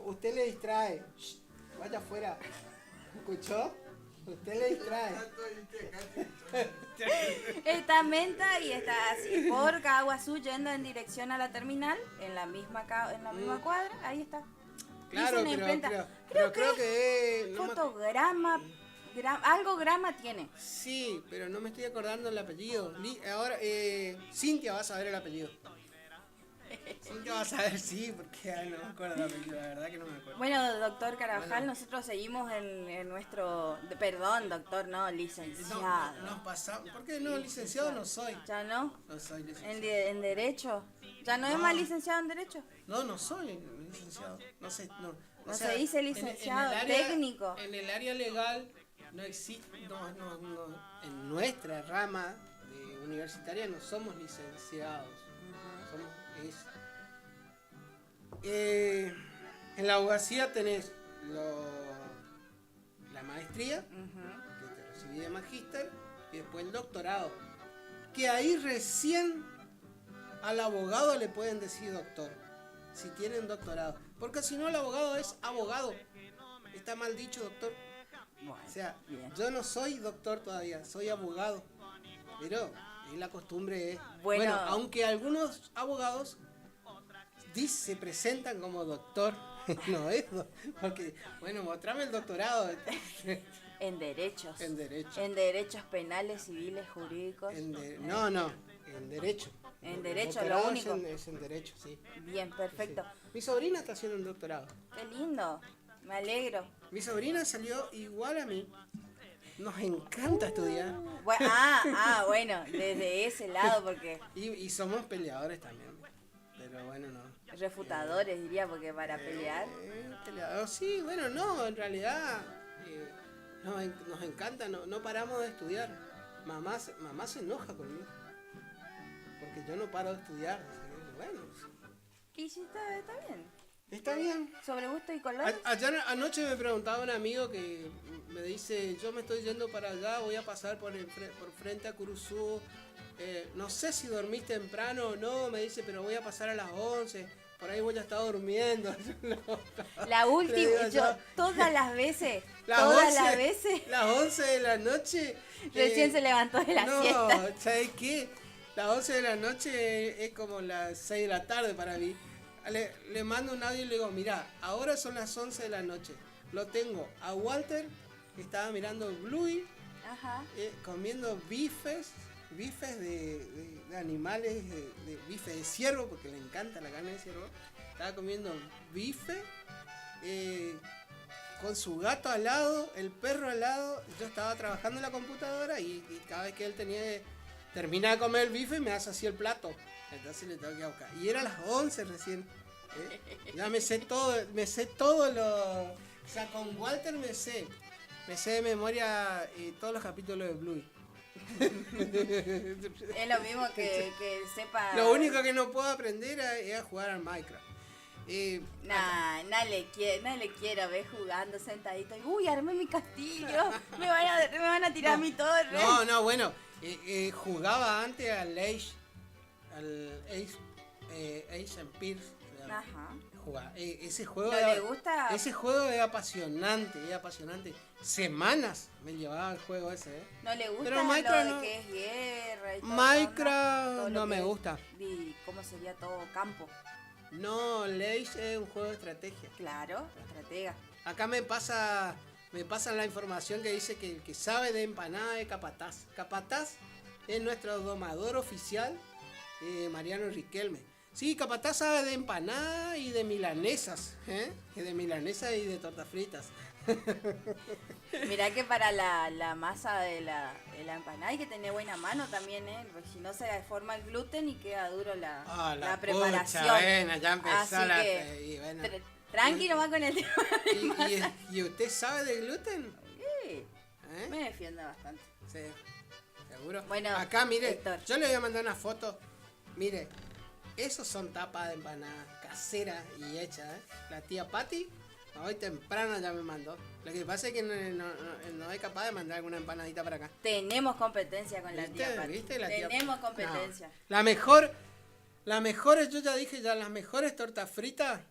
[SPEAKER 6] Usted le distrae. Shh, vaya afuera. ¿Escuchó? Usted le distrae.
[SPEAKER 17] Está Menta y está así por Caguazú yendo en dirección a la terminal, en la misma cuadra, ahí está.
[SPEAKER 6] Claro,
[SPEAKER 17] creo que no fotograma. Algo Grama tiene.
[SPEAKER 6] Sí, pero no me estoy acordando el apellido. Ahora, Cintia va a saber el apellido. Cintia va a saber, sí, porque no me acuerdo el apellido, la verdad que no me acuerdo.
[SPEAKER 17] Bueno, doctor Carabajal, nosotros seguimos en nuestro... Perdón, doctor, no, licenciado.
[SPEAKER 6] Nos pasamos. ¿Por qué no? Licenciado no soy.
[SPEAKER 17] ¿Ya no?
[SPEAKER 6] No soy licenciado.
[SPEAKER 17] ¿En Derecho? ¿Ya no es más licenciado en Derecho?
[SPEAKER 6] No soy licenciado. No sé, no.
[SPEAKER 17] No se dice licenciado, técnico.
[SPEAKER 6] En el área legal... No existe, en nuestra rama universitaria no somos licenciados. En la abogacía tenés la maestría, que te recibí de magíster, y después el doctorado. Que ahí recién al abogado le pueden decir doctor, si tienen doctorado. Porque si no, el abogado es abogado. Está mal dicho doctor. O sea, yo no soy doctor todavía, soy abogado, pero la costumbre es... Bueno, aunque algunos abogados se presentan como doctor, no es, porque, bueno, mostrame el doctorado.
[SPEAKER 17] En derechos.
[SPEAKER 6] En derechos.
[SPEAKER 17] En derechos penales, civiles, jurídicos.
[SPEAKER 6] En derecho.
[SPEAKER 17] En derecho, lo único.
[SPEAKER 6] Es en derecho, sí.
[SPEAKER 17] Bien, perfecto.
[SPEAKER 6] Sí. Mi sobrina está haciendo un doctorado.
[SPEAKER 17] Qué lindo. Me alegro.
[SPEAKER 6] Mi sobrina salió igual a mí. Nos encanta estudiar.
[SPEAKER 17] Bueno, desde ese lado, porque...
[SPEAKER 6] Y somos peleadores también. Pero bueno, no.
[SPEAKER 17] Refutadores, diría, porque para pelear...
[SPEAKER 6] Peleadores, sí, bueno, no, en realidad... nos encanta, no paramos de estudiar. Mamá se enoja conmigo. Porque yo no paro de estudiar. Bueno.
[SPEAKER 17] ¿Qué hiciste? Está bien.
[SPEAKER 6] Está bien.
[SPEAKER 17] ¿Sobre gusto y colores?
[SPEAKER 6] Anoche me preguntaba un amigo que me dice, yo me estoy yendo para allá, voy a pasar por frente a Curuzú. No sé si dormís temprano o no, me dice, pero voy a pasar a las 11. Por ahí voy a estar durmiendo.
[SPEAKER 17] La última, todas las veces. Las
[SPEAKER 6] 11 de la noche.
[SPEAKER 17] Recién se levantó de la siesta.
[SPEAKER 6] No, ¿sabes qué? Las 11 de la noche es como las 6 de la tarde para mí. Le mando un audio y le digo, mira, ahora son las 11 de la noche. Lo tengo a Walter, que estaba mirando Bluey, comiendo bifes de animales, de bife de ciervo, porque le encanta la carne de ciervo. Estaba comiendo bife, con su gato al lado, el perro al lado. Yo estaba trabajando en la computadora y cada vez que él termina de comer el bife, me hace así el plato. Entonces le tengo que buscar. Y era las 11 recién. Ya me sé todo lo... O sea, con Walter me sé de memoria todos los capítulos de Bluey.
[SPEAKER 17] Es lo mismo que sepa...
[SPEAKER 6] Lo único que no puedo aprender es a jugar al Minecraft.
[SPEAKER 17] No le quiero ver jugando sentadito. Uy, armé mi castillo. Me van a tirar mi torre.
[SPEAKER 6] No, bueno. Jugaba antes al Age Empires, se llama.
[SPEAKER 17] Ajá.
[SPEAKER 6] Ese juego
[SPEAKER 17] ¿No le gusta?
[SPEAKER 6] Ese juego es apasionante, Semanas me llevaba el juego ese,
[SPEAKER 17] ¿No le gusta
[SPEAKER 6] Pero
[SPEAKER 17] lo
[SPEAKER 6] Minecraft
[SPEAKER 17] de
[SPEAKER 6] no.
[SPEAKER 17] que es guerra y todo?
[SPEAKER 6] Minecraft
[SPEAKER 17] Todo lo
[SPEAKER 6] no
[SPEAKER 17] que
[SPEAKER 6] me
[SPEAKER 17] es
[SPEAKER 6] gusta.
[SPEAKER 17] ¿Cómo sería todo campo?
[SPEAKER 6] No, Age es un juego de estrategia.
[SPEAKER 17] Claro, estratega.
[SPEAKER 6] Acá me pasan la información que dice que el que sabe de empanada es Capataz. Capataz es nuestro domador oficial, Mariano Riquelme. Sí, Capataz sabe de empanada y de milanesas, de milanesas y de tortas fritas.
[SPEAKER 17] Mirá que para la masa de la empanada hay que tener buena mano también, porque si no se deforma el gluten y queda duro la preparación.
[SPEAKER 6] Pucha, bueno, ya empezó
[SPEAKER 17] Así
[SPEAKER 6] bueno.
[SPEAKER 17] Tranqui nomás con el tema.
[SPEAKER 6] ¿Y usted sabe de gluten?
[SPEAKER 17] Sí, me defiende bastante.
[SPEAKER 6] Sí, seguro.
[SPEAKER 17] Bueno,
[SPEAKER 6] acá, mire,
[SPEAKER 17] Héctor.
[SPEAKER 6] yo le voy a mandar una foto. Mire, esos son tapas de empanada casera y hecha, La tía Patti, hoy temprano ya me mandó. Lo que pasa es que no es capaz de mandar alguna empanadita para acá.
[SPEAKER 17] Tenemos competencia con la tía Pati.
[SPEAKER 6] ¿Viste? La tía
[SPEAKER 17] Tenemos competencia.
[SPEAKER 6] No. Las mejores, yo ya dije, las mejores tortas fritas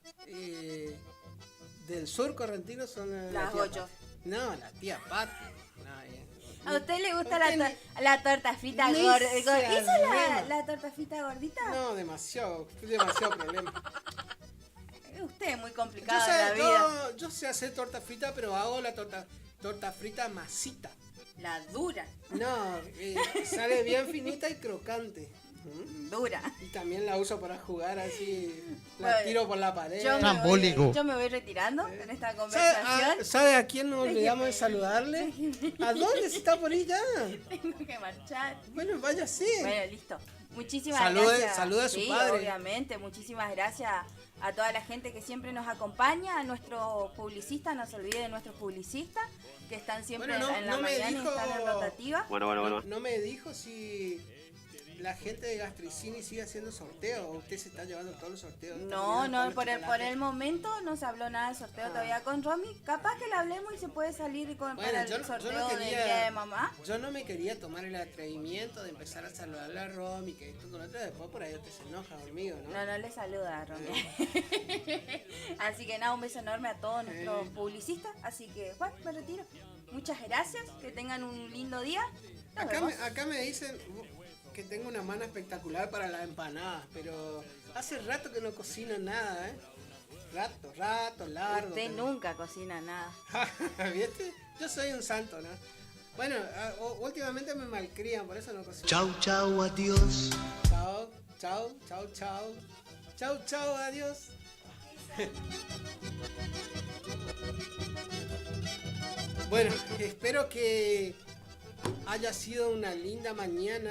[SPEAKER 6] del sur correntino son
[SPEAKER 17] las 8.
[SPEAKER 6] No, la tía Pati.
[SPEAKER 17] ¿A usted le gusta la torta frita gordita? ¿Hizo la torta frita gordita?
[SPEAKER 6] No, demasiado problema.
[SPEAKER 17] Usted es muy complicado en la vida.
[SPEAKER 6] Yo sé hacer torta frita, pero hago la torta frita masita.
[SPEAKER 17] La dura.
[SPEAKER 6] No, sale bien finita y crocante.
[SPEAKER 17] Dura.
[SPEAKER 6] Y también la uso para jugar así, la tiro por la pared.
[SPEAKER 17] Yo me voy retirando en esta conversación.
[SPEAKER 6] ¿Sabe a quién nos olvidamos de saludarle? ¿A dónde se está por ahí ya?
[SPEAKER 17] Tengo que marchar.
[SPEAKER 6] Bueno, váyase.
[SPEAKER 17] Bueno, listo. Muchísimas gracias.
[SPEAKER 6] Saluda a su padre.
[SPEAKER 17] Obviamente, muchísimas gracias a toda la gente que siempre nos acompaña, a nuestros publicistas, no se olvide de nuestros publicistas, que están siempre en la mañana y están en rotativa.
[SPEAKER 3] Bueno.
[SPEAKER 6] No me dijo si la gente de Gastricini sigue haciendo sorteos o usted se está llevando todos los sorteos.
[SPEAKER 17] No, por el momento no se habló nada de sorteo todavía con Romy. Capaz que le hablemos y se puede salir para el sorteo del Día de Mamá.
[SPEAKER 6] Yo no me quería tomar el atrevimiento de empezar a saludarle a Romy, que esto con otro, después por ahí usted se enoja conmigo, ¿no?
[SPEAKER 17] No le saluda a Romy. Así que nada, un beso enorme a todos nuestros publicistas. Así que, bueno, me retiro. Muchas gracias, que tengan un lindo día.
[SPEAKER 6] Acá me dicen que tengo una mano espectacular para las empanadas, pero hace rato que no cocino nada, Rato, largo.
[SPEAKER 17] Usted nunca cocina nada.
[SPEAKER 6] ¿Viste? Yo soy un santo, ¿no? Bueno, últimamente me malcrían, por eso no cocino.
[SPEAKER 20] Chau, adiós.
[SPEAKER 6] Chau, adiós. Bueno, espero que haya sido una linda mañana.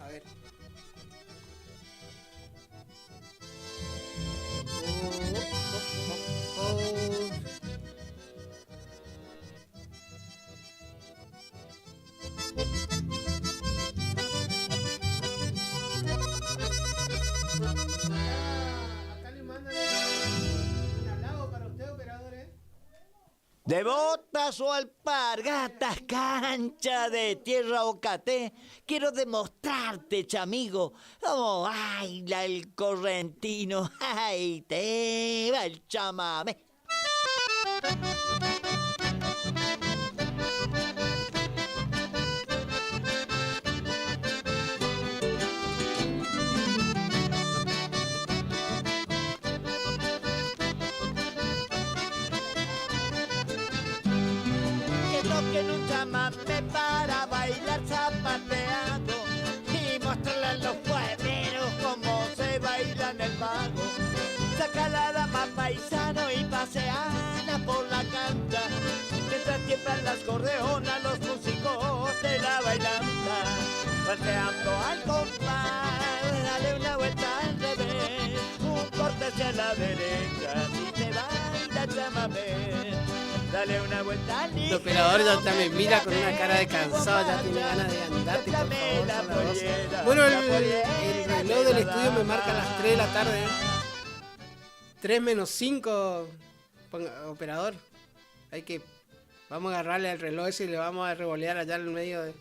[SPEAKER 6] A ver. Acá le mandan un halago para usted, operador,
[SPEAKER 18] De botas o alpargatas, cancha de tierra o caté, quiero demostrarte, chamigo, cómo baila el correntino. ¡Ay, te va el chamamé! En un chamamé para bailar zapateando y mostrarle a los puebleros cómo se baila en el pago. Saca la dama paisano y paseana por la cancha, mientras tiemblan las cordeonas los músicos de la bailanta. Paseando al compás, dale una vuelta al revés, un corte hacia la derecha, si te baila chamamé. Dale una vuelta al
[SPEAKER 6] el operador ya me mira con una cara de cansado, ya tiene ganas de andarte, por favor. Bueno, el reloj del estudio me marca a las 3 de la tarde. 3 menos 5, operador. Vamos a agarrarle al reloj ese y le vamos a revolear allá en el medio de...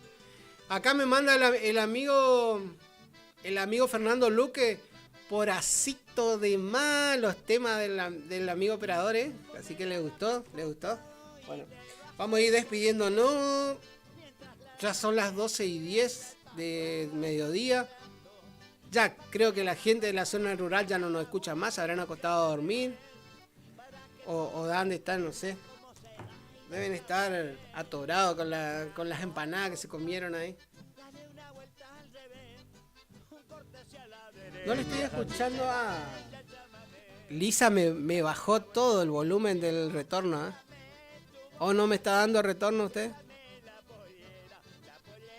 [SPEAKER 6] Acá me manda el amigo Fernando Luque poracito de más los temas del amigo operador, ¿eh? Así que le gustó. Bueno, vamos a ir despidiéndonos. Ya son las 12:10 de mediodía. Ya creo que la gente de la zona rural ya no nos escucha más, se habrán acostado a dormir. O dónde están, no sé. Deben estar atorados con las empanadas que se comieron ahí. No le estoy escuchando a... Lisa me bajó todo el volumen del retorno, ¿eh? ¿O no me está dando retorno usted?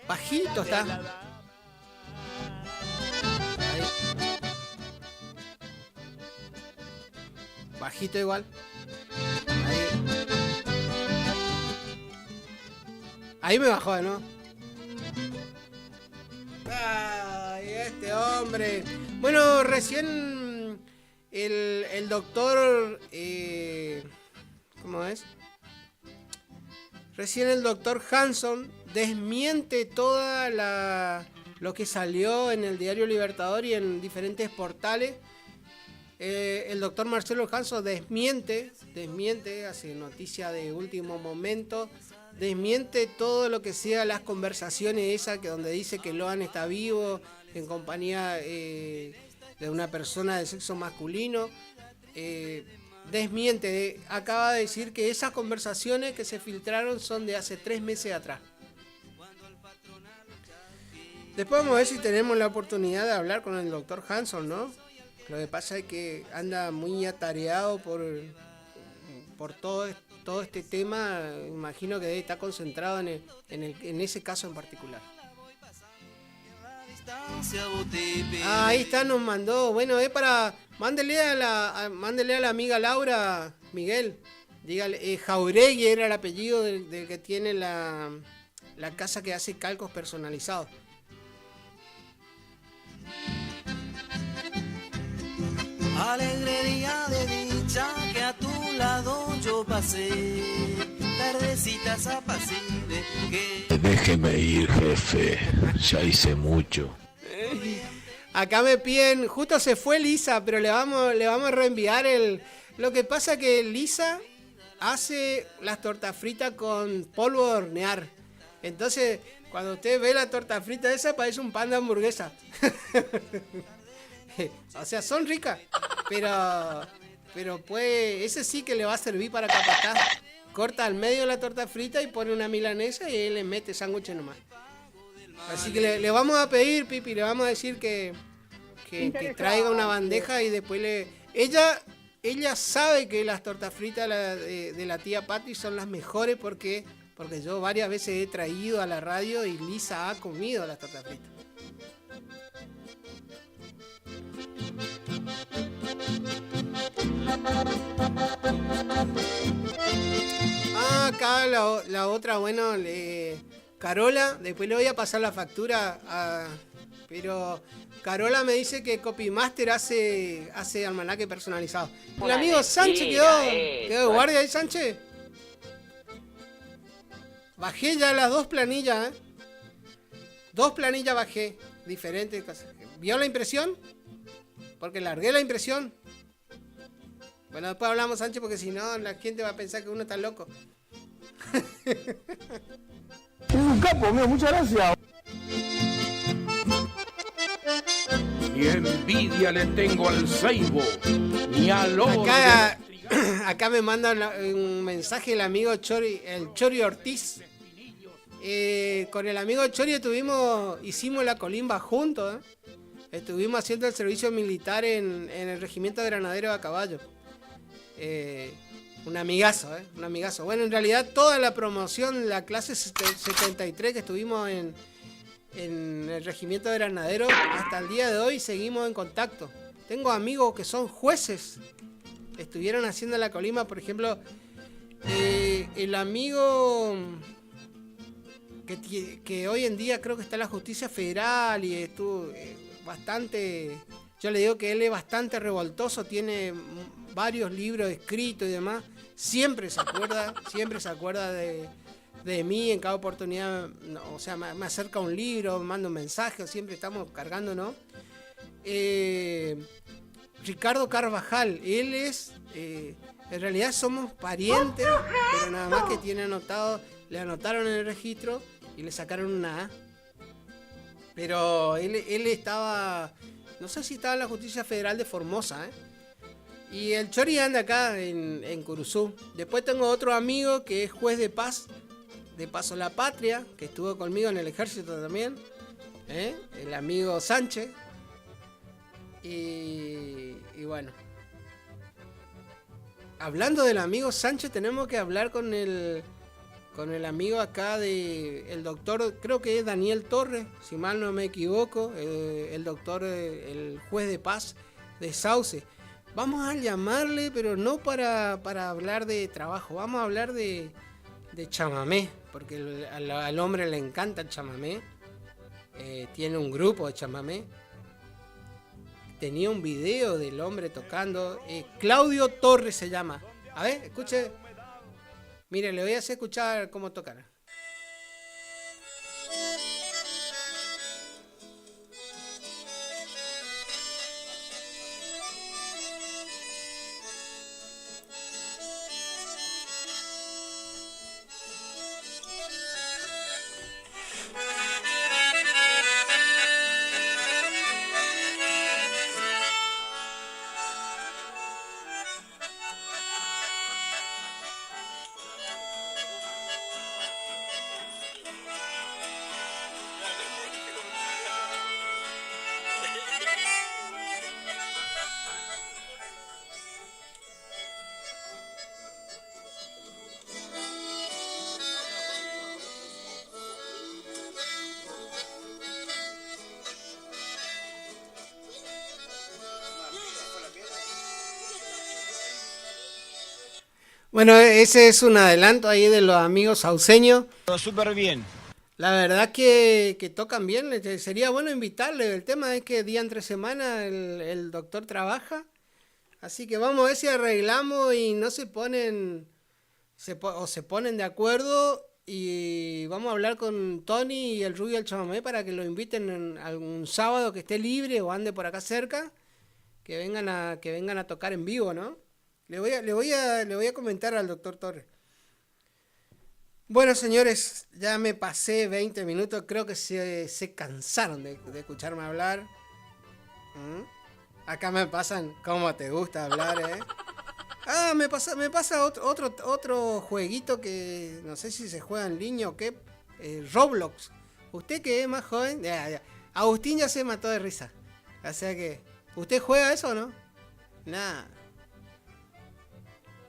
[SPEAKER 6] Bajito está. Ahí. Bajito igual. Ahí me bajó, ¿no? Ay, este hombre. Bueno, recién el doctor... ¿cómo es? Recién el doctor Hanson desmiente toda lo que salió en el diario Libertador y en diferentes portales. El doctor Marcelo Hanson desmiente, hace noticia de último momento, desmiente todo lo que sea las conversaciones esas que donde dice que Lohan está vivo en compañía de una persona de sexo masculino. Desmiente, acaba de decir que esas conversaciones que se filtraron son de hace 3 meses atrás. Después vamos a ver si tenemos la oportunidad de hablar con el doctor Hanson, ¿no? Lo que pasa es que anda muy atareado por todo este tema. Imagino que debe estar concentrado en ese caso en particular. Ahí está, nos mandó. Bueno, mándele a la amiga Laura, Miguel. Dígale, Jauregui era el apellido del que tiene la casa que hace calcos personalizados.
[SPEAKER 13] Alegre día de dicha que a tu lado yo pasé, tardecitas apacibles que...
[SPEAKER 1] Déjeme ir, jefe, ya hice mucho.
[SPEAKER 6] Acá me piden, justo se fue Lisa, pero le vamos a reenviar lo que pasa que Lisa hace las tortas fritas con polvo de hornear. Entonces, cuando usted ve la torta frita esa, parece un pan de hamburguesa. O sea, son ricas, pero pues ese sí que le va a servir para capatar. Corta al medio la torta frita y pone una milanesa y él le mete sándwich nomás. Así que le vamos a pedir, Pipi, le vamos a decir que traiga una bandeja y después ella sabe que las tortas fritas de la tía Patti son las mejores porque yo varias veces he traído a la radio y Lisa ha comido las tortas fritas. Acá la otra, bueno, Carola, después le voy a pasar la factura pero Carola me dice que Copymaster hace almanaque personalizado. El amigo Sánchez quedó de guardia ahí, Sánchez. Bajé ya las 2 planillas, 2 planillas bajé, diferentes cosas. ¿Vio la impresión? Porque largué la impresión. Bueno, después hablamos, Sánchez, porque si no la gente va a pensar que uno está loco.
[SPEAKER 21] Es un capo, mío, muchas gracias.
[SPEAKER 3] Y envidia le tengo al Seibo, ni al oro.
[SPEAKER 6] Acá me manda un mensaje el amigo Chori, el Chori Ortiz. Con el amigo Chori hicimos la colimba juntos. Estuvimos haciendo el servicio militar en el regimiento de granaderos a caballo. Un amigazo, un amigazo. Bueno, en realidad toda la promoción, la clase 73 que estuvimos en el regimiento de granaderos, hasta el día de hoy seguimos en contacto. Tengo amigos que son jueces, estuvieron haciendo la colima, por ejemplo, el amigo que hoy en día creo que está en la justicia federal y estuvo bastante, yo le digo que él es bastante revoltoso, tiene varios libros escritos y demás, siempre se acuerda de mí en cada oportunidad, o sea, me acerca un libro, me manda un mensaje, siempre estamos cargando, ¿no? Ricardo Carvajal. Él es, en realidad somos parientes, pero nada más que tiene anotado, le anotaron en el registro y le sacaron una A. Pero él estaba, no sé si estaba en la Justicia Federal de Formosa, Y el Chori anda acá en Curuzú. Después tengo otro amigo que es juez de paz, de Paso La Patria, que estuvo conmigo en el ejército también. El amigo Sánchez. Y bueno. Hablando del amigo Sánchez, tenemos que hablar con el amigo acá de el doctor, creo que es Daniel Torres, si mal no me equivoco, el doctor, el juez de paz de Sauce. Vamos a llamarle, pero no para hablar de trabajo, vamos a hablar de chamamé, porque al hombre le encanta el chamamé. Tiene un grupo de chamamé. Tenía un video del hombre tocando. Claudio Torres se llama. A ver, escuche. Mire, le voy a hacer escuchar cómo tocar. Bueno, ese es un adelanto ahí de los amigos sauceños.
[SPEAKER 12] Súper bien.
[SPEAKER 6] La verdad que tocan bien. Sería bueno invitarle. El tema es que día entre semana el doctor trabaja. Así que vamos a ver si arreglamos y no se ponen... se ponen de acuerdo. Y vamos a hablar con Tony y el Rubio del Chamamé para que lo inviten en algún sábado que esté libre o ande por acá cerca. Que vengan a tocar en vivo, ¿no? Le voy a comentar al doctor Torres. Bueno, señores, ya me pasé 20 minutos. Creo que se cansaron de escucharme hablar. Acá me pasan cómo te gusta hablar, me pasa otro jueguito que no sé si se juega en línea o qué. Roblox. Usted que es más joven, ya. Agustín ya se mató de risa. O sea que, ¿usted juega eso o no? Nada.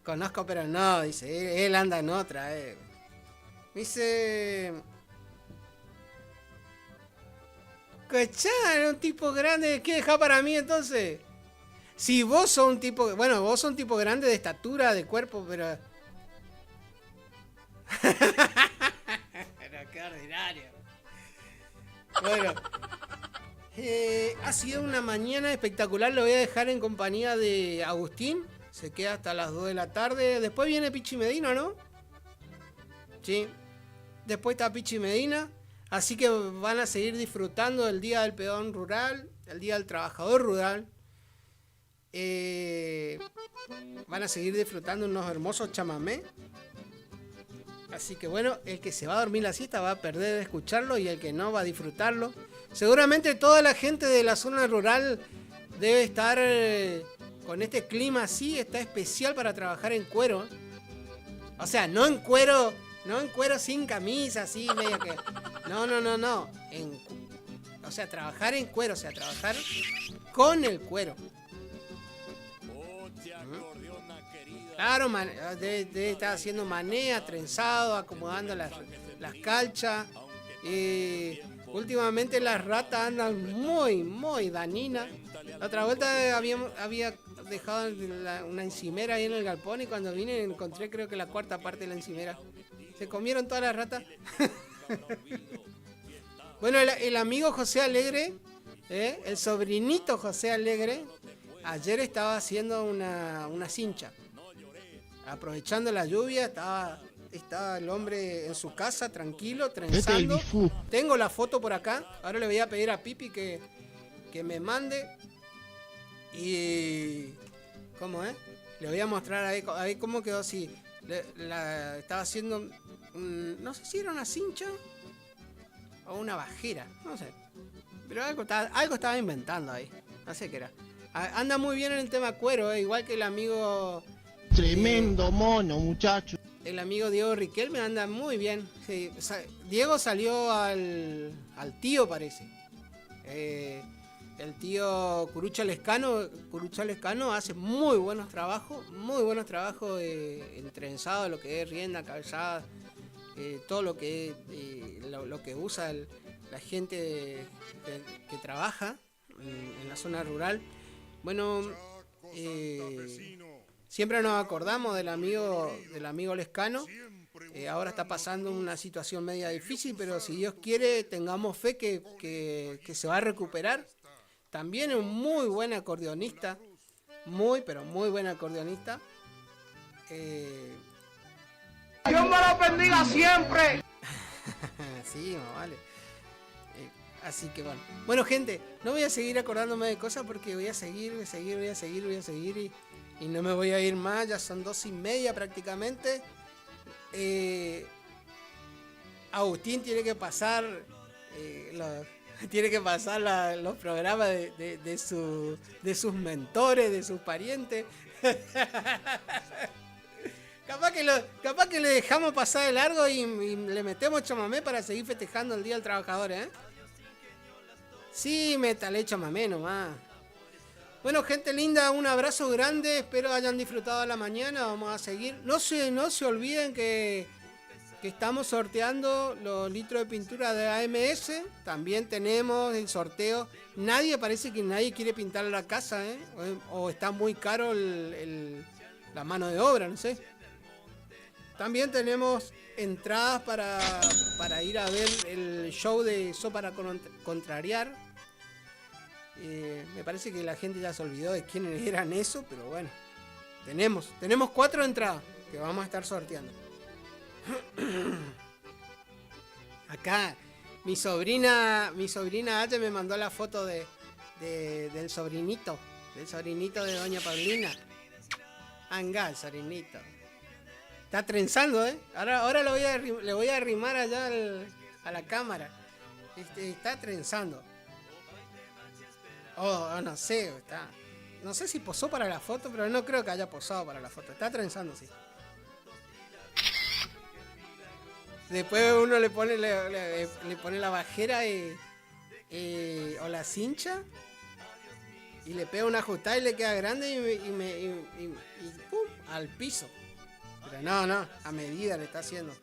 [SPEAKER 6] Conozco, pero no, dice. Él anda en otra, Dice... ¿Cachai? Un tipo grande. ¿Qué deja para mí entonces? Si vos sos un tipo... Bueno, vos sos un tipo grande de estatura, de cuerpo, pero... Pero qué ordinario. Bueno. Ha sido una mañana espectacular. Lo voy a dejar en compañía de Agustín. Se queda hasta las 2 de la tarde. Después viene Pichi Medina, ¿no? Sí. Después está Pichi Medina. Así que van a seguir disfrutando del Día del Peón Rural, el Día del Trabajador Rural. Van a seguir disfrutando unos hermosos chamamé. Así que bueno, el que se va a dormir la siesta va a perder de escucharlo y el que no va a disfrutarlo. Seguramente toda la gente de la zona rural debe estar... con este clima así, está especial para trabajar en cuero. O sea, no en cuero sin camisa, así, medio que... No. O sea, trabajar en cuero, o sea, trabajar con el cuero. Claro, debe estar haciendo manea, trenzado, acomodando las calchas. Últimamente las ratas andan muy daninas. La otra vuelta había dejado una encimera ahí en el galpón y cuando vine encontré creo que la cuarta parte de la encimera. Se comieron todas las ratas. Bueno, el amigo José Alegre, el sobrinito José Alegre, ayer estaba haciendo una cincha. Aprovechando la lluvia, estaba el hombre en su casa, tranquilo, trenzando. Tengo la foto por acá. Ahora le voy a pedir a Pipi que que me mande. Y... ¿Cómo es? Le voy a mostrar ahí cómo quedó así. Estaba haciendo... no sé si era una cincha o una bajera, no sé. Pero algo estaba inventando ahí. No sé qué era. Anda muy bien en el tema cuero, igual que el amigo...
[SPEAKER 21] Tremendo mono, muchacho.
[SPEAKER 6] El amigo Diego Riquelme anda muy bien. Sí, Diego salió al tío, parece. El tío Curucha Lescano hace muy buenos trabajos en trenzado, lo que es rienda, cabezada, todo lo que lo que usa la gente que trabaja en la zona rural. Bueno, siempre nos acordamos del amigo Lescano. Ahora está pasando una situación media difícil, pero si Dios quiere, tengamos fe que se va a recuperar. También es un muy buen acordeonista, pero muy buen acordeonista.
[SPEAKER 3] Dios me lo bendiga siempre.
[SPEAKER 6] Sí, vale. Así que bueno, gente, no voy a seguir acordándome de cosas porque voy a seguir y no me voy a ir más. Ya son 2:30 prácticamente. Agustín tiene que pasar los programas de sus mentores, de sus parientes. Capaz que le dejamos pasar de largo y le metemos chamamé para seguir festejando el Día del Trabajador, ¿eh? Sí, métale chamamé nomás. Bueno, gente linda, un abrazo grande. Espero hayan disfrutado la mañana. Vamos a seguir. No se olviden que estamos sorteando los litros de pintura de AMS. También tenemos el sorteo. Parece que nadie quiere pintar la casa, ¿eh? O está muy caro la mano de obra, no sé. También tenemos entradas para ir a ver el show de So para Contrariar. Me parece que la gente ya se olvidó de quiénes eran eso, pero bueno. Tenemos 4 entradas que vamos a estar sorteando. Acá mi sobrina H me mandó la foto del sobrinito de doña Paulina. Anga, el sobrinito. Está trenzando, ¿eh? Ahora le voy a arrimar allá a la cámara. Está trenzando. No sé, no sé si posó para la foto, pero no creo que haya posado para la foto. Está trenzando, sí. Después uno le pone la bajera o la cincha y le pega una ajustada y le queda grande y ¡pum! Al piso. Pero no, a medida le está haciendo.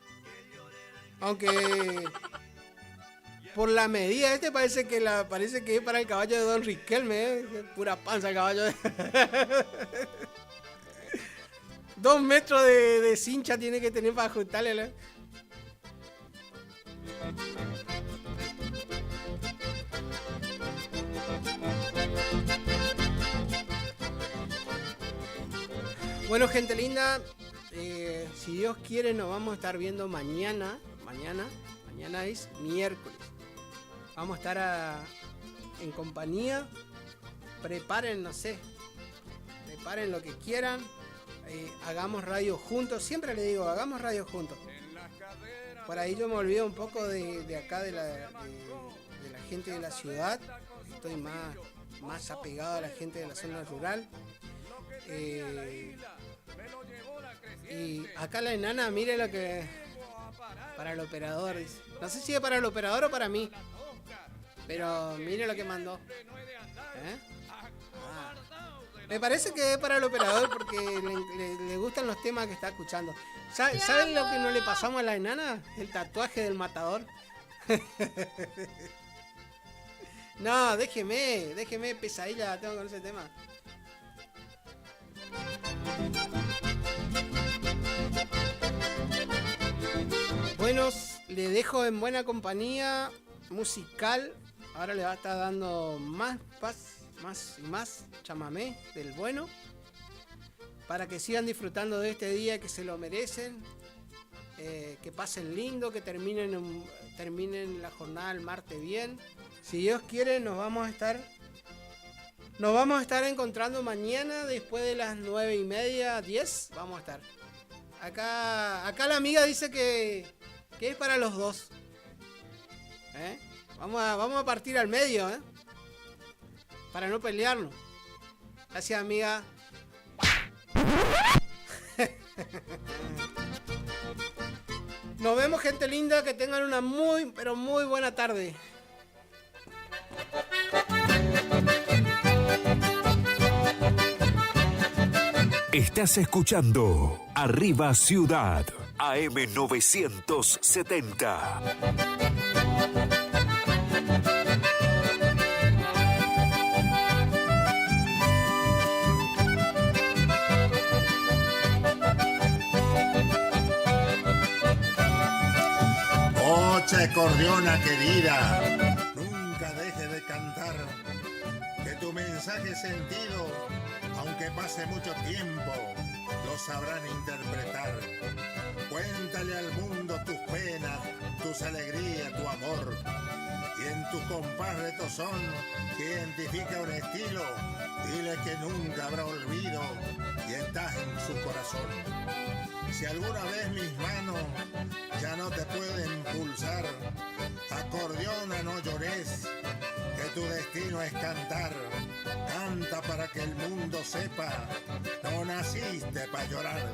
[SPEAKER 6] Aunque por la medida parece que es para el caballo de Don Riquelme, ¿eh? Pura panza el caballo de... 2 metros de cincha tiene que tener para ajustarle, ¿no? Bueno, gente linda, si Dios quiere nos vamos a estar viendo mañana es miércoles. Vamos a estar en compañía. Preparen lo que quieran. Hagamos radio juntos. Siempre le digo, hagamos radio juntos. Por ahí yo me olvido un poco de acá, de la gente de la ciudad. Estoy más apegado a la gente de la zona rural. Y acá la enana, mire lo que... Para el operador, dice. No sé si es para el operador o para mí. Pero mire lo que mandó. Me parece que es para el operador porque le gustan los temas que está escuchando. ¿Saben lo que no le pasamos a la enana? El tatuaje del matador. No, déjeme pesadilla, tengo con ese tema. Bueno, le dejo en buena compañía musical. Ahora le va a estar dando más y más chamamé del bueno. Para que sigan disfrutando de este día, que se lo merecen. Que pasen lindo, que terminen la jornada el martes bien. Si Dios quiere, nos vamos a estar Nos vamos a estar encontrando mañana después de las 9:30, 10. Vamos a estar. Acá la amiga dice que es para los dos. Vamos a partir al medio, para no pelearnos. Gracias, amiga. Nos vemos, gente linda. Que tengan una muy, pero muy buena tarde.
[SPEAKER 1] Estás escuchando Arriba Ciudad, AM 970.
[SPEAKER 12] Oche Cordiona querida, nunca dejes de cantar, que tu mensaje sentido, aunque pase mucho tiempo, lo sabrán interpretar. Cuéntale al mundo tus penas, tus alegrías, tu amor, y en tu compás de tozón que identifica un estilo, dile que nunca habrá olvido y estás en su corazón. Si alguna vez mis manos ya no te pueden pulsar, acordeona, no llores, que tu destino es cantar. Canta para que el mundo sepa, no naciste para llorar.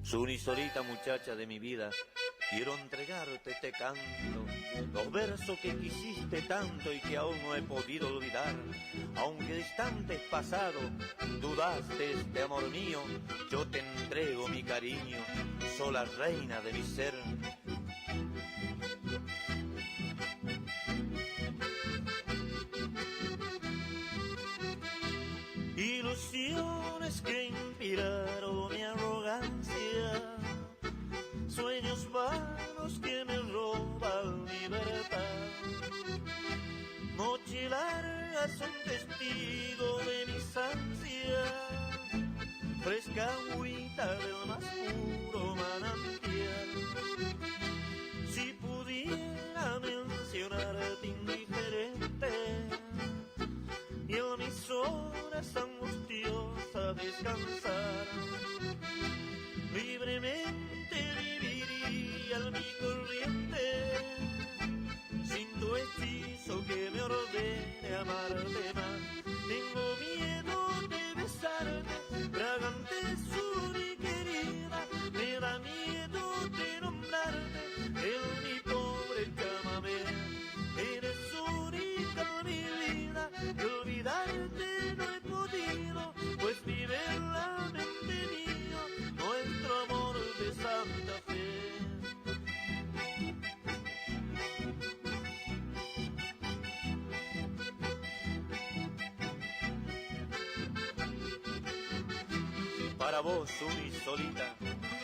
[SPEAKER 22] Suni solita muchacha de mi vida, quiero entregarte este canto, los versos que quisiste tanto y que aún no he podido olvidar. Aunque instantes pasados dudaste de amor mío, yo te entrego mi cariño, sola reina de mi ser. Ilusiones que inspiraron mi arrogancia, sueños vanos que me roban libertad. Noche larga son testigo de mis ansias, fresca agüita del más puro manantial. Si pudiera mencionarte indiferente y en mis horas angustiosas descansar, libremente viviría en mi corriente, sin tu hechizo que me ordene amarte más. Tengo miedo de besarte, fragante Suni querida, me da miedo de nombrarte en mi pobre chamamé. Eres única mi vida, y olvidarte no he podido, pues vive en la mente mía nuestro amor de Santa Fe. Para vos, Suni solita,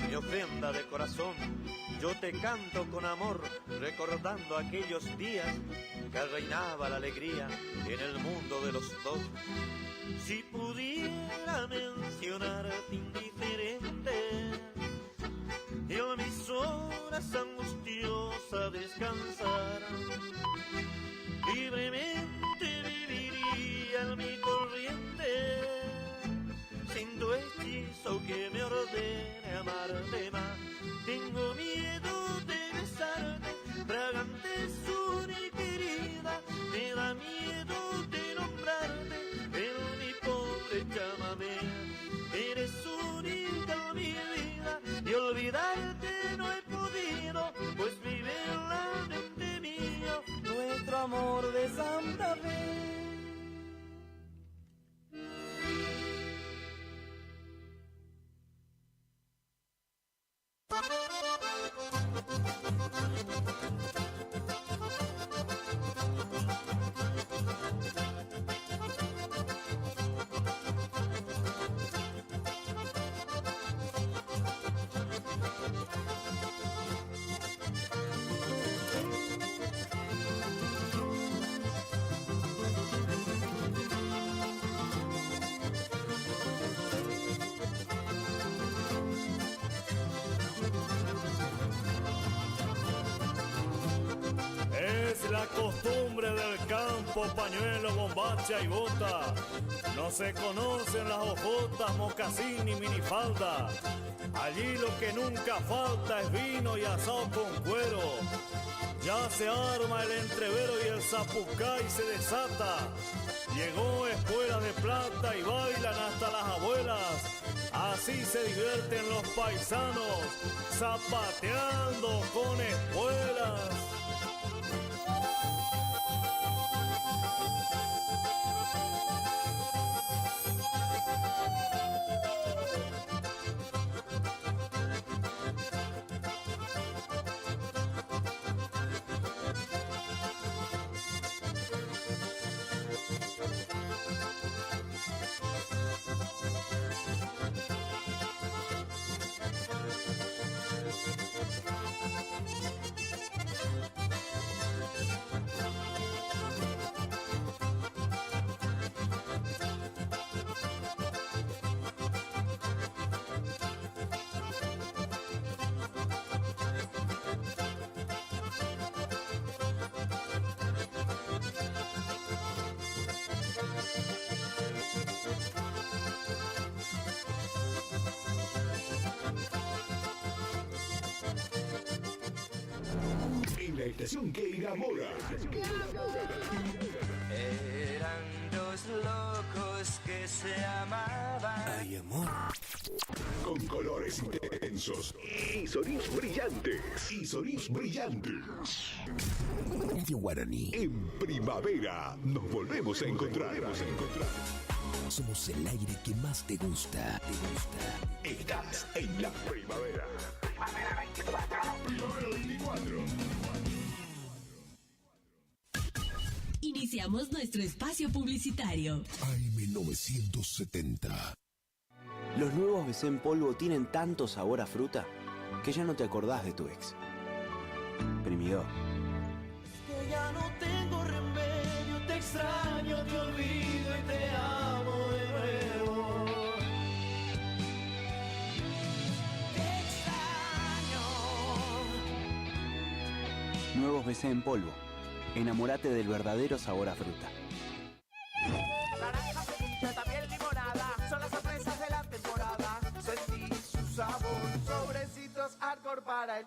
[SPEAKER 22] mi ofrenda de corazón, yo te canto con amor, recordando aquellos días que reinaba la alegría en el mundo de los dos. Si pudiera mencionarte indiferente y en mis horas angustiosas descansar, libremente viviría en mi corriente, sin tu hechizo que me ordene amarte más. Tengo miedo de besarte, fragante Suni querida, me da miedo de nombrarte en mi pobre
[SPEAKER 18] amor de Santa Fe.
[SPEAKER 11] Es la costumbre del campo, pañuelo, bombacha y bota. No se conocen las hojotas, mocasín ni minifalda. Allí lo que nunca falta es vino y asado con cuero. Ya se arma el entrevero y el zapucay se desata. Llegó espuela de plata y bailan hasta las abuelas. Así se divierten los paisanos, zapateando con espuelas.
[SPEAKER 1] En la estación que enamora.
[SPEAKER 14] Eran dos locos que se amaban.
[SPEAKER 1] Ay, amor. Con colores intensos y sonidos brillantes. Radio Guaraní. En primavera nos volvemos a encontrar. Somos el aire que más te gusta. Estás en la primavera. Primavera 24. Primavera 24.
[SPEAKER 23] Iniciamos nuestro espacio publicitario.
[SPEAKER 1] AM970.
[SPEAKER 24] Los nuevos BC en polvo tienen tanto sabor a fruta que ya no te acordás de tu ex. Primidor.
[SPEAKER 18] Que ya no tengo remedio, te extraño, te olvido y te amo de nuevo. Te extraño.
[SPEAKER 24] Nuevos BC en polvo. Enamórate del verdadero sabor a fruta.
[SPEAKER 18] Naranja, frutilla, también limonada, son las sorpresas de la temporada. Sentí su sabor, sobrecitos hardcore para el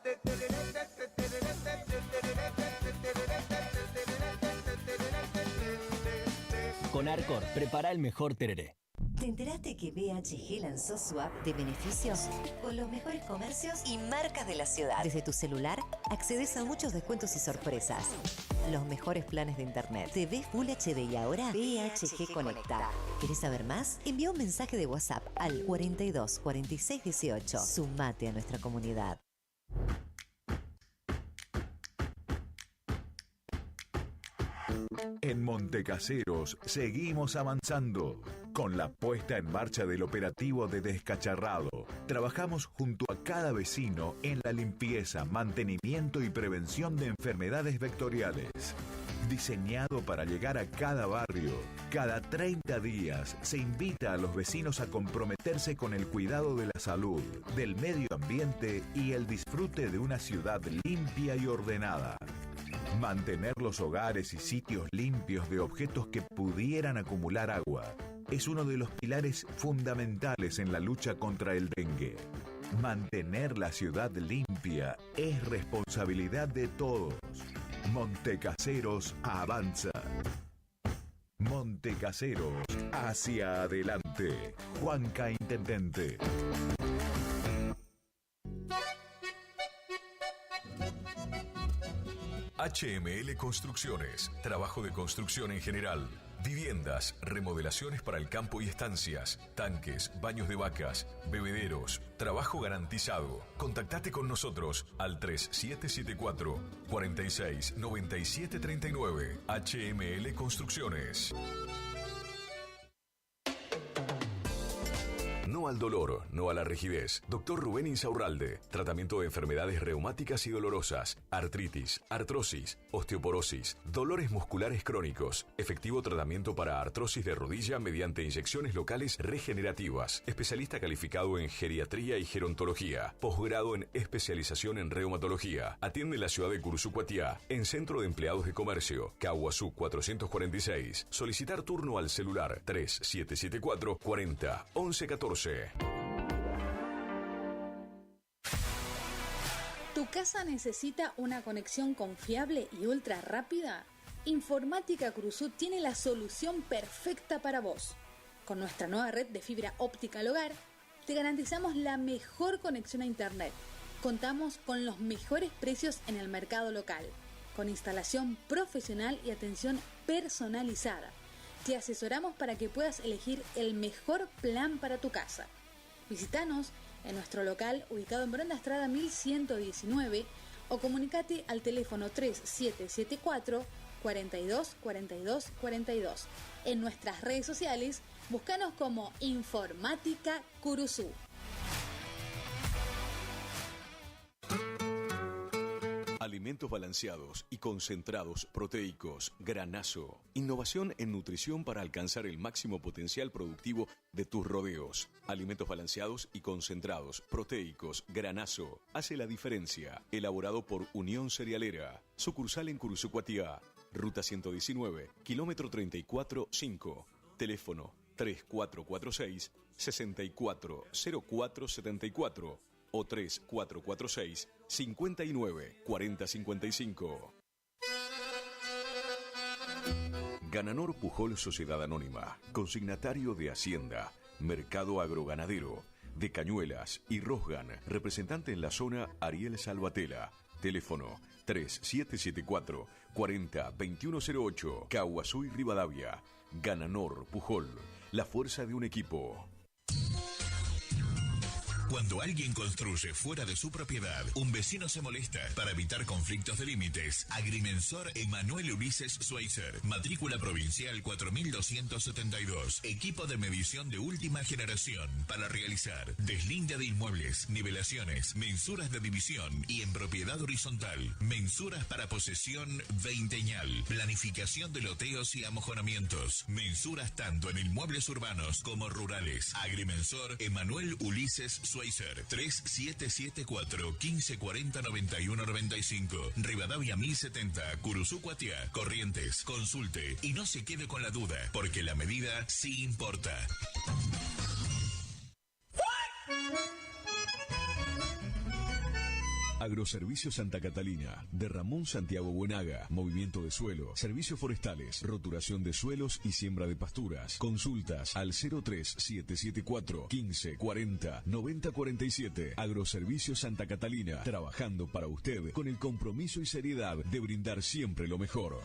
[SPEAKER 25] Con Arcor, prepara el mejor tereré.
[SPEAKER 26] ¿Te enteraste que BHG lanzó su app de beneficios? Con los mejores comercios y marcas de la ciudad. Desde tu celular, accedes a muchos descuentos y sorpresas. Los mejores planes de internet. TV Full HD y ahora BHG Conecta. ¿Querés saber más? Envía un mensaje de WhatsApp al 42 46 18. Sumate a nuestra comunidad.
[SPEAKER 27] En Montecaseros seguimos avanzando. Con la puesta en marcha del operativo de descacharrado, trabajamos junto a cada vecino en la limpieza, mantenimiento y prevención de enfermedades vectoriales. Diseñado para llegar a cada barrio, cada 30 días se invita a los vecinos a comprometerse con el cuidado de la salud, del medio ambiente y el disfrute de una ciudad limpia y ordenada. Mantener los hogares y sitios limpios de objetos que pudieran acumular agua es uno de los pilares fundamentales en la lucha contra el dengue. Mantener la ciudad limpia es responsabilidad de todos. Montecaseros avanza. Montecaseros hacia adelante. Juanca Intendente. HML Construcciones, trabajo de construcción en general. Viviendas, remodelaciones para el campo y estancias, tanques, baños de vacas, bebederos, trabajo garantizado. Contactate con nosotros al 3774 46 97 39. HML Construcciones. No al dolor, no a la rigidez. Dr. Rubén Insaurralde. Tratamiento de enfermedades reumáticas y dolorosas, artritis, artrosis, osteoporosis, dolores musculares crónicos. Efectivo tratamiento para artrosis de rodilla mediante inyecciones locales regenerativas. Especialista calificado en geriatría y gerontología. Posgrado en especialización en reumatología. Atiende en la ciudad de Cursucuatiá, en Centro de Empleados de Comercio, Caguazú 446. Solicitar turno al celular 3774 40 11 14.
[SPEAKER 2] ¿Tu casa necesita una conexión confiable y ultra rápida? Informática Cruzú tiene la solución perfecta para vos. Con nuestra nueva red de fibra óptica al hogar, te garantizamos la mejor conexión a internet. Contamos con los mejores precios en el mercado local, con instalación profesional y atención personalizada. Te asesoramos para que puedas elegir el mejor plan para tu casa. Visítanos en nuestro local ubicado en Brenda Estrada 1119 o comunicate al teléfono 3774 42 42 42. En nuestras redes sociales, búscanos como Informática Curuzú.
[SPEAKER 27] Alimentos balanceados y concentrados proteicos, Granazo. Innovación en nutrición para alcanzar el máximo potencial productivo de tus rodeos. Alimentos balanceados y concentrados proteicos, Granazo. Hace la diferencia. Elaborado por Unión Cerealera. Sucursal en Cursucuatiá. Ruta 119, kilómetro 34-5. Teléfono 3446 640474 o 3446 59 40 55. Gananor Pujol Sociedad Anónima, consignatario de Hacienda, Mercado Agroganadero, de Cañuelas y Rosgan, representante en la zona Ariel Salvatela. Teléfono 3774 40 2108, Caguazú y Rivadavia. Gananor Pujol, la fuerza de un equipo.
[SPEAKER 1] Cuando alguien construye fuera de su propiedad, un vecino se molesta. Para evitar conflictos de límites, Agrimensor Emanuel Ulises Schweitzer, matrícula provincial 4272, equipo de medición de última generación para realizar deslinde de inmuebles, nivelaciones, mensuras de división y en propiedad horizontal, mensuras para posesión veinteñal, planificación de loteos y amojonamientos, mensuras tanto en inmuebles urbanos como rurales. Agrimensor Emanuel Ulises Schweitzer, 3774 1540 9195, Rivadavia 1070, Curuzú-Cuatiá, Corrientes. Consulte y no se quede con la duda, porque la medida sí importa.
[SPEAKER 27] Agroservicios Santa Catalina, de Ramón Santiago Buenaga, movimiento de suelo, servicios forestales, roturación de suelos y siembra de pasturas. Consultas al 03774 1540 9047. Agroservicios Santa Catalina, trabajando para usted con el compromiso y seriedad de brindar siempre lo mejor.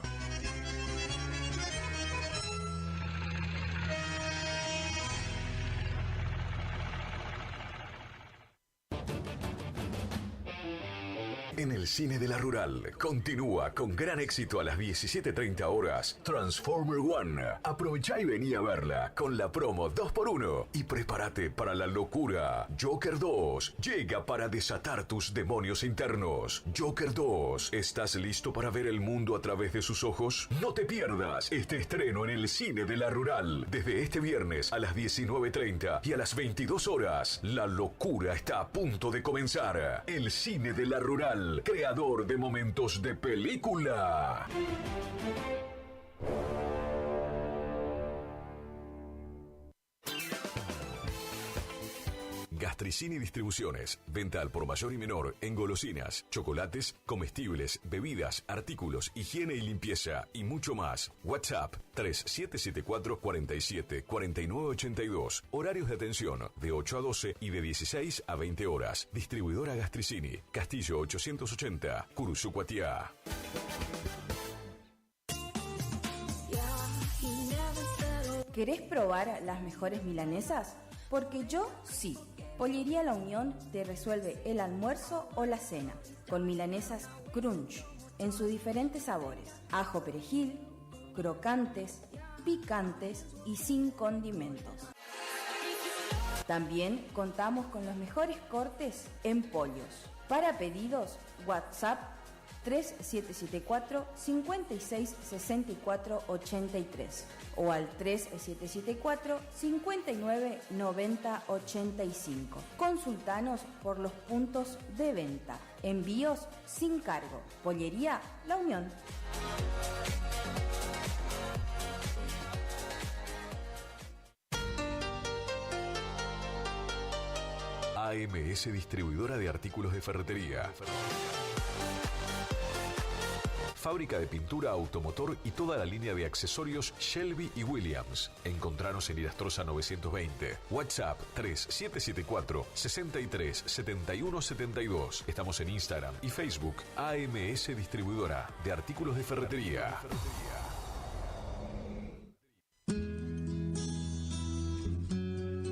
[SPEAKER 27] En el cine de la Rural continúa con gran éxito a las 17:30 horas Transformer One. Aprovechá y vení a verla con la promo 2x1 y prepárate para la locura. Joker 2 llega para desatar tus demonios internos. Joker 2, ¿estás listo para ver el mundo a través de sus ojos? No te pierdas este estreno en el cine de la Rural desde este viernes a las 19:30 y a las 22 horas. La locura está a punto de comenzar. El cine de la Rural, creador de momentos de película.
[SPEAKER 1] Gastricini Distribuciones. Venta al por mayor y menor en golosinas, chocolates, comestibles, bebidas, artículos, higiene y limpieza y mucho más. WhatsApp 3774 47 49 82. Horarios de atención de 8 a 12 y de 16 a 20 horas. Distribuidora Gastricini. Castillo 880, Curuzucuatiá.
[SPEAKER 17] ¿Querés probar las mejores milanesas? Porque yo sí. Pollería La Unión te resuelve el almuerzo o la cena con milanesas crunch en sus diferentes sabores: ajo perejil, crocantes, picantes y sin condimentos. También contamos con los mejores cortes en pollos. Para pedidos, WhatsApp 3774 56 64 83 o al 3774 59 90 85. Consultanos por los puntos de venta. Envíos sin cargo. Pollería La Unión.
[SPEAKER 1] AMS Distribuidora de Artículos de Ferretería. Fábrica de pintura, automotor y toda la línea de accesorios Shelby y Williams. Encontranos en Irastrosa 920. WhatsApp 3774 63 71 72. Estamos en Instagram y Facebook. AMS Distribuidora de Artículos de Ferretería.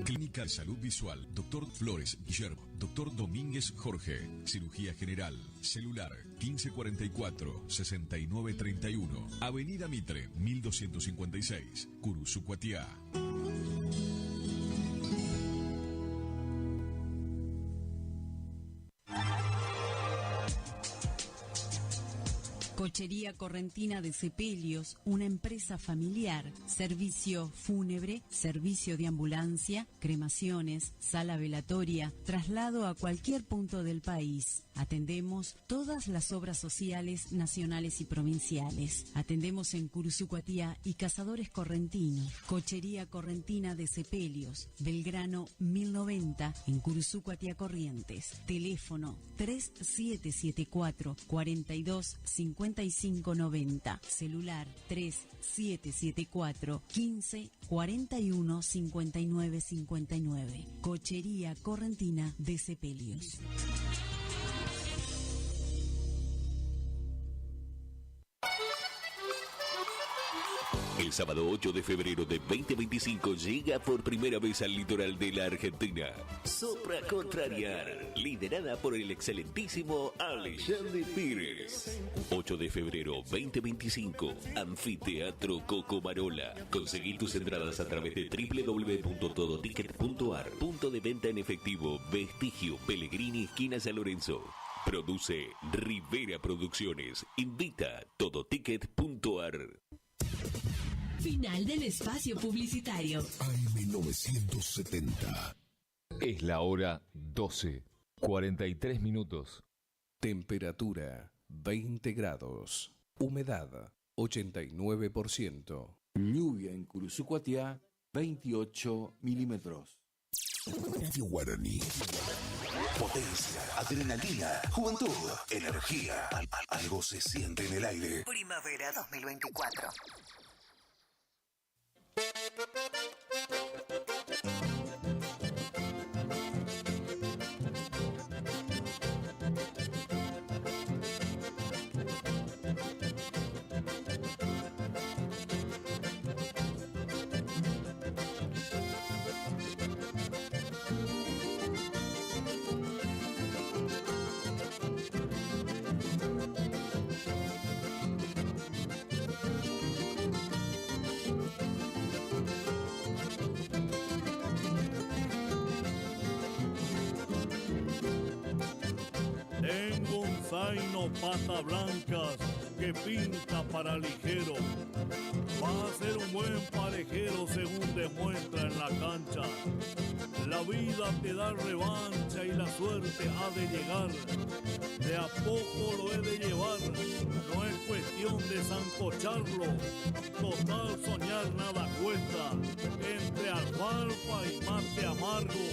[SPEAKER 4] Clínica de Salud Visual, Dr. Flores Guillermo, Dr. Domínguez Jorge, Cirugía General, Celular 1544-6931, Avenida Mitre 1256, Curuzucuatiá.
[SPEAKER 23] Cochería Correntina de Sepelios, una empresa familiar, servicio fúnebre, servicio de ambulancia, cremaciones, sala velatoria, traslado a cualquier punto del país. Atendemos todas las obras sociales nacionales y provinciales. Atendemos en Curuzucuatiá y Cazadores Correntinos. Cochería Correntina de Sepelios, Belgrano 1090 en Curuzucuatiá Corrientes. Teléfono 3774 42 5590. Celular 3774 15 41 59 59. Cochería Correntina de Sepelios.
[SPEAKER 1] El sábado 8 de febrero de 2025 llega por primera vez al litoral de la Argentina Sopra Contrariar, liderada por el excelentísimo Alexandre Pires. 8 de febrero 2025, Anfiteatro Cocomarola. Conseguí tus entradas a través de www.todoticket.ar. Punto de venta en efectivo, Vestigio, Pellegrini, esquina San Lorenzo. Produce Rivera Producciones. Invita Todoticket.ar.
[SPEAKER 23] Final del espacio publicitario.
[SPEAKER 7] AM970.
[SPEAKER 8] Es la hora 12, 43 minutos.
[SPEAKER 9] Temperatura 20 grados. Humedad 89%.
[SPEAKER 3] Lluvia en Curuzucuatiá 28 milímetros.
[SPEAKER 7] Radio Guaraní. Potencia, adrenalina, juventud, energía. Algo se siente en el aire.
[SPEAKER 26] Primavera 2024.
[SPEAKER 11] Tengo un zaino pata blancas que pinta para ligero. Va a ser un buen parejero según demuestra en la cancha. La vida te da revancha y la suerte ha de llegar. De a poco lo he de llevar, no es cuestión de zancocharlo. Total soñar nada cuesta, entre alfalfa y mate amargo.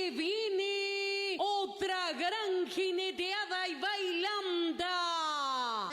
[SPEAKER 5] Se viene otra gran jineteada y bailanta.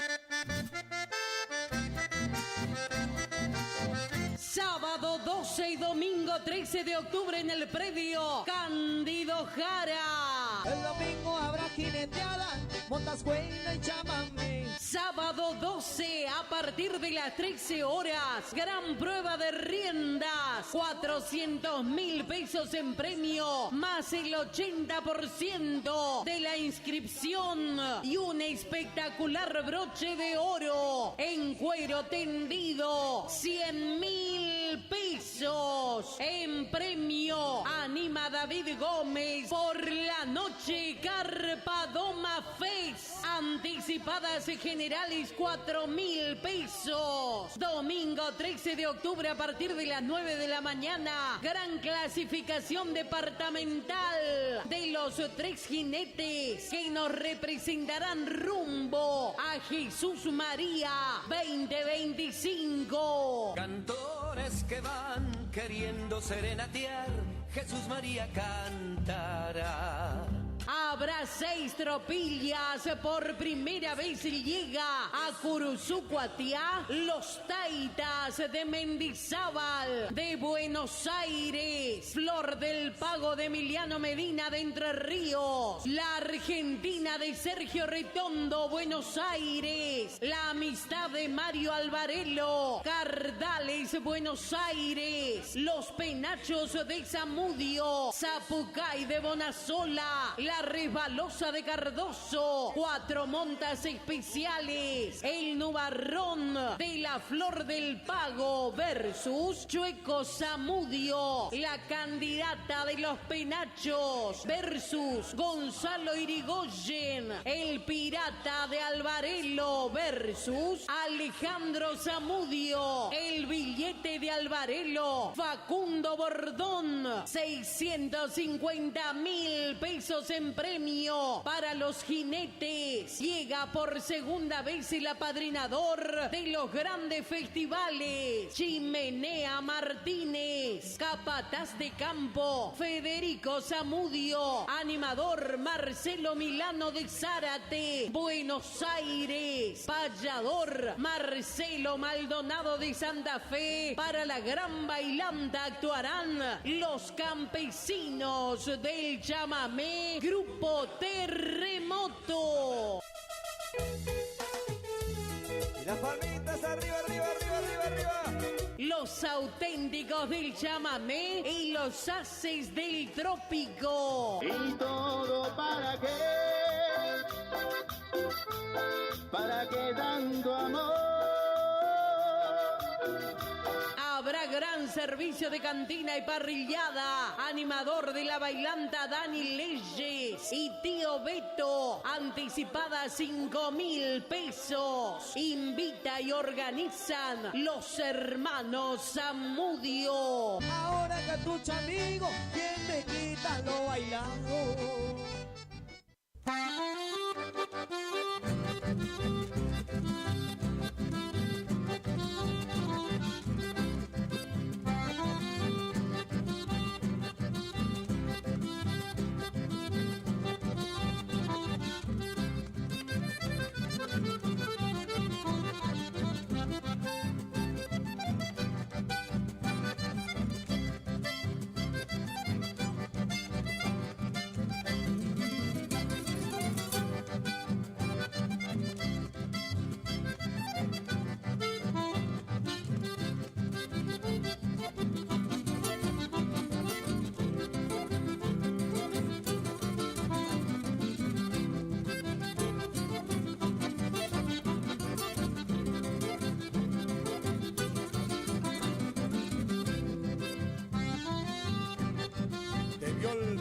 [SPEAKER 5] Sábado 12 y domingo 13 de octubre en el predio Cándido Jara.
[SPEAKER 18] El domingo habrá jineteada, montascuela y chamamé.
[SPEAKER 5] Sábado 12 a partir de las 13 horas. Gran prueba de riendas. 400.000 pesos en premio. Más el 80% de la inscripción. Y un espectacular broche de oro. En cuero tendido. 100.000 pesos. En premio. Anima David Gómez. Por la noche Carpadoma Fest. Anticipadas generales 4.000 pesos. Domingo 13 de octubre a partir de las 9 de la mañana. Gran clasificación departamental de los 3 jinetes que nos representarán rumbo a Jesús María 2025.
[SPEAKER 14] Cantores que van queriendo serenatear, Jesús María cantará.
[SPEAKER 5] Habrá 6 tropillas. Por primera vez llega a Curuzucuatiá los Taitas de Mendizábal, de Buenos Aires, Flor del Pago de Emiliano Medina de Entre Ríos, la Argentina de Sergio Retondo, Buenos Aires, la Amistad de Mario Alvarelo, Cardales, Buenos Aires, los Penachos de Zamudio, Zapucay de Bonasola, la Resbalosa de Cardoso, 4 montas especiales, el Nubarrón de la Flor del Pago versus Chueco Zamudio, la candidata de los Penachos versus Gonzalo Irigoyen, el Pirata de Alvarelo versus Alejandro Zamudio, el Billete de Alvarelo, Facundo Bordón, 650.000 pesos en premio para los jinetes. Llega por segunda vez el apadrinador de los grandes festivales, Chimenea Martínez, capataz de campo Federico Zamudio, animador Marcelo Milano de Zárate, Buenos Aires, payador Marcelo Maldonado de Santa Fe. Para la gran bailanta actuarán los campesinos del chamamé, Grupo Terremoto.
[SPEAKER 18] Y las palmitas arriba, arriba, arriba, arriba, arriba.
[SPEAKER 5] Los auténticos del chamamé y los haces del trópico.
[SPEAKER 21] ¿Y todo para qué? ¿Para qué tanto amor?
[SPEAKER 5] Habrá gran servicio de cantina y parrillada. Animador de la bailanta Dani Leyes y Tío Beto. Anticipada 5.000 pesos. Invita y organizan los hermanos Zamudio.
[SPEAKER 18] Ahora Catucha amigo, ¿quién me quita lo bailado?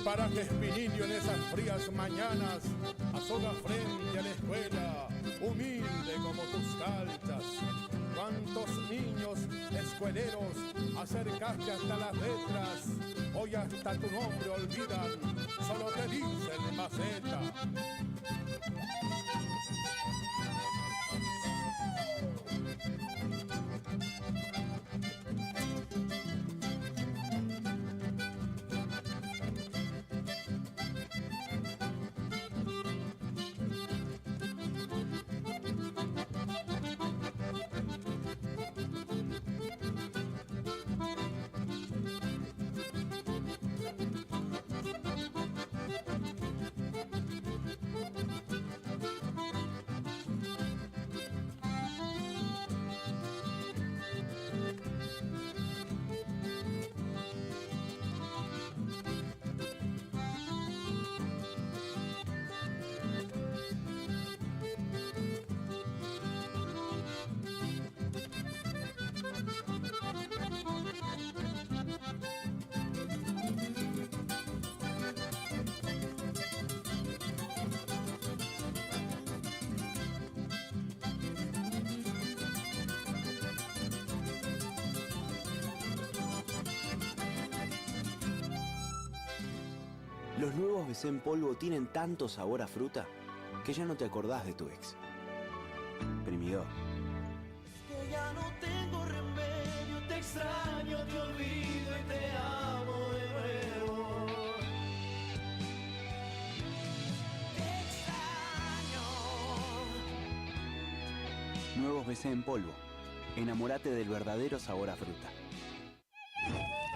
[SPEAKER 3] Paraje Espinillo en esas frías mañanas, asoma frente a la escuela, humilde como tus calchas. Cuántos niños escueleros acercaste hasta las letras, hoy hasta tu nombre olvidan, solo te dicen maceta.
[SPEAKER 24] Los nuevos BC en polvo tienen tanto sabor a fruta que ya no te acordás de tu ex. Primidor.
[SPEAKER 22] Que ya no tengo remedio, te extraño, te olvido y te amo de nuevo. Te extraño.
[SPEAKER 24] Nuevos BC en polvo. Enamórate del verdadero sabor a fruta.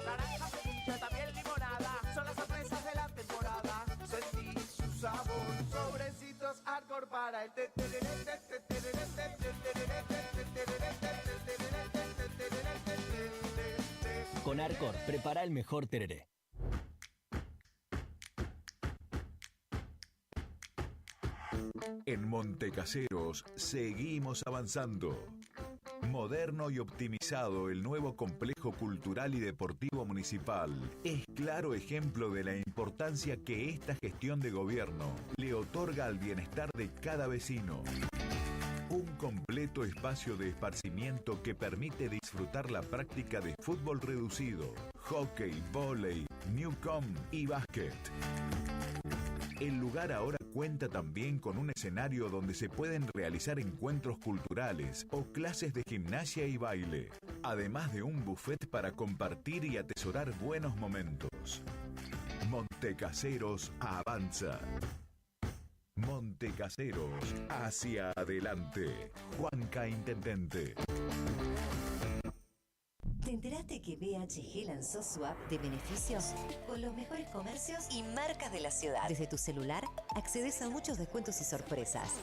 [SPEAKER 18] Naranja, frutilla, también limonada. Son las sorpresas de la temporada. Sentí su sabor. Sobrecitos hardcore para el
[SPEAKER 25] Con Arcor, prepara el mejor tereré.
[SPEAKER 27] En Montecaseros seguimos avanzando. Moderno y optimizado, el nuevo complejo cultural y deportivo municipal es claro ejemplo de la importancia que esta gestión de gobierno le otorga al bienestar de cada vecino. Un completo espacio de esparcimiento que permite disfrutar la práctica de fútbol reducido, hockey, vóley, newcom y básquet. El lugar ahora cuenta también con un escenario donde se pueden realizar encuentros culturales o clases de gimnasia y baile, además de un buffet para compartir y atesorar buenos momentos. Montecaseros avanza. Montecaseros, hacia adelante. Juanca Intendente.
[SPEAKER 26] ¿Te enteraste que BHG lanzó su app de beneficios con los mejores comercios y marcas de la ciudad? Desde tu celular accedes a muchos descuentos y sorpresas.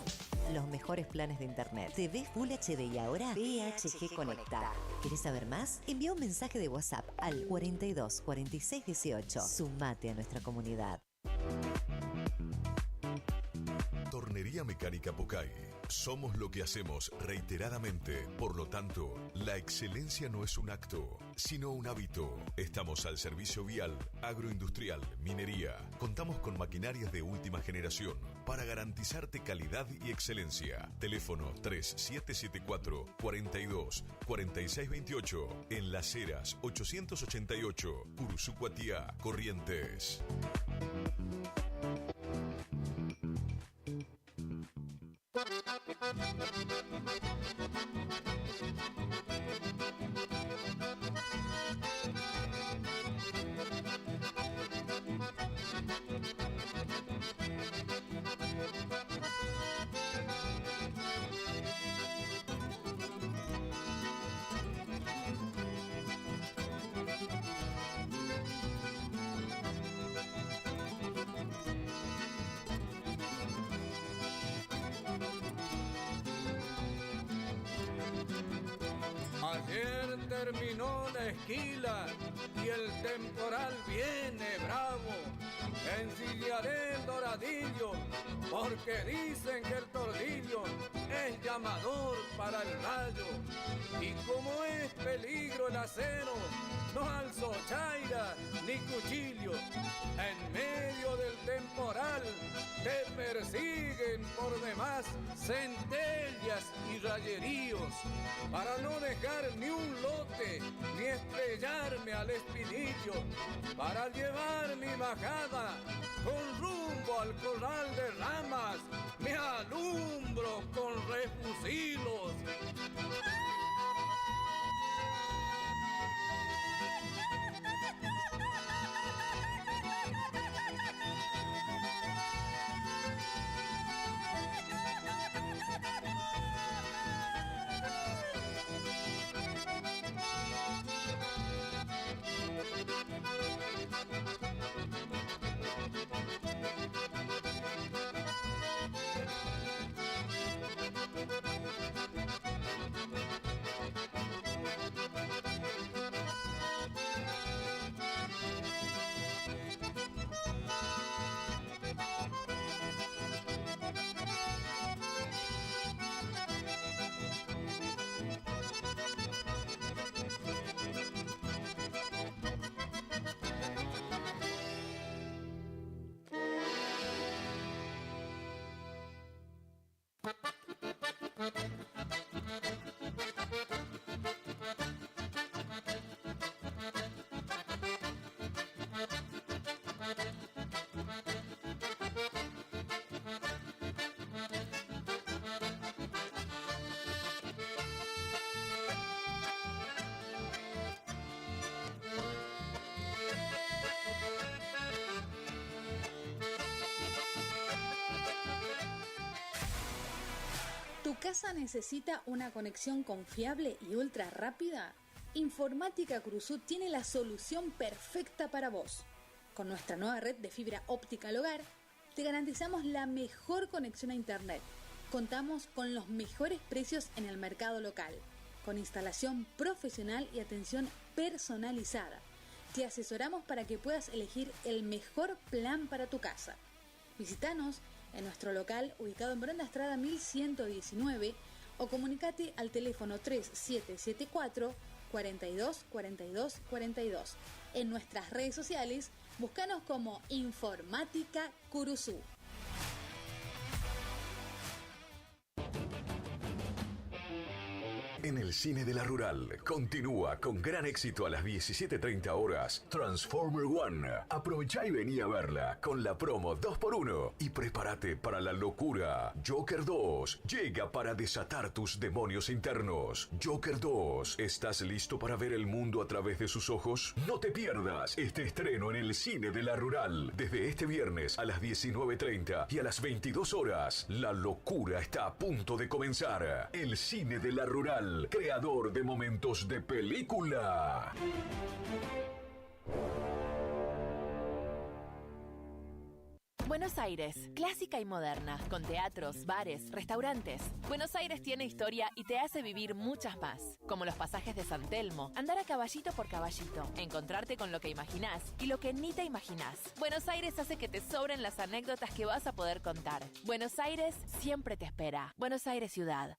[SPEAKER 26] Los mejores planes de internet. TV Full HD y ahora BHG Conecta. ¿Querés saber más? Envía un mensaje de WhatsApp al 42 46 18. Sumate a nuestra comunidad.
[SPEAKER 6] Tornería Mecánica Pocay. Somos lo que hacemos reiteradamente. Por lo tanto, la excelencia no es un acto, sino un hábito. Estamos al servicio vial, agroindustrial, minería. Contamos con maquinarias de última generación para garantizarte calidad y excelencia. Teléfono 3774 42 46 28. En Las Heras 888, Curuzú-Cuatiá, Corrientes.
[SPEAKER 10] Ayer terminó la esquila y el temporal viene bravo. Ensillaré el doradillo porque dicen que el tordillo es llamador para el rayo. Y como es peligro el acero, no alzo chaira ni cuchillo. En medio del temporal te persiguen por demás centellas y rayeríos para no dejar ni un lote ni estrellarme al espinillo, para llevar mi majada con rumbo al corral de ramas, me alumbro con refusilos.
[SPEAKER 2] casa necesita una conexión confiable y ultra rápida? Informática Cruzú tiene la solución perfecta para vos. Con nuestra nueva red de fibra óptica al hogar, te garantizamos la mejor conexión a internet. Contamos con los mejores precios en el mercado local, con instalación profesional y atención personalizada. Te asesoramos para que puedas elegir el mejor plan para tu casa. Visítanos en nuestro local ubicado en Brenda Estrada 1119 o comunicate al teléfono 3774 42 42 42. En nuestras redes sociales, búscanos como Informática Curuzú.
[SPEAKER 6] En el cine de la Rural continúa con gran éxito a las 17:30 horas Transformer One. Aprovecha y vení a verla con la promo 2x1 y prepárate para la locura. Joker 2 llega para desatar tus demonios internos. Joker 2, ¿estás listo para ver el mundo a través de sus ojos? No te pierdas este estreno en el cine de la Rural. Desde este viernes a las 19:30 y a las 22 horas, la locura está a punto de comenzar. El cine de la Rural, creador de momentos de película.
[SPEAKER 12] Buenos Aires, clásica y moderna, con teatros, bares, restaurantes. Buenos Aires tiene historia y te hace vivir muchas más, como los pasajes de San Telmo, andar a caballito por caballito, encontrarte con lo que imaginás y lo que ni te imaginás. Buenos Aires hace que te sobren las anécdotas que vas a poder contar. Buenos Aires siempre te espera. Buenos Aires Ciudad.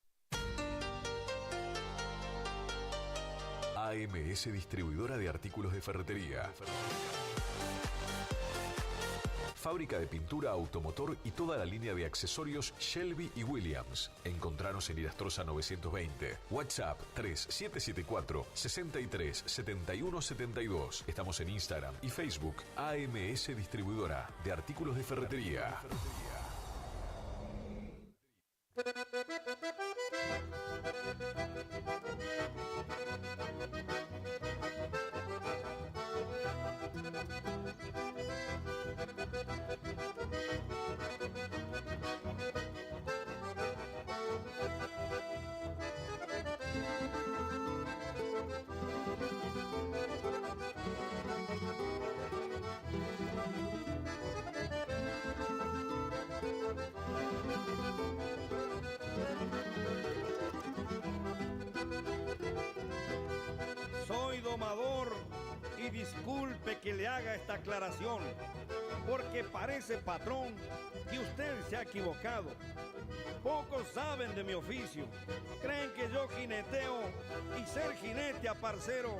[SPEAKER 6] AMS Distribuidora de Artículos de Ferretería. Fábrica de pintura, automotor y toda la línea de accesorios Shelby y Williams. Encontranos en Irastrosa 920. WhatsApp 3774 63 71 72. Estamos en Instagram y Facebook. AMS Distribuidora de Artículos de Ferretería.
[SPEAKER 13] Soy domador y disculpe que le haga esta aclaración, porque parece, patrón, que usted se ha equivocado. Pocos saben de mi oficio, creen que yo jineteo y ser jinete a parcero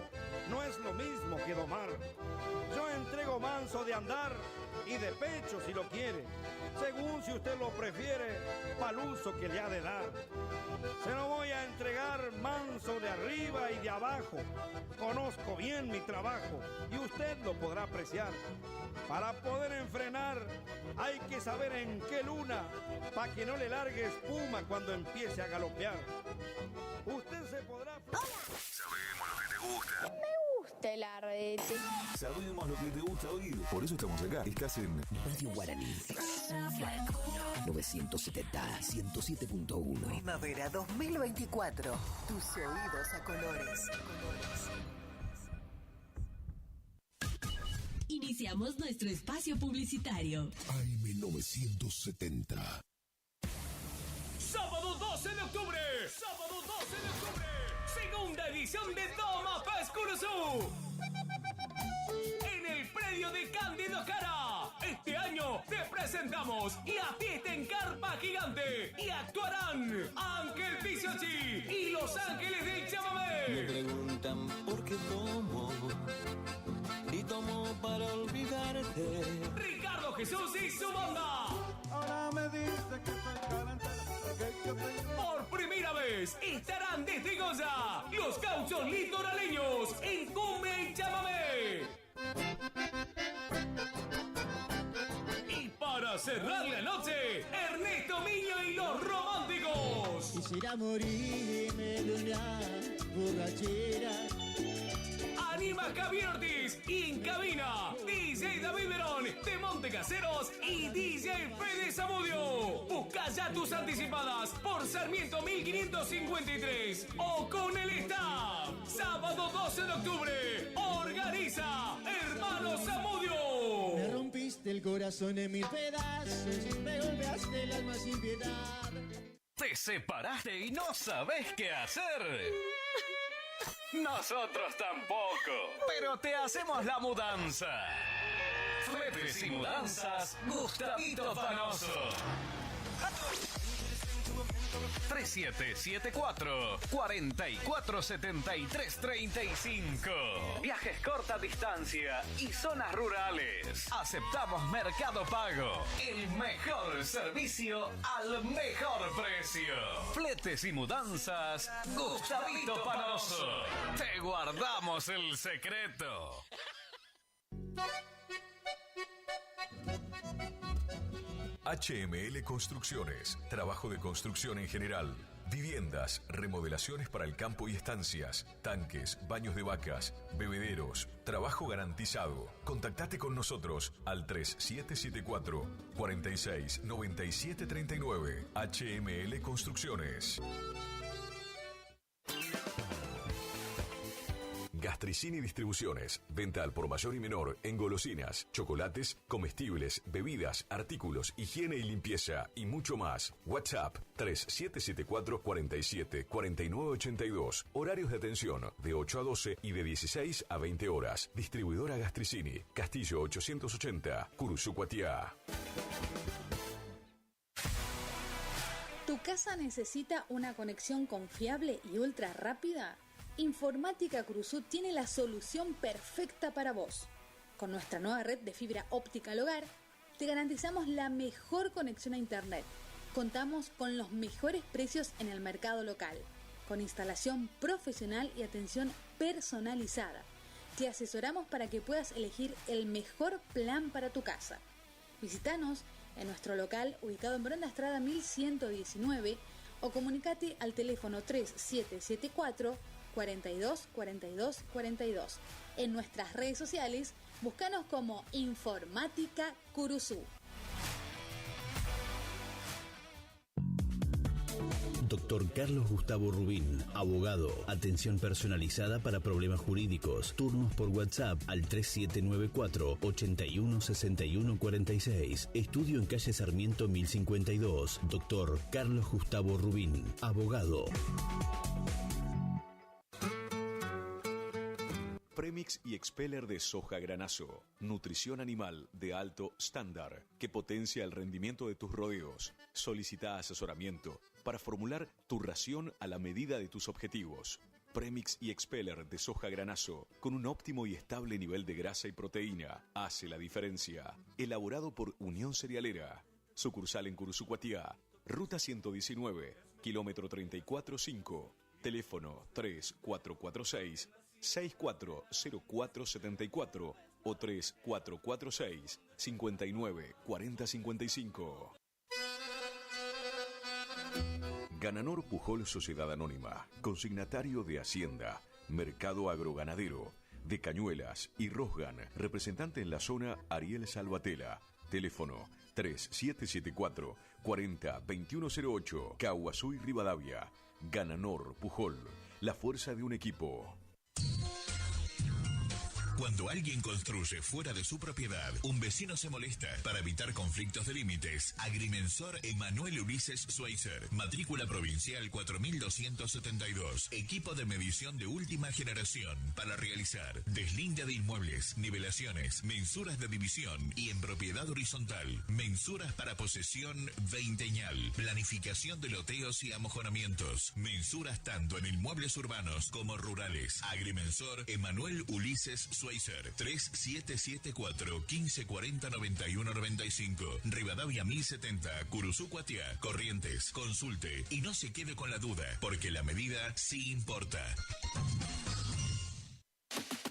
[SPEAKER 13] no es lo mismo que domar. Yo entrego manso de andar y de pecho si lo quiere, según si usted lo prefiere, pa'l uso que le ha de dar. Se lo voy a entregar manso de arriba y de abajo. Conozco bien mi trabajo y usted lo podrá apreciar. Para poder enfrenar hay que saber en qué luna, para que no le largue espuma cuando empiece a galopear. Usted se podrá...
[SPEAKER 27] Sabemos lo que te gusta.
[SPEAKER 15] Me gusta el arrete.
[SPEAKER 27] Sabemos lo que te gusta oír. Por eso estamos acá. Estás en
[SPEAKER 1] Radio Guaraní 970 107.1.
[SPEAKER 16] Primavera 2024. Tus oídos a colores.
[SPEAKER 23] Iniciamos nuestro espacio publicitario.
[SPEAKER 1] AM970.
[SPEAKER 19] Sábado 12 de octubre. Sábado 12 de octubre. Segunda edición de Doma Paz Curuzú. En el predio de Cándido Cara. Este año te presentamos y a ti te en carpa gigante. Y actuarán Ángel Pizzochi y Los Ángeles del Chamamé.
[SPEAKER 20] Me preguntan por qué tomo. Y tomo para olvidarte.
[SPEAKER 19] Ricardo Jesús y su banda.
[SPEAKER 20] Ahora me dice que soy calentero.
[SPEAKER 19] Por primera vez estarán de Trigoya los Gauchos Litoraleños en cumbia y chamamé. Y para cerrar la noche, Ernesto Miño y los Románticos.
[SPEAKER 21] Quisiera morirme de una borrachera.
[SPEAKER 19] Anima está Javier Ortiz y en cabina DJ David Verón de Montecaseros y DJ Fede Zamudio. Busca ya tus anticipadas por Sarmiento 1553 o con el staff. Sábado 12 de octubre. Organiza Hermanos Zamudio.
[SPEAKER 4] Me rompiste el corazón en mil pedazos, me golpeaste el alma sin piedad.
[SPEAKER 7] ¿Te separaste y no sabes qué hacer? Nosotros tampoco, pero te hacemos la mudanza. Fletes y mudanzas, Gustavito Panoso. 3774-447335. Viajes corta distancia y zonas rurales. Aceptamos Mercado Pago. El mejor servicio al mejor precio. Fletes y mudanzas, Gustavito Panoso. Te guardamos el secreto.
[SPEAKER 6] HML Construcciones, trabajo de construcción en general, viviendas, remodelaciones para el campo y estancias, tanques, baños de vacas, bebederos, trabajo garantizado. Contactate con nosotros al 3774 46 97 39. HML Construcciones. Gastricini Distribuciones. Venta al por mayor y menor en golosinas, chocolates, comestibles, bebidas, artículos, higiene y limpieza y mucho más. WhatsApp 3774 47 49 82. Horarios de atención de 8 a 12 y de 16 a 20 horas. Distribuidora Gastricini. Castillo 880, Curuzú, Cuatiá.
[SPEAKER 2] ¿Tu casa necesita una conexión confiable y ultra rápida? Informática Cruzú tiene la solución perfecta para vos. Con nuestra nueva red de fibra óptica al hogar, te garantizamos la mejor conexión a internet. Contamos con los mejores precios en el mercado local, con instalación profesional y atención personalizada. Te asesoramos para que puedas elegir el mejor plan para tu casa. Visítanos en nuestro local ubicado en Brenda Estrada 1119 o comunicate al teléfono 3774 42 42 42. En nuestras redes sociales, búscanos como Informática Curuzú.
[SPEAKER 8] Doctor Carlos Gustavo Rubín, abogado, atención personalizada para problemas jurídicos, turnos por WhatsApp al 3794 81 61 46. Estudio en calle Sarmiento 1052. Doctor Carlos Gustavo Rubín, abogado.
[SPEAKER 27] Premix y Expeller de soja granazo. Nutrición animal de alto estándar que potencia el rendimiento de tus rodeos. Solicita asesoramiento para formular tu ración a la medida de tus objetivos. Premix y Expeller de soja granazo con un óptimo y estable nivel de grasa y proteína hace la diferencia. Elaborado por Unión Cerealera. Sucursal en Curuzú, Cuatiá. Ruta 119, kilómetro 34.5. Teléfono 3446 640474 o 3446 59 40 55. Gananor Pujol Sociedad Anónima, consignatario de Hacienda, Mercado Agroganadero, de Cañuelas y Rosgan, representante en la zona Ariel Salvatela. Teléfono 3774 40 2108, Caguazú y Rivadavia. Gananor Pujol, la fuerza de un equipo.
[SPEAKER 9] Cuando alguien construye fuera de su propiedad, un vecino se molesta. Para evitar conflictos de límites, Agrimensor Emanuel Ulises Schweitzer, matrícula provincial 4272, equipo de medición de última generación para realizar deslinde de inmuebles, nivelaciones, mensuras de división y en propiedad horizontal, mensuras para posesión veinteñal, planificación de loteos y amojonamientos, mensuras tanto en inmuebles urbanos como rurales. Agrimensor Emanuel Ulises Schweitzer, 3774 1540 91 95, Rivadavia 1070, Curuzú, Cuatiá, Corrientes. Consulte y no se quede con la duda, porque la medida sí importa.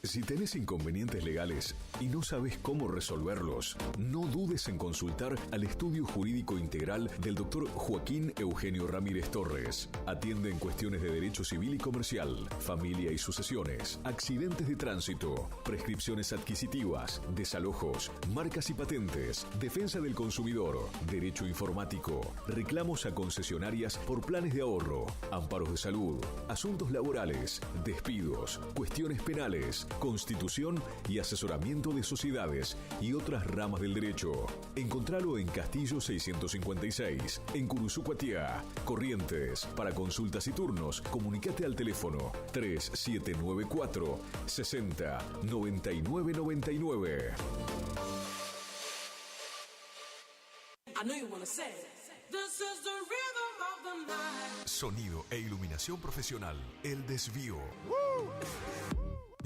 [SPEAKER 6] Si tenés inconvenientes legales y no sabes cómo resolverlos, no dudes en consultar al Estudio Jurídico Integral del Dr. Joaquín Eugenio Ramírez Torres. Atiende en cuestiones de derecho civil y comercial, familia y sucesiones, accidentes de tránsito, prescripciones adquisitivas, desalojos, marcas y patentes, defensa del consumidor, derecho informático, reclamos a concesionarias por planes de ahorro, amparos de salud, asuntos laborales, despidos, cuestiones penales, constitución y asesoramiento de sociedades y otras ramas del derecho. Encontralo en Castillo 656, en Curuzú-Cuatiá, Corrientes. Para consultas y turnos, comunicate al teléfono 3794 60 99 99. Sonido e iluminación profesional, El Desvío.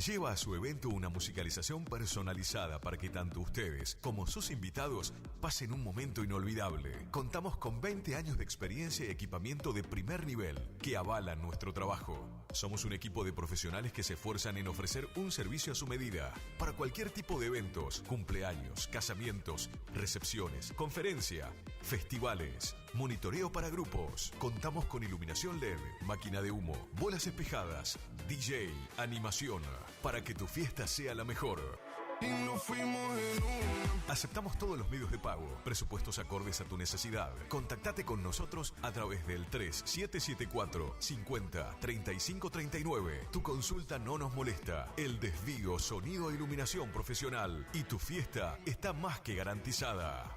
[SPEAKER 6] Lleva a su evento una musicalización personalizada para que tanto ustedes como sus invitados pasen un momento inolvidable. Contamos con 20 años de experiencia y equipamiento de primer nivel que avalan nuestro trabajo. Somos un equipo de profesionales que se esfuerzan en ofrecer un servicio a su medida para cualquier tipo de eventos, cumpleaños, casamientos, recepciones, conferencia, festivales, monitoreo para grupos. Contamos con iluminación LED, máquina de humo, bolas espejadas, DJ, animación, para que tu fiesta sea la mejor. Aceptamos todos los medios de pago, presupuestos acordes a tu necesidad. Contactate con nosotros a través del 3774 50 35 39. Tu consulta no nos molesta. El Desvío, sonido e iluminación profesional. Y tu fiesta está más que garantizada.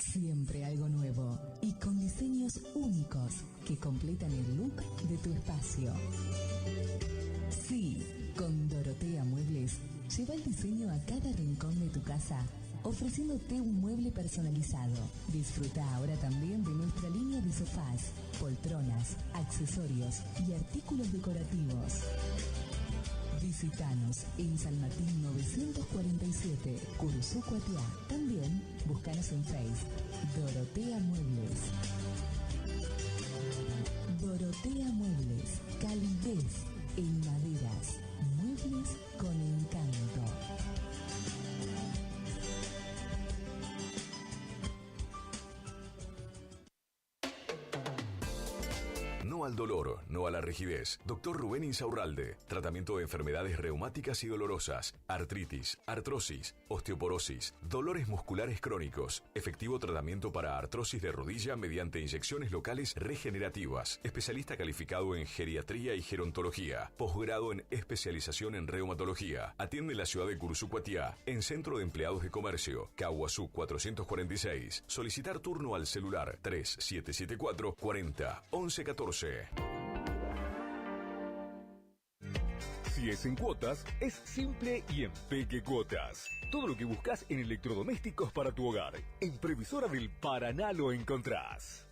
[SPEAKER 3] Siempre algo nuevo y con diseños únicos que completan el look de tu espacio. Sí, con Dorotea Muebles, lleva el diseño a cada rincón de tu casa, ofreciéndote un mueble personalizado. Disfruta ahora también de nuestra línea de sofás, poltronas, accesorios y artículos decorativos. Visítanos en San Martín 947, Curuzú-Cuatiá. También búscanos en Facebook, Dorotea Muebles. Dorotea Muebles, calidez en maderas, muebles con encanto.
[SPEAKER 6] No al dolor, no a la rigidez. Dr. Rubén Insaurralde. Tratamiento de enfermedades reumáticas y dolorosas, artritis, artrosis, osteoporosis, dolores musculares crónicos. Efectivo tratamiento para artrosis de rodilla mediante inyecciones locales regenerativas. Especialista calificado en geriatría y gerontología. Posgrado en especialización en reumatología. Atiende en la ciudad de Curuzú-Cuatiá, en Centro de Empleados de Comercio, Caguazú 446. Solicitar turno al celular 3774 40 11 14.
[SPEAKER 5] Si es en cuotas, es simple y en Peque Cuotas. Todo lo que buscas en electrodomésticos para tu hogar. En Previsora del Paraná lo encontrás.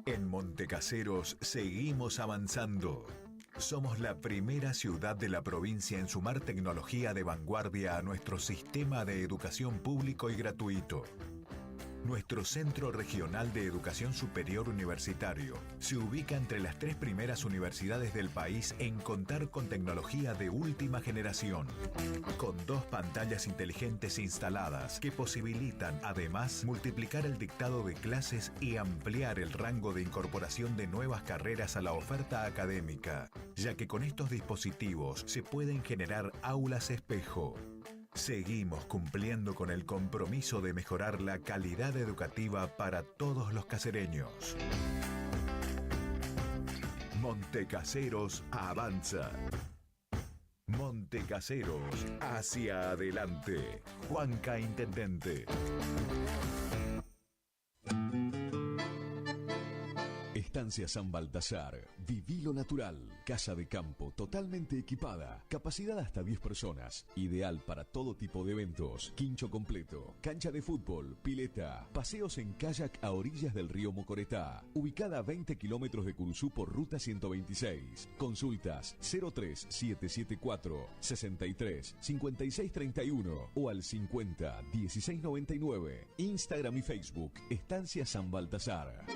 [SPEAKER 27] En Montecaseros seguimos avanzando. Somos la primera ciudad de la provincia en sumar tecnología de vanguardia a nuestro sistema de educación público y gratuito. Nuestro Centro Regional de Educación Superior Universitario se ubica entre las 3 primeras universidades del país en contar con tecnología de última generación, con 2 pantallas inteligentes instaladas que posibilitan además multiplicar el dictado de clases y ampliar el rango de incorporación de nuevas carreras a la oferta académica, ya que con estos dispositivos se pueden generar aulas espejo. Seguimos cumpliendo con el compromiso de mejorar la calidad educativa para todos los casereños. Montecaseros avanza. Montecaseros hacia adelante. Juanca Intendente.
[SPEAKER 8] Estancia
[SPEAKER 27] Estancia San Baltasar. Viví lo natural. Casa de campo totalmente equipada. Capacidad hasta 10 personas. Ideal para todo tipo de eventos. Quincho completo. Cancha de fútbol. Pileta. Paseos en kayak a orillas del río Mocoretá. Ubicada a 20 kilómetros de Curuzú por ruta 126. Consultas 03774 63 56 31 o al 50 16 99. Instagram y Facebook. Estancia San Baltasar.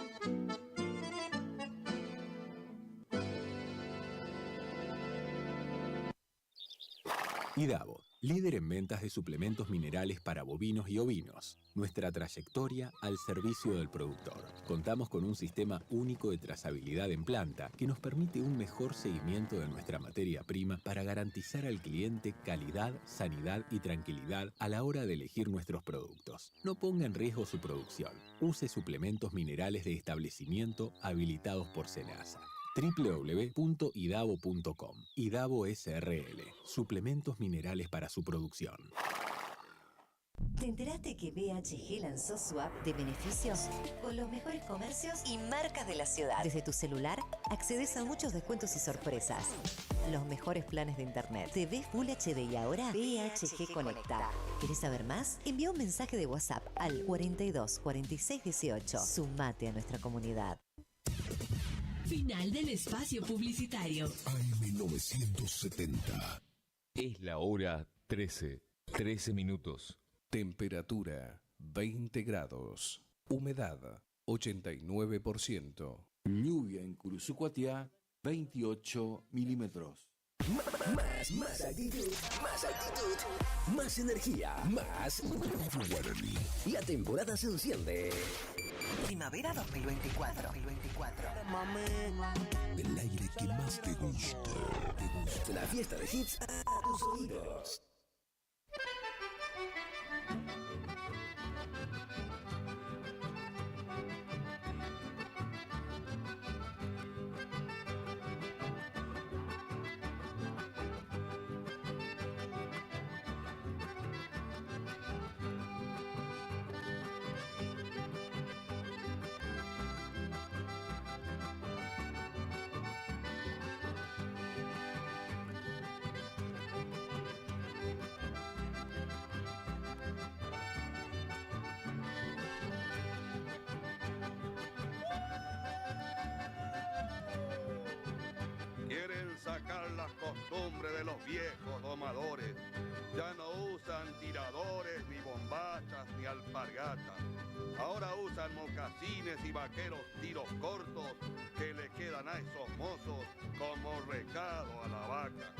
[SPEAKER 11] IDAVO, líder en ventas de suplementos minerales para bovinos y ovinos. Nuestra trayectoria al servicio del productor. Contamos con un sistema único de trazabilidad en planta que nos permite un mejor seguimiento de nuestra materia prima para garantizar al cliente calidad, sanidad y tranquilidad a la hora de elegir nuestros productos. No ponga en riesgo su producción. Use suplementos minerales de establecimiento habilitados por SENASA. www.idavo.com. IDAVO SRL. Suplementos minerales para su producción.
[SPEAKER 26] ¿Te enteraste que BHG lanzó su app de beneficios con los mejores comercios y marcas de la ciudad? Desde tu celular accedes a muchos descuentos y sorpresas. Los mejores planes de internet. TV Full HD y ahora BHG Conecta. ¿Querés saber más? Envía un mensaje de WhatsApp al 42 46 18. Sumate a nuestra comunidad.
[SPEAKER 3] Final del espacio publicitario.
[SPEAKER 1] AM970.
[SPEAKER 5] Es la hora 13 minutos.
[SPEAKER 14] Temperatura 20 grados. Humedad 89%.
[SPEAKER 17] Lluvia en Curuzú-Cuatiá 28 milímetros.
[SPEAKER 1] Más actitud, más energía, más Guaraní.
[SPEAKER 18] La temporada se enciende.
[SPEAKER 16] Primavera 2024.
[SPEAKER 1] El aire que más te gusta.
[SPEAKER 18] La fiesta de hits a tus oídos.
[SPEAKER 13] Quieren sacar las costumbres de los viejos domadores. Ya no usan tiradores, ni bombachas, ni alpargatas. Ahora usan mocasines y vaqueros tiros cortos que le quedan a esos mozos como recado a la vaca.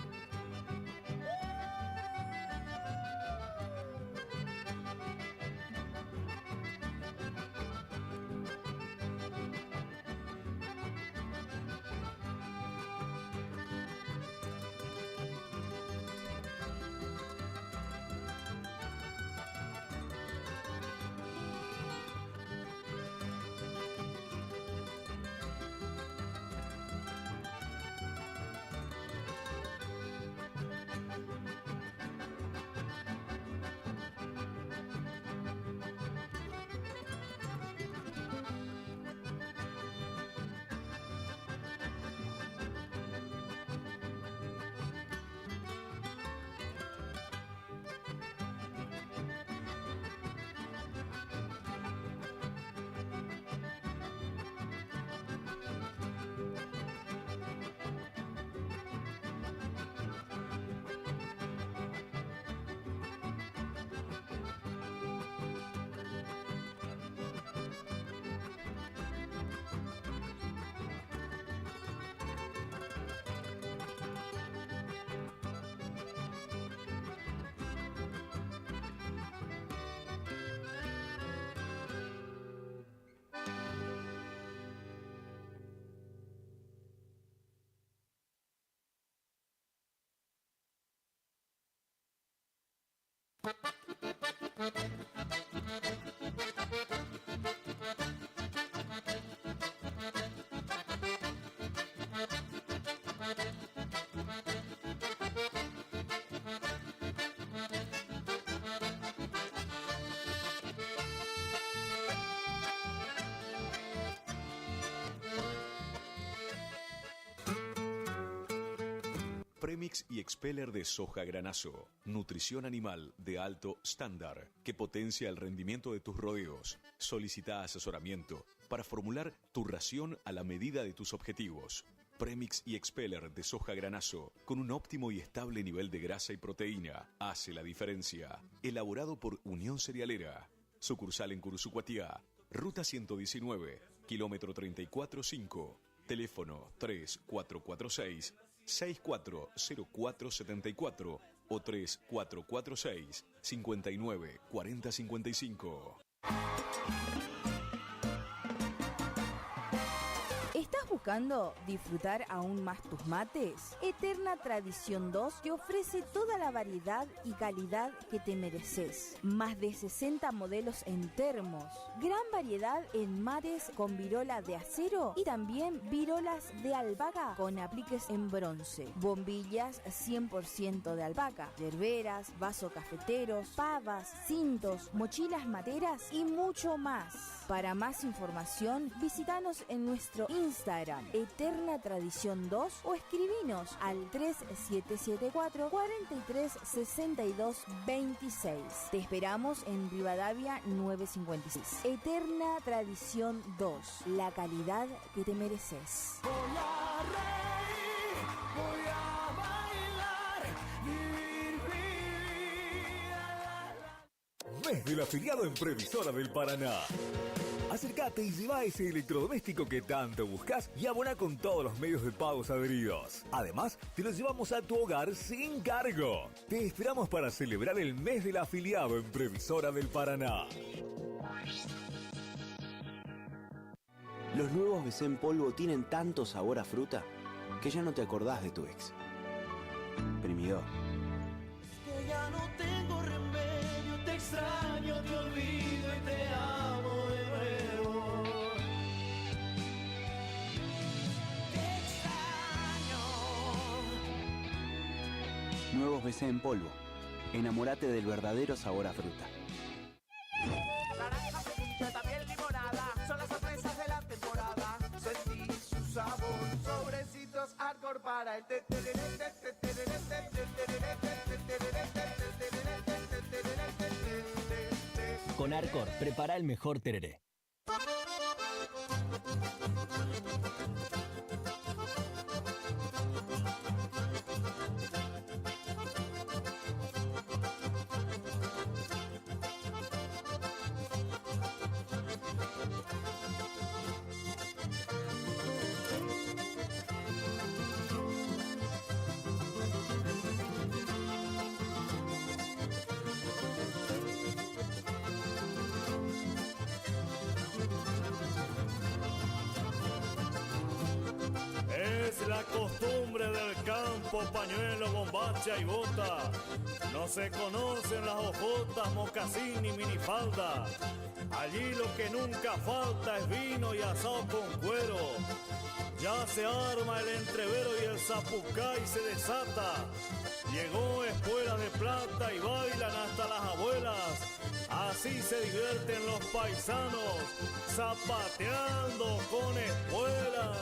[SPEAKER 6] Premix y Expeller de soja granazo. Nutrición animal de alto estándar que potencia el rendimiento de tus rodeos. Solicita asesoramiento para formular tu ración a la medida de tus objetivos. Premix y Expeller de soja granazo, con un óptimo y estable nivel de grasa y proteína, hace la diferencia. Elaborado por Unión Cerealera. Sucursal en Curuzucuatiá, Ruta 119, kilómetro 34.5. Teléfono 3446-640474 o 3446-594055.
[SPEAKER 10] ¿Estás buscando disfrutar aún más tus mates? Eterna Tradición 2 te ofrece toda la variedad y calidad que te mereces. Más de 60 modelos en termos, gran variedad en mates con virola de acero y también virolas de alpaca con apliques en bronce, bombillas 100% de alpaca, yerberas, vasos cafeteros, pavas, cintos, mochilas materas y mucho más. Para más información, visítanos en nuestro Instagram, Eterna Tradición 2, o escribinos al 3774 436226. Te esperamos en Rivadavia 956. Eterna Tradición 2, la calidad que te mereces.
[SPEAKER 20] Voy a reír, voy a bailar, vivir mi vida.
[SPEAKER 5] Mes del afiliado en Previsora del Paraná. Acércate y lleva ese electrodoméstico que tanto buscas y abona con todos los medios de pagos adheridos. Además, te lo llevamos a tu hogar sin cargo. Te esperamos para celebrar el mes del afiliado en Previsora del Paraná.
[SPEAKER 12] Los nuevos BC en polvo tienen tanto sabor a fruta que ya no te acordás de tu ex. Primidor.
[SPEAKER 20] Que ya no tengo remedio, te extraño, te olvido y te amo de nuevo. Te extraño.
[SPEAKER 12] Nuevos BC en polvo. Enamórate del verdadero sabor a fruta.
[SPEAKER 20] Naranja, cerilla, también limonada, son las sorpresas de la temporada. Sentí su sabor, sobrecitos hardcore para el
[SPEAKER 15] Con Arcor, prepara el mejor tereré.
[SPEAKER 22] Es la costumbre del campo, pañuelo, bombacha y bota. No se conocen las ojotas, mocasín ni minifalda. Allí lo que nunca falta es vino y asado con cuero. Ya se arma el entrevero y el zapucay se desata. Llegó Espuela de Plata y bailan hasta las abuelas. Así se divierten los paisanos, zapateando con espuelas.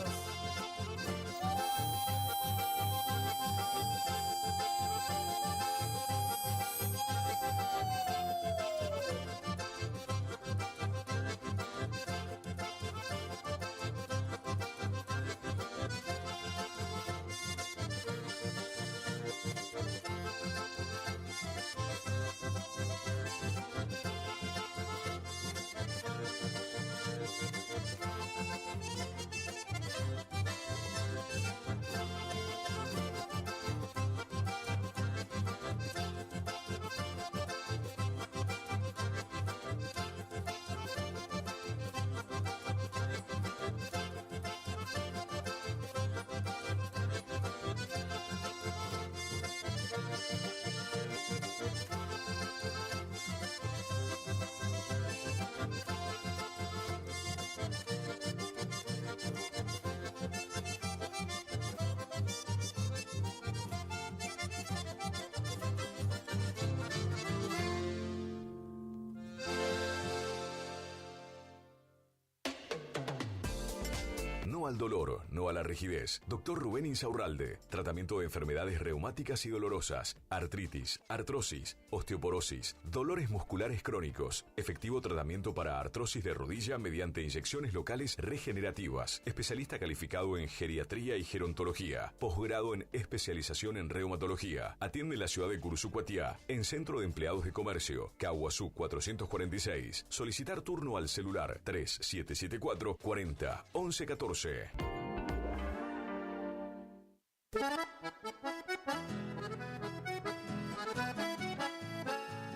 [SPEAKER 6] No al dolor, no a la rigidez. Doctor Rubén Insaurralde. Tratamiento de enfermedades reumáticas y dolorosas, artritis, artrosis, osteoporosis, dolores musculares crónicos. Efectivo tratamiento para artrosis de rodilla mediante inyecciones locales regenerativas. Especialista calificado en geriatría y gerontología. Posgrado en especialización en reumatología. Atiende en la ciudad de Curuzú-Cuatiá, en Centro de Empleados de Comercio, Caguazú 446. Solicitar turno al celular 3774 40 11 14.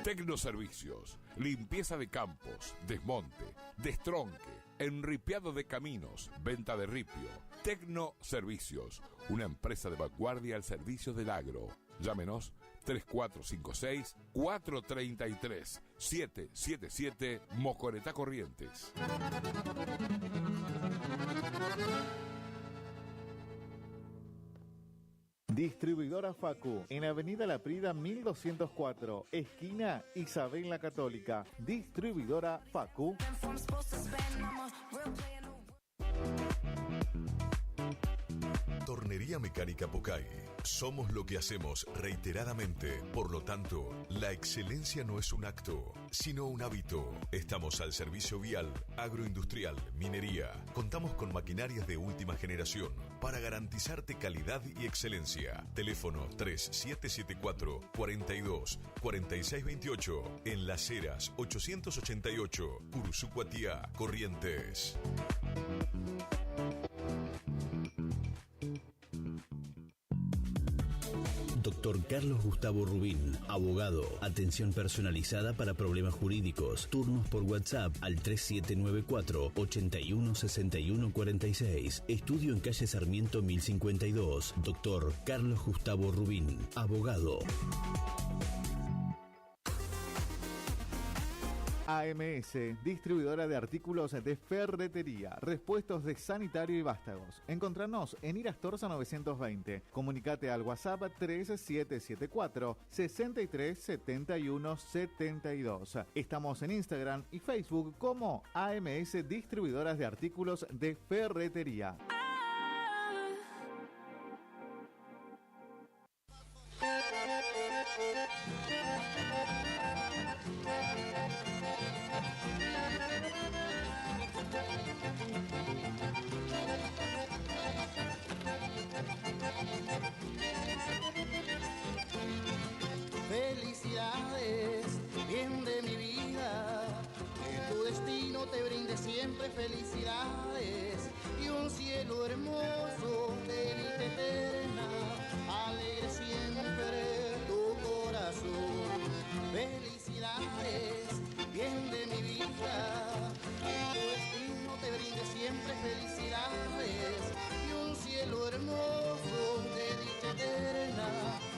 [SPEAKER 4] Tecnoservicios, limpieza de campos, desmonte, destronque, enripiado de caminos, venta de ripio. Tecnoservicios, una empresa de vanguardia al servicio del agro. Llámenos 3456-433-777 Mocoretá Corrientes.
[SPEAKER 7] Distribuidora Facu, en Avenida La Prida 1204, esquina Isabel la Católica. Distribuidora Facu.
[SPEAKER 6] Tornería Mecánica Pocay. Somos lo que hacemos reiteradamente. Por lo tanto, la excelencia no es un acto, sino un hábito. Estamos al servicio vial, agroindustrial, minería. Contamos con maquinarias de última generación para garantizarte calidad y excelencia. Teléfono 3774 42 46 28. En Las Heras 888, Curuzú-Cuatiá, Corrientes.
[SPEAKER 8] Doctor Carlos Gustavo Rubín, abogado, atención personalizada para problemas jurídicos, turnos por WhatsApp al 3794 81 61 46, estudio en calle Sarmiento 1052, Doctor Carlos Gustavo Rubín, abogado.
[SPEAKER 7] AMS, distribuidora de artículos de ferretería, repuestos de sanitario y vástagos. Encontranos en Irastorza 920. Comunicate al WhatsApp 3774 63 71 72. Estamos en Instagram y Facebook como AMS Distribuidoras de Artículos de Ferretería.
[SPEAKER 20] Felicidades, bien de mi vida, que tu destino te brinde siempre felicidades y un cielo hermoso de dicha eterna, alegre siempre tu corazón. Felicidades, bien de mi vida, que tu destino te brinde siempre felicidades y un cielo hermoso de dicha eterna,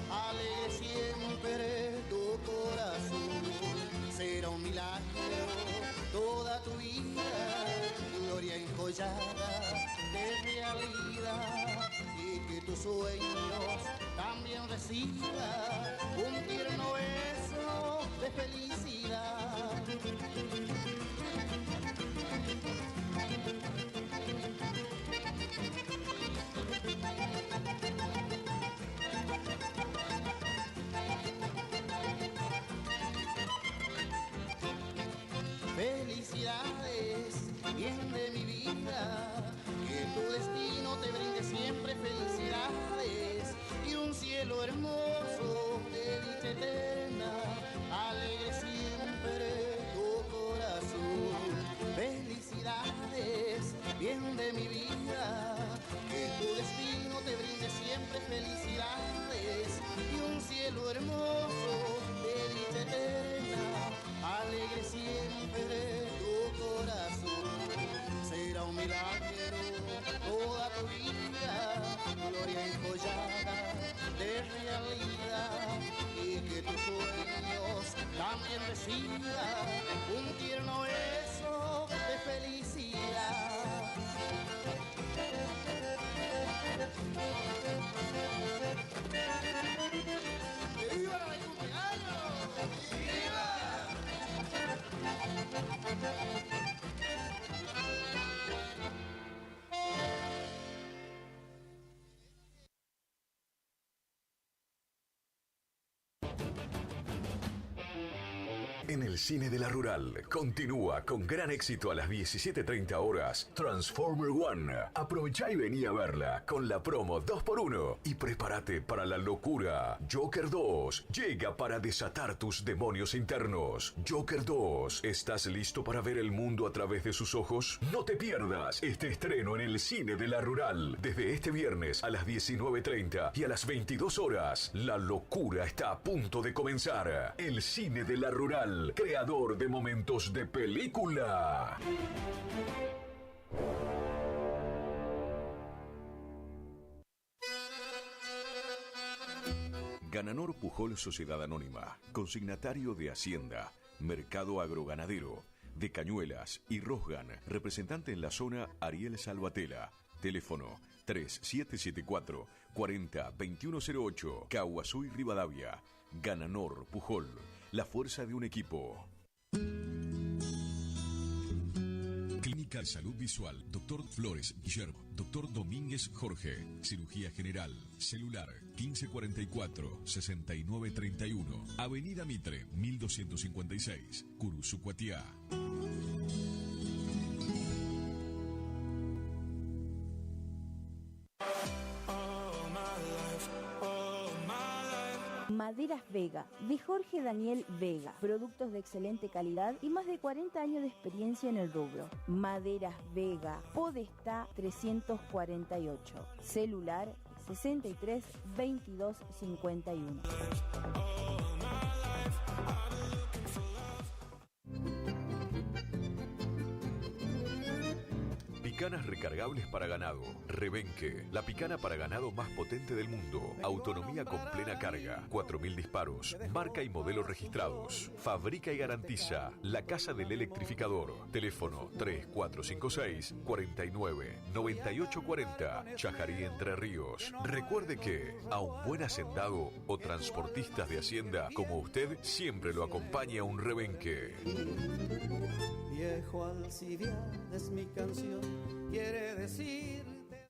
[SPEAKER 20] alegre siempre tu corazón. Será un milagro toda tu vida, gloria enjollada de realidad, y que tus sueños también reciban un tierno beso de felicidad. Felicidades, bien de mi vida, que tu destino te brinde siempre felicidades y un cielo hermoso de dicha eterna, alegre siempre tu corazón. Felicidades, bien de mi vida, que tu destino te brinde siempre felicidades y un cielo hermoso de dicha eterna, alegre siempre tu corazón. Será un milagro toda tu vida, gloria enjollada de realidad, y que tus sueños también reciban un tierno beso de felicidad. ¡Viva el cumpleaños! ¡Viva!
[SPEAKER 6] En el cine de la Rural continúa con gran éxito a las 17:30 horas Transformer One. Aprovechá y vení a verla con la promo 2x1 y prepárate para la locura. Joker 2 llega para desatar tus demonios internos. Joker 2, ¿estás listo para ver el mundo a través de sus ojos? No te pierdas este estreno en el cine de la Rural desde este viernes a las 19:30 y a las 22 horas. La locura está a punto de comenzar. El cine de la Rural, creador de momentos de película. Gananor Pujol Sociedad Anónima, consignatario de Hacienda, Mercado Agroganadero, de Cañuelas y Rosgan, representante en la zona Ariel Salvatella, teléfono 3774 40 2108, Caguazú y Rivadavia. Gananor Pujol, la fuerza de un equipo. Clínica de Salud Visual, Dr. Flores Guillermo, Dr. Domínguez Jorge, Cirugía General, celular 1544-6931, Avenida Mitre, 1256, Curuzucuatiá.
[SPEAKER 10] Maderas Vega, de Jorge Daniel Vega. Productos de excelente calidad y más de 40 años de experiencia en el rubro. Maderas Vega, Podestá 348. Celular 63 22 51.
[SPEAKER 6] Picanas recargables para ganado. Rebenque, la picana para ganado más potente del mundo. Autonomía con plena carga. 4000 disparos. Marca y modelo registrados. Fabrica y garantiza La Casa del Electrificador. Teléfono 3456 49 98 40. Chajarí, Entre Ríos. Recuerde que a un buen hacendado o transportistas de hacienda como usted siempre lo acompaña un rebenque.
[SPEAKER 20] Viejo Alcibiades, mi canción quiere decirte.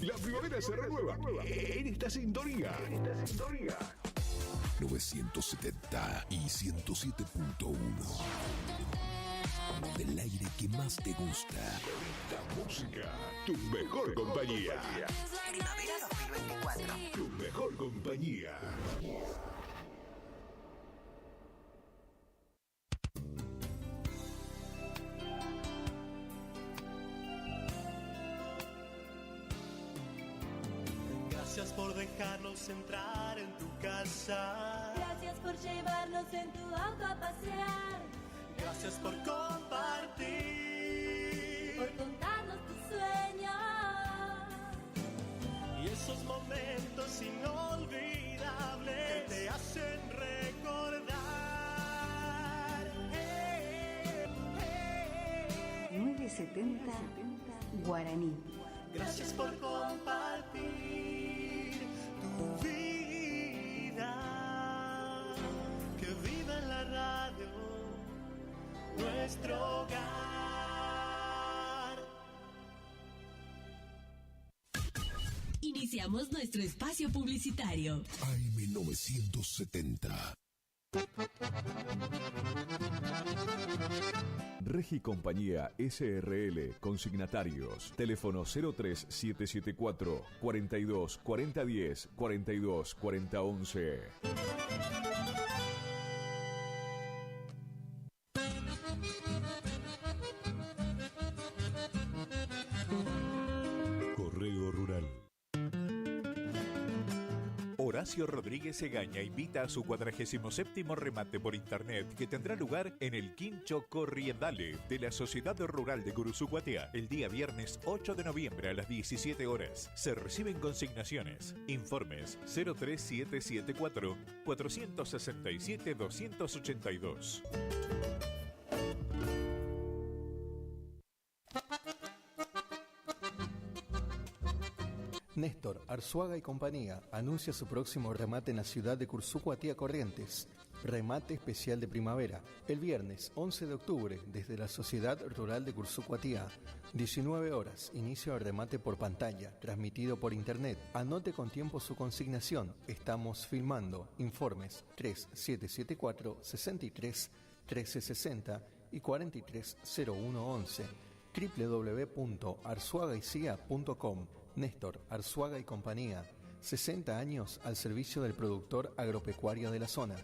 [SPEAKER 1] La primavera se renueva en esta sintonía. 970 y 107.1. Del aire que más te gusta. La música, tu mejor compañía.
[SPEAKER 16] Primavera 2024.
[SPEAKER 1] Tu mejor compañía.
[SPEAKER 2] Gracias por dejarnos entrar en tu casa.
[SPEAKER 9] Gracias por llevarnos en tu auto a pasear.
[SPEAKER 2] Gracias por compartir.
[SPEAKER 9] Por contarnos tus sueños.
[SPEAKER 2] Y esos momentos inolvidables que te hacen recordar.
[SPEAKER 3] 970 Guaraní.
[SPEAKER 2] Gracias por compartir tu vida. Que viva en la radio nuestro hogar.
[SPEAKER 19] Iniciamos nuestro espacio publicitario.
[SPEAKER 1] AM970.
[SPEAKER 6] Regi Compañía SRL, consignatarios, teléfono 03774 42 4010 42 4011.
[SPEAKER 1] Correo Rural.
[SPEAKER 11] Horacio Rodríguez Egaña invita a su 47º remate por internet que tendrá lugar en el Quincho Corriendale de la Sociedad Rural de Curuzucuatiá el día viernes 8 de noviembre a las 17 horas. Se reciben consignaciones. Informes 03774 467 282.
[SPEAKER 19] Néstor Arzuaga y compañía anuncia su próximo remate en la ciudad de Curuzucuatiá, Corrientes. Remate especial de primavera, el viernes 11 de octubre desde la Sociedad Rural de Curuzucuatiá. 19 horas, inicio del remate por pantalla, transmitido por internet. Anote con tiempo su consignación. Estamos filmando. Informes 3774 63 1360 y 430111. www.arzuagaicia.com. Néstor Arzuaga y compañía, 60 años al servicio del productor agropecuario de la zona.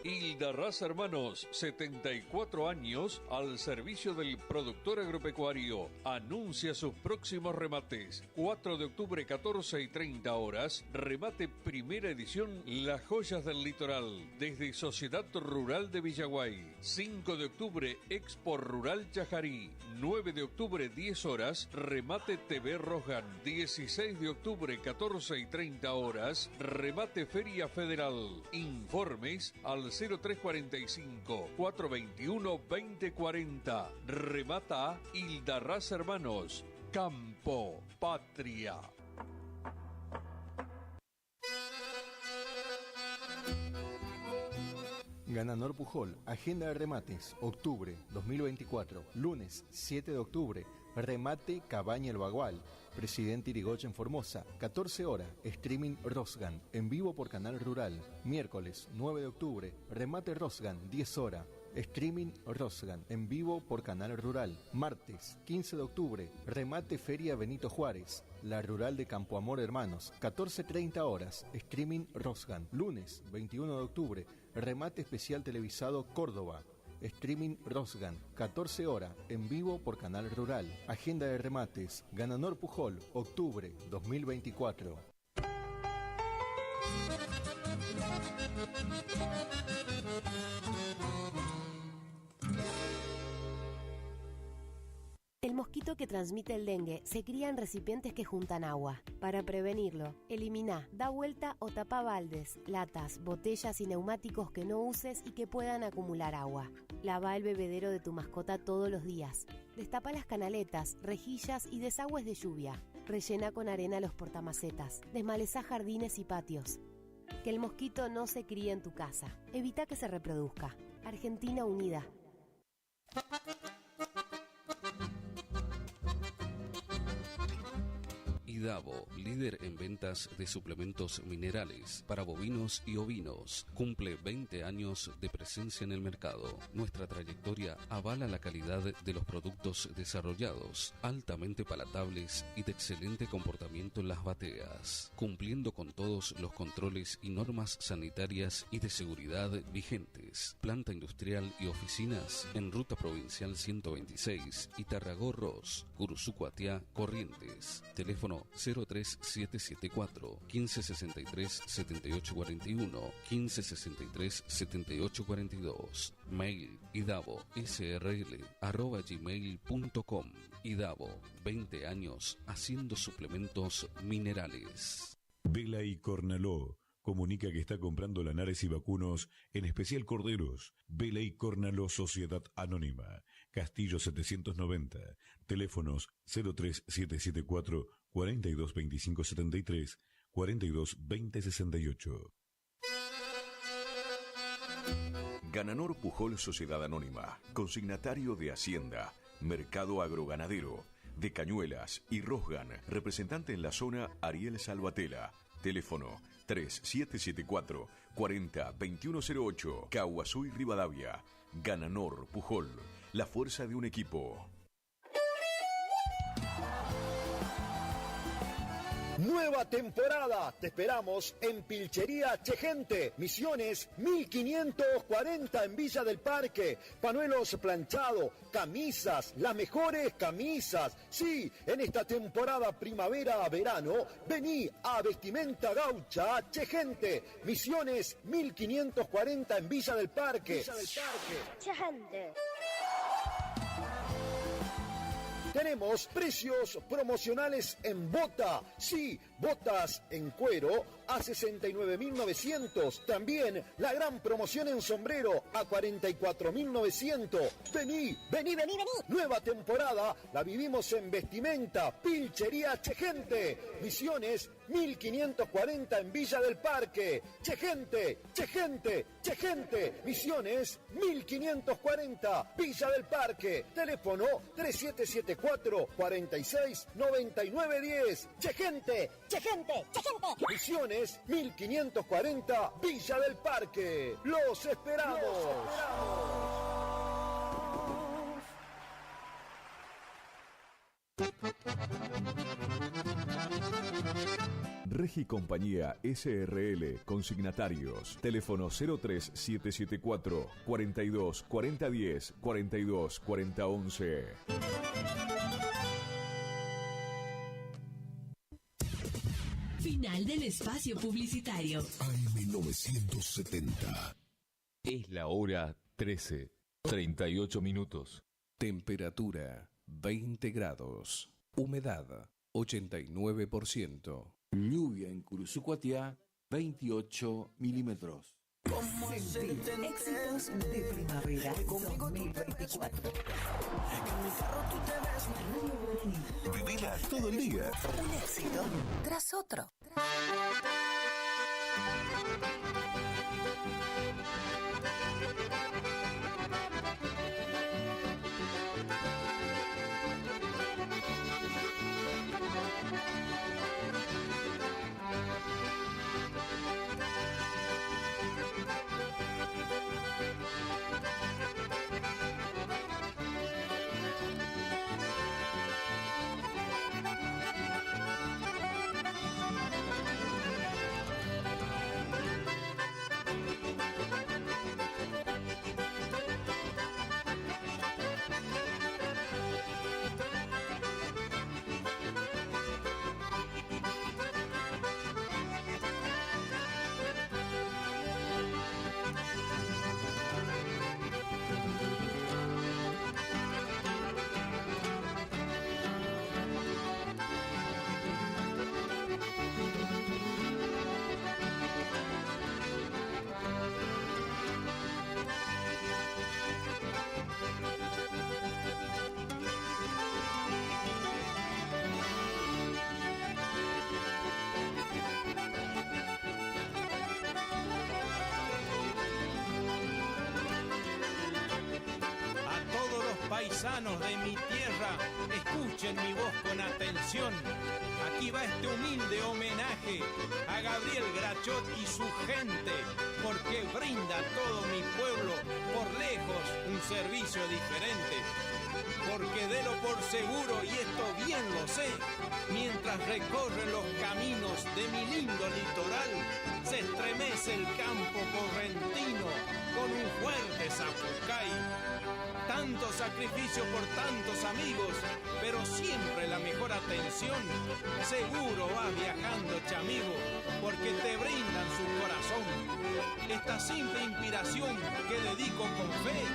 [SPEAKER 21] Ildarraz Hermanos, 74 años al servicio del productor agropecuario. Anuncia sus próximos remates. 4 de octubre, 14 y 30 horas. Remate primera edición, Las Joyas del Litoral, desde Sociedad Rural de Villaguay. 5 de octubre, Expo Rural Chajarí. 9 de octubre, 10 horas, remate TV Rosgan. 16 de octubre, 14 y 30 horas, remate Feria Federal. Informes al 0345-421-2040. Remata Ildarraz Hermanos. Campo Patria.
[SPEAKER 19] Gananor Pujol, agenda de remates, octubre 2024, lunes 7 de octubre, remate Cabaña El Bagual, Presidente Irigoyen Formosa, 14 horas, streaming Rosgan, en vivo por Canal Rural, miércoles 9 de octubre, remate Rosgan, 10 horas, streaming Rosgan, en vivo por Canal Rural, martes 15 de octubre, remate Feria Benito Juárez, la Rural de Campo Amor Hermanos, 14:30 horas, streaming Rosgan, lunes 21 de octubre, remate especial televisado Córdoba, streaming Rosgan, 14 horas, en vivo por Canal Rural. Agenda de remates, Gananor Pujol, octubre 2024.
[SPEAKER 23] El mosquito que transmite el dengue se cría en recipientes que juntan agua. Para prevenirlo, elimina, da vuelta o tapa baldes, latas, botellas y neumáticos que no uses y que puedan acumular agua. Lava el bebedero de tu mascota todos los días. Destapa las canaletas, rejillas y desagües de lluvia. Rellena con arena los portamacetas. Desmaleza jardines y patios. Que el mosquito no se críe en tu casa. Evita que se reproduzca. Argentina Unida.
[SPEAKER 14] Idavo, líder en ventas de suplementos minerales para bovinos y ovinos. Cumple 20 años de presencia en el mercado. Nuestra trayectoria avala la calidad de los productos desarrollados, altamente palatables y de excelente comportamiento en las bateas, cumpliendo con todos los controles y normas sanitarias y de seguridad vigentes. Planta industrial y oficinas en Ruta Provincial 126 y Tarragorros, Curuzucuatiá, Corrientes. Teléfono 03774 1563 7841 1563 7842. Mail idavo.srl@gmail.com. Idavo, 20 años haciendo suplementos minerales.
[SPEAKER 1] Vela y Cornaló comunica que está comprando lanares y vacunos, en especial corderos. Vela y Cornaló Sociedad Anónima, Castillo 790, teléfonos 03774 422573 422068.
[SPEAKER 6] Gananor Pujol Sociedad Anónima, consignatario de Hacienda, Mercado Agroganadero, de Cañuelas y Rosgan, representante en la zona Ariel Salvatella, teléfono 3774 40 2108. Caaguazú y Rivadavia. Gananor Pujol. La fuerza de un equipo.
[SPEAKER 13] Nueva temporada, te esperamos en Pilchería Chegente, Misiones 1540 en Villa del Parque, pañuelos planchados, camisas, las mejores camisas. Sí, en esta temporada primavera-verano, vení a Vestimenta Gaucha Chegente, Misiones 1540 en Villa del Parque.
[SPEAKER 17] Chegente.
[SPEAKER 13] Tenemos precios promocionales en bota. Sí, botas en cuero a 69.900. También la gran promoción en sombrero a 44.900. Vení. Nueva temporada la vivimos en Vestimenta Pilchería Chegente. Misiones 1540 en Villa del Parque. Chegente. Misiones 1540 Villa del Parque. Teléfono 3774 46 99 10. Chegente. Misiones 1540 Villa del Parque. Los esperamos.
[SPEAKER 6] Regi Compañía SRL, consignatarios, teléfono 03774 42 40 10 42 40 11.
[SPEAKER 3] Final del espacio publicitario.
[SPEAKER 1] AM970.
[SPEAKER 18] Es la hora 13:38 minutos.
[SPEAKER 24] Temperatura 20 grados. Humedad 89%.
[SPEAKER 25] Lluvia en Curuzucuatiá, 28 milímetros.
[SPEAKER 3] Éxitos de primavera 2024.
[SPEAKER 1] Vivila todo el día.
[SPEAKER 16] Un éxito tras otro.
[SPEAKER 26] Paisanos de mi tierra, escuchen mi voz con atención. Aquí va este humilde homenaje a Gabriel Grachot y su gente, porque brinda a todo mi pueblo por lejos un servicio diferente. Porque délo por seguro, y esto bien lo sé, mientras recorren los caminos de mi lindo litoral, se estremece el campo correntino con un fuerte zapucay. Tanto sacrificio por tantos amigos, pero siempre la mejor atención. Seguro vas viajando, chamigo, porque te brindan su corazón. Esta simple inspiración que dedico con fe,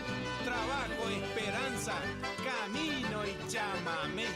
[SPEAKER 26] trabajo, esperanza, camino y chamamé.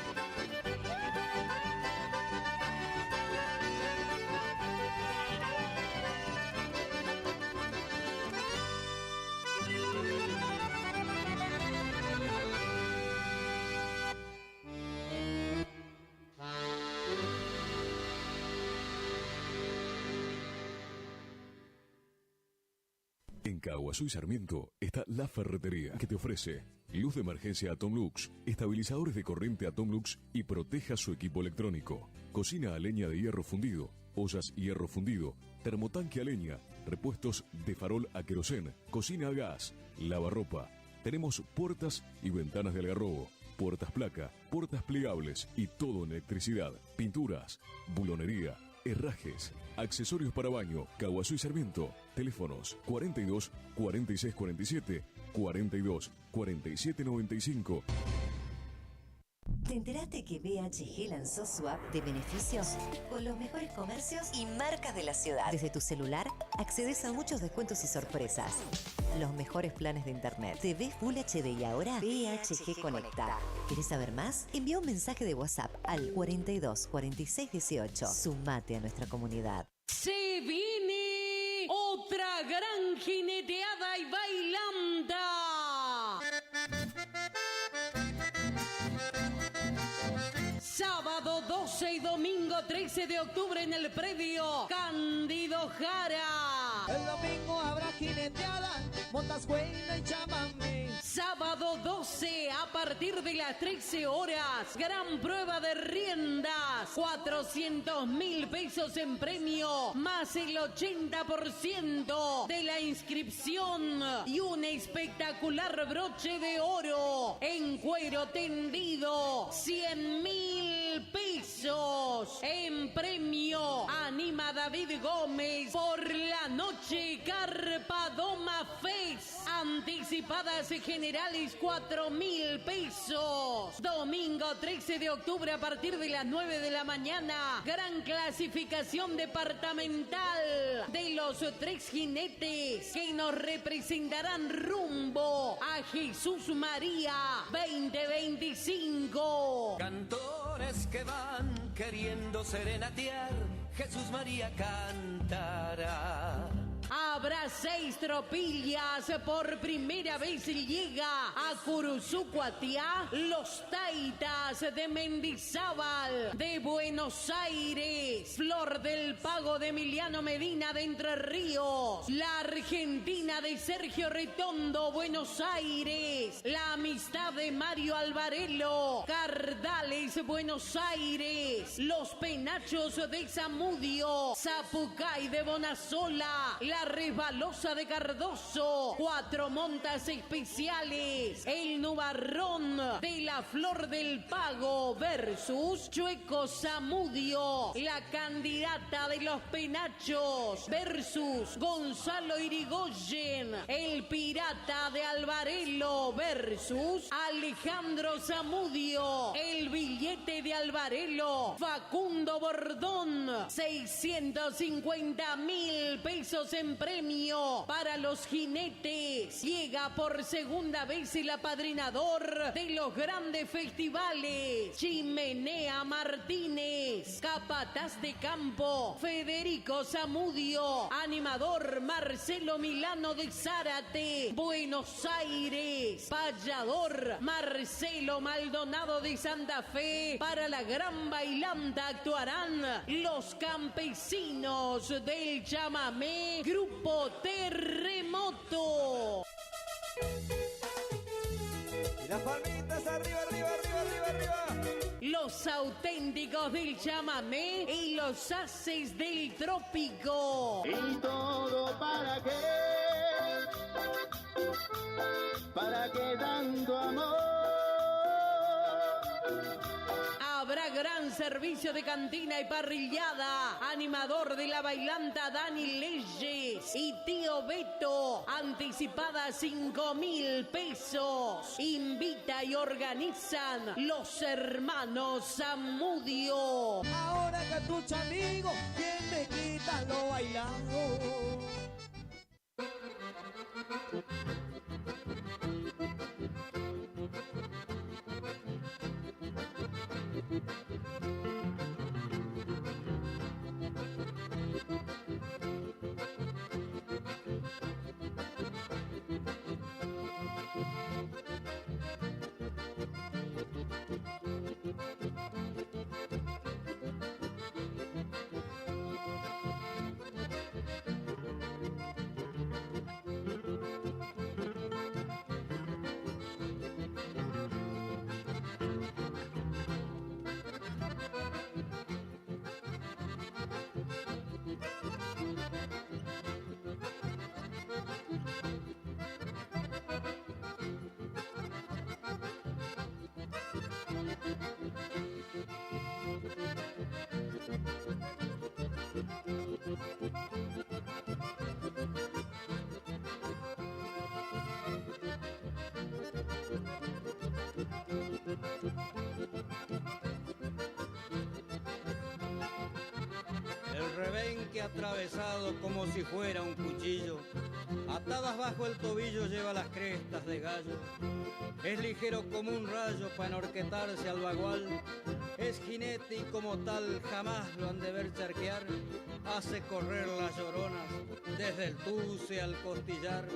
[SPEAKER 6] En Caaguazú y Sarmiento está La Ferretería, que te ofrece luz de emergencia Atomlux, estabilizadores de corriente Atomlux y proteja su equipo electrónico, cocina a leña de hierro fundido,
[SPEAKER 4] ollas hierro fundido, termotanque a leña, repuestos de farol a querosén, cocina a gas, lavarropa. Tenemos puertas y ventanas de algarrobo, puertas placa, puertas plegables y todo en electricidad, pinturas, bulonería, herrajes, accesorios para baño, caguazú y Sarmiento. Teléfonos 42 46 47, 42 47 95.
[SPEAKER 5] ¿Te enteraste que BHG lanzó su app de beneficios con los mejores comercios y marcas de la ciudad? Desde tu celular accedes a muchos descuentos y sorpresas. Los mejores planes de internet. TV Full HD y ahora BHG Conecta. ¿Querés saber más? Envía un mensaje de WhatsApp al 42 46 18. Sumate a nuestra comunidad.
[SPEAKER 8] Se viene otra gran jineteada y bailanta. Sábado 12 y domingo 13 de octubre en el predio Cándido Jara.
[SPEAKER 12] El domingo habrá jineteada, montascuela y chamamé.
[SPEAKER 8] Sábado 12 a partir de las 13 horas. Gran prueba de riendas. 400.000 pesos en premio. Más el 80% de la inscripción. Y un espectacular broche de oro. En cuero tendido. 100.000 pesos. En premio. Anima David Gómez. Por la noche Carpadoma Fest. Anticipadas generales 4.000 pesos. Domingo 13 de octubre a partir de las 9 de la mañana. Gran clasificación departamental de los 3 jinetes que nos representarán rumbo a Jesús María 2025.
[SPEAKER 15] Cantores que van queriendo serenatear, Jesús María cantará.
[SPEAKER 8] Habrá 6 tropillas. Por primera vez llega a Curuzucuatiá los Taitas de Mendizábal, de Buenos Aires, Flor del Pago de Emiliano Medina de Entre Ríos, la Argentina de Sergio Retondo, Buenos Aires, la Amistad de Mario Alvarelo, Cardales, Buenos Aires, los Penachos de Zamudio, Zapucay de Bonasola, la Resbalosa de Cardoso, 4 montas especiales, el Nubarrón de la Flor del Pago versus Chueco Zamudio, la candidata de los Penachos versus Gonzalo Irigoyen, el Pirata de Alvarelo versus Alejandro Zamudio, el Billete de Alvarelo, Facundo Bordón, 650.000 pesos en premio para los jinetes. Llega por segunda vez el apadrinador de los grandes festivales, Chimenea Martínez, capataz de campo Federico Zamudio, animador Marcelo Milano de Zárate, Buenos Aires, payador Marcelo Maldonado de Santa Fe. Para la gran bailanta actuarán los campesinos del chamamé, Grupo Terremoto.
[SPEAKER 12] Y las palmitas arriba, arriba, arriba, arriba, arriba.
[SPEAKER 8] Los auténticos del chamamé y los haces del trópico.
[SPEAKER 12] ¿Y todo para qué? ¿Para qué tanto amor?
[SPEAKER 8] Habrá gran servicio de cantina y parrillada. Animador de la bailanta Dani Leyes y Tío Beto. Anticipada 5.000 pesos. Invita y organizan los hermanos Zamudio.
[SPEAKER 12] Ahora Catucha amigo, ¿quién me quita lo bailado?
[SPEAKER 2] El rebenque atravesado como si fuera un cuchillo, atadas bajo el tobillo lleva las crestas de gallo. Es ligero como un rayo para enorquetarse al bagual. Es jinete y como tal jamás lo han de ver charquear. Hace correr las lloronas desde el tuce al costillar.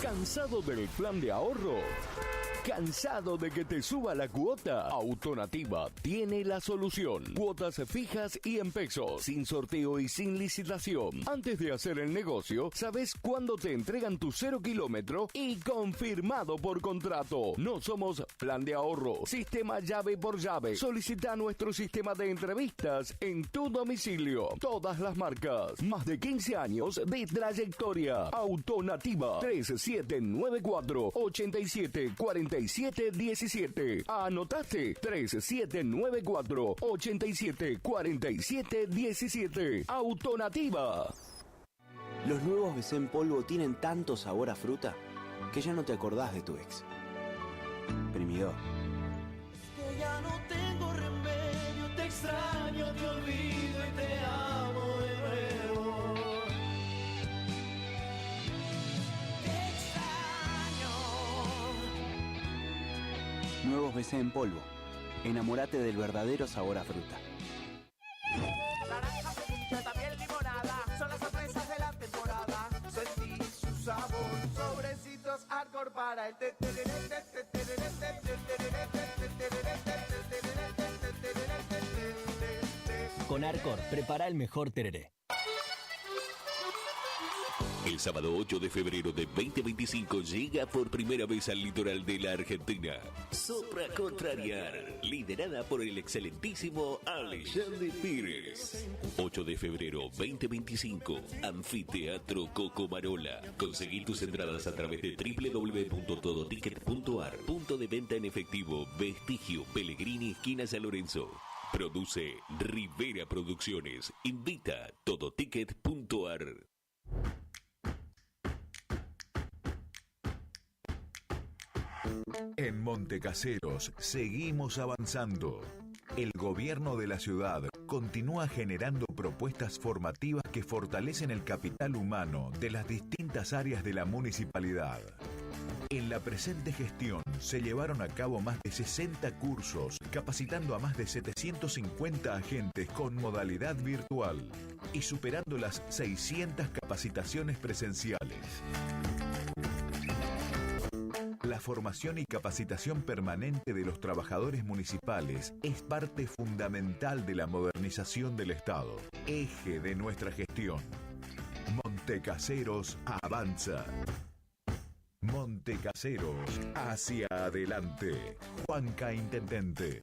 [SPEAKER 1] ¿Cansado del plan de ahorro? ¿Cansado de que te suba la cuota? Autonativa tiene la solución. Cuotas fijas y en pesos, sin sorteo y sin licitación. Antes de hacer el negocio, sabes cuándo te entregan tu 0 kilómetro y confirmado por contrato. No somos plan de ahorro, sistema llave por llave. Solicita nuestro sistema de entrevistas en tu domicilio. Todas las marcas, más de 15 años de trayectoria. Autonativa 3794-874717. ¿Anotaste? 3794-874717. Autonativa.
[SPEAKER 7] Los nuevos BC en polvo tienen tanto sabor a fruta que ya no te acordás de tu ex. Primidor.
[SPEAKER 12] Que ya no tengo remedio, te extraño, te olvido y te amo de nuevo. Te extraño.
[SPEAKER 7] Nuevos BC en polvo. Enamórate del verdadero sabor a fruta.
[SPEAKER 12] Naranja, ceviche, también limonada, son las sorpresas de la temporada. Sentí su sabor, sobrecitos hardcore para el
[SPEAKER 9] Con Arcor, prepara el mejor tereré.
[SPEAKER 1] El sábado 8 de febrero de 2025 llega por primera vez al litoral de la Argentina Sopra Contrariar, liderada por el excelentísimo Alexandre Pires. 8 de febrero 2025, Anfiteatro Cocomarola. Conseguí tus entradas a través de www.todoticket.ar. Punto de venta en efectivo, Vestigio, Pellegrini, esquina San Lorenzo. Produce Rivera Producciones. Invita Todoticket.ar.
[SPEAKER 6] En Montecaseros seguimos avanzando. El gobierno de la ciudad continúa generando propuestas formativas que fortalecen el capital humano de las distintas áreas de la municipalidad. En la presente gestión se llevaron a cabo más de 60 cursos, capacitando a más de 750 agentes con modalidad virtual y superando las 600 capacitaciones presenciales. La formación y capacitación permanente de los trabajadores municipales es parte fundamental de la modernización del Estado, eje de nuestra gestión. Montecaseros avanza. Montecaseros hacia adelante. Juanca Intendente.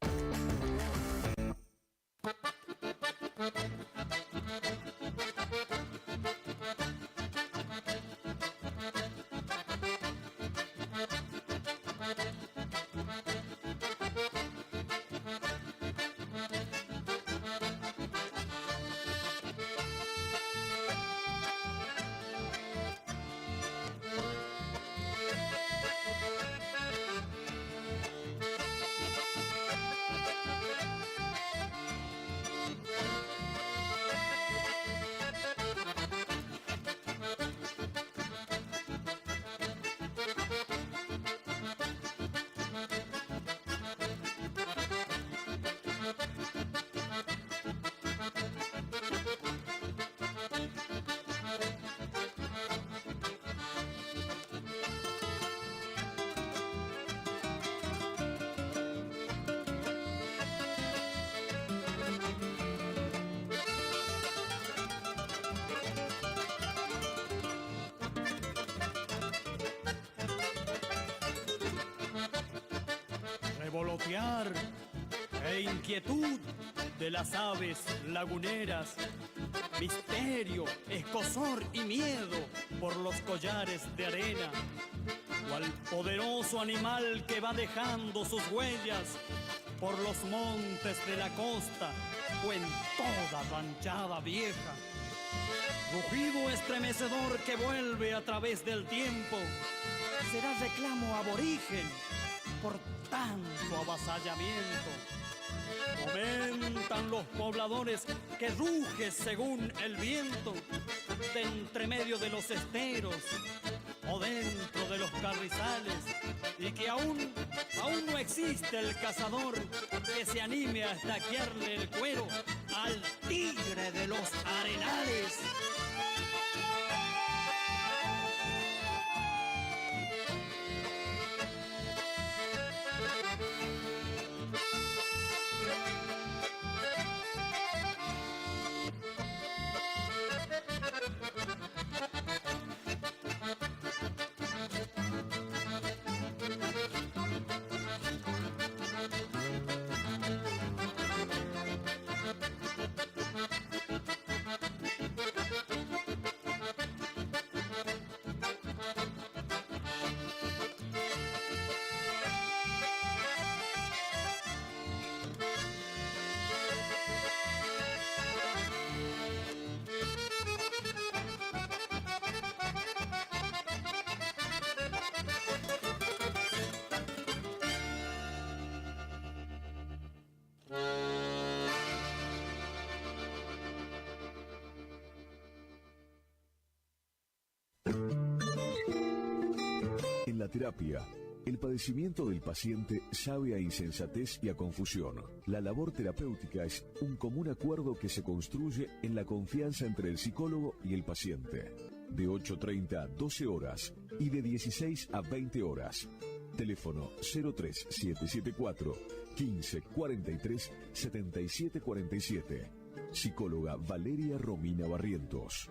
[SPEAKER 10] e inquietud de las aves laguneras, misterio, escozor y miedo por los collares de arena, cual poderoso animal que va dejando sus huellas por los montes de la costa o en toda ranchada vieja. Rugido estremecedor que vuelve a través del tiempo, será reclamo aborigen por tanto avasallamiento. Comentan los pobladores que ruge según el viento, de entre medio de los esteros o dentro de los carrizales, y que aún no existe el cazador que se anime a estaquearle el cuero al tigre de los arenales.
[SPEAKER 4] En la terapia, el padecimiento del paciente sabe a insensatez y a confusión. La labor terapéutica es un común acuerdo que se construye en la confianza entre el psicólogo y el paciente. De 8:30 a 12 horas y de 16 a 20 horas. Teléfono 03774 15 43 77 47. Psicóloga Valeria Romina Barrientos.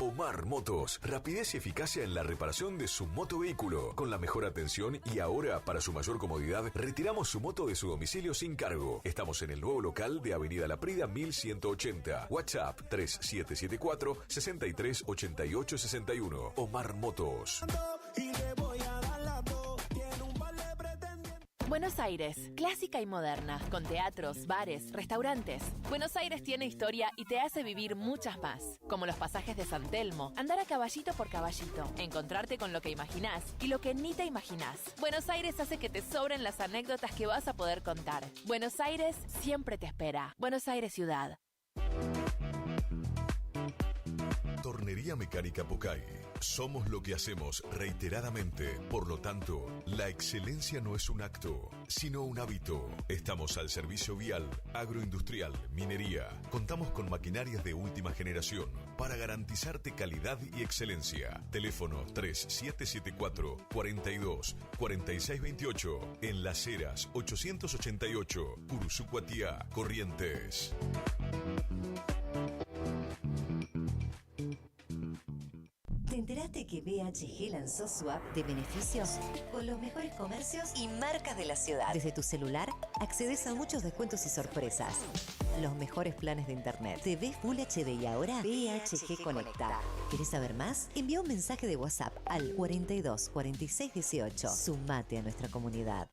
[SPEAKER 6] Omar Motos, rapidez y eficacia en la reparación de su motovehículo, con la mejor atención y ahora, para su mayor comodidad, retiramos su moto de su domicilio sin cargo. Estamos en el nuevo local de Avenida La Prida 1180. WhatsApp 3774 63 88 61. Omar Motos.
[SPEAKER 11] Buenos Aires, clásica y moderna, con teatros, bares, restaurantes. Buenos Aires tiene historia y te hace vivir muchas más, como los pasajes de San Telmo, andar a caballito por caballito, encontrarte con lo que imaginás y lo que ni te imaginás. Buenos Aires hace que te sobren las anécdotas que vas a poder contar. Buenos Aires siempre te espera. Buenos Aires Ciudad.
[SPEAKER 6] Tornería Mecánica Pocay. Somos lo que hacemos reiteradamente. Por lo tanto, la excelencia no es un acto, sino un hábito. Estamos al servicio vial, agroindustrial, minería. Contamos con maquinarias de última generación para garantizarte calidad y excelencia. Teléfono 3774 42 46 28. En Las Heras 888, Curuzú-Cuatiá, Corrientes.
[SPEAKER 5] ¿Te enteraste que BHG lanzó su app de beneficios con los mejores comercios y marcas de la ciudad? Desde tu celular accedes a muchos descuentos y sorpresas. Los mejores planes de internet. TV Full HD y ahora BHG Conecta. ¿Querés saber más? Envía un mensaje de WhatsApp al 42 46 18. Sumate a nuestra comunidad.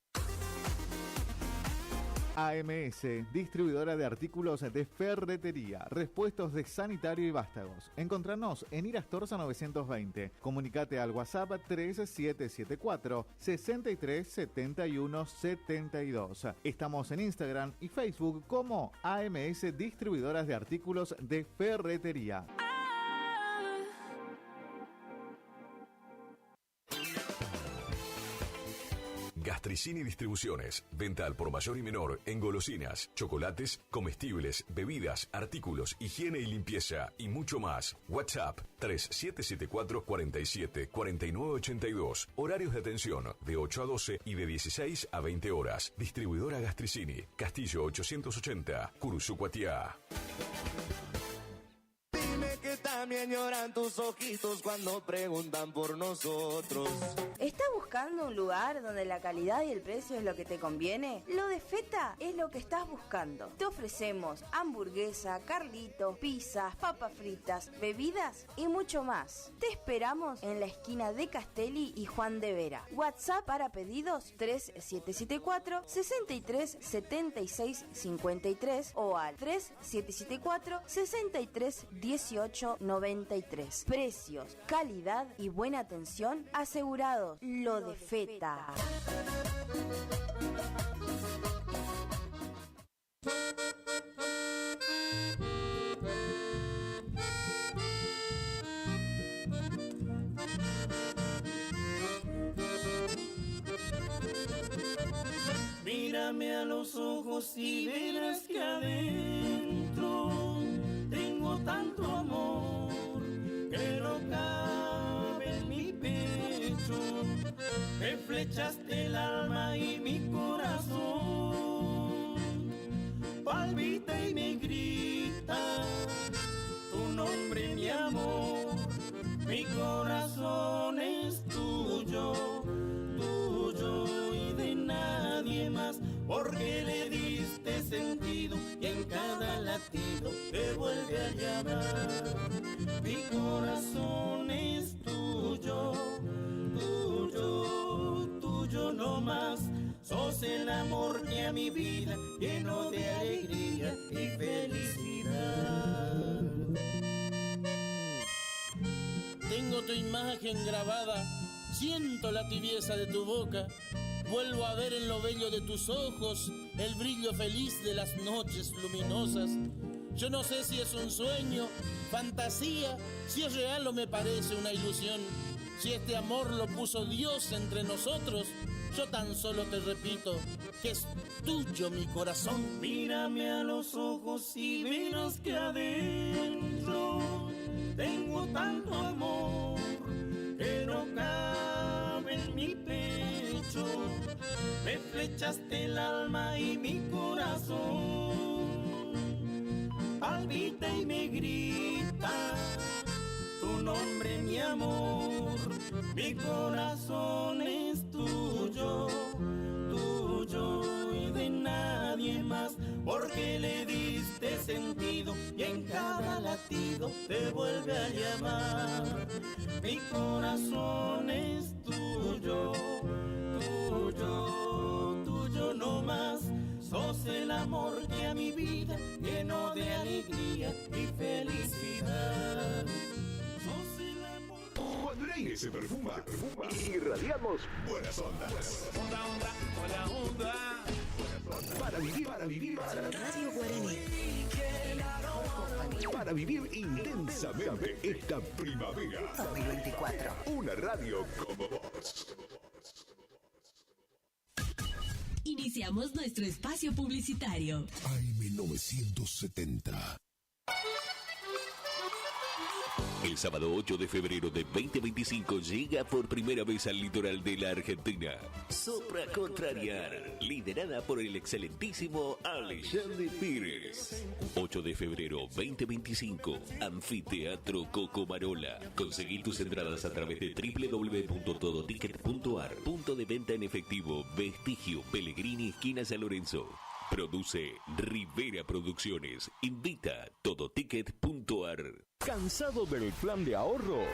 [SPEAKER 19] AMS, distribuidora de artículos de ferretería, repuestos de sanitario y vástagos. Encontranos en Irastorza 920. Comunicate al WhatsApp 3774 63 71 72. Estamos en Instagram y Facebook como AMS Distribuidoras de Artículos de Ferretería.
[SPEAKER 6] Gastricini Distribuciones. Venta al por mayor y menor en golosinas, chocolates, comestibles, bebidas, artículos, higiene y limpieza y mucho más. WhatsApp 3774 47 49 82. Horarios de atención de 8 a 12 y de 16 a 20 horas. Distribuidora Gastricini. Castillo 880, Curuzú-Cuatiá.
[SPEAKER 12] Dime qué tan también lloran tus ojitos cuando preguntan por nosotros.
[SPEAKER 14] ¿Estás buscando un lugar donde la calidad y el precio es lo que te conviene? Lo de Feta es lo que estás buscando. Te ofrecemos hamburguesa, carlitos, pizzas, papas fritas, bebidas y mucho más. Te esperamos en la esquina de Castelli y Juan de Vera. WhatsApp para pedidos 3774 63 76 53 o al 3774 63 18 93. Precios, calidad y buena atención asegurados. Lo de Feta.
[SPEAKER 12] Mírame a los ojos y verás que adentro tengo tanto amor que no cabe en mi pecho. Me flechaste el alma y mi corazón palpita y me grita tu nombre, mi amor. Mi corazón es tuyo, tuyo y de nadie más, porque le diste sentido y en cada latido te vuelve a llamar. Mi corazón es tuyo, tuyo, tuyo no más. Sos el amor que a mi vida lleno de alegría y felicidad.
[SPEAKER 17] Tengo tu imagen grabada, siento la tibieza de tu boca, vuelvo a ver en lo bello de tus ojos el brillo feliz de las noches luminosas. Yo no sé si es un sueño, fantasía, si es real o me parece una ilusión. Si este amor lo puso Dios entre nosotros, yo tan solo te repito que es tuyo mi corazón.
[SPEAKER 12] Mírame a los ojos y verás que adentro tengo tanto amor que no cabe en mi pecho. Me flechaste el alma y mi corazón palpita y me grita tu nombre, mi amor. Mi corazón es tuyo, tuyo y de nadie más, porque le diste sentido y en cada latido te vuelve a llamar. Mi corazón es tuyo, tuyo, tuyo no más. Sos el amor que a mi vida llenó de alegría y felicidad.
[SPEAKER 1] Cuando el aire se perfuma, irradiamos buenas ondas.
[SPEAKER 12] Onda, onda.
[SPEAKER 1] Para vivir,
[SPEAKER 3] Radio Guaraní.
[SPEAKER 1] para vivir intensamente esta primavera
[SPEAKER 16] 2024.
[SPEAKER 1] Una radio como vos.
[SPEAKER 3] Iniciamos nuestro espacio publicitario.
[SPEAKER 1] AM970.
[SPEAKER 18] El sábado 8 de febrero de 2025 llega por primera vez al litoral de la Argentina Sopra Contrariar, liderada por el excelentísimo Alexandre Pires. 8 de febrero 2025, Anfiteatro Cocomarola. Conseguí tus entradas a través de www.todoticket.ar. Punto de venta en efectivo, Vestigio, Pellegrini, esquina San Lorenzo. Produce Rivera Producciones. Invita todoticket.ar.
[SPEAKER 20] ¿Cansado del plan de ahorro?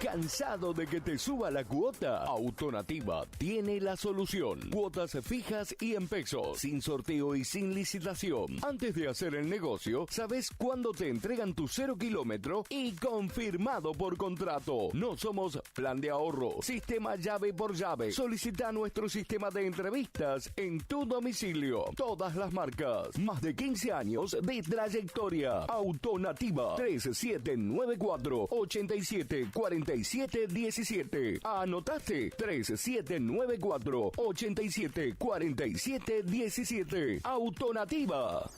[SPEAKER 20] ¿Cansado de que te suba la cuota? Autonativa tiene la solución. Cuotas fijas y en pesos, sin sorteo y sin licitación. Antes de hacer el negocio, sabes cuándo te entregan tu 0 kilómetro y confirmado por contrato. No somos plan de ahorro, sistema llave por llave. Solicita nuestro sistema de entrevistas en tu domicilio. Todas las marcas. Más de 15 años de trayectoria. Autonativa 3794 8747 17. ¿Anotaste? 3794 8747 17. Autonativa.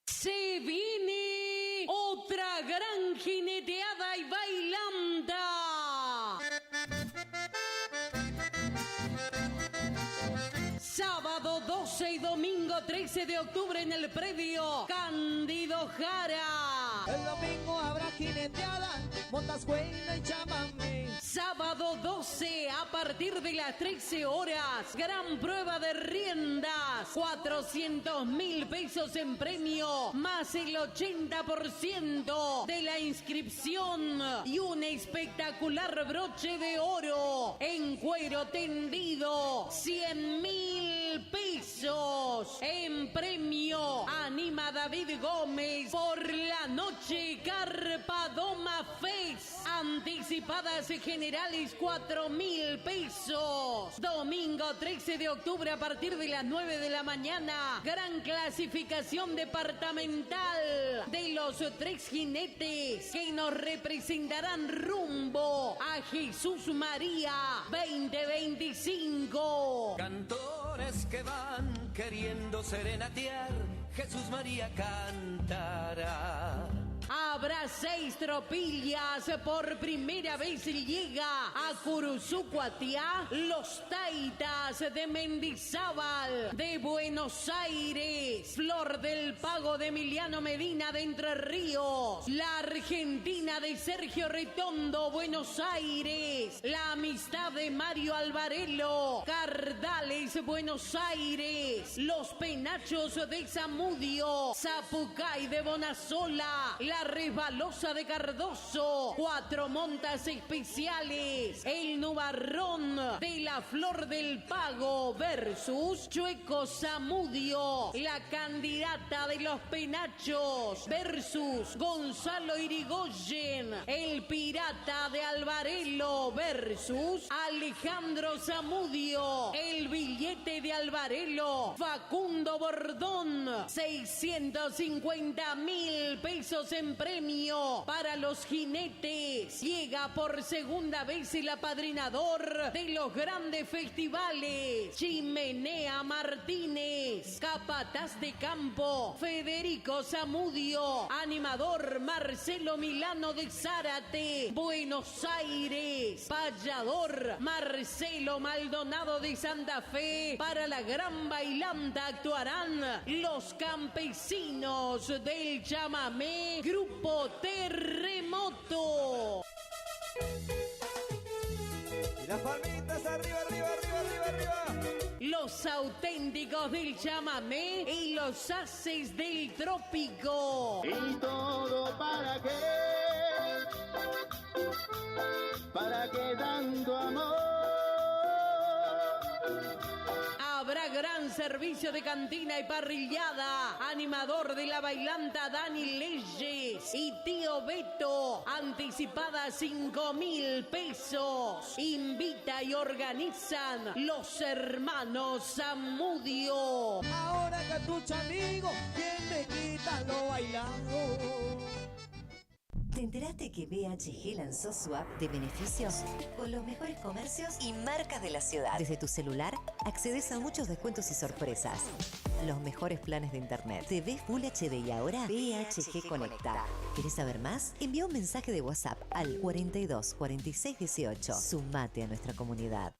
[SPEAKER 8] Se viene otra gran jineteada y bailanta. Sábado 12 y domingo 13 de octubre en el predio Cándido Jara.
[SPEAKER 13] El domingo habrá jineteada, montascuena y chamamé.
[SPEAKER 8] Sábado 12 a partir de las 13 horas, gran prueba de riendas, 400.000 pesos en premio, más el 80% de la inscripción y un espectacular broche de oro en cuero tendido, 100.000 pesos en premio. Anima David Gómez por la noche Carpadoma Fest. Anticipadas generales 4.000 pesos. Domingo 13 de octubre a partir de las 9 de la mañana. Gran clasificación departamental de los 3 jinetes que nos representarán rumbo a Jesús María 2025.
[SPEAKER 15] Cantores que van queriendo serenatear, Jesús María cantará.
[SPEAKER 8] Habrá 6 tropillas, por primera vez llega a Curuzucuatiá los Taitas de Mendizábal, de Buenos Aires, Flor del Pago de Emiliano Medina de Entre Ríos, la Argentina de Sergio Retondo, Buenos Aires, la Amistad de Mario Alvarelo, Cardales, Buenos Aires, los Penachos de Zamudio, Zapucay de Bonasola, la Resbalosa de Cardoso, 4 montas especiales, el Nubarrón de la Flor del Pago versus Chueco Zamudio, la candidata de los Penachos versus Gonzalo Irigoyen, el Pirata de Alvarelo versus Alejandro Zamudio, el Billete de Alvarelo, Facundo Bordón, 650.000 pesos en premio para los jinetes. Llega por segunda vez el apadrinador de los grandes festivales, Chimenea Martínez, capataz de campo Federico Zamudio, animador Marcelo Milano de Zárate, Buenos Aires, payador Marcelo Maldonado de Santa Fe. Para la gran bailanta actuarán los campesinos del chamamé, Grupo Terremoto.
[SPEAKER 13] Y las palmitas arriba, arriba, arriba, arriba, arriba.
[SPEAKER 8] Los auténticos del chamamé y los haces del trópico.
[SPEAKER 17] ¿Y todo para qué? ¿Para qué tanto amor?
[SPEAKER 8] Habrá gran servicio de cantina y parrillada. Animador de la bailanta Dani Leyes y Tío Beto. Anticipada 5.000 pesos. Invita y organizan los hermanos Zamudio.
[SPEAKER 13] Ahora Catucha amigo, ¿quién me quita lo bailado?
[SPEAKER 5] ¿Te enteraste que BHG lanzó su app de beneficios con los mejores comercios y marcas de la ciudad? Desde tu celular accedes a muchos descuentos y sorpresas. Los mejores planes de internet. TV Full HD y ahora BHG Conecta. ¿Querés saber más? Envía un mensaje de WhatsApp al 42 46 18. Sumate a nuestra comunidad.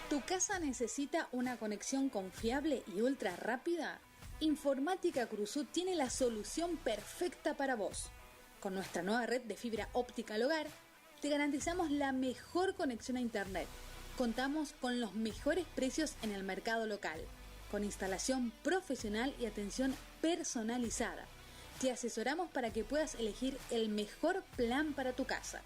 [SPEAKER 21] ¿Tu casa necesita una conexión confiable y ultra rápida? Informática Cruzú tiene la solución perfecta para vos. Con nuestra nueva red de fibra óptica al hogar, te garantizamos la mejor conexión a internet. Contamos con los mejores precios en el mercado local, con instalación profesional y atención personalizada. Te asesoramos para que puedas elegir el mejor plan para tu casa.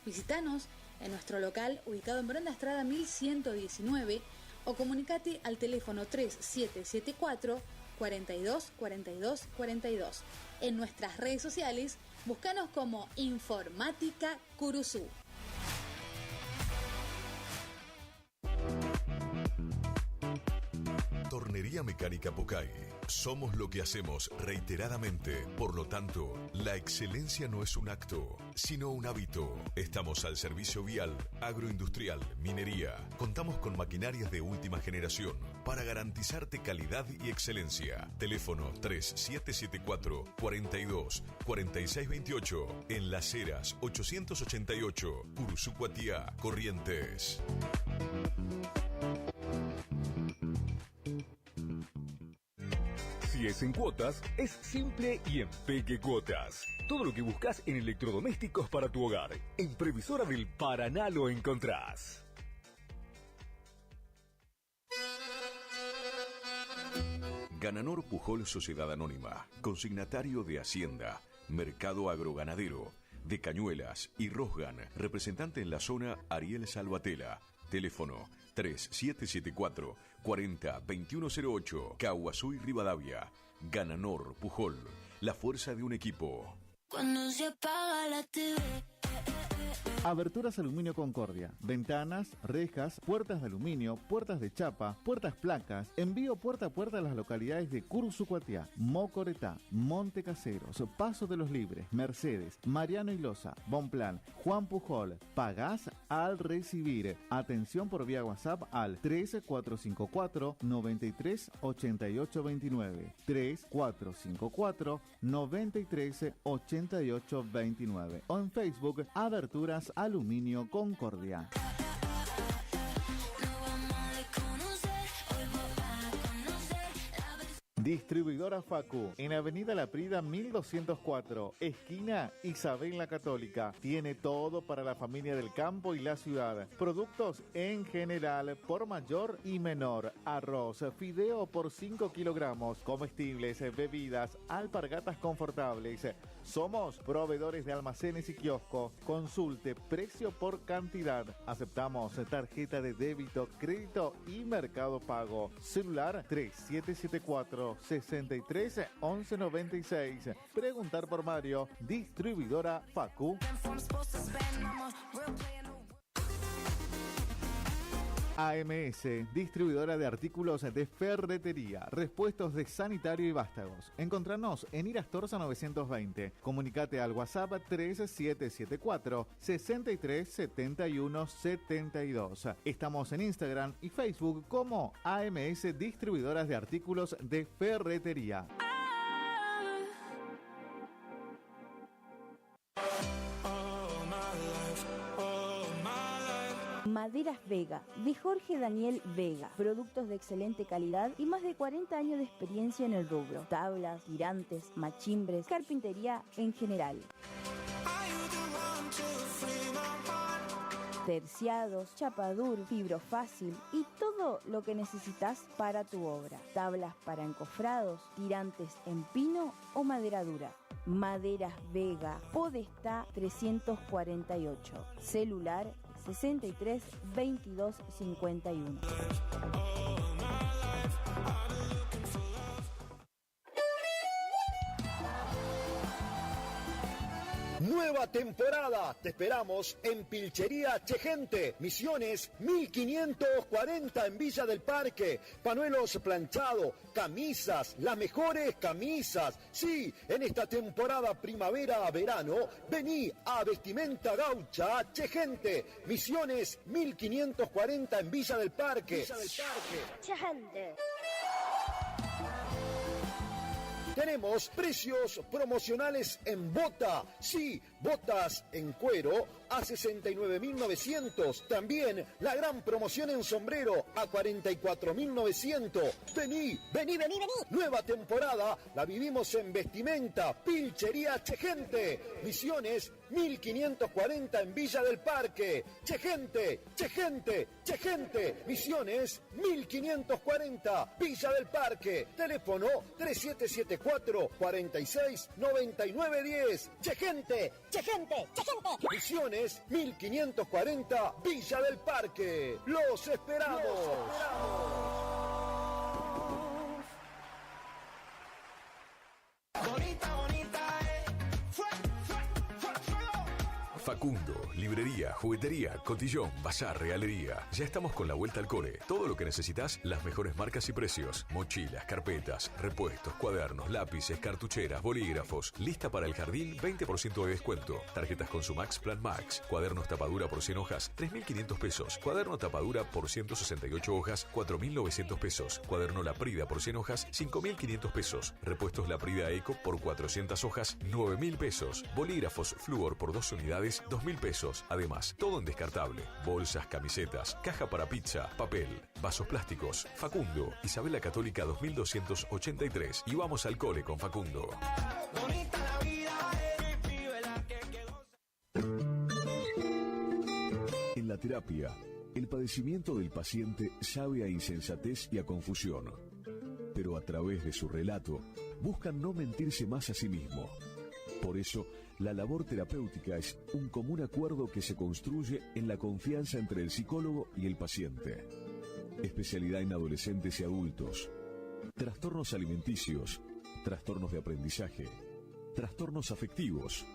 [SPEAKER 21] Visítanos en nuestro local ubicado en Bronda Estrada 1119 o comunicate al teléfono 3774 42 42 42. En nuestras redes sociales, búscanos como Informática Curuzú.
[SPEAKER 6] Tornería Mecánica Pocay. Somos lo que hacemos reiteradamente. Por lo tanto, la excelencia no es un acto, sino un hábito. Estamos al servicio vial, agroindustrial, minería. Contamos con maquinarias de última generación para garantizarte calidad y excelencia. Teléfono 3774 42 46 28. En Las Heras 888, Curuzucuatiá, Corrientes.
[SPEAKER 2] Si es en cuotas, es simple y en Peque Cuotas. Todo lo que buscas en electrodomésticos para tu hogar. En Previsora del Paraná lo encontrás.
[SPEAKER 4] Gananor Pujol Sociedad Anónima, consignatario de Hacienda, Mercado Agroganadero, de Cañuelas y Rosgan, representante en la zona Ariel Salvatela. Teléfono 3774 40 2108, Caguazú y Rivadavia. Gananor Pujol, la fuerza de un equipo.
[SPEAKER 22] Cuando se apaga la TV.
[SPEAKER 19] Aberturas Aluminio Concordia. Ventanas, rejas, puertas de aluminio, puertas de chapa, puertas placas. Envío puerta a puerta a las localidades de Cursucuatiá, Mocoretá, Monte Caseros, Paso de los Libres, Mercedes, Mariano y Loza, Bonplan, Juan Pujol. Pagás al recibir. Atención por vía WhatsApp al 3454 93 88 29. 3454 93 88 29. O en Facebook, Aberturas Aluminio Concordia. Distribuidora Facu, en Avenida La Prida 1204, esquina Isabel la Católica. Tiene todo para la familia del campo y la ciudad. Productos en general, por mayor y menor. Arroz, fideo por 5 kilogramos, comestibles, bebidas, alpargatas confortables. Somos proveedores de almacenes y kioscos. Consulte precio por cantidad. Aceptamos tarjeta de débito, crédito y Mercado Pago. Celular 3774 63 11 96. Preguntar por Mario. Distribuidora Facu. AMS, distribuidora de artículos de ferretería, repuestos de sanitario y vástagos. Encontranos en Irastorza 920. Comunicate al WhatsApp 3774 63 71 72. Estamos en Instagram y Facebook como AMS Distribuidoras de Artículos de Ferretería.
[SPEAKER 14] Maderas Vega, de Jorge Daniel Vega. Productos de excelente calidad y más de 40 años de experiencia en el rubro. Tablas, tirantes, machimbres, carpintería en general. Terciados, chapadur, fibrofácil y todo lo que necesitas para tu obra. Tablas para encofrados, tirantes en pino o madera dura. Maderas Vega, Podestá 348. Celular 63 22 51.
[SPEAKER 23] Nueva temporada, te esperamos en Pilchería Chegente, Misiones 1540 en Villa del Parque. Panuelos planchados, camisas, las mejores camisas. Sí, en esta temporada primavera-verano, vení a Vestimenta Gaucha Chegente, Misiones 1540 en Villa del Parque.
[SPEAKER 22] Chegente.
[SPEAKER 23] Tenemos precios promocionales en bota. Sí, botas en cuero a 69.900. También la gran promoción en sombrero a 44.900. Vení. Nueva temporada la vivimos en Vestimenta Pilchería Chegente. Misiones 1540 en Villa del Parque. Chegente. Misiones 1540 Villa del Parque. Teléfono 3774 46 99 10. Chegente. Misiones 1540 Villa del Parque. Los esperamos.
[SPEAKER 4] Facundo, librería, juguetería, cotillón, bazar, regalería. Ya estamos con la vuelta al cole. Todo lo que necesitas, las mejores marcas y precios. Mochilas, carpetas, repuestos, cuadernos, lápices, cartucheras, bolígrafos. Lista para el jardín, 20% de descuento. Tarjetas Consumax Plan Max. Cuadernos tapadura por 100 hojas, 3.500 pesos. Cuaderno tapadura por 168 hojas, 4.900 pesos. Cuaderno Laprida por 100 hojas, 5.500 pesos. Repuestos Laprida Eco por 400 hojas, 9.000 pesos. Bolígrafos Fluor por 2 unidades,
[SPEAKER 6] 2.000 pesos. Además, todo en descartable. Bolsas, camisetas, caja para pizza, papel, vasos plásticos. Facundo, Isabel la Católica 2283. Y vamos al cole con Facundo.
[SPEAKER 4] En la terapia, el padecimiento del paciente sabe a insensatez y a confusión, pero a través de su relato buscan no mentirse más a sí mismo. Por eso, la labor terapéutica es un común acuerdo que se construye en la confianza entre el psicólogo y el paciente. Especialidad en adolescentes y adultos, trastornos alimenticios, trastornos de aprendizaje, trastornos afectivos,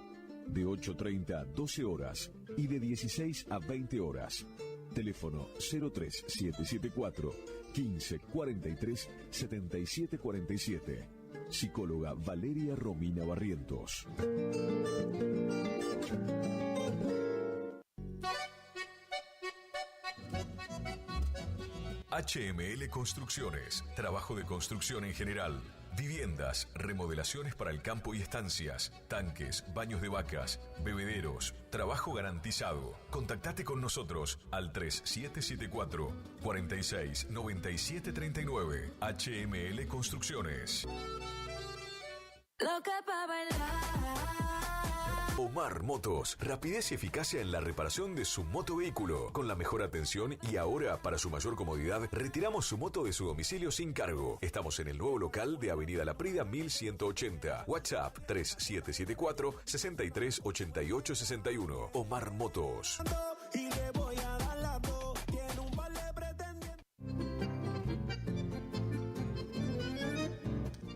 [SPEAKER 4] de 8:30 a 12 horas y de 16 a 20 horas. Teléfono 03774 15 43 77 47. Psicóloga Valeria Romina Barrientos.
[SPEAKER 6] HML Construcciones, trabajo de construcción en general. Viviendas, remodelaciones para el campo y estancias, tanques, baños de vacas, bebederos, trabajo garantizado. Contactate con nosotros al 3774 46 97 39. HML Construcciones.
[SPEAKER 22] Loca pa' bailar.
[SPEAKER 6] Omar Motos, rapidez y eficacia en la reparación de su motovehículo, con la mejor atención y ahora, para su mayor comodidad, retiramos su moto de su domicilio sin cargo. Estamos en el nuevo local de Avenida La Prida 1180. WhatsApp 3774 63 88 61. Omar Motos.
[SPEAKER 12] Y le voy a dar las dos. Tiene un par de pretendientes.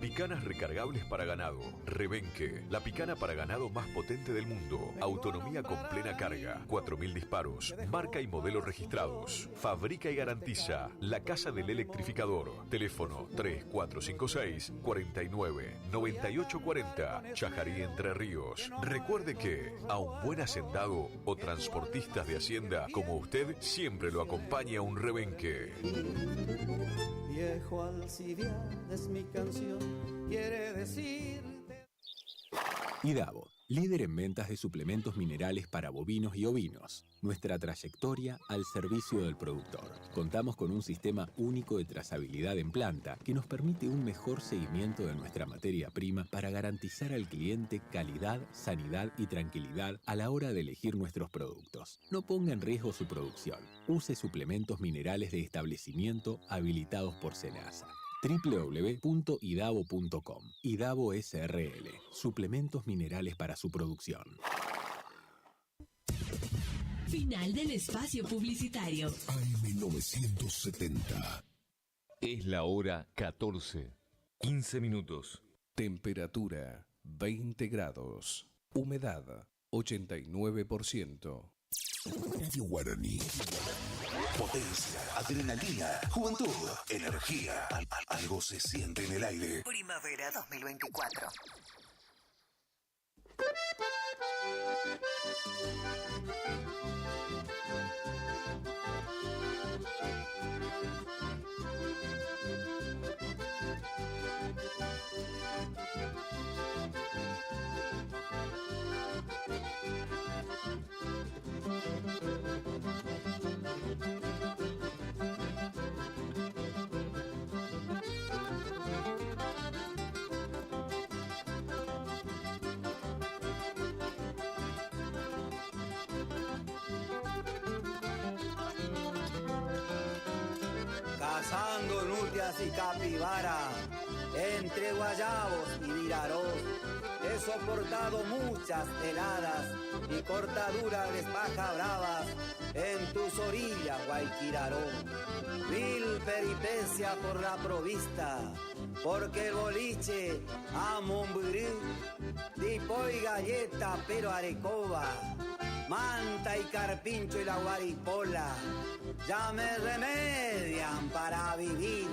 [SPEAKER 6] Picanas recargables para ganado. Rebenque, la picana para ganado más potente del mundo. Autonomía con plena carga. 4.000 disparos. Marca y modelo registrados. Fabrica y garantiza. La Casa del Electrificador. Teléfono 3456 49 98 40. Chajarí, Entre Ríos. Recuerde que a un buen hacendado o transportistas de hacienda como usted siempre lo acompaña un rebenque.
[SPEAKER 12] Viejo Alcibiades es mi canción, quiere decir.
[SPEAKER 7] IDAVO, líder en ventas de suplementos minerales para bovinos y ovinos. Nuestra trayectoria al servicio del productor. Contamos con un sistema único de trazabilidad en planta que nos permite un mejor seguimiento de nuestra materia prima para garantizar al cliente calidad, sanidad y tranquilidad a la hora de elegir nuestros productos. No ponga en riesgo su producción. Use suplementos minerales de establecimiento habilitados por SENASA. www.idavo.com. IDAVO SRL. Suplementos minerales para su producción.
[SPEAKER 3] Final del espacio publicitario.
[SPEAKER 1] AM970.
[SPEAKER 2] Es la hora 14. 15 minutos.
[SPEAKER 9] Temperatura 20 grados. Humedad 89%.
[SPEAKER 1] Radio Guaraní. Potencia, adrenalina, juventud, energía. Algo se siente en el aire.
[SPEAKER 16] Primavera 2024.
[SPEAKER 10] Cazando nutias y capibara, entre guayabos y virarós, he soportado muchas heladas y cortaduras de paja bravas en tus orillas, Guayquiraró. Mil peripecias por la provista, porque el boliche a Montbury, tipo y galleta pero arecoba, manta y carpincho y la guaripola, ya me remedian para vivir.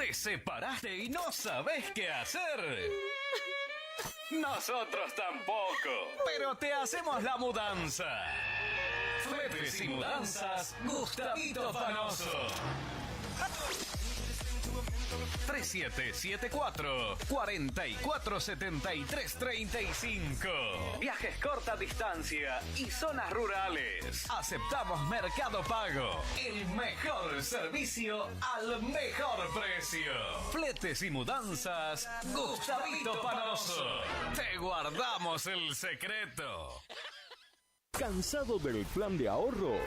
[SPEAKER 11] ¿Te separaste y no sabés qué hacer? Nosotros tampoco, pero te hacemos la mudanza. Fletes y Mudanzas Gustavito Panoso. 3774-447335. Viajes corta distancia y zonas rurales. Aceptamos Mercado Pago. El mejor servicio al mejor precio. Fletes y Mudanzas Gustavito Panoso. Te guardamos el secreto.
[SPEAKER 2] ¿Cansado del plan de ahorro?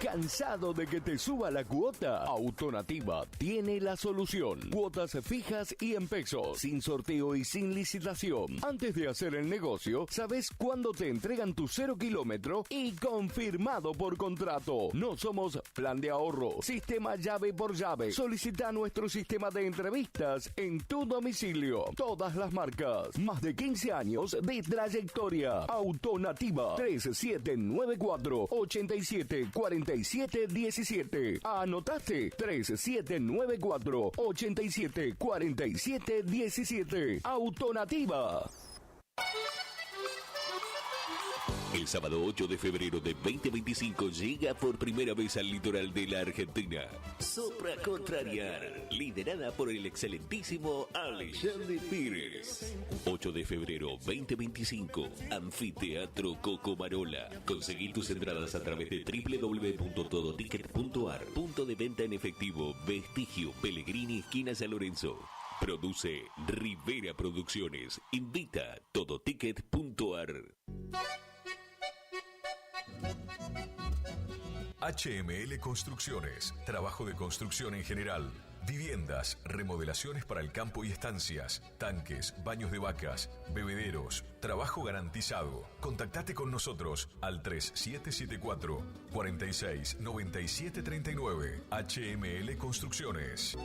[SPEAKER 2] ¿Cansado de que te suba la cuota? Autonativa tiene la solución. Cuotas fijas y en pesos, sin sorteo y sin licitación. Antes de hacer el negocio, sabes cuándo te entregan tu 0 kilómetro y confirmado por contrato. No somos plan de ahorro, sistema llave por llave. Solicita nuestro sistema de entrevistas en tu domicilio. Todas las marcas. Más de 15 años de trayectoria. Autonativa 3794-874717. ¿Anotaste? 3794-874717. Autonativa.
[SPEAKER 1] El sábado 8 de febrero de 2025 llega por primera vez al litoral de la Argentina Sopra Contrariar, liderada por el excelentísimo Alexandre Pires. 8 de febrero 2025, Anfiteatro Cocomarola. Conseguí tus entradas a través de www.todoticket.ar. Punto de venta en efectivo, Vestigio, Pellegrini, esquina San Lorenzo. Produce Rivera Producciones. Invita Todoticket.ar.
[SPEAKER 6] HML Construcciones, trabajo de construcción en general, viviendas, remodelaciones para el campo y estancias, tanques, baños de vacas, bebederos, trabajo garantizado. Contactate con nosotros al 3774-469739. HML Construcciones.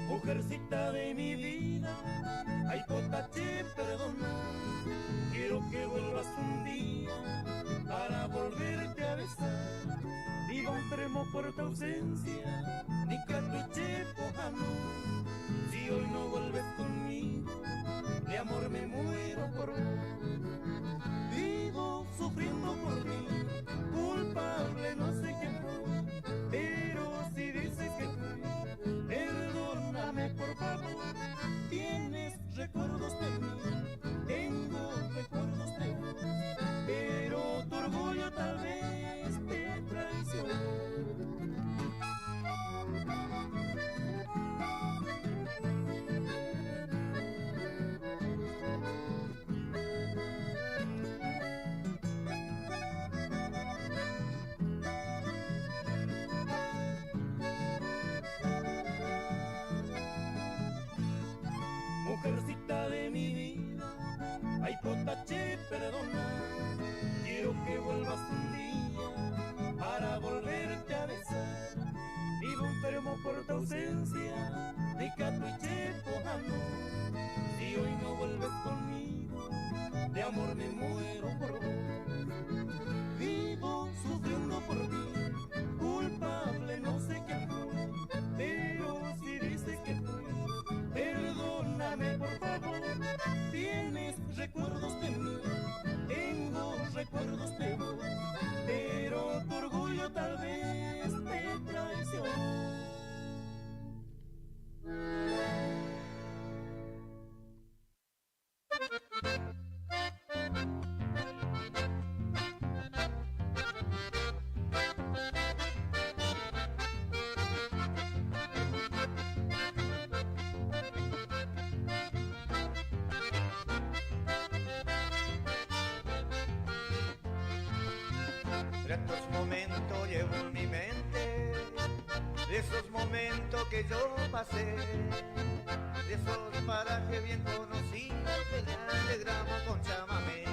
[SPEAKER 12] Mujercita de mi vida, ay potache, perdona. Quiero que vuelvas un día para volverte a besar. Vivo enfermo por tu ausencia, ni catuche pojano. Si hoy no vuelves conmigo, de amor me muero por vos. Vivo sufriendo por mí, culpable no sé quién fue, pero si dices que fui, perdóname por favor. Tienes recuerdos de mí, tengo recuerdos de vos, pero tu orgullo tal vez te traicionó. Mujercita de mi vida, ay potache, perdona. Quiero que vuelvas un día para volverte a besar. Vivo enfermo por tu ausencia, de catuche pojano. Si hoy no vuelves conmigo, de amor me muero por vos. Vivo sufriendo por ti, culpable no sé quién fue, pero si dices que fui, perdóname por favor. Tienes recuerdos de mí, tengo recuerdos de vos, pero tu orgullo tal vez te traicionó.
[SPEAKER 18] Gratos momentos llevo en mi mente, de esos momentos que yo pasé, de esos parajes bien conocidos que le alegramos con chamamé.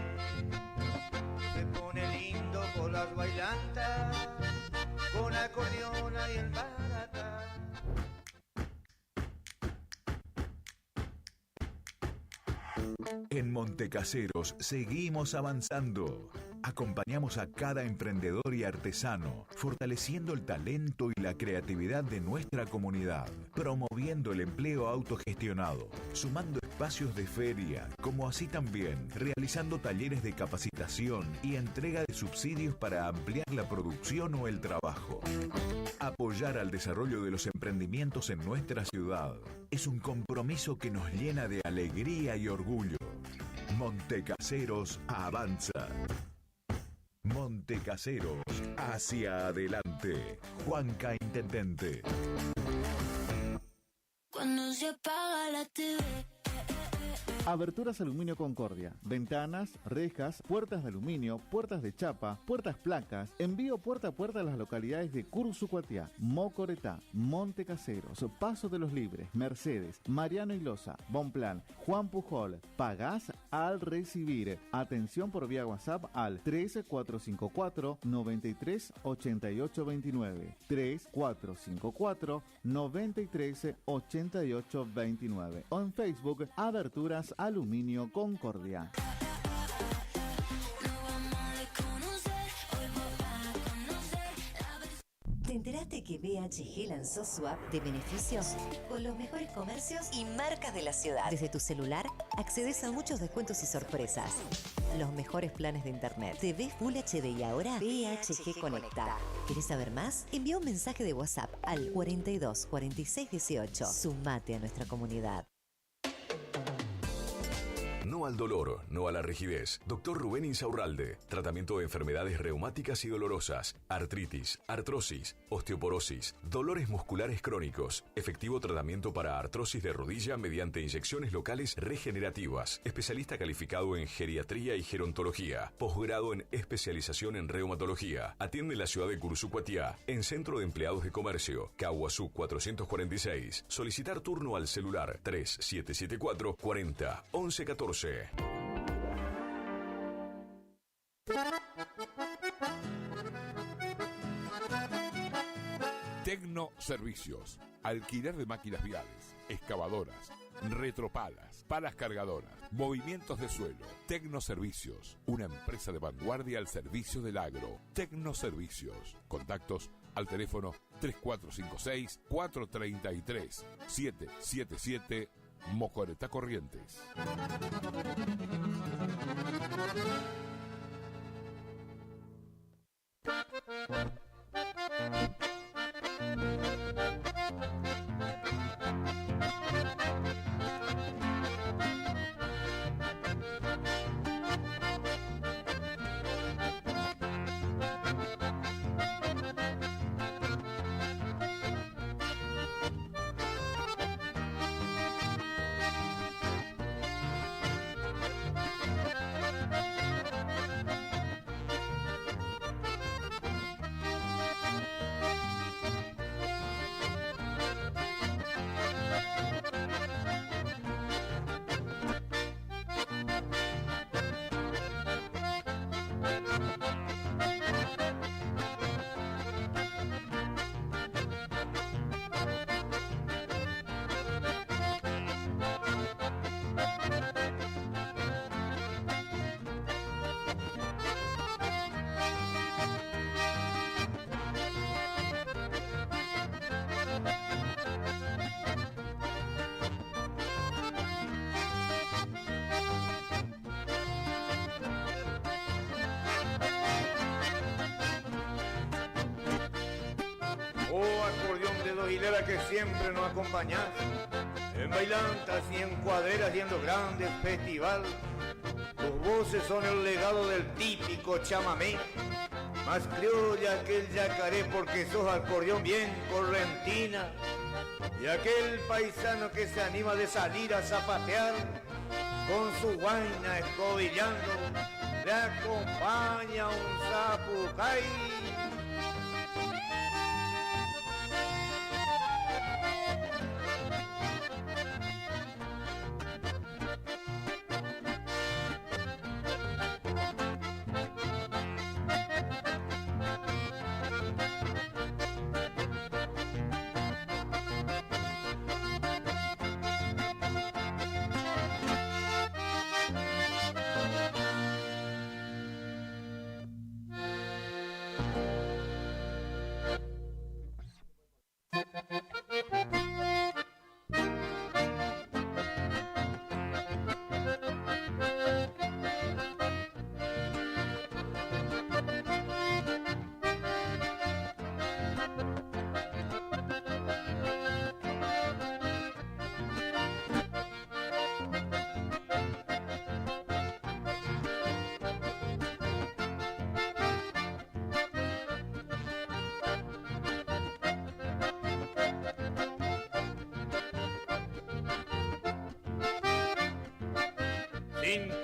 [SPEAKER 18] Se pone las bailantas con acordeona y el maracá.
[SPEAKER 1] En Montecaseros seguimos avanzando. Acompañamos a cada emprendedor y artesano, fortaleciendo el talento y la creatividad de nuestra comunidad, promoviendo el empleo autogestionado, sumando espacios de feria, como así también realizando talleres de capacitación y entrega de subsidios para ampliar la producción o el trabajo. Apoyar al desarrollo de los emprendimientos en nuestra ciudad es un compromiso que nos llena de alegría y orgullo. Montecaseros avanza. Montecaseros, hacia adelante. Juanca Intendente.
[SPEAKER 22] Cuando se apaga la TV.
[SPEAKER 19] Aberturas Aluminio Concordia. Ventanas, rejas, puertas de aluminio, puertas de chapa, puertas placas. Envío puerta a puerta a las localidades de Cursucuatiá, Mocoretá, Montecaseros, Paso de los Libres, Mercedes, Mariano Ilosa, Bonplan, Juan Pujol. Pagás al recibir. Atención por vía WhatsApp al 3454 93 88 29. 3454 93 88 29. O en Facebook, Aberturas Aluminio Concordia.
[SPEAKER 5] ¿Te enteraste que BHG lanzó su app de beneficios con los mejores comercios y marcas de la ciudad? Desde tu celular accedes a muchos descuentos y sorpresas. Los mejores planes de internet. TV Full HD y ahora BHG Conecta. ¿Querés saber más? Envía un mensaje de WhatsApp al 42 46 18. Sumate a nuestra comunidad.
[SPEAKER 6] No al dolor, no a la rigidez. Dr. Rubén Insaurralde. Tratamiento de enfermedades reumáticas y dolorosas, artritis, artrosis, osteoporosis, dolores musculares crónicos. Efectivo tratamiento para artrosis de rodilla mediante inyecciones locales regenerativas. Especialista calificado en geriatría y gerontología. Posgrado en especialización en reumatología. Atiende en la ciudad de Cursucuatiá, en Centro de Empleados de Comercio, Caguazú 446. Solicitar turno al celular 3774 40 11 14.
[SPEAKER 15] Tecno Servicios. Alquiler de máquinas viales, excavadoras, retropalas, palas cargadoras, movimientos de suelo. Tecno Servicios. Una empresa de vanguardia al servicio del agro. Tecno Servicios. Contactos al teléfono 3456-433-777 Mocoretá Corrientes.
[SPEAKER 18] Que siempre nos acompañás en bailantas y en cuadreras y en los grandes festivales. Tus voces son el legado del típico chamamé, más criolla que el yacaré porque sos acordeón bien correntina, y aquel paisano que se anima de salir a zapatear con su guaina escobillando le acompaña un zapucay.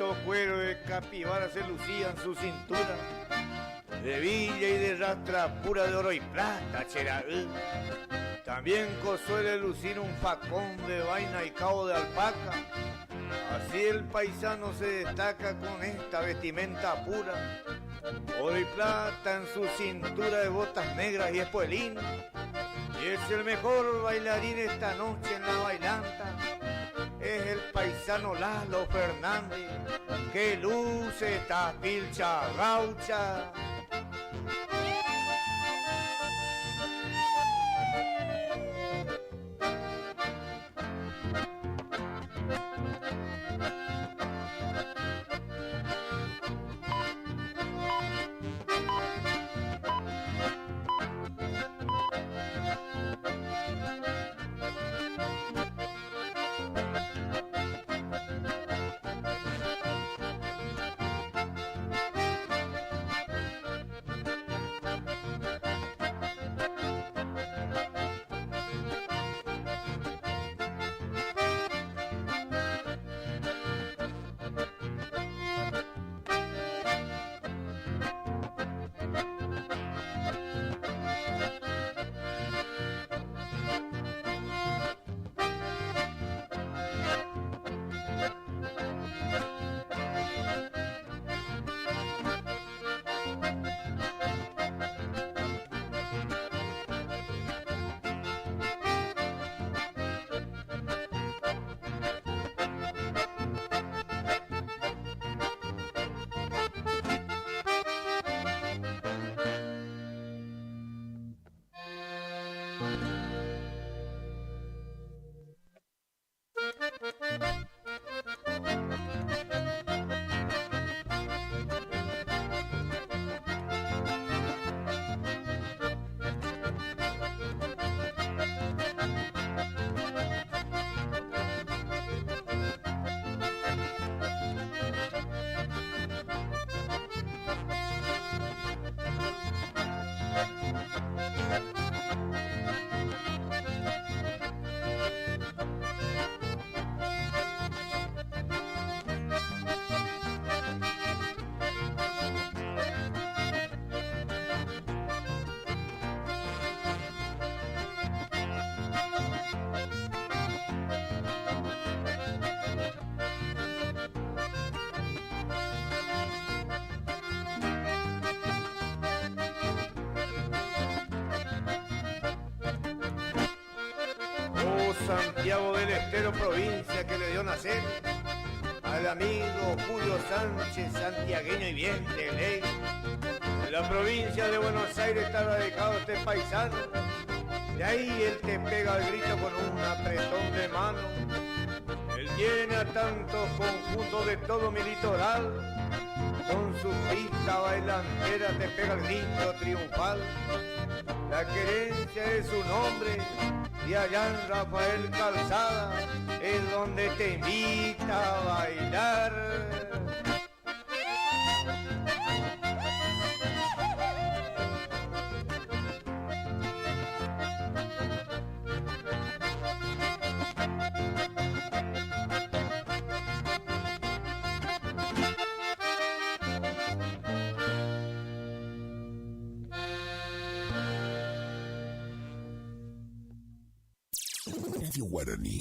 [SPEAKER 18] los cueros de capibara se lucían su cintura, de villa y de rastra pura de oro y plata, chera. También suele lucir un facón de vaina y cabo de alpaca. Así el paisano se destaca con esta vestimenta pura, oro y plata en su cintura de botas negras y espuelín. Y es el mejor bailarín esta noche en la bailanta. Es el paisano Lalo Fernández, que luce esta pilcha gaucha. Santiago del Estero, provincia que le dio nacer al amigo Julio Sánchez, santiagueño y bien de ley. En la provincia de Buenos Aires está radicado este paisano, de ahí él te pega el grito con un apretón de mano. Él llena tantos conjuntos de todo mi litoral, con su pista bailantera te pega el grito triunfal. La querencia de su nombre, y allá en Rafael Calzada, es donde te invita a bailar.
[SPEAKER 1] Radio Guaraní.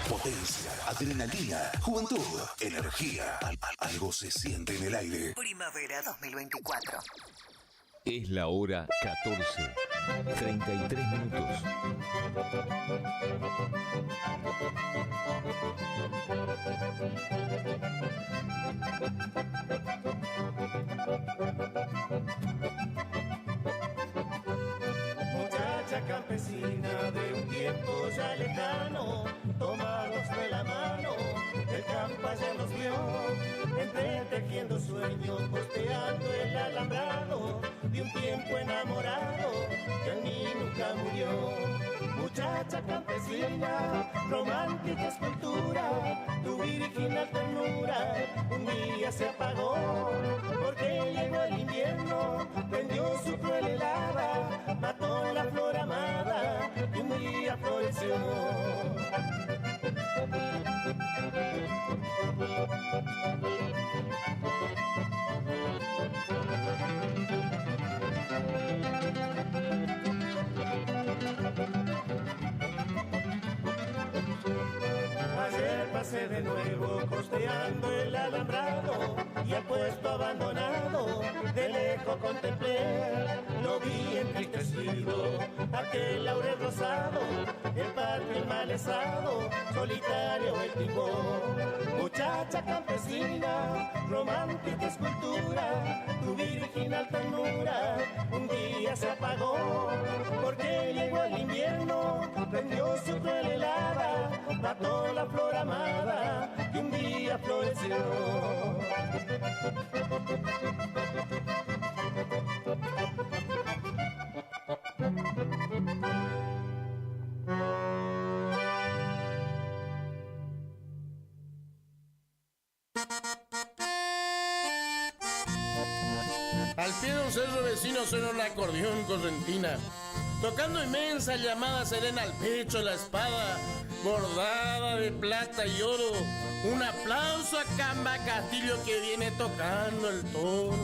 [SPEAKER 1] Potencia, adrenalina, juventud, energía. Algo se siente en el aire.
[SPEAKER 16] Primavera 2024.
[SPEAKER 2] Es la hora 14:33 minutos.
[SPEAKER 12] Muchacha campesina de un tiempo ya lejano, tomados de la mano, el campo ya nos vio, entretejiendo sueños, posteando el alambrado, de un tiempo enamorado, que en mí nunca murió. Muchacha campesina, romántica escultura, tu virginal ternura, un día se apagó, porque llegó el invierno, prendió su cruel helada, mató la flor amada, y un día floreció. aparece de nuevo costeando el alambrado y el puesto abandonado. De lejos contemplé, lo vi entristecido, aquel laurel rosado, el patio enmalezado, solitario el timón. Muchacha campesina, romántica escultura, tu virginal ternura un día se apagó, porque llegó el invierno, prendió su cruel helada, mató la flor amada que un día floreció.
[SPEAKER 8] Al pie de un cerro vecino suena un acordeón correntina, tocando inmensa llamada serena al pecho la espada, bordada de plata y oro. Un aplauso a Camba Castillo que viene tocando el toro.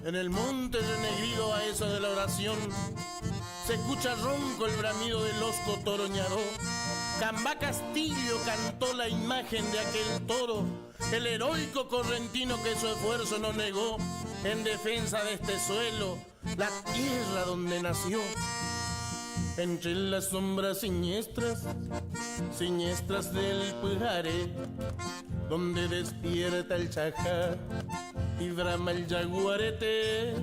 [SPEAKER 8] En el monte renegrido a eso de la oración se escucha ronco el bramido del osco toroñaró. Camba Castillo cantó la imagen de aquel toro, el heroico correntino que su esfuerzo no negó en defensa de este suelo, la tierra donde nació. Entre las sombras siniestras, siniestras del Pujaré, donde despierta el chajá y brama el yaguarete,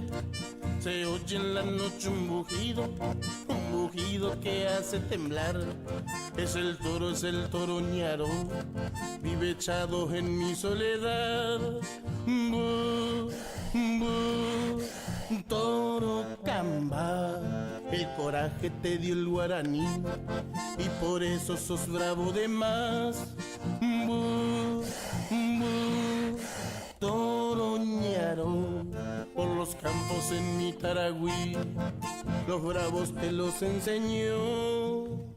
[SPEAKER 8] se oye en la noche un bujido que hace temblar. Es el toroñaro, vive echado en mi soledad. Bu, bu, toro Camba, el coraje te dio el guaraní y por eso sos bravo de más. Bu, bu, toroñaro, por los campos en mi Taragüí, los bravos te los enseñó.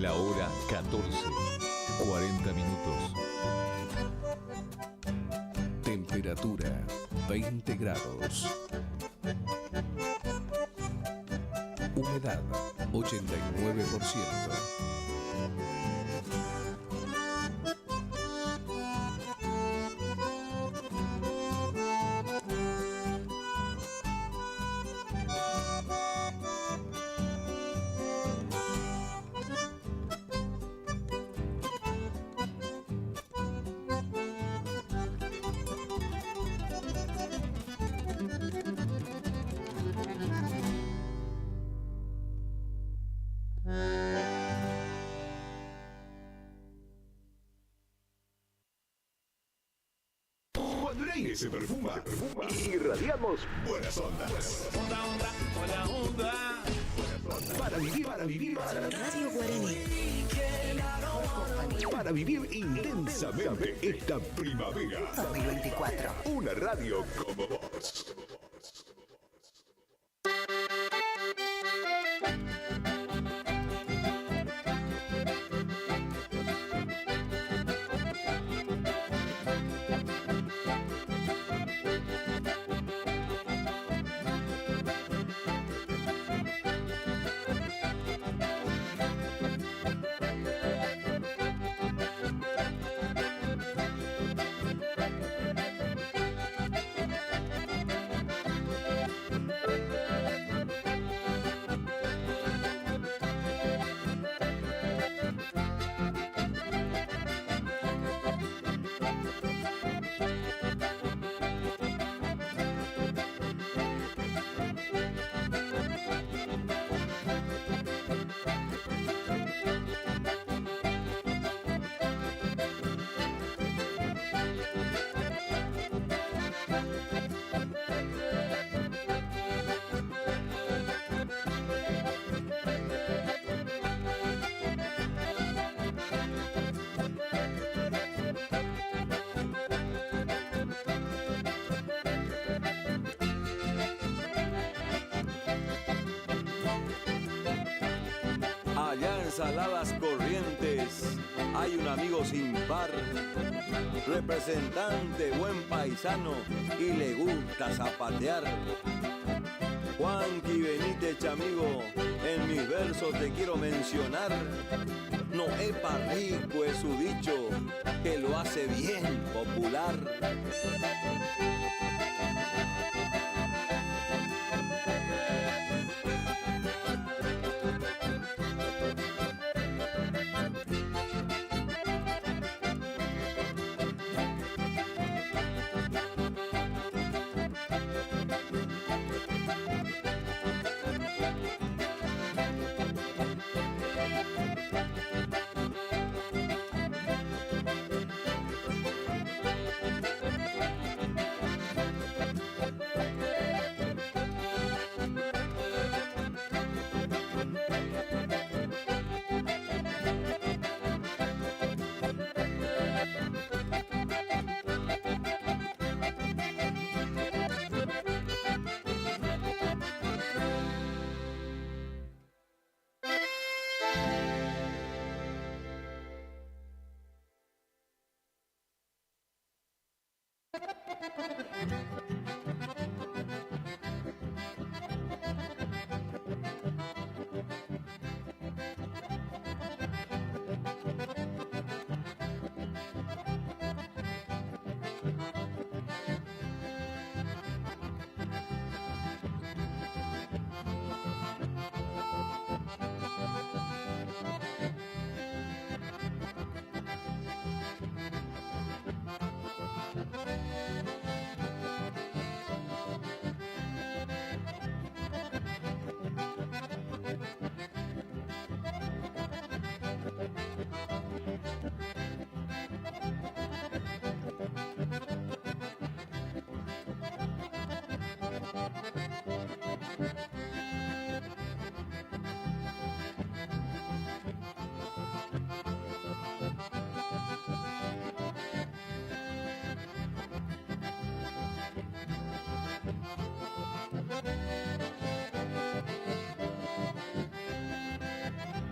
[SPEAKER 4] la hora 14:40 minutos.
[SPEAKER 9] Temperatura 20 grados. Humedad 89%.
[SPEAKER 1] Cuando el aire se perfuma, irradiamos buenas ondas.
[SPEAKER 12] Buena onda.
[SPEAKER 1] Para vivir,
[SPEAKER 5] Radio Guaraní.
[SPEAKER 1] para vivir intensamente esta primavera
[SPEAKER 5] 2024.
[SPEAKER 1] Una radio como vos.
[SPEAKER 13] Allá en Saladas Corrientes hay un amigo sin par, representante, buen paisano y le gusta zapatear. Juanqui Benítez, chamigo, en mis versos te quiero mencionar. No es pa' rico, es su dicho, que lo hace bien popular.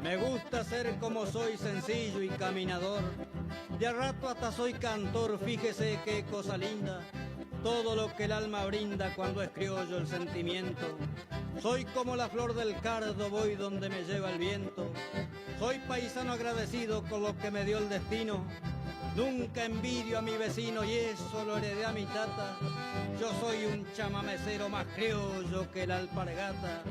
[SPEAKER 17] Me gusta ser como soy, sencillo y caminador. De a rato hasta soy cantor, fíjese qué cosa linda. Todo lo que el alma brinda cuando es criollo el sentimiento. Soy como la flor del cardo, voy donde me lleva el viento. Soy paisano agradecido con lo que me dio el destino. Nunca envidio a mi vecino y eso lo heredé a mi tata. Yo soy un chamamecero más criollo que la alpargata.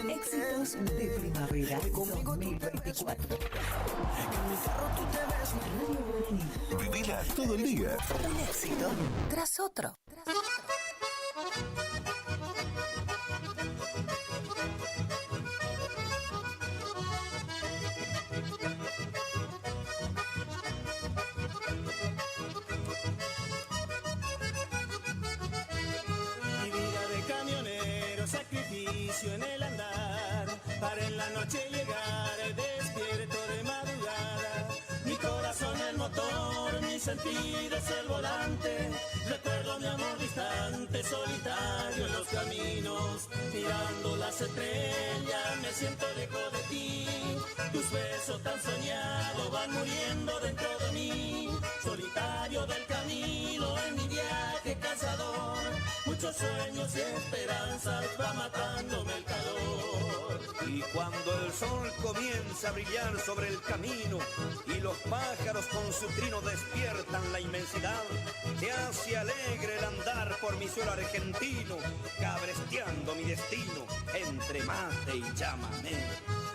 [SPEAKER 3] Éxitos de primavera 2024.
[SPEAKER 1] Vivila todo el día.
[SPEAKER 16] Un éxito tras otro.
[SPEAKER 12] Mi vida de camionero, sacrificio en el andar, para en la noche llegar despierto de madrugada. Mi corazón el motor, mi sentir es el volante. Recuerdo mi amor distante, solitario en los caminos, mirando las estrellas, me siento lejos de ti. Tus besos tan soñados van muriendo dentro de mí. Solitario del camino en mi viaje cansador, muchos sueños y esperanzas va matándome el calor.
[SPEAKER 13] Y cuando el sol comienza a brillar sobre el camino y los pájaros con su trino despiertan la inmensidad, se hace alegre el andar por mi suelo argentino, cabresteando mi destino entre mate y chamamé.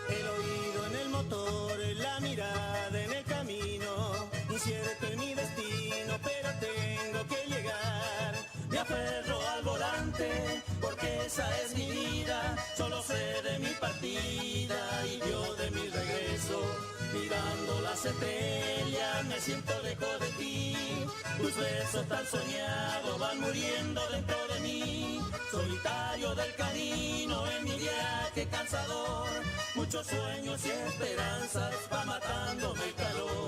[SPEAKER 12] El oído en el motor, la mirada en el camino, incierto en mi destino, pero tengo que llegar. Me aferro al volante, porque esa es mi vida, solo sé de mi partida y yo de mi regreso. Mirando las estrellas, me siento lejos de ti. Tus besos tan soñados van muriendo dentro de mí. Solitario del camino en mi viaje cansador, muchos sueños y esperanzas va matándome el calor.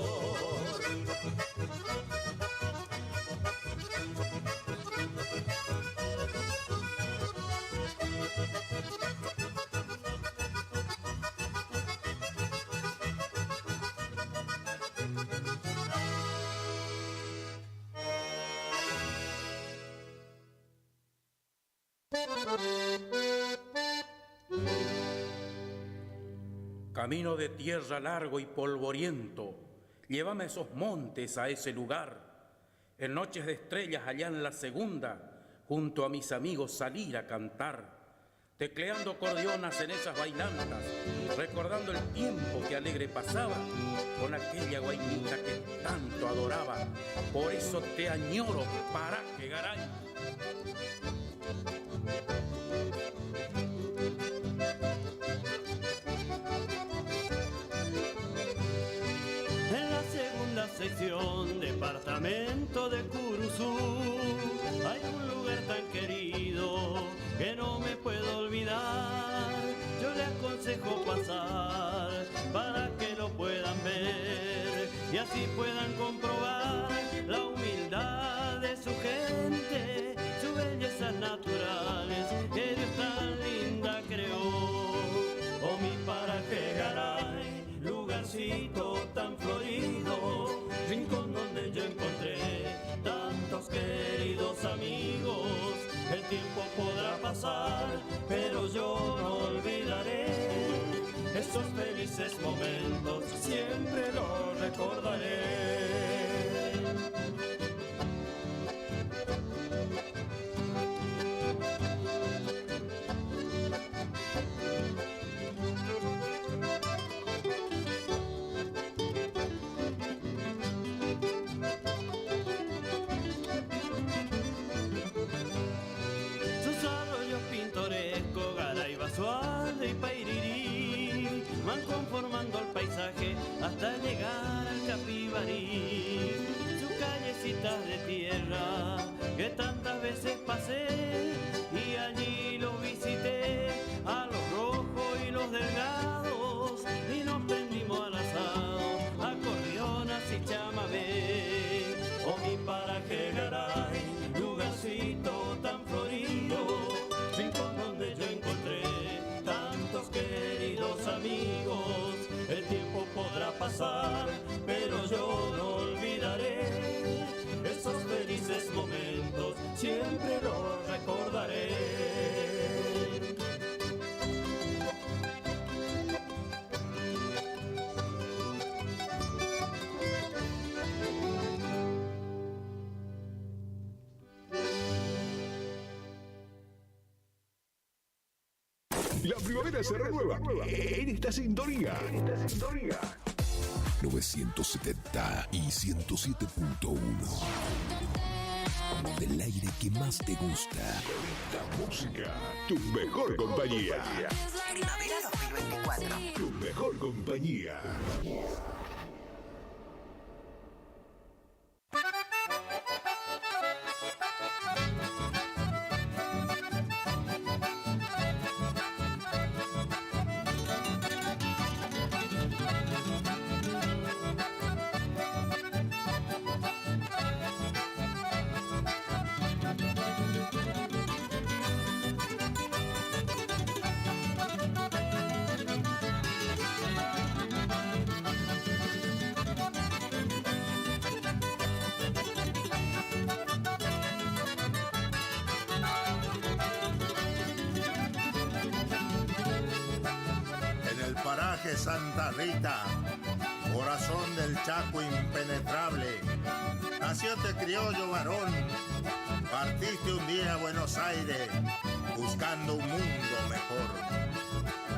[SPEAKER 8] Camino de tierra largo y polvoriento, llévame a esos montes, a ese lugar. En noches de estrellas allá en la segunda, junto a mis amigos salir a cantar. Tecleando acordeonas en esas bailantas, recordando el tiempo que alegre pasaba con aquella guainita que tanto adoraba. Por eso te añoro, Paraje Garay.
[SPEAKER 12] En la segunda sección, departamento de Curuzú, hay un lugar tan querido que no me puedo olvidar. Yo le aconsejo pasar para que lo puedan ver y así puedan comprobar la humildad de su gente, sus bellezas naturales que Dios tan linda creó. Oh, mi Paraje Garay, lugarcito tan florido, rincón donde yo encontré tantos queridos amigos. El tiempo podrá pasar, pero yo no olvidaré esos felices momentos, siempre los recordaré. van conformando el paisaje hasta llegar al Capibarí. Sus callecitas de tierra que tantas veces pasé y allí los visité, a los rojos y los delgados, y nos prendimos al asado, acordeonas y chamamé. Oh, mi paraje Garay, lugarcito tan florido, rincón donde yo encontré tantos queridos amigos. El tiempo podrá pasar, pero yo no olvidaré esos felices momentos, siempre los recordaré.
[SPEAKER 1] La primavera se renueva en esta sintonía. 970 y 107.1. Del aire que más te gusta. La música, tu mejor compañía.
[SPEAKER 16] Primavera 2024.
[SPEAKER 1] Tu mejor compañía.
[SPEAKER 14] Santa Rita, corazón del Chaco impenetrable, nació este criollo varón, partiste un día a Buenos Aires buscando un mundo mejor.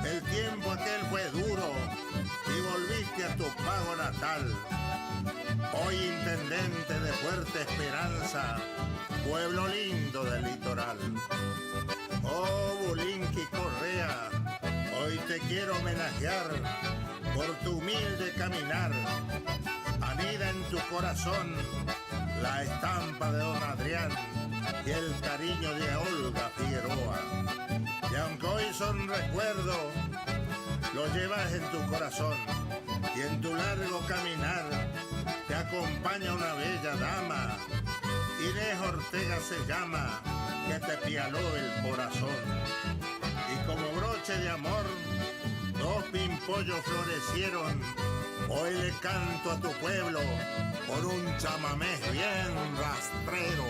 [SPEAKER 14] El tiempo aquel fue duro y volviste a tu pago natal, hoy intendente de Fuerte Esperanza, pueblo lindo del litoral. Oh, Bulinqui Correa, hoy te quiero homenajear por tu humilde caminar. Anida en tu corazón la estampa de don Adrián y el cariño de Olga Figueroa. Y aunque hoy son recuerdos, lo llevas en tu corazón. Y en tu largo caminar te acompaña una bella dama. Inés Ortega se llama, que te pialó el corazón. Y como broche de amor, dos pimpollos florecieron. Hoy le canto a tu pueblo por un chamamé bien rastrero.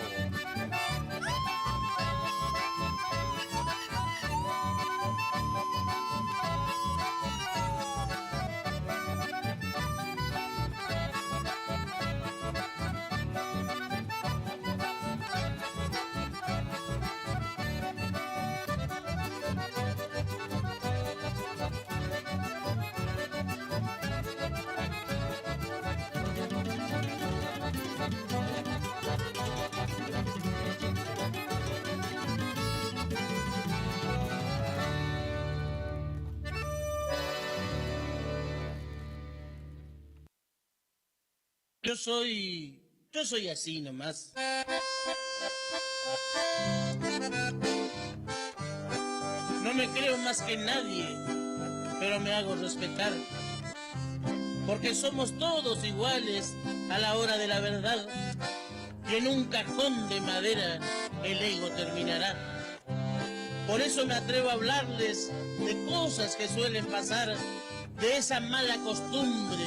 [SPEAKER 8] Yo soy así nomás. No me creo más que nadie, pero me hago respetar. Porque somos todos iguales a la hora de la verdad. Y en un cajón de madera el ego terminará. Por eso me atrevo a hablarles de cosas que suelen pasar, de esa mala costumbre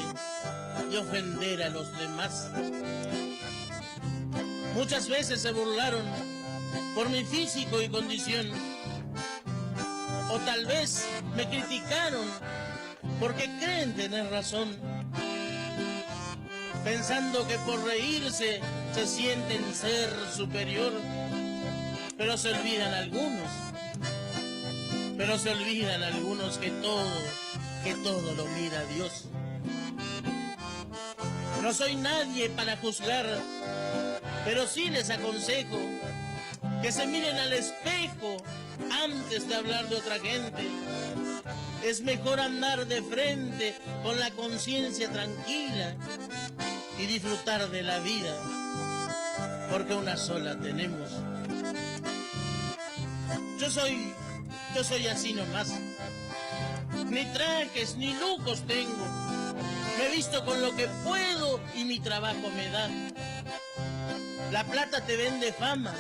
[SPEAKER 8] de ofender a los demás. Muchas veces se burlaron por mi físico y condición, o tal vez me criticaron porque creen tener razón, pensando que por reírse se sienten ser superior, pero se olvidan algunos que todo lo mira Dios. No soy nadie para juzgar, pero sí les aconsejo que se miren al espejo antes de hablar de otra gente. Es mejor andar de frente con la conciencia tranquila y disfrutar de la vida, porque una sola tenemos. Yo soy así nomás. Ni trajes ni lujos tengo. Me visto con lo que puedo y mi trabajo me da. La plata te vende fama,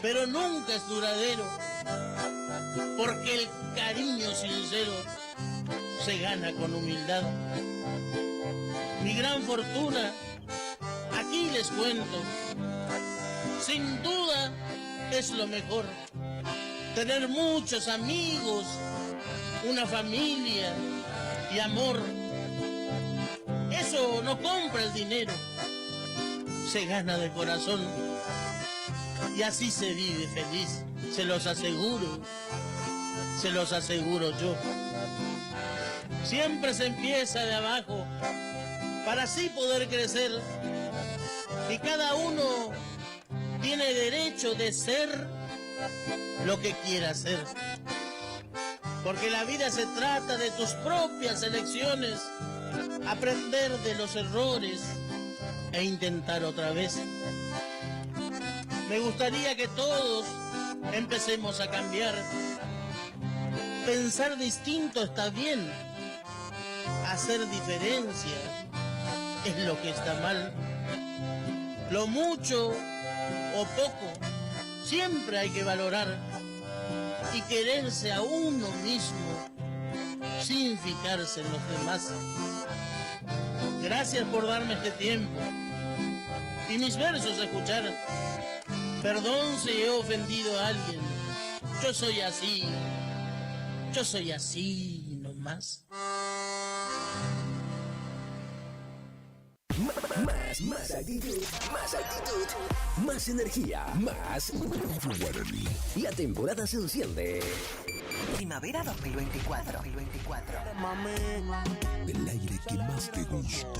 [SPEAKER 8] pero nunca es duradero, porque el cariño sincero se gana con humildad. Mi gran fortuna, aquí les cuento, sin duda es lo mejor. Tener muchos amigos, una familia y amor. Eso no compra el dinero, se gana de corazón. Y así se vive feliz, se los aseguro yo. Siempre se empieza de abajo para así poder crecer. Y cada uno tiene derecho de ser lo que quiera ser. Porque la vida se trata de tus propias elecciones, aprender de los errores e intentar otra vez. Me gustaría que todos empecemos a cambiar. Pensar distinto está bien. Hacer diferencia es lo que está mal. Lo mucho o poco siempre hay que valorar y quererse a uno mismo sin fijarse en los demás. Gracias por darme este tiempo y mis versos a escuchar. Perdón si he ofendido a alguien. Yo soy así nomás.
[SPEAKER 1] Más actitud, más energía, más Guaraní. La temporada se enciende.
[SPEAKER 16] Primavera 2024.
[SPEAKER 1] El aire que más te gusta.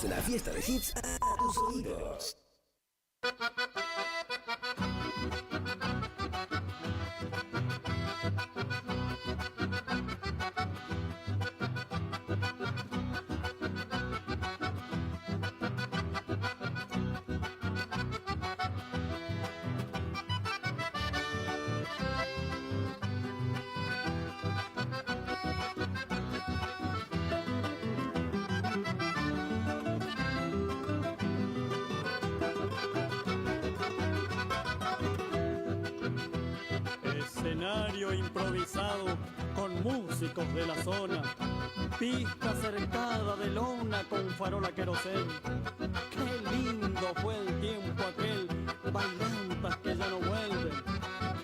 [SPEAKER 1] La fiesta de hits a tus oídos.
[SPEAKER 17] Escenario improvisado con músicos de la zona, pista cercada de lona con farola querosén. Qué lindo fue el tiempo aquel, bailantas que ya no vuelven.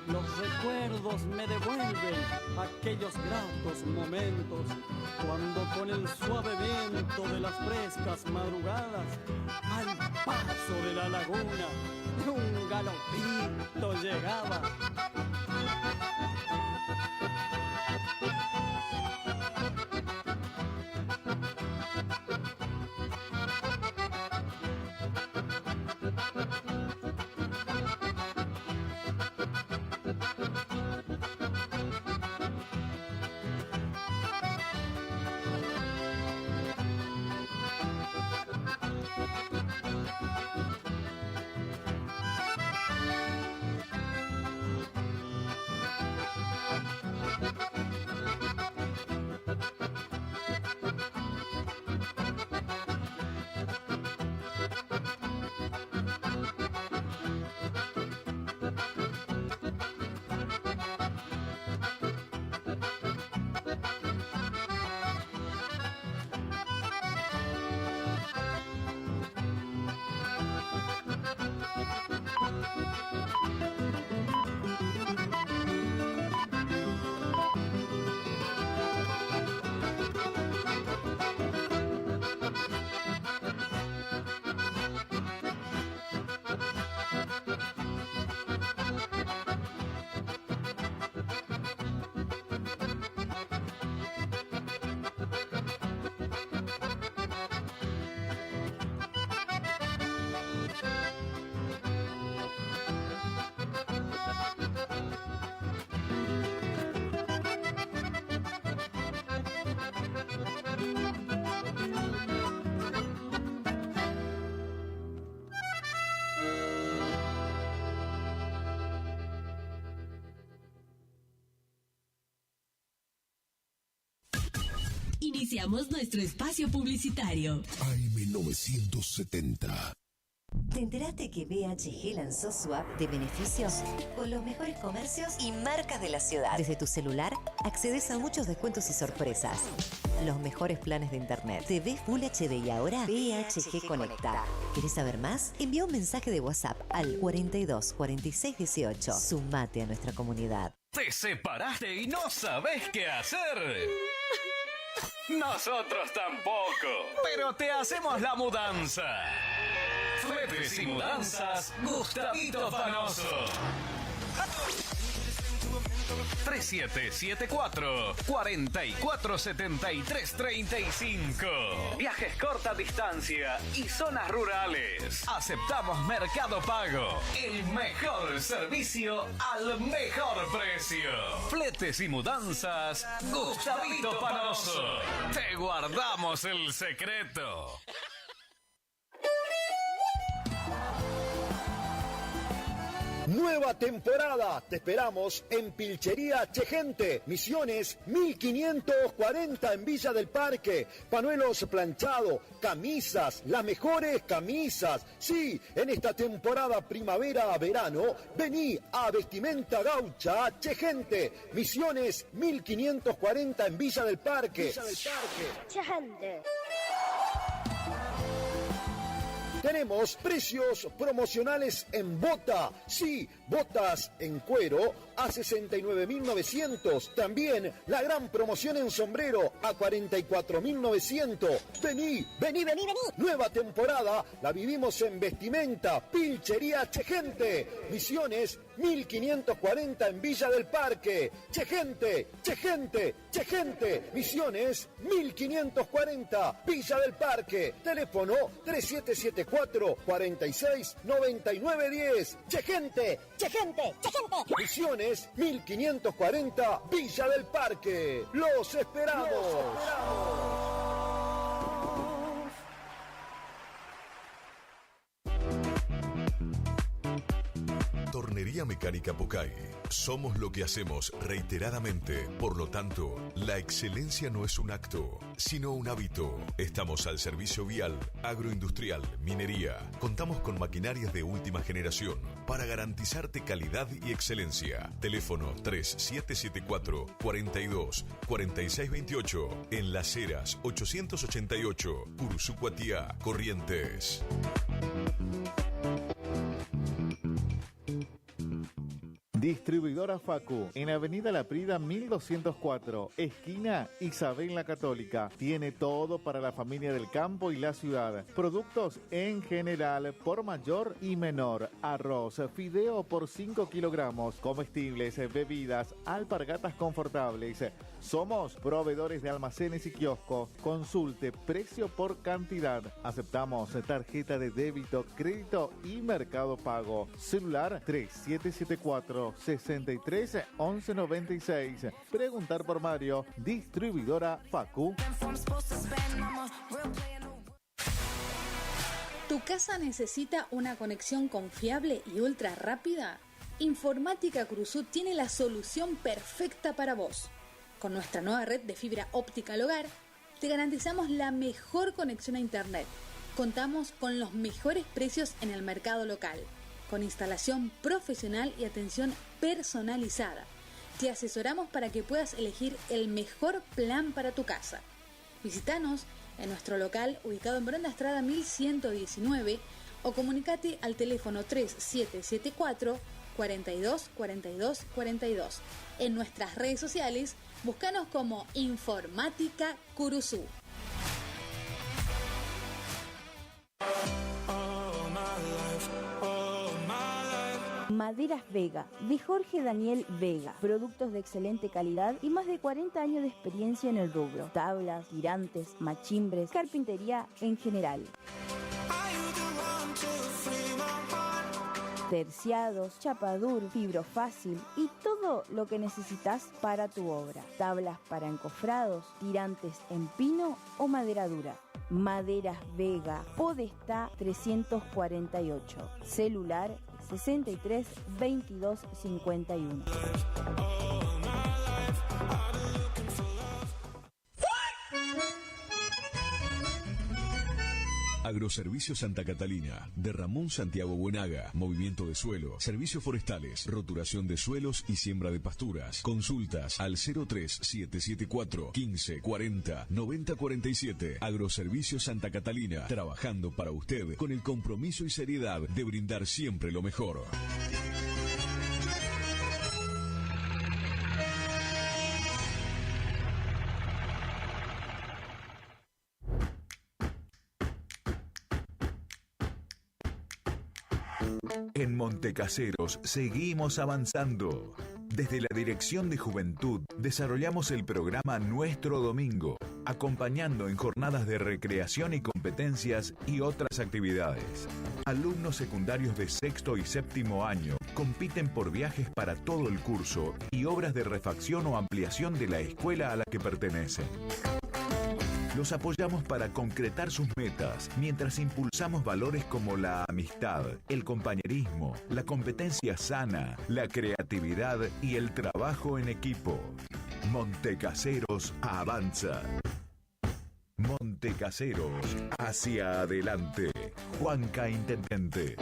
[SPEAKER 17] Los recuerdos me devuelven aquellos gratos momentos, cuando con el suave viento de las frescas madrugadas, al paso de la laguna, un galopito llegaba.
[SPEAKER 3] Iniciamos nuestro espacio publicitario.
[SPEAKER 1] AM970.
[SPEAKER 5] ¿Te enteraste que BHG lanzó su app de beneficios con los mejores comercios y marcas de la ciudad? Desde tu celular accedes a muchos descuentos y sorpresas. Los mejores planes de internet. TV Full HD y ahora BHG Conecta. ¿Querés saber más? Envía un mensaje de WhatsApp al 42 46 18. Sumate a nuestra comunidad.
[SPEAKER 11] ¿Te separaste y no sabés qué hacer? Nosotros tampoco, pero te hacemos la mudanza. Fletes y mudanzas, Gustavito Panoso. 3774-447335. Viajes corta distancia y zonas rurales. Aceptamos Mercado Pago. El mejor servicio al mejor precio. Fletes y mudanzas, Gustavito Panoso. Te guardamos el secreto.
[SPEAKER 20] Nueva temporada, te esperamos en Pilchería Chegente, Misiones 1540 en Villa del Parque, pañuelos planchados, camisas, las mejores camisas. Sí, en esta temporada primavera-verano, vení a Vestimenta Gaucha Chegente, Misiones 1540 en Villa del Parque.
[SPEAKER 21] Chegente.
[SPEAKER 20] Tenemos precios promocionales en bota. Sí, botas en cuero a 69.900. También la gran promoción en sombrero a 44.900. Vení. Nueva temporada la vivimos en Vestimenta, Pilchería Chegente. Misiones 1540 en Villa del Parque. Chegente. Misiones 1540, Villa del Parque. Teléfono 3774-469910. Chegente. Misiones 1540, Villa del Parque. Los esperamos.
[SPEAKER 6] Tornería Mecánica Pocay. Somos lo que hacemos reiteradamente. Por lo tanto, la excelencia no es un acto, sino un hábito. Estamos al servicio vial, agroindustrial, minería. Contamos con maquinarias de última generación para garantizarte calidad y excelencia. Teléfono 3774-42-4628. En Las Heras 888, Curuzú, Cuatiá, Corrientes.
[SPEAKER 19] Distribuidora Facu, en Avenida La Prida 1204, esquina Isabel la Católica. Tiene todo para la familia del campo y la ciudad. Productos en general, por mayor y menor. Arroz, fideo por 5 kilogramos, comestibles, bebidas, alpargatas confortables. Somos proveedores de almacenes y kioscos. Consulte precio por cantidad. Aceptamos tarjeta de débito, crédito y Mercado Pago. Celular 3774-631196. Preguntar por Mario. Distribuidora Facu.
[SPEAKER 23] ¿Tu casa necesita una conexión confiable y ultra rápida? Informática Cruzú tiene la solución perfecta para vos. Con nuestra nueva red de fibra óptica al hogar, te garantizamos la mejor conexión a internet. Contamos con los mejores precios en el mercado local, con instalación profesional y atención personalizada. Te asesoramos para que puedas elegir el mejor plan para tu casa. Visítanos en nuestro local ubicado en Bronda Estrada 1119 o comunicate al teléfono 3774 42 42 42. En nuestras redes sociales, búscanos como Informática Curuzú.
[SPEAKER 21] Maderas Vega, de Jorge Daniel Vega. Productos de excelente calidad y más de 40 años de experiencia en el rubro. Tablas, tirantes, machimbres, carpintería en general. Terciados, chapadur, fibrofácil y todo lo que necesitas para tu obra. Tablas para encofrados, tirantes en pino o madera dura. Maderas Vega, Podestá 348. Celular 63 22 51.
[SPEAKER 4] Agroservicios Santa Catalina, de Ramón Santiago Buenaga, movimiento de suelo, servicios forestales, roturación de suelos y siembra de pasturas. Consultas al 03774 15 40 90 47. Agroservicios Santa Catalina, trabajando para usted con el compromiso y seriedad de brindar siempre lo mejor.
[SPEAKER 7] En Montecaseros seguimos avanzando. Desde la Dirección de Juventud desarrollamos el programa Nuestro Domingo, acompañando en jornadas de recreación y competencias y otras actividades. Alumnos secundarios de sexto y séptimo año compiten por viajes para todo el curso y obras de refacción o ampliación de la escuela a la que pertenecen. Los apoyamos para concretar sus metas, mientras impulsamos valores como la amistad, el compañerismo, la competencia sana, la creatividad y el trabajo en equipo. Montecaseros avanza. Montecaseros, hacia adelante. Juanca Intendente.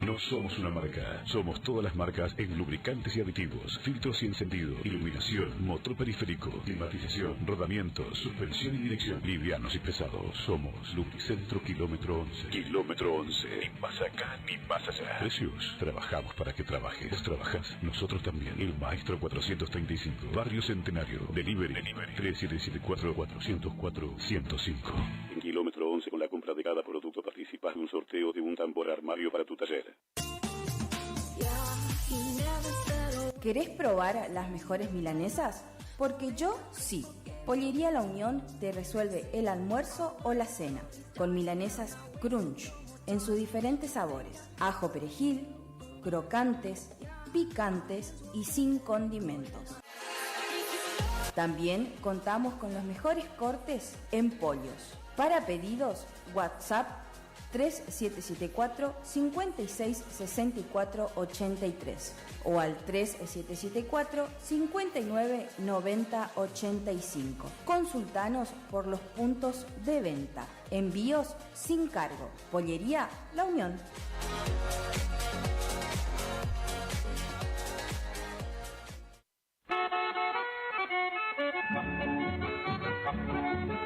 [SPEAKER 4] No somos una marca, somos todas las marcas en lubricantes y aditivos, filtros y encendido, iluminación, motor periférico, climatización, rodamientos, suspensión y dirección, livianos y pesados. Somos Lubricentro Kilómetro 11. Kilómetro 11. Ni más acá, ni más allá. Precios. Trabajamos para que trabajes. ¿Vos trabajás? Nosotros también. El Maestro 435. Barrio Centenario. Delivery. 3774-404-105. En Kilómetro 11, con la compra de cada producto participas de un sorteo de un tambor armario para tu taller.
[SPEAKER 21] ¿Querés probar las mejores milanesas? Porque yo sí. Pollería La Unión te resuelve el almuerzo o la cena con milanesas crunch en sus diferentes sabores: ajo perejil, crocantes, picantes y sin condimentos. También contamos con los mejores cortes en pollos. Para pedidos, WhatsApp 3774 56 64 83 o al 3774 59 90 85. Consultanos por los puntos de venta. Envíos sin cargo. Pollería La Unión.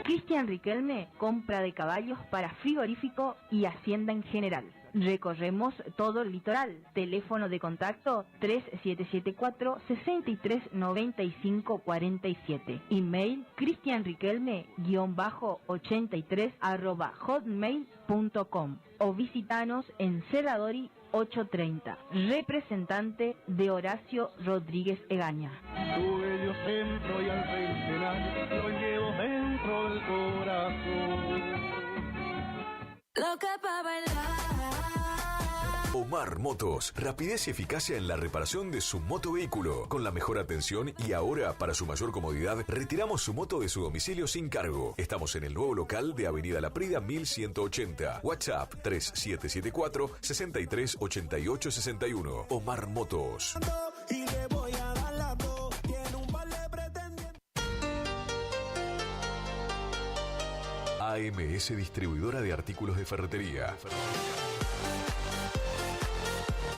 [SPEAKER 21] Cristian Riquelme, compra de caballos para frigorífico y hacienda en general. Recorremos todo el litoral. Teléfono de contacto 3774 63 95 47. Email cristianriquelme-83@hotmail.com o visitanos en Cerradori 830. Representante de Horacio Rodríguez Egaña.
[SPEAKER 12] Tu bello centro y al pensionar lo llevo dentro del corazón.
[SPEAKER 10] Loca pa' bailar.
[SPEAKER 6] Omar Motos, rapidez y eficacia en la reparación de su motovehículo, con la mejor atención y ahora, para su mayor comodidad, retiramos su moto de su domicilio sin cargo. Estamos en el nuevo local de Avenida La Prida 1180. WhatsApp 3774 63 88 61. Omar Motos.
[SPEAKER 12] Y le voy a dar la voz. Tiene un par de pretendientes.
[SPEAKER 6] AMS Distribuidora de Artículos de Ferretería.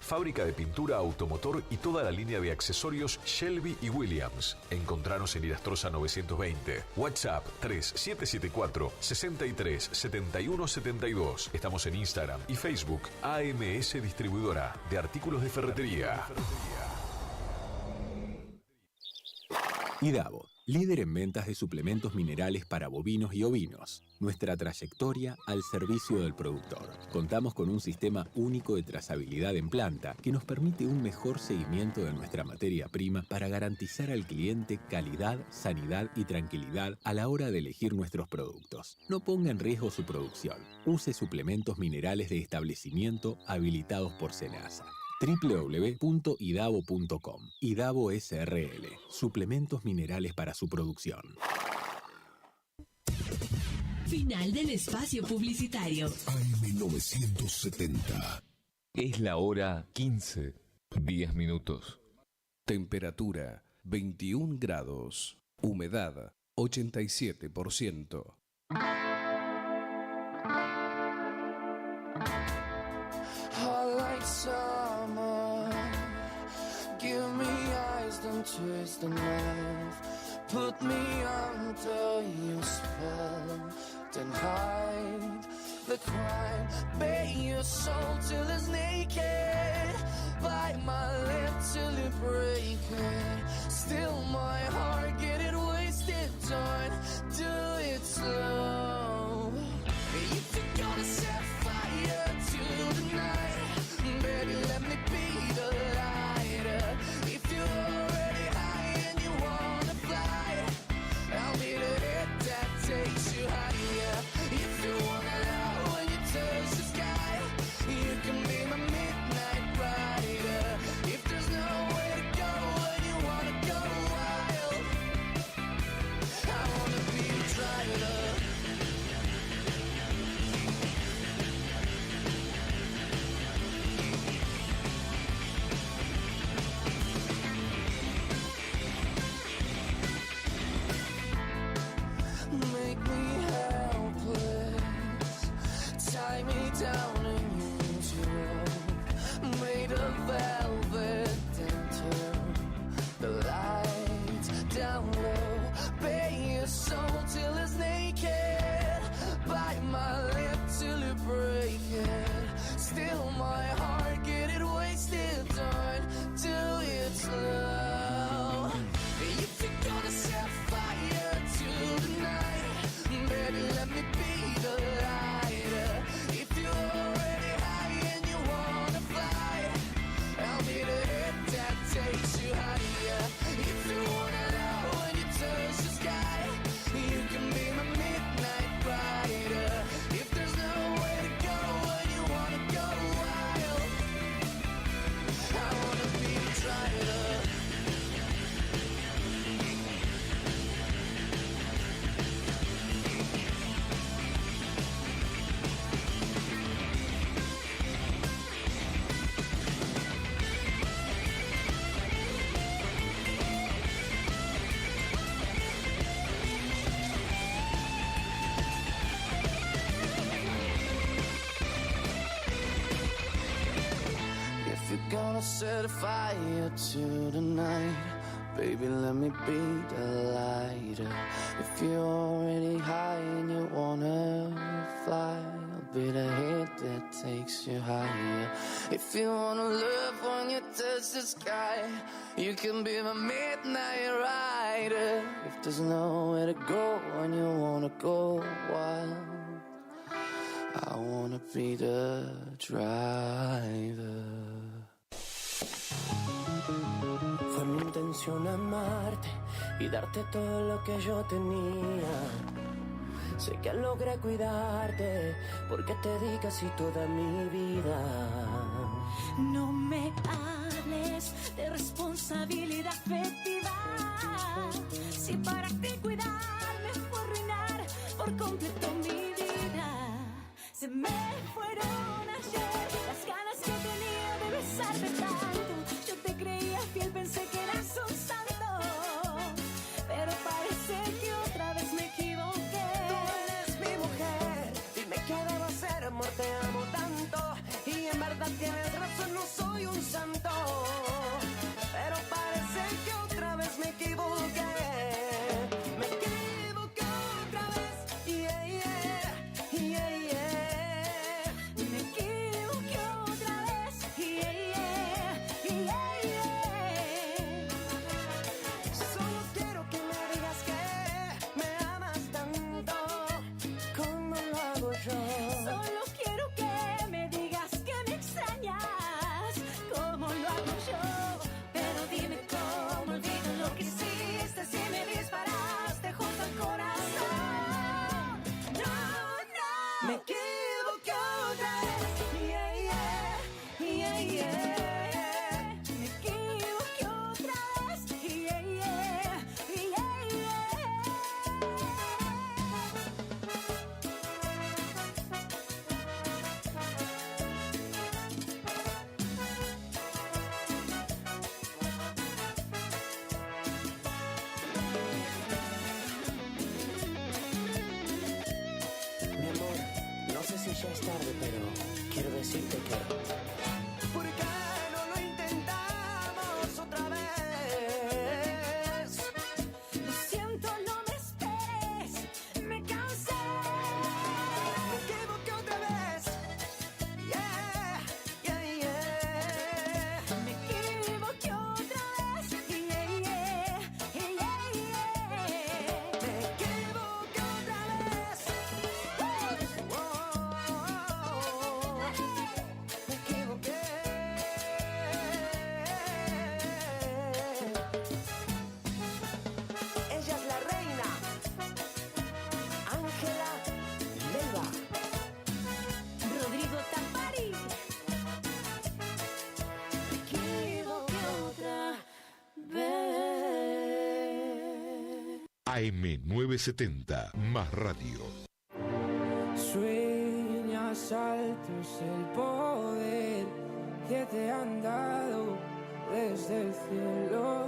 [SPEAKER 6] Fábrica de pintura, automotor y toda la línea de accesorios Shelby y Williams. Encontranos en Irastrosa 920. WhatsApp 3774 63 71 72. Estamos en Instagram y Facebook. AMS Distribuidora de Artículos de Ferretería.
[SPEAKER 9] IDAVO, líder en ventas de suplementos minerales para bovinos y ovinos. Nuestra trayectoria al servicio del productor. Contamos con un sistema único de trazabilidad en planta que nos permite un mejor seguimiento de nuestra materia prima para garantizar al cliente calidad, sanidad y tranquilidad a la hora de elegir nuestros productos. No ponga en riesgo su producción. Use suplementos minerales de establecimiento habilitados por SENASA. www.idavo.com. IDAVO SRL. Suplementos minerales para su producción.
[SPEAKER 3] Final del espacio publicitario.
[SPEAKER 1] AM970.
[SPEAKER 2] Es la hora 15, 10 minutos.
[SPEAKER 9] Temperatura 21 grados. Humedad 87%.
[SPEAKER 15] twist the knife. Put me under your spell, then hide the crime. Bare your soul till it's naked. Bite my lip till you break it. Still my heart, get it wasted. Don't do it slow. If you're gonna set fire to the night, baby, let me be the lighter. If you're already high and you wanna fly, I'll be the hit that takes you higher. If you wanna love when you touch the sky, you can be my midnight rider. If there's nowhere to go when you wanna go wild, I wanna be a driver. Make me helpless, tie me down and use your rope, made of velvet, then turn the lights down low. Bare your soul till it's naked, bite my lip till you break it. Still my heart, get it wasted, don't do it slow. If you're gonna set fire to the night, baby, let me be the lighter. If you're already high and you wanna fly, I'll be the hit that takes you higher. If you wanna love when you touch the sky, you can be my midnight rider. If there's nowhere to go when you wanna go wild, I wanna be the driver. If you're gonna set a fire to the night, baby, let me be the lighter. If you're already high and you wanna fly, I'll be the hit that takes you higher. If you wanna love when you touch the sky, you can be my midnight rider. If there's nowhere to go when you wanna go wild, I wanna be the driver.
[SPEAKER 18] Fue mi intención amarte y darte todo lo que yo tenía. Sé que logré cuidarte porque te di casi toda mi vida.
[SPEAKER 10] No me hables de responsabilidad afectiva. Si para ti cuidarme fue arruinar por completo mi vida. Se me fueron ayer las ganas que tenía de besarte tanto. Yo te creía fiel, pensé que eras un santo, pero parece que otra vez me equivoqué.
[SPEAKER 18] Tú eres mi mujer, dime qué debo hacer, amor, te amo tanto. Y en verdad tienes razón, no soy un santo, pero parece que otra vez me equivoqué. Me equivoqué otra vez, yeah, yeah, yeah, yeah.
[SPEAKER 10] Me equivoqué otra vez, yeah, yeah, yeah, yeah.
[SPEAKER 18] Solo quiero que me digas que me amas tanto como lo hago yo.
[SPEAKER 10] Solo quiero que me digas que me extrañas como lo hago yo. Pero dime cómo olvido lo que hiciste si me disparaste junto al corazón. No, no.
[SPEAKER 18] Me equivoqué otra vez, yeah, yeah, yeah, yeah.
[SPEAKER 10] Me equivoqué otra vez, yeah, yeah, yeah, yeah.
[SPEAKER 18] Mi amor, no sé si ya es tarde, pero quiero decirte que ¿por qué no lo intentamos otra vez?
[SPEAKER 1] AM970, más radio.
[SPEAKER 13] Sueñas alto es el poder que te han dado desde el cielo.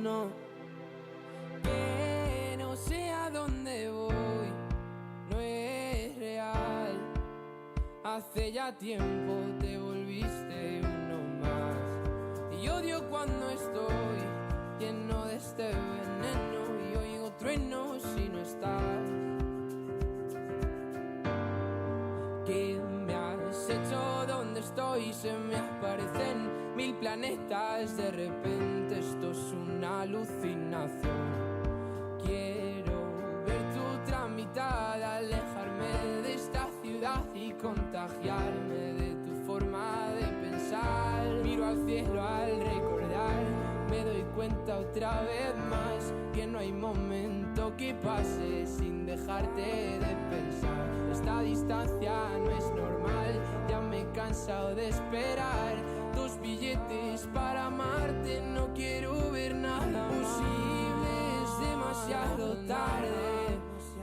[SPEAKER 13] No. Que no sé a dónde voy, no es real. Hace ya tiempo te volviste uno más. Y odio cuando estoy lleno de este veneno y oigo truenos si no estás. ¿Qué me has hecho? ¿Dónde estoy? Se me aparecen 1000 planetas. De repente esto es una alucinación. Quiero ver tu tramitada, alejarme de esta ciudad y contagiarme de tu forma de pensar. Miro al cielo al recordar, me doy cuenta otra vez más que no hay momento que pase sin dejarte de pensar. Esta distancia no es normal, ya me he cansado de esperar 2 billetes para amarte, no quiero ver nada posible, es demasiado tarde,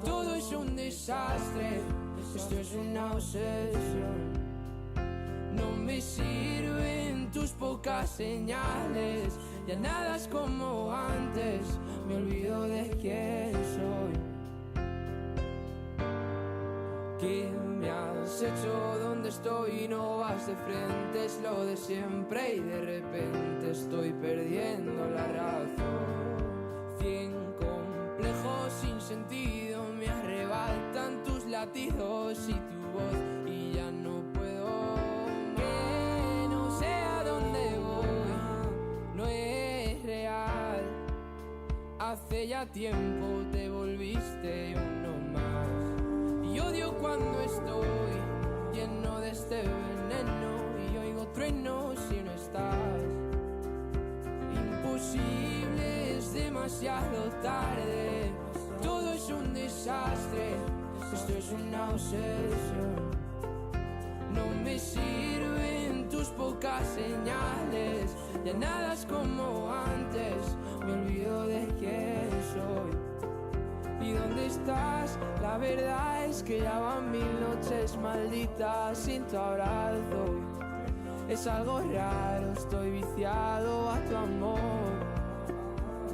[SPEAKER 13] todo es un desastre, esto es una obsesión. No me sirven tus pocas señales, ya nada es como antes, me olvido de quién soy. ¿Qué me has hecho? ¿Dónde estoy? No vas de frente, es lo de siempre y de repente estoy perdiendo la razón. 100 complejos sin sentido me arrebatan tus latidos y tu voz y ya no puedo. Que no sé a dónde voy, no es real. Hace ya tiempo te volviste uno más. Y odio cuando estoy lleno de este veneno y oigo truenos si no estás. Imposible, es demasiado tarde, todo es un desastre, esto es una obsesión. No me sirven tus pocas señales, ya nada es como antes, me olvido de quién soy. ¿Y dónde estás? La verdad es que ya van 1000 noches malditas sin tu abrazo. Es algo raro, estoy viciado a tu amor,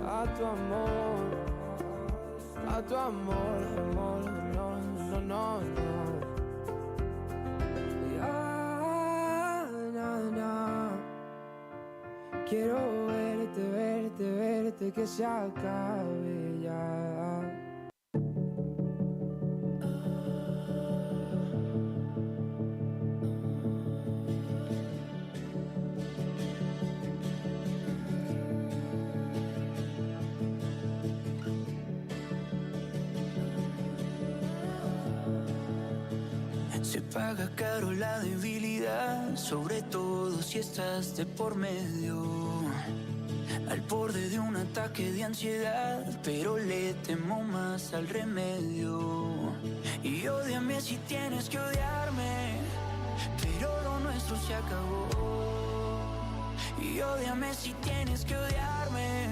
[SPEAKER 13] a tu amor, a tu amor, amor, no. Quiero verte, que se acabe ya.
[SPEAKER 14] Se paga caro la debilidad, sobre todo si estás de por medio. Al borde de un ataque de ansiedad, pero le temo más al remedio. Y ódiame si tienes que odiarme, pero lo nuestro se acabó. Y ódiame si tienes que odiarme,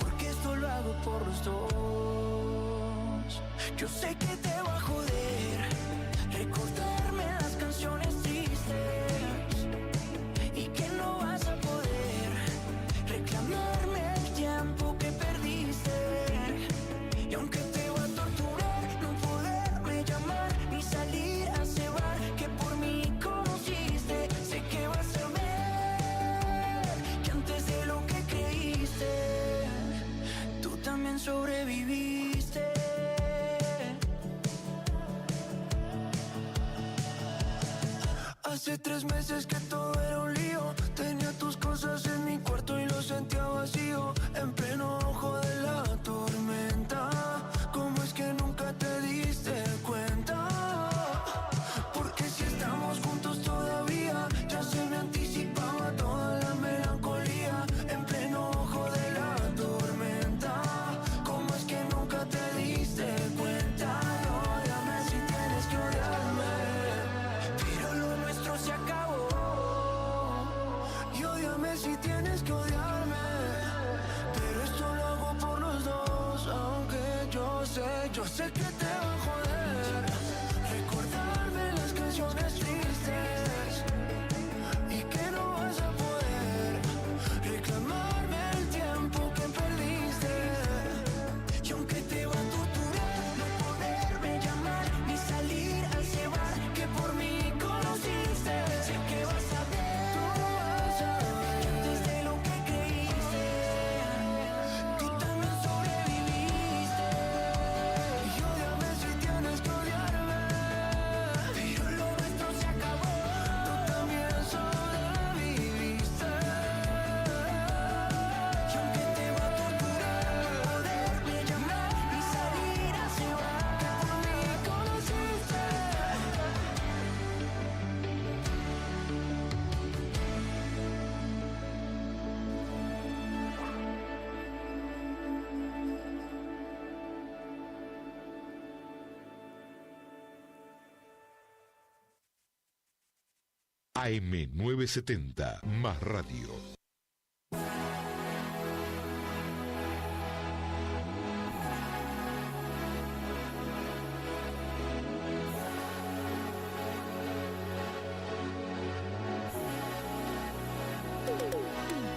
[SPEAKER 14] porque esto lo hago por los dos. Yo sé que te va a joder recordarme las canciones tristes y que no vas a poder reclamarme el tiempo que perdiste. Y aunque te va a torturar no poderme llamar ni salir a cebar que por mí conociste, sé que vas a ver que antes de lo que creíste tú también sobreviviste. Hace 3 meses que todo era un lío, tenía tus cosas en mi cuarto y lo sentía vacío, en pleno ojo de la tormenta. ¿Cómo es que nunca te diste cuenta? Porque si estamos juntos todavía, ya se me anticipaba toda la melancolía, en pleno ojo de la tormenta. ¿Cómo es que nunca te diste cuenta? Ódiame si tienes que odiarme, pero lo nuestro se acabó. Y ódiame si tienes que odiarme,
[SPEAKER 15] Yo sé que te va a joder recordarme las canciones tristes y que no vas a poder reclamarme el tiempo que perdiste. Y aunque te va a torturar no poderme llamar ni salir al cebar que por mí conociste, sé que vas a ver, tú vas a ver antes de lo que creíste. Tú también sobreviviste y ódiame si tienes que odiarme, pero lo nuestro se acabó. Tú también sobreviviste. Y aunque te va a torturar no poderme llamar ni salir a cebar que por mí conociste.
[SPEAKER 1] AM970, más radio.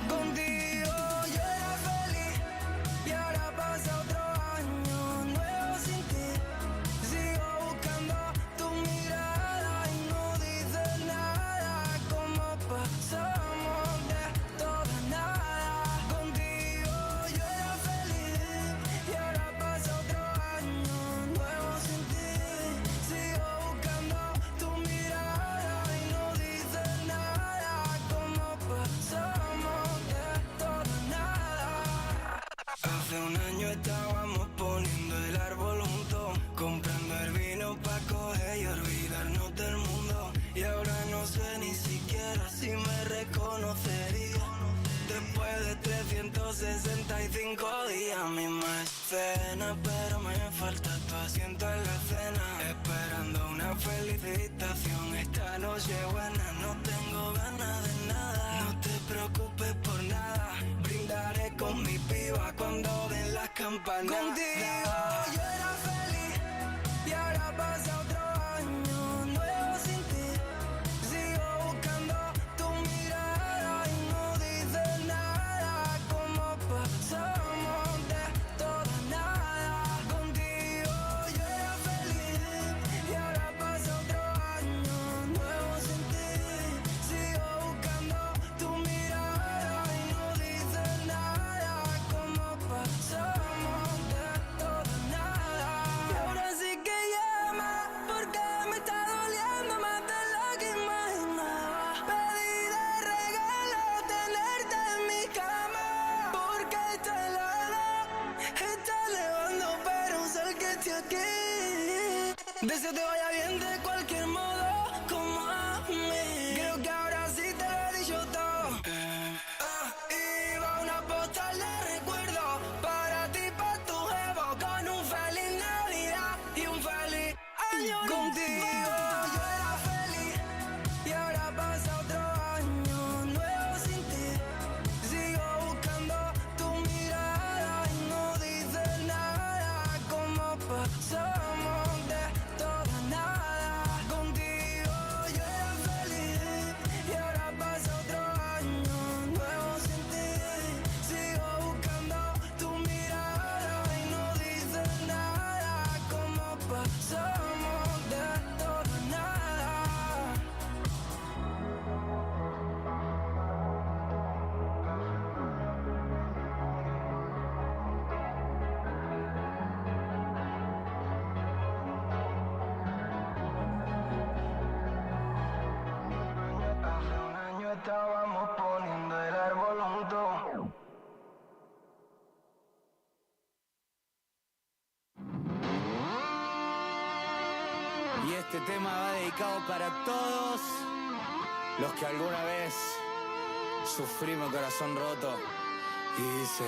[SPEAKER 15] Contigo yo era feliz y ahora pasa otro año nuevo sin ti. Sigo buscando tu mirada y no dices nada. Como pasamos de todo a nada. Contigo yo era feliz y ahora pasa otro año nuevo sin ti. Sigo buscando tu mirada y no dices nada. Como pasamos de todo a nada. Hace un año estábamos poniendo el árbol juntos, comprando el vino pa' coger y olvidarnos del mundo. Y ahora no sé ni siquiera si me reconocería. Después de 365 días, misma escena, pero me falta tu asiento en la cena. Esperando una felicitación, esta noche buena, no tengo ganas de nada. No te preocupes por nada, brindaré con mi piba cuando den las campanas. Contigo yo era feliz y ahora pasa otro año nuevo sin ti. Sigo buscando tu mirada y no dices nada. Como pasamos de todo a nada. Contigo yo era feliz y ahora pasa otro año nuevo sin ti. Sigo buscando tu mirada y no dices nada. Como pasamos de todo a nada. Y ahora sí que llama porque me está doliendo más de lo que imaginaba. Pedí de regalo tenerte en mi cama porque esta helada está nevando, pero sé que estoy aquí. Deseo te vaya bien de cualquier modo como a mí. Creo que ahora sí te lo he dicho todo. Iba una postal de recuerdo para ti, para tu jevo, con un feliz Navidad y un feliz año nuevo. Contigo yo era feliz y ahora pasa otro año nuevo sin ti. Sigo buscando tu mirada y no dices nada. Como pasamos de todo a nada. Contigo yo era feliz y ahora pasa otro año nuevo sin ti. Sigo buscando tu mirada y no dices nada. Como pasamos de todo a nada. Hace un año estábamos poniendo el árbol juntos.
[SPEAKER 8] Y este tema va dedicado para todos los que alguna vez sufrimos corazón roto. Y dice: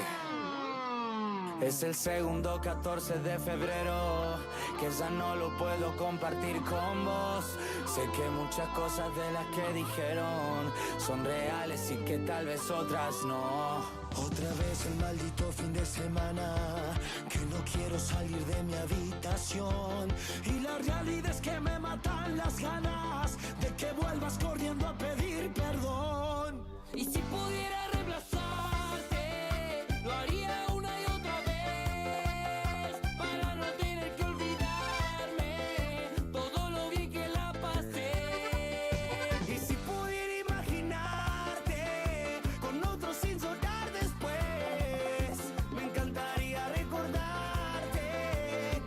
[SPEAKER 8] es el segundo 14 de febrero que ya no lo puedo compartir con vos. Sé que muchas cosas de las que dijeron son reales y que tal vez otras no.
[SPEAKER 15] Otra vez el maldito fin de semana que no
[SPEAKER 12] quiero salir de mi habitación y la realidad es que me matan las ganas de que vuelvas corriendo a pedir perdón.
[SPEAKER 10] Y si pudiera reemplazarte, lo haría una y otra vez, para no tener que olvidarme todo lo bien que la pasé.
[SPEAKER 12] Y si pudiera imaginarte con otro sin soñar después, me encantaría recordarte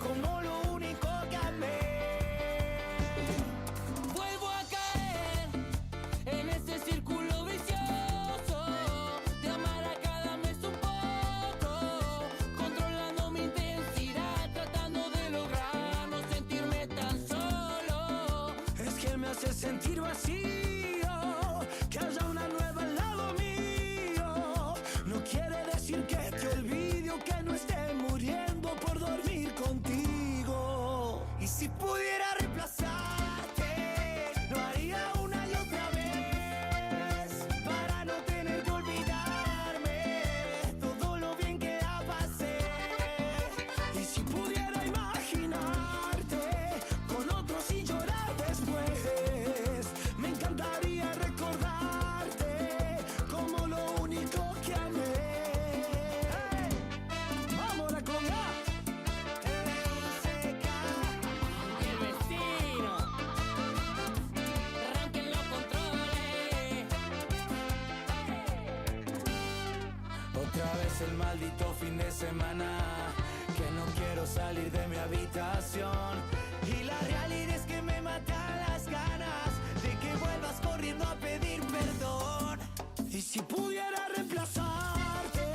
[SPEAKER 12] como lo único que amé.
[SPEAKER 10] Vuelvo a caer en ese círculo vicioso de amar a cada mes un poco, controlando mi intensidad, tratando de lograr no sentirme tan solo.
[SPEAKER 12] Es que me hace sentir vacío, que haya una nueva al lado mío. No quiere decir que te olvide o que no esté muriendo por dormir contigo. Y si pudiera reemplazarte, lo haría una y otra vez, para no tener que olvidarme todo lo bien que la pasé. Y si pudiera imaginarte con otro sin llorar después, me encantaría recordarte como lo único que amé. ¡Hey! ¡Vamos la conga!
[SPEAKER 10] El vecino, arranquen los controles.
[SPEAKER 8] Otra vez el maldito fin de semana, que no quiero salir de mi habitación.
[SPEAKER 12] Y la realidad es que me matan las ganas de que vuelvas corriendo a pedir perdón. Y si pudiera reemplazarte,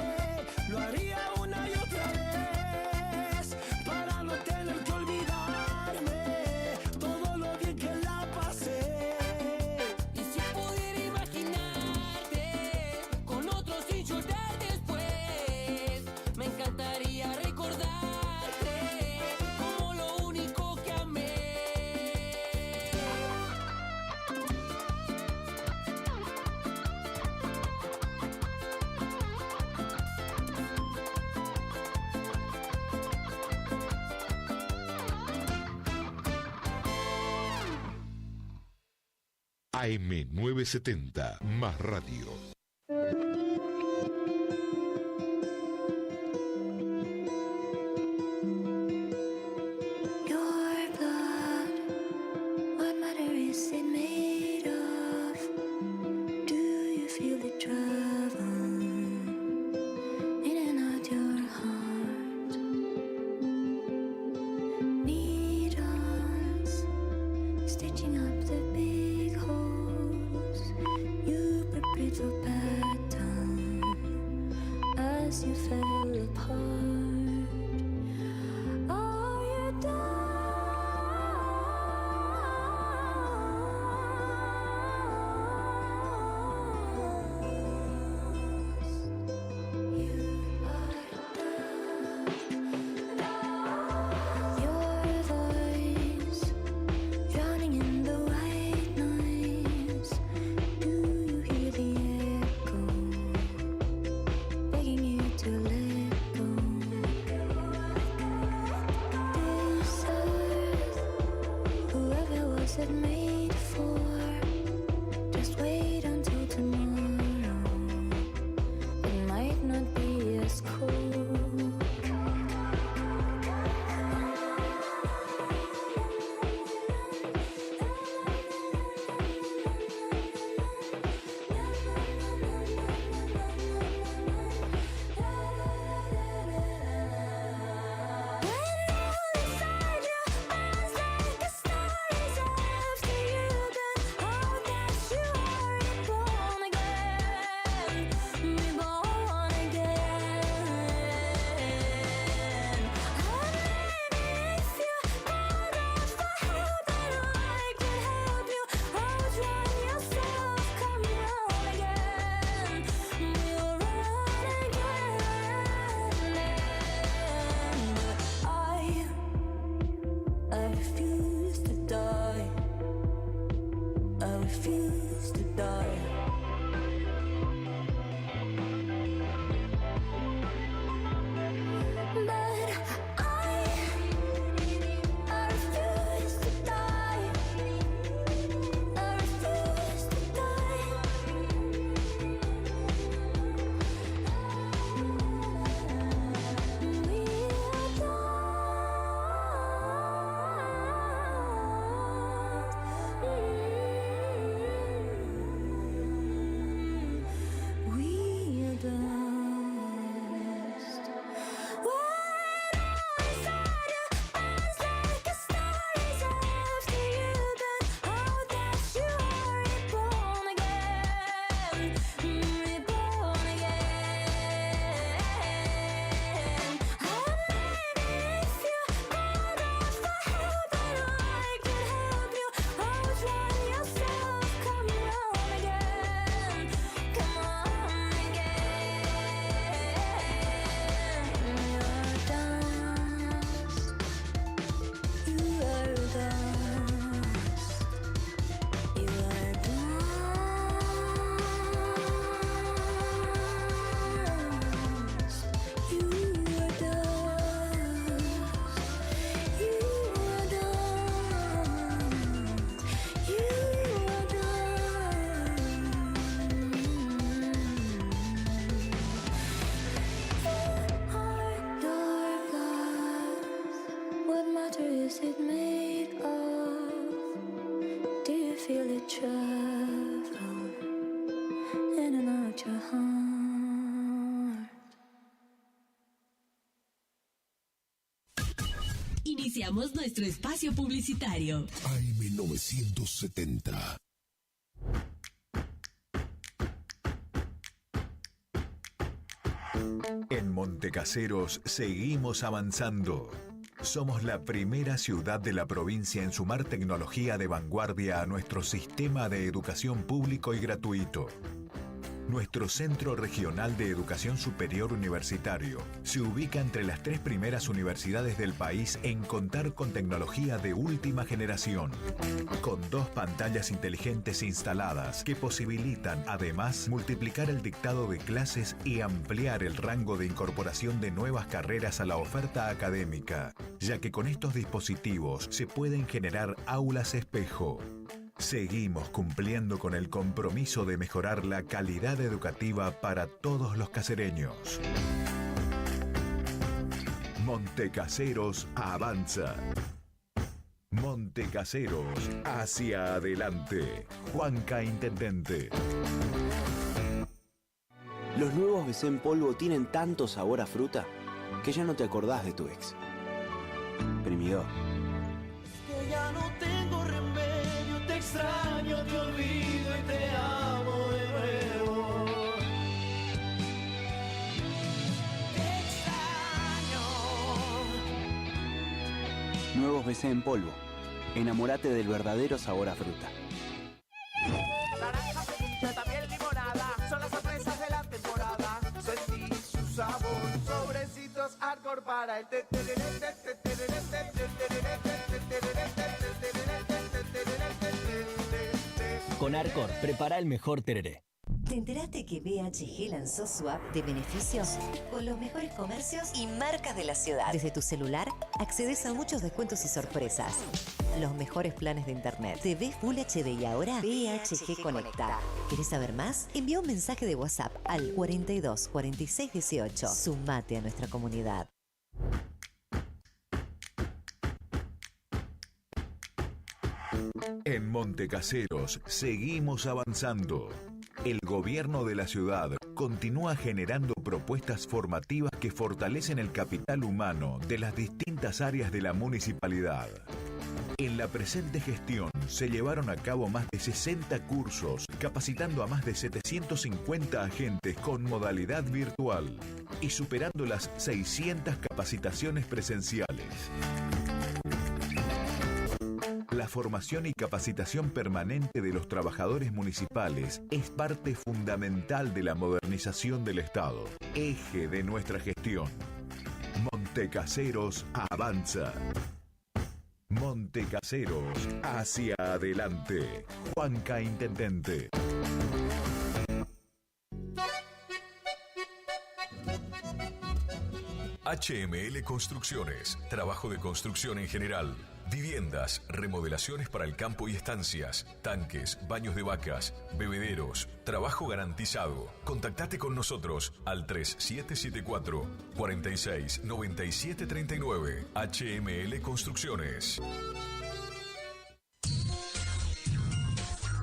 [SPEAKER 12] lo haría una y otra vez, para no tener que olvidarme todo lo bien que la pasé.
[SPEAKER 10] Y si pudiera imaginarte con otro sin llorar después, me encantaría recordarte como lo único que amé.
[SPEAKER 1] AM970 más radio.
[SPEAKER 14] Your blood, what matter is it made of? Do you feel it travel in and out your heart? Needles stitching up the big holes. You prepared for battle as you fell apart. Are you Your voice drowning in the white noise. Do you hear the echo begging you to let go? This earth, whoever was it made for? Just wait until tomorrow. It might not be as cold. When all inside your eyes like a star is after
[SPEAKER 10] is it made of? Do you feel it travel in and out your heart?
[SPEAKER 3] Iniciamos nuestro espacio publicitario.
[SPEAKER 1] AM970.
[SPEAKER 7] En Montecaseros seguimos avanzando. Somos la primera ciudad de la provincia en sumar tecnología de vanguardia a nuestro sistema de educación público y gratuito. Nuestro Centro Regional de Educación Superior Universitario se ubica entre las 3 primeras universidades del país en contar con tecnología de última generación, con 2 pantallas inteligentes instaladas que posibilitan además multiplicar el dictado de clases y ampliar el rango de incorporación de nuevas carreras a la oferta académica, ya que con estos dispositivos se pueden generar aulas espejo. Seguimos cumpliendo con el compromiso de mejorar la calidad educativa para todos los casereños. Montecaseros avanza. Montecaseros hacia adelante. Juanca Intendente.
[SPEAKER 16] Los nuevos BC en polvo tienen tanto sabor a fruta que ya no te acordás de tu ex. Primidor.
[SPEAKER 12] Que ya no tengo remedio, te extraño, te olvido y te amo de nuevo. Te extraño.
[SPEAKER 16] Nuevos BC en polvo. Enamórate del verdadero sabor a fruta.
[SPEAKER 12] Naranja, ceviche, también limonada, son las sorpresas de la temporada. Sentí su sabor, sobrecitos hardcore para el
[SPEAKER 17] Con Arcor, prepara el mejor tereré.
[SPEAKER 5] ¿Te enteraste que BHG lanzó su app de beneficios con los mejores comercios y marcas de la ciudad? Desde tu celular accedes a muchos descuentos y sorpresas. Los mejores planes de internet. TV Full HD y ahora BHG Conecta. ¿Querés saber más? Envía un mensaje de WhatsApp al 42 46 18. Sumate a nuestra comunidad.
[SPEAKER 7] En Montecaseros seguimos avanzando. El gobierno de la ciudad continúa generando propuestas formativas que fortalecen el capital humano de las distintas áreas de la municipalidad. En la presente gestión se llevaron a cabo más de 60 cursos, capacitando a más de 750 agentes con modalidad virtual y superando las 600 capacitaciones presenciales. La formación y capacitación permanente de los trabajadores municipales es parte fundamental de la modernización del Estado, eje de nuestra gestión. Montecaseros avanza. Montecaseros hacia adelante. Juanca Intendente.
[SPEAKER 6] HML Construcciones, trabajo de construcción en general. Viviendas, remodelaciones para el campo y estancias, tanques, baños de vacas, bebederos, trabajo garantizado. Contactate con nosotros al 3774 46 97 39. HML Construcciones.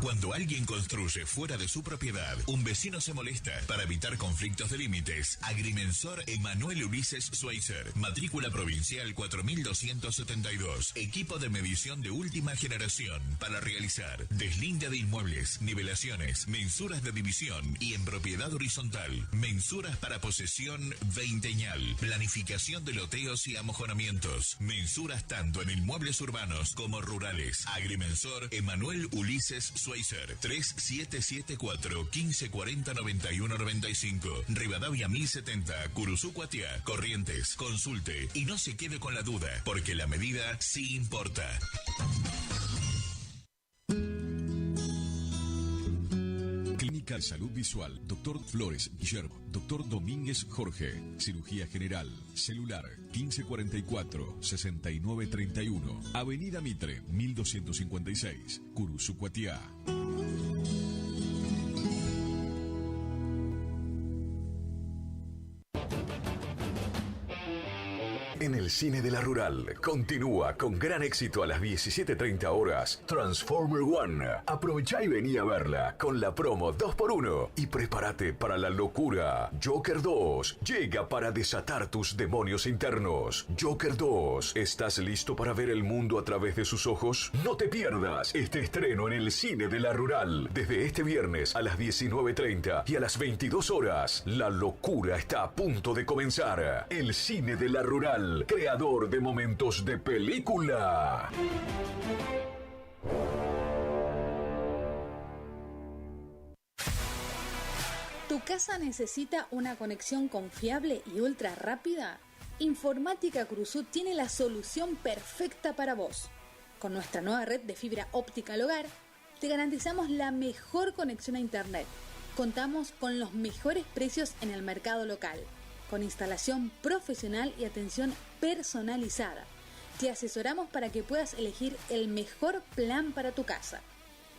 [SPEAKER 22] Cuando alguien construye fuera de su propiedad, un vecino se molesta. Para evitar conflictos de límites, Agrimensor Emanuel Ulises Schweitzer, matrícula provincial 4272, equipo de medición de última generación para realizar deslinde de inmuebles, nivelaciones, mensuras de división y en propiedad horizontal, mensuras para posesión veinteñal, planificación de loteos y amojonamientos, mensuras tanto en inmuebles urbanos como rurales. Agrimensor Emanuel Ulises Schweitzer, 3774 1540 91 95, Rivadavia 1070, Curuzú Cuatiá, Corrientes. Consulte y no se quede con la duda, porque la medida sí importa.
[SPEAKER 4] Clínica de Salud Visual, Dr. Flores Guillermo, Dr. Domínguez Jorge, Cirugía General, Celular 1544-6931, Avenida Mitre 1256, Curuzú Cuatiá.
[SPEAKER 6] En en el cine de la Rural. Continúa con gran éxito a las 17:30 horas Transformer One. Aprovecha y vení a verla con la promo 2x1 y prepárate para la locura. Joker 2 llega para desatar tus demonios internos. Joker 2, ¿estás listo para ver el mundo a través de sus ojos? No te pierdas este estreno en el cine de la Rural. Desde este viernes a las 19:30 y a las 22 horas, la locura está a punto de comenzar. El cine de la Rural, creador de momentos de película.
[SPEAKER 23] ¿Tu casa necesita una conexión confiable y ultra rápida? Informática Cruzú tiene la solución perfecta para vos. Con nuestra nueva red de fibra óptica al hogar, te garantizamos la mejor conexión a internet. Contamos con los mejores precios en el mercado local, con instalación profesional y atención personalizada. Te asesoramos para que puedas elegir el mejor plan para tu casa.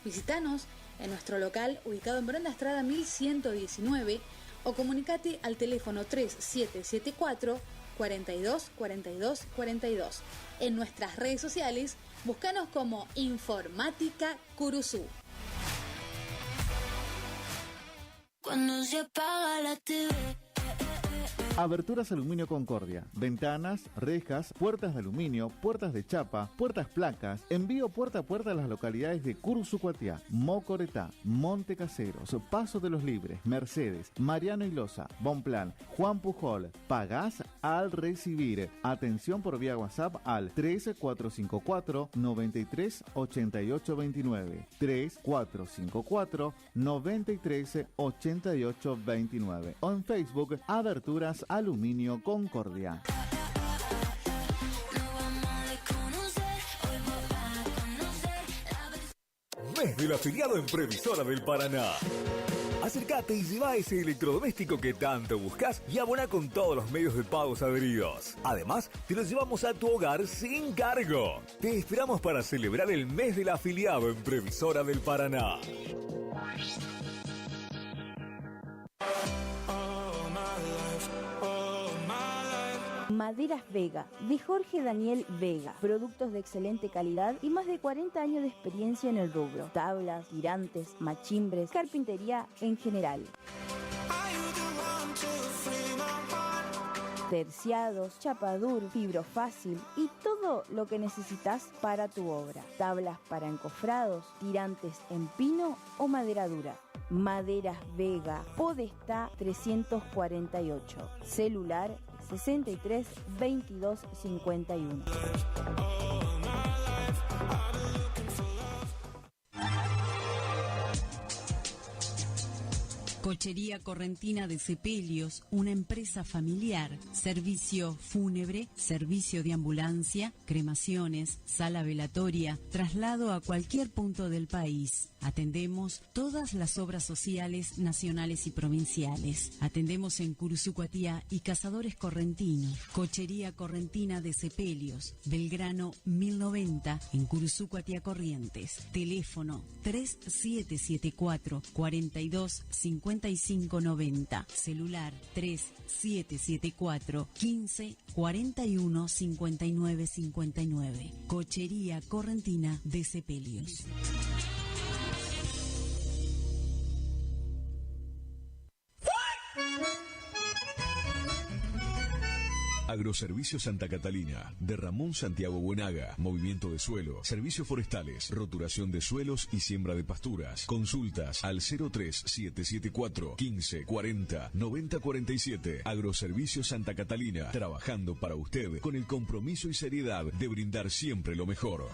[SPEAKER 23] Visítanos en nuestro local ubicado en Brenda Estrada 1119 o comunicate al teléfono 3774 42 42 42. En nuestras redes sociales, búscanos como Informática Curuzú.
[SPEAKER 10] Cuando se apaga la TV.
[SPEAKER 11] Aberturas Aluminio Concordia. Ventanas, rejas, puertas de aluminio, puertas de chapa, puertas placas. Envío puerta a puerta a las localidades de Curuzú-Cuatiá, Mocoretá, Monte Caseros, Paso de los Libres, Mercedes, Mariano y Loza, Bonplan, Juan Pujol. Pagás al recibir. Atención por vía WhatsApp al 3454 93 88 29. 3454 93 88 29. O en Facebook, Aberturas Aluminio Concordia.
[SPEAKER 19] Mes del afiliado en Previsora del Paraná. Acércate y lleva ese electrodoméstico que tanto buscas y abona con todos los medios de pagos adheridos. Además, te lo llevamos a tu hogar sin cargo. Te esperamos para celebrar el mes del afiliado en Previsora del Paraná.
[SPEAKER 21] Maderas Vega, de Jorge Daniel Vega. Productos de excelente calidad y más de 40 años de experiencia en el rubro. Tablas, tirantes, machimbres, carpintería en general. Terciados, chapadur, fibrofácil y todo lo que necesitas para tu obra. Tablas para encofrados, tirantes en pino o madera dura. Maderas Vega, Podestá 348. Celular 63 22 51.
[SPEAKER 20] Cochería Correntina de Sepelios, una empresa familiar, servicio fúnebre, servicio de ambulancia, cremaciones, sala velatoria, traslado a cualquier punto del país. Atendemos todas las obras sociales nacionales y provinciales. Atendemos en Curuzú-Cuatiá y Cazadores Correntinos. Cochería Correntina de Sepelios, Belgrano 1090 en Curuzú-Cuatiá Corrientes. Teléfono 3774 42 5590. Celular 3774 15 41 59 59. Cochería Correntina de Sepelios.
[SPEAKER 4] Agroservicio Santa Catalina, de Ramón Santiago Buenaga, movimiento de suelo, servicios forestales, roturación de suelos y siembra de pasturas. Consultas al 03774 15 40 90 47. Agroservicio Santa Catalina, trabajando para usted con el compromiso y seriedad de brindar siempre lo mejor.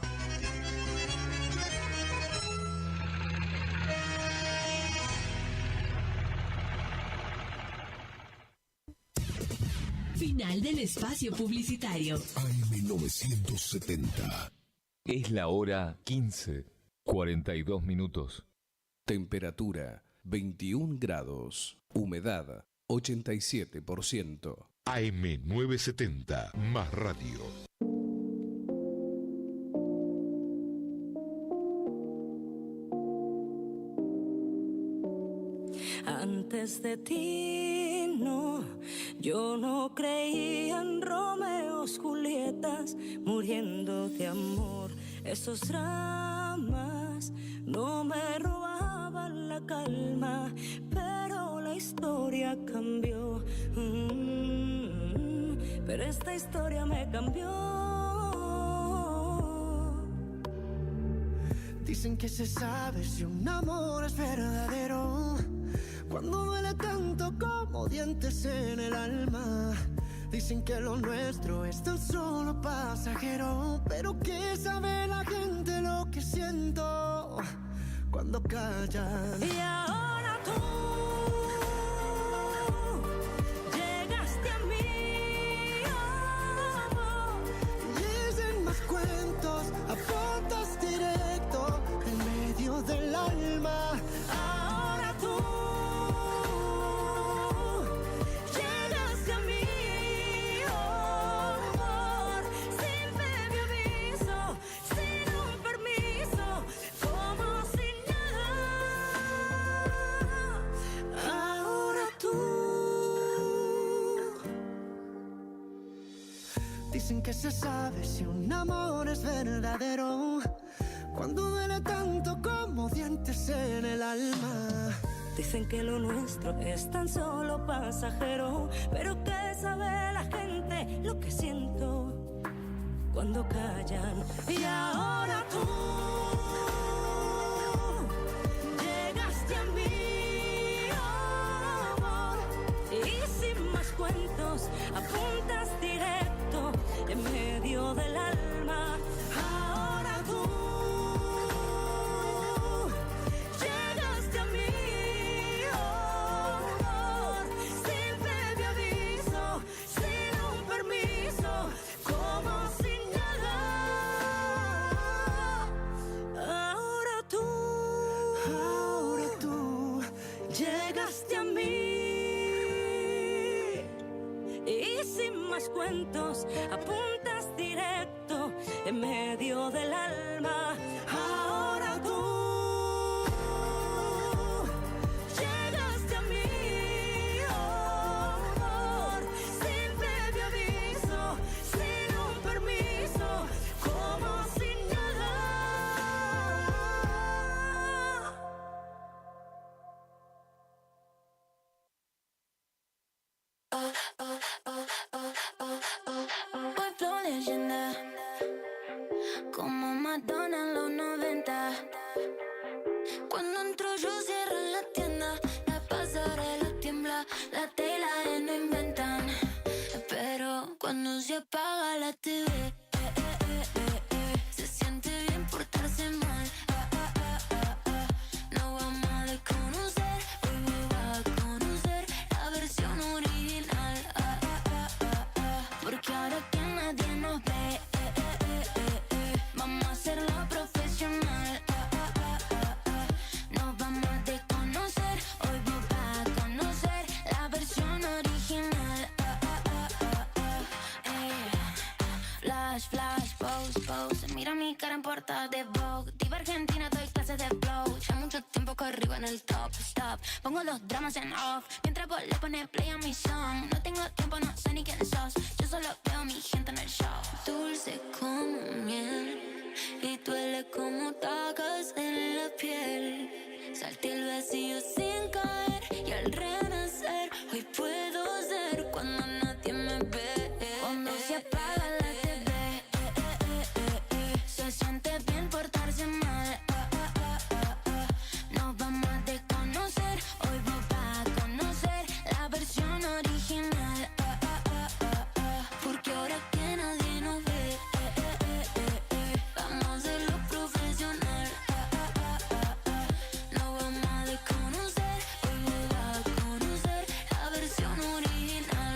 [SPEAKER 3] Final del espacio publicitario.
[SPEAKER 1] AM970.
[SPEAKER 24] Es la hora 15, 42 minutos.
[SPEAKER 25] Temperatura 21 grados. Humedad 87%.
[SPEAKER 1] AM970, más radio.
[SPEAKER 10] Antes de ti no, yo no creía en Romeos, Julietas, muriendo de amor. Esos dramas no me robaban la calma, pero la historia cambió. Pero esta historia me cambió.
[SPEAKER 2] Dicen que se sabe si un amor es verdadero cuando duele tanto como dientes en el alma. Dicen que lo nuestro es tan solo pasajero, pero ¿qué sabe la gente lo que siento cuando callan?
[SPEAKER 10] Y ahora tú llegaste a mí,
[SPEAKER 2] dicen más cuentos, apuntas directo en medio del alma.
[SPEAKER 10] Ahora tú llegaste a mí, amor, sin previo aviso, sin un permiso, como si nada. Ahora tú.
[SPEAKER 2] Dicen que se sabe si un amor es verdadero cuando duele tanto como dientes en el alma.
[SPEAKER 10] Dicen que lo nuestro es tan solo pasajero, pero ¿qué sabe la gente lo que siento cuando callan? Y ahora tú llegaste a mí, amor, y sin más cuentos apuntas directo en medio del alma. Ahora tú llegaste a mí, amor, sin previo aviso, sin un permiso, como si nada. Ahora tú llegaste a mí, y sin más cuentos apuntas directo en medio del alma. Ahora tú llegaste a mí, amor, sin previo aviso, sin un permiso, como si nada.
[SPEAKER 9] Hoy flow leyenda, como Madonna en los 90. Cuando entro yo cierro la tienda, la pasarela tiembla, la tela no inventan. Pero cuando se apaga la TV, se siente bien portarse mal. No vamos a desconocer, hoy voy a conocer la versión original. Porque ahora que nadie nos ve, vamos a hacerlo profesional. Nos vamos a desconocer, hoy vos vas a conocer la versión original. Flash, flash, pose, pose. Mira mi cara en portada de Vogue. Diva argentina, doy clases de flow. Ya mucho tiempo que arriba en el top, stop. Pongo los dramas en off, mientras vos le pones play a mi song. No tengo tiempo, no sé ni quién sos. Yo solo veo a mi gente en el show. Dulce como miel y duele como tacas en la piel. Salté el vacío sin caer y al renacer hoy puedo ser cuando nadie me ve. Cuando se apaga la TV, se siente bien portarse mal. Nos vamos a desconocer, hoy vos vas a conocer la versión original. Porque ahora que nadie nos ve, vamos a hacerlo profesional. Nos vamos a desconocer, hoy vos vas a conocer la versión original.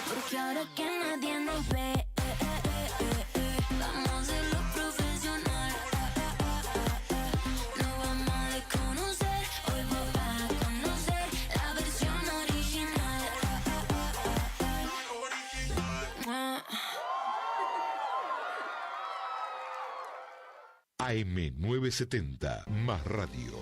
[SPEAKER 9] Porque ahora que nadie nos ve, vamos a hacerlo profesional. Nos vamos a desconocer, hoy vos vas a conocer la versión original.
[SPEAKER 1] AM970, más radio.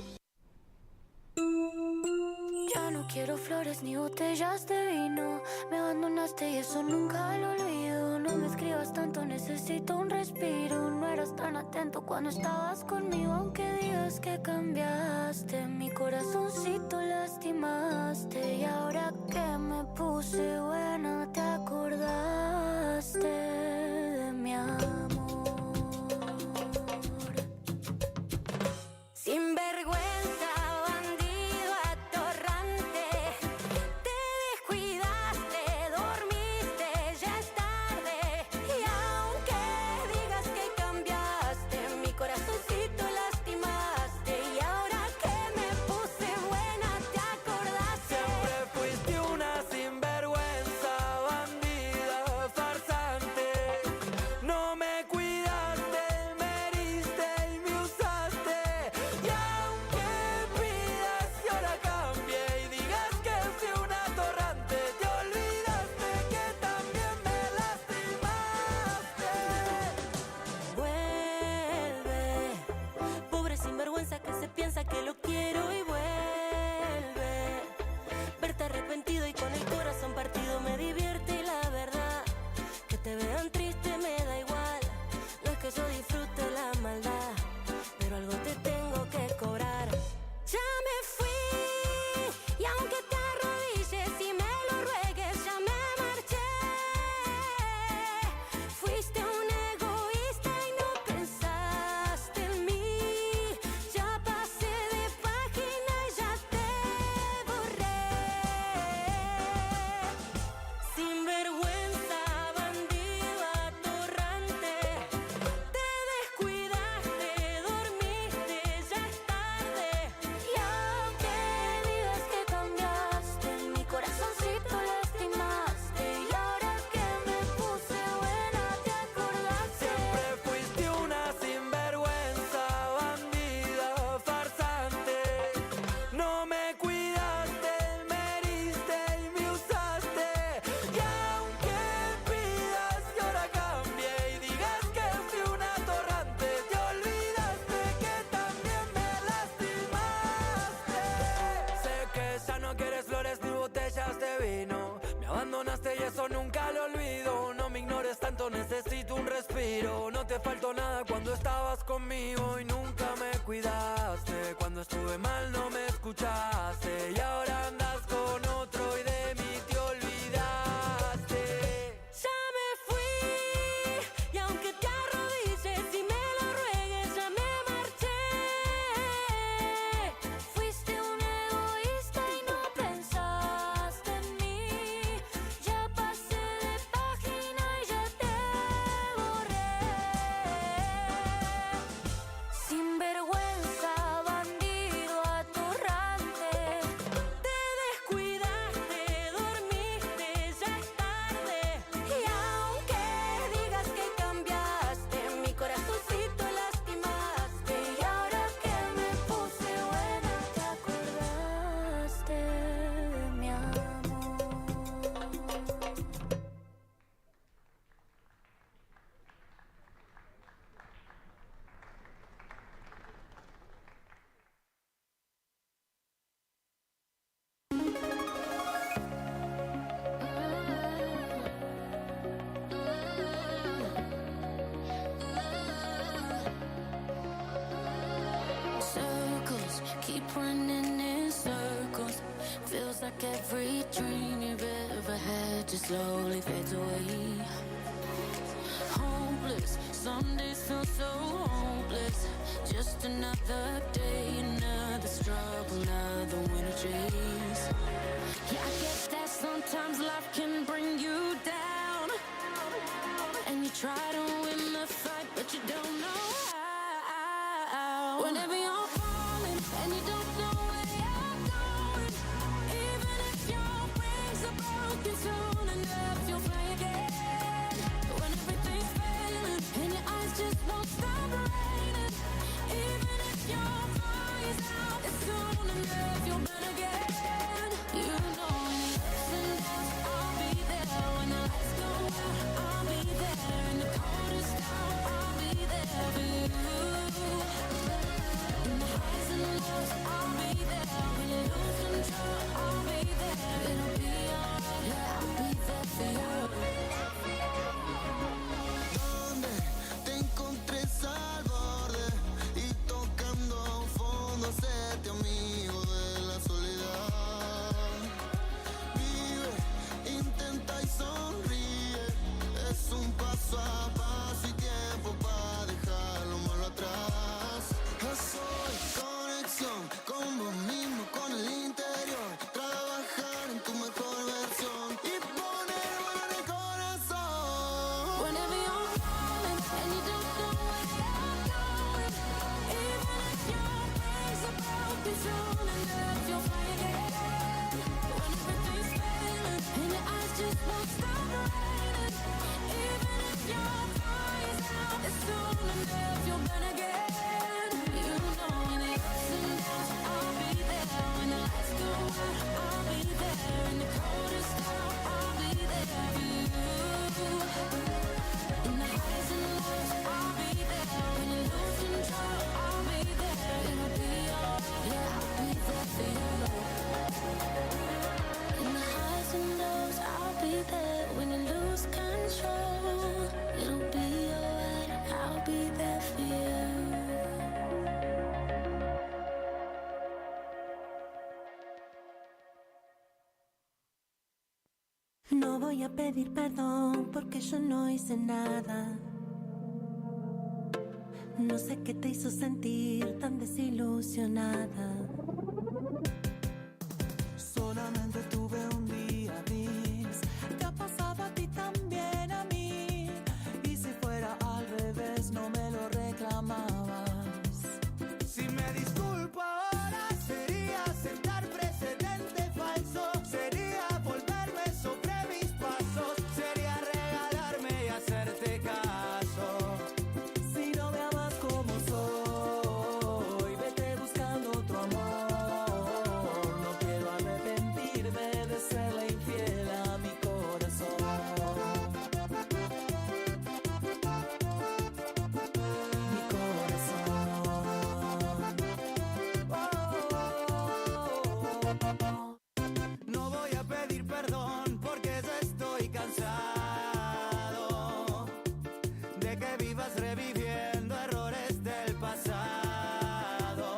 [SPEAKER 10] Ya no quiero flores ni botellas de vino. Me abandonaste y eso nunca lo olvido. No me escribas tanto, necesito un respiro. No eras tan atento cuando estabas conmigo. Aunque digas que cambiaste, mi corazoncito lastimaste. Y ahora que me puse buena, te acordaste de mi amor. Sin vergüenza, bandido atorrante, te descuidaste, dormiste, ya es tarde. Y aunque digas que cambiaste, mi corazoncito lastimaste. Y ahora que me puse buena, te acordaste.
[SPEAKER 8] Siempre fuiste una sinvergüenza, bandida, farsante. No me cuidaste, me heriste y me usaste. Y aunque pidas que ahora cambie y digas que fui un atorrante, te olvidaste que también me lastimaste.
[SPEAKER 10] Vuelve, pobre sinvergüenza que se piensa que lo quiero y vuelve. Verte arrepentido y con el corazón partido me divierte y la verdad, que te vean triste me da igual. No es que yo disfrute la maldad, pero algo te tengo que cobrar. Ya me fui y aunque te arrodilles y me lo ruegues, ya me marché. Fuiste un egoísta y no pensaste en mí. Ya pasé de página y ya te borré. Sin vergüenza, bandido atorrante, te descuidaste, dormiste, ya es tarde. Y aunque digas que cambiaste, mi corazoncito lastimaste. Y ahora que me puse buena, te acordaste.
[SPEAKER 8] Siempre fuiste una sinvergüenza, bandida, farsante. No me cuidaste, me heriste y me usaste. Y aunque pidas que ahora cambie y digas que fui un atorrante, te olvidaste que también me lastimaste. Sé que ya no quieres flores ni botellas de vino. Me abandonaste y eso nunca lo olvido. No me ignores tanto, necesito un respiro. No te faltó nada cuando estabas conmigo y nunca me cuidaste. Cuando estuve mal no me escuchaste y ahora andas con otro y de mí te olvidaste.
[SPEAKER 10] Ya me fui y aunque te arrodilles y me lo ruegues, ya me marché. Fuiste un egoísta y no pensaste en mí. Ya pasé de página y ya te borré. Sin vergüenza, bandido atorrante, te descuidaste, dormiste, ya es tarde. Y aunque digas que cambiaste, mi corazoncito lastimaste. Y ahora que me puse buena, te acordaste de mi amor. Circles keep running in circles. Feels like every dream you've ever had just slowly fades away. Hopeless, some days feel so hopeless. Just another day, another struggle, another winter chase. Yeah, I get that sometimes life can bring you down, and you try to win the fight, but you don't know how. Whenever you're falling and you don't know where you're going, even if your wings are broken soon enough, you'll fly again. When everything's failing and your eyes just won't stop raining, even if your fire's out, it's soon enough, you'll burn again. You know when the ups and downs, I'll be there. When the lights go out, I'll
[SPEAKER 2] paso a paso y tiempo para dejar lo malo atrás. Soy conexión con vos mismo, con el interior. Trabajar en tu mejor versión y poner valor en el corazón.
[SPEAKER 10] Whenever you're falling and you don't know where you're going, even if your brains are broken, soon enough you'll fly again. When everything's failing and your eyes just won't stop raining, even if your fire's out, soon enough you'll burn again. You know when the ups and downs, I'll be there. When the lights go out, I'll be there. In the coldest hour, I'll be there for you. In the highs and lows, I'll be there. When you lose control, I'll be there. It'll be alright, yeah, I'll be there for you. In the highs and lows, I'll be there. When you lose control, it'll be alright, I'll be there for you.
[SPEAKER 13] No voy a pedir perdón porque yo no hice nada. No sé qué te hizo sentir tan desilusionada.
[SPEAKER 2] Solamente tuve un día gris.
[SPEAKER 13] Te ha pasado a ti también a mí.
[SPEAKER 2] Y si fuera al revés no me lo reclamabas. Si me disculpo ahora sería sentar precedente falso. Sería volverme sobre mis pasos. Sería regalarme y hacerte caso. Si no me amas como soy, vete buscando otro amor. No quiero arrepentirme de serle infiel a mi corazón. Mi corazón. No voy a pedir perdón porque ya estoy cansado de que vivas reviviendo errores del pasado.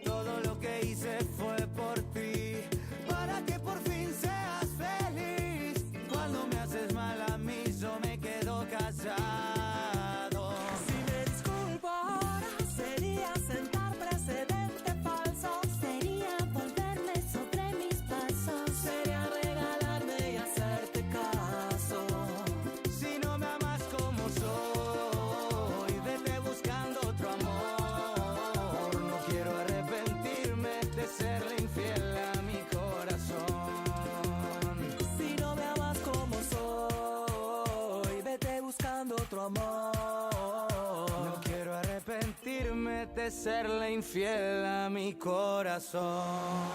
[SPEAKER 2] Todo lo que hice fue por ti, para que por fin seas feliz. Cuando me haces mal a mí yo me quedo callado. Si me disculpo ahora sería sentar precedente falso.
[SPEAKER 13] Sería volverme sobre mis pasos.
[SPEAKER 2] Sería regalarme y hacerte caso. Si no me amas como soy, vete buscando otro amor. No quiero arrepentirme de serle infiel a mi corazón. Si no me amas como soy, vete buscando otro amor. No quiero arrepentirme de serle infiel a mi corazón.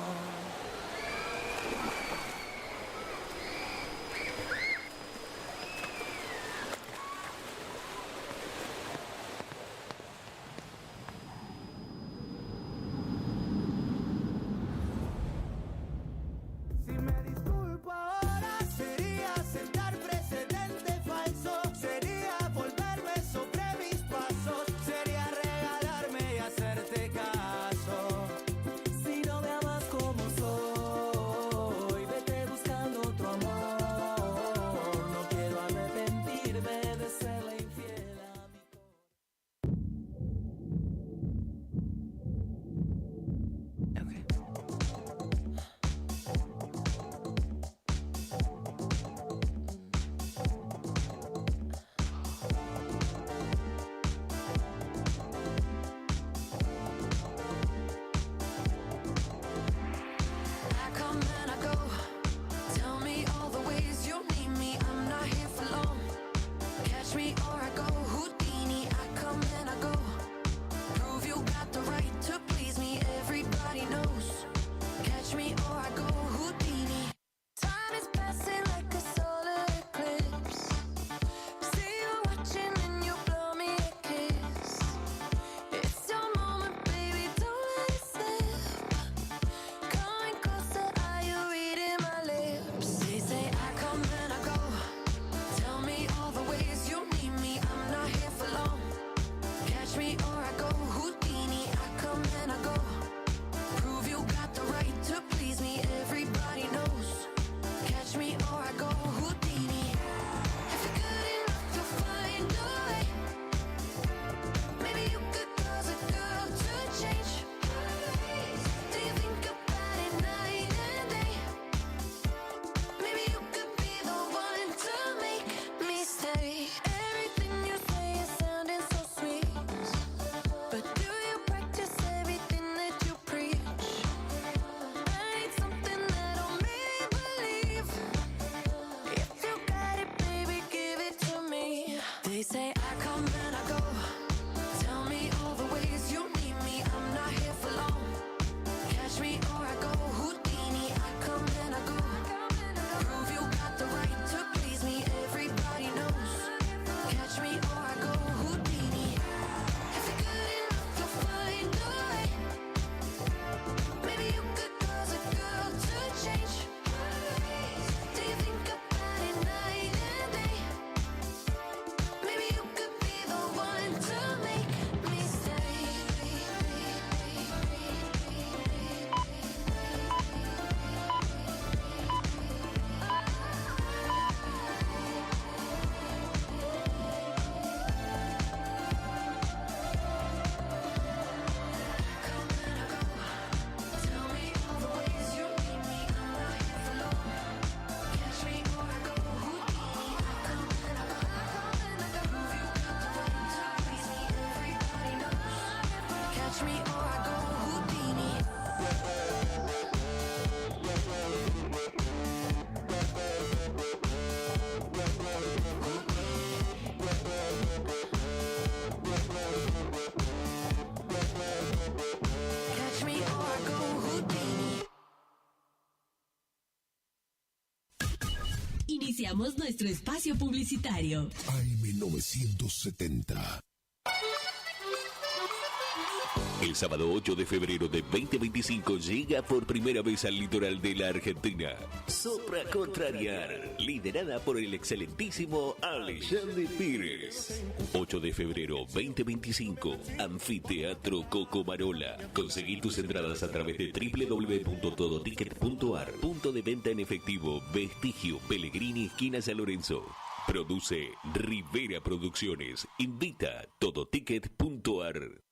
[SPEAKER 2] Si me disculpo ahora sería sentar precedente falso. Sería volverme sobre mis pasos. Sería regalarme y hacerte caso. Si no me amas como soy,
[SPEAKER 12] Iniciamos nuestro espacio publicitario.
[SPEAKER 1] AM970.
[SPEAKER 22] El sábado 8 de febrero de 2025 llega por primera vez al litoral de la Argentina Sopra Contrariar, liderada por el excelentísimo Alexandre Pires. 8 de febrero 2025, Anfiteatro Cocomarola. Conseguí tus entradas a través de www.todoticket.ar. Punto de venta en efectivo, Vestigio, Pellegrini, esquina San Lorenzo. Produce Rivera Producciones. Invita todoticket.ar.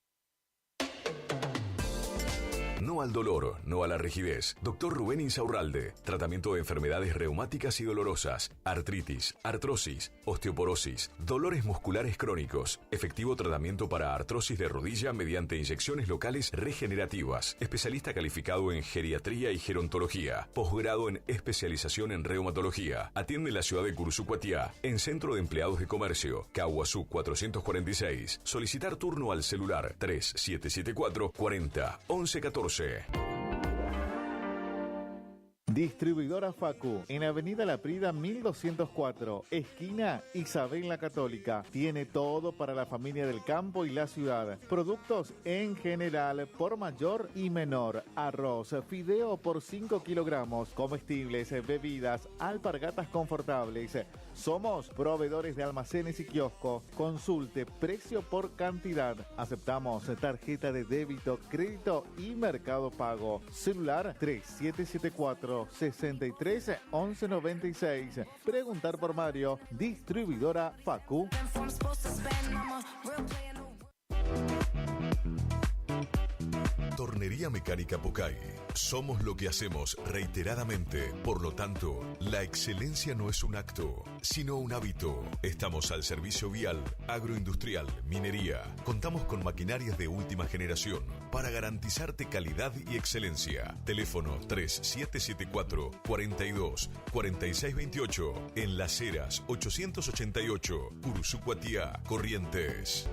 [SPEAKER 6] No al dolor, no a la rigidez. Dr. Rubén Insaurralde. Tratamiento de enfermedades reumáticas y dolorosas, artritis, artrosis, osteoporosis, dolores musculares crónicos. Efectivo tratamiento para artrosis de rodilla mediante inyecciones locales regenerativas. Especialista calificado en geriatría y gerontología. Posgrado en especialización en reumatología. Atiende en la ciudad de Cursucuatiá, en Centro de Empleados de Comercio, Caguazú 446. Solicitar turno al celular 3774 40 11 14.
[SPEAKER 11] Distribuidora Facu, en Avenida La Prida 1204, esquina Isabel la Católica. Tiene todo para la familia del campo y la ciudad. Productos en general, por mayor y menor. Arroz, fideo por 5 kilogramos, comestibles, bebidas, alpargatas confortables. Somos proveedores de almacenes y kioscos. Consulte precio por cantidad. Aceptamos tarjeta de débito, crédito y Mercado Pago. Celular 3774 63 11 96. Preguntar por Mario. Distribuidora Facu.
[SPEAKER 6] Tornería Mecánica Pucay. Somos lo que hacemos reiteradamente. Por lo tanto, la excelencia no es un acto, sino un hábito. Estamos al servicio vial, agroindustrial, minería. Contamos con maquinarias de última generación para garantizarte calidad y excelencia. Teléfono 3774 42 46 28. En Las Heras 888, Cursucuatiá, Corrientes.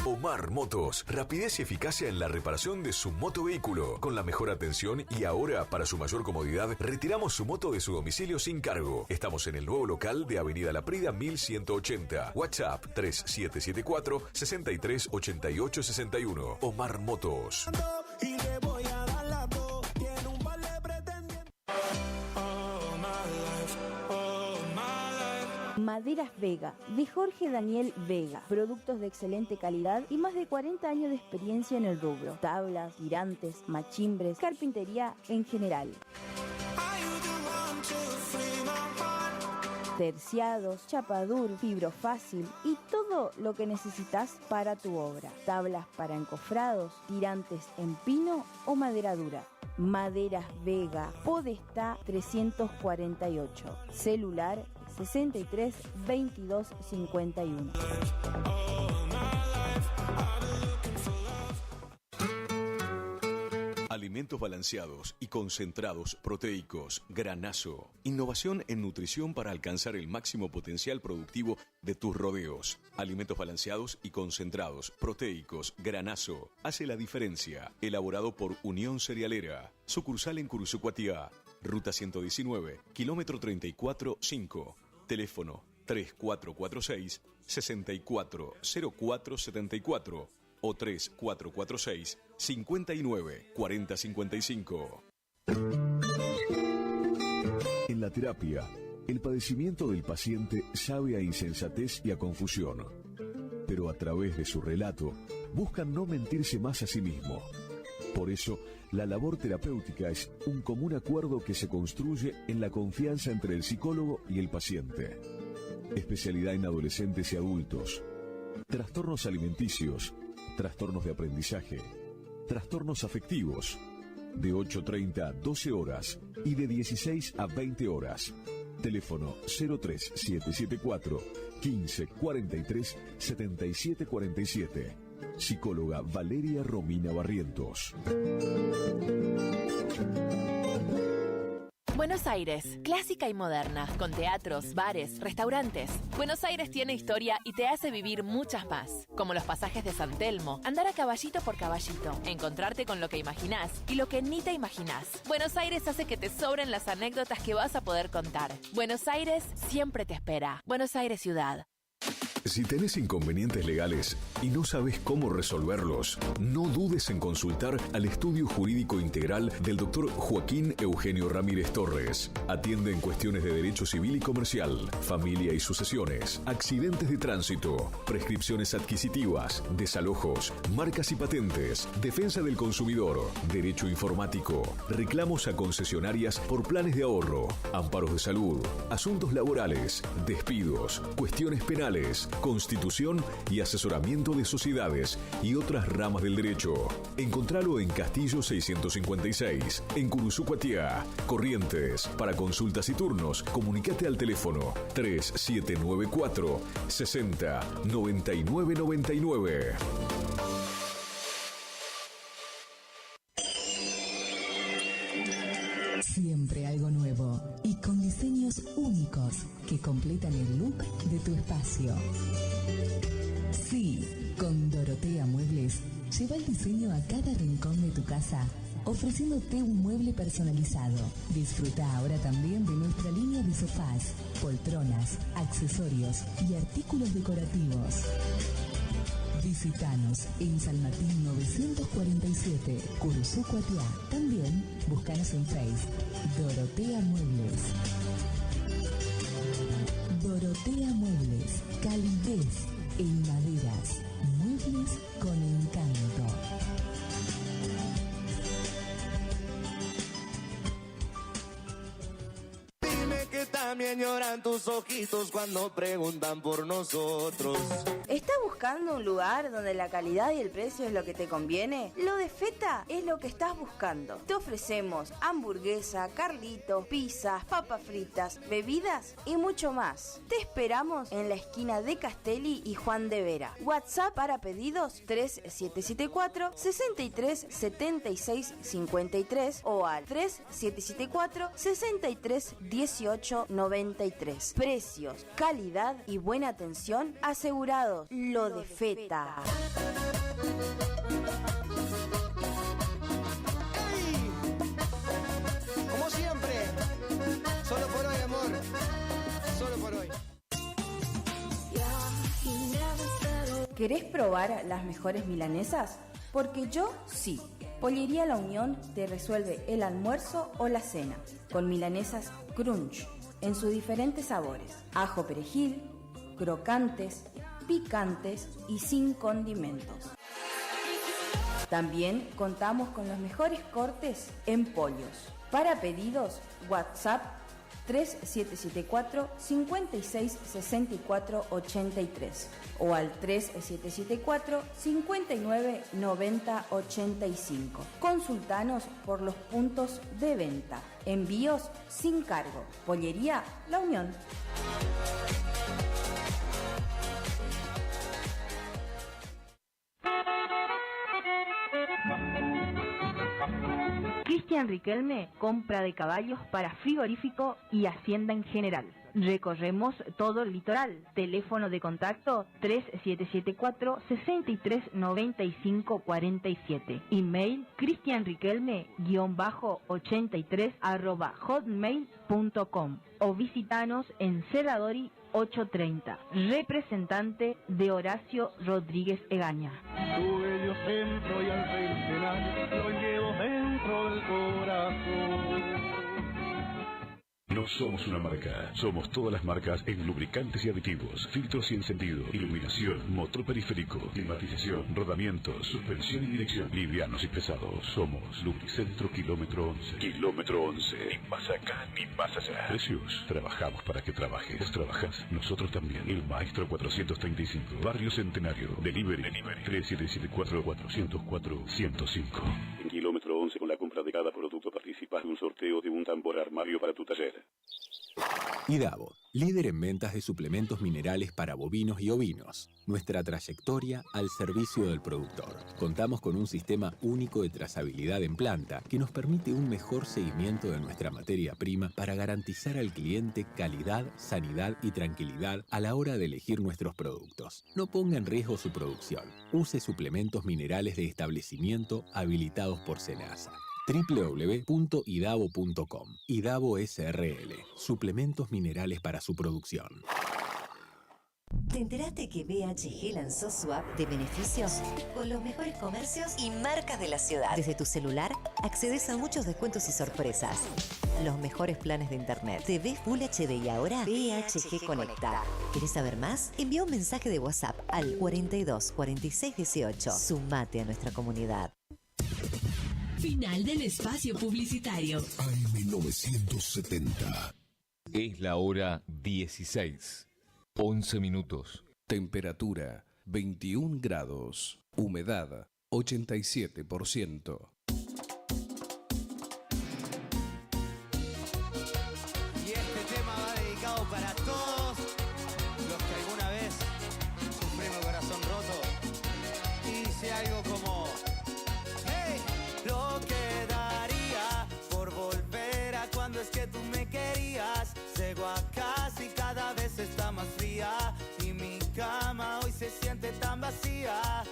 [SPEAKER 6] Omar Motos, rapidez y eficacia en la reparación de su motovehículo, con la mejor atención y ahora, para su mayor comodidad, retiramos su moto de su domicilio sin cargo. Estamos en el nuevo local de Avenida La Prida 1180. WhatsApp 3774 63 88 61. Omar Motos.
[SPEAKER 21] Maderas Vega, de Jorge Daniel Vega. Productos de excelente calidad y más de 40 años de experiencia en el rubro. Tablas, tirantes, machimbres, carpintería en general. Terciados, chapadur, fibrofácil y todo lo que necesitas para tu obra. Tablas para encofrados, tirantes en pino o madera dura. Maderas Vega, Podestá 348. Celular 63 22 51.
[SPEAKER 4] Alimentos balanceados y concentrados proteicos Granazo. Innovación en nutrición para alcanzar el máximo potencial productivo de tus rodeos. Alimentos balanceados y concentrados proteicos Granazo. Hace la diferencia. Elaborado por Unión Cerealera. Sucursal en Cursucuatiá. Ruta 119, kilómetro 34-5. Teléfono 3446 640474 o 3446 59 40 55.
[SPEAKER 7] En la terapia, el padecimiento del paciente sabe a insensatez y a confusión, pero a través de su relato buscan no mentirse más a sí mismo. Por eso, la labor terapéutica es un común acuerdo que se construye en la confianza entre el psicólogo y el paciente. Especialidad en adolescentes y adultos. Trastornos alimenticios, trastornos de aprendizaje, trastornos afectivos, de 8:30 a 12 horas y de 16 a 20 horas. Teléfono 03774 15 43 77 47. Psicóloga Valeria Romina Barrientos.
[SPEAKER 14] Buenos Aires, clásica y moderna, con teatros, bares, restaurantes. Buenos Aires tiene historia y te hace vivir muchas más, como los pasajes de San Telmo, andar a caballito por caballito, encontrarte con lo que imaginás y lo que ni te imaginás. Buenos Aires hace que te sobren las anécdotas que vas a poder contar. Buenos Aires siempre te espera. Buenos Aires Ciudad.
[SPEAKER 4] Si tenés inconvenientes legales y no sabes cómo resolverlos, no dudes en consultar al Estudio Jurídico Integral del Dr. Joaquín Eugenio Ramírez Torres. Atiende en cuestiones de derecho civil y comercial, familia y sucesiones, accidentes de tránsito, prescripciones adquisitivas, desalojos, marcas y patentes, defensa del consumidor, derecho informático, reclamos a concesionarias por planes de ahorro, amparos de salud, asuntos laborales, despidos, cuestiones penales, constitución y asesoramiento de sociedades y otras ramas del derecho. Encontralo en Castillo 656, en Curuzú-Cuatiá, Corrientes. Para consultas y turnos, comunicate al teléfono 3794 60 99 99.
[SPEAKER 3] Siempre algo nuevo y con diseños únicos que completan el look de tu espacio. Sí, con Dorotea Muebles, lleva el diseño a cada rincón de tu casa, ofreciéndote un mueble personalizado. Disfruta ahora también de nuestra línea de sofás, poltronas, accesorios y artículos decorativos. Visítanos en San Martín 947, Curuzú-Cuatiá. También búscanos en Facebook, Dorotea Muebles. Dorotea Muebles, calidez en maderas, muebles con encanto.
[SPEAKER 2] Que también lloran tus ojitos cuando preguntan por nosotros.
[SPEAKER 21] ¿Estás buscando un lugar donde la calidad y el precio es lo que te conviene? Lo de Feta es lo que estás buscando. Te ofrecemos hamburguesa, carlitos, pizzas, papas fritas, bebidas y mucho más. Te esperamos en la esquina de Castelli y Juan de Vera. WhatsApp para pedidos 3774 63 76 53 o al 3774 63 18 93. Precios, calidad y buena atención asegurados. Lo de Feta.
[SPEAKER 2] ¡Hey! Como siempre, solo por hoy, amor. Solo por hoy.
[SPEAKER 21] ¿Querés probar las mejores milanesas? Porque yo sí. Pollería La Unión te resuelve el almuerzo o la cena con milanesas crunch en sus diferentes sabores: ajo perejil, crocantes, picantes y sin condimentos. También contamos con los mejores cortes en pollos. Para pedidos, WhatsApp 3774 56 64 83 o al 3774 59 90 85. Consultanos por los puntos de venta. Envíos sin cargo. Pollería La Unión. Cristian Riquelme, compra de caballos para frigorífico y hacienda en general. Recorremos todo el litoral. Teléfono de contacto 3774 63 95 47. Email cristianriquelme-83@hotmail.com o visitanos en Cerradori 830. Representante de Horacio Rodríguez Egaña.
[SPEAKER 15] Tu bello centro y al centenar lo llevo dentro del corazón.
[SPEAKER 16] No somos una marca, somos todas las marcas en lubricantes y aditivos, filtros y encendido, iluminación, motor periférico, climatización, rodamientos, suspensión y dirección, livianos y pesados. Somos Lubricentro Kilómetro 11. Kilómetro 11, ni más acá ni más allá. Precios, trabajamos para que trabajes. Vos trabajás, nosotros también. El Maestro 435, Barrio Centenario, Delivery 3774 404 105. En Kilómetro 11, con la compra de cada producto participa participas de un sorteo de un tambor armario para tu taller.
[SPEAKER 5] IDAVO, líder en ventas de suplementos minerales para bovinos y ovinos. Nuestra trayectoria al servicio del productor. Contamos con un sistema único de trazabilidad en planta que nos permite un mejor seguimiento de nuestra materia prima para garantizar al cliente calidad, sanidad y tranquilidad a la hora de elegir nuestros productos. No ponga en riesgo su producción. Use suplementos minerales de establecimiento habilitados por SENASA. www.idavo.com. IDAVO SRL. Suplementos minerales para su producción.
[SPEAKER 17] ¿Te enteraste que BHG lanzó su app de beneficios con los mejores comercios y marcas de la ciudad? Desde tu celular accedes a muchos descuentos y sorpresas. Los mejores planes de internet. TV Full HD y ahora BHG Conecta. ¿Querés saber más? Envía un mensaje de WhatsApp al 42 46 18. Sumate a nuestra comunidad.
[SPEAKER 12] Final del espacio publicitario.
[SPEAKER 1] AM970.
[SPEAKER 24] Es la hora 16. 11 minutos.
[SPEAKER 25] Temperatura 21 grados. Humedad 87%.
[SPEAKER 18] Y este tema va dedicado para todos los que alguna vez sufrimos el corazón roto. Y dice algo como: hey, lo que daría por volver a cuando es que tú me querías. Llego a casa y cada vez está más fría y mi cama hoy se siente tan vacía.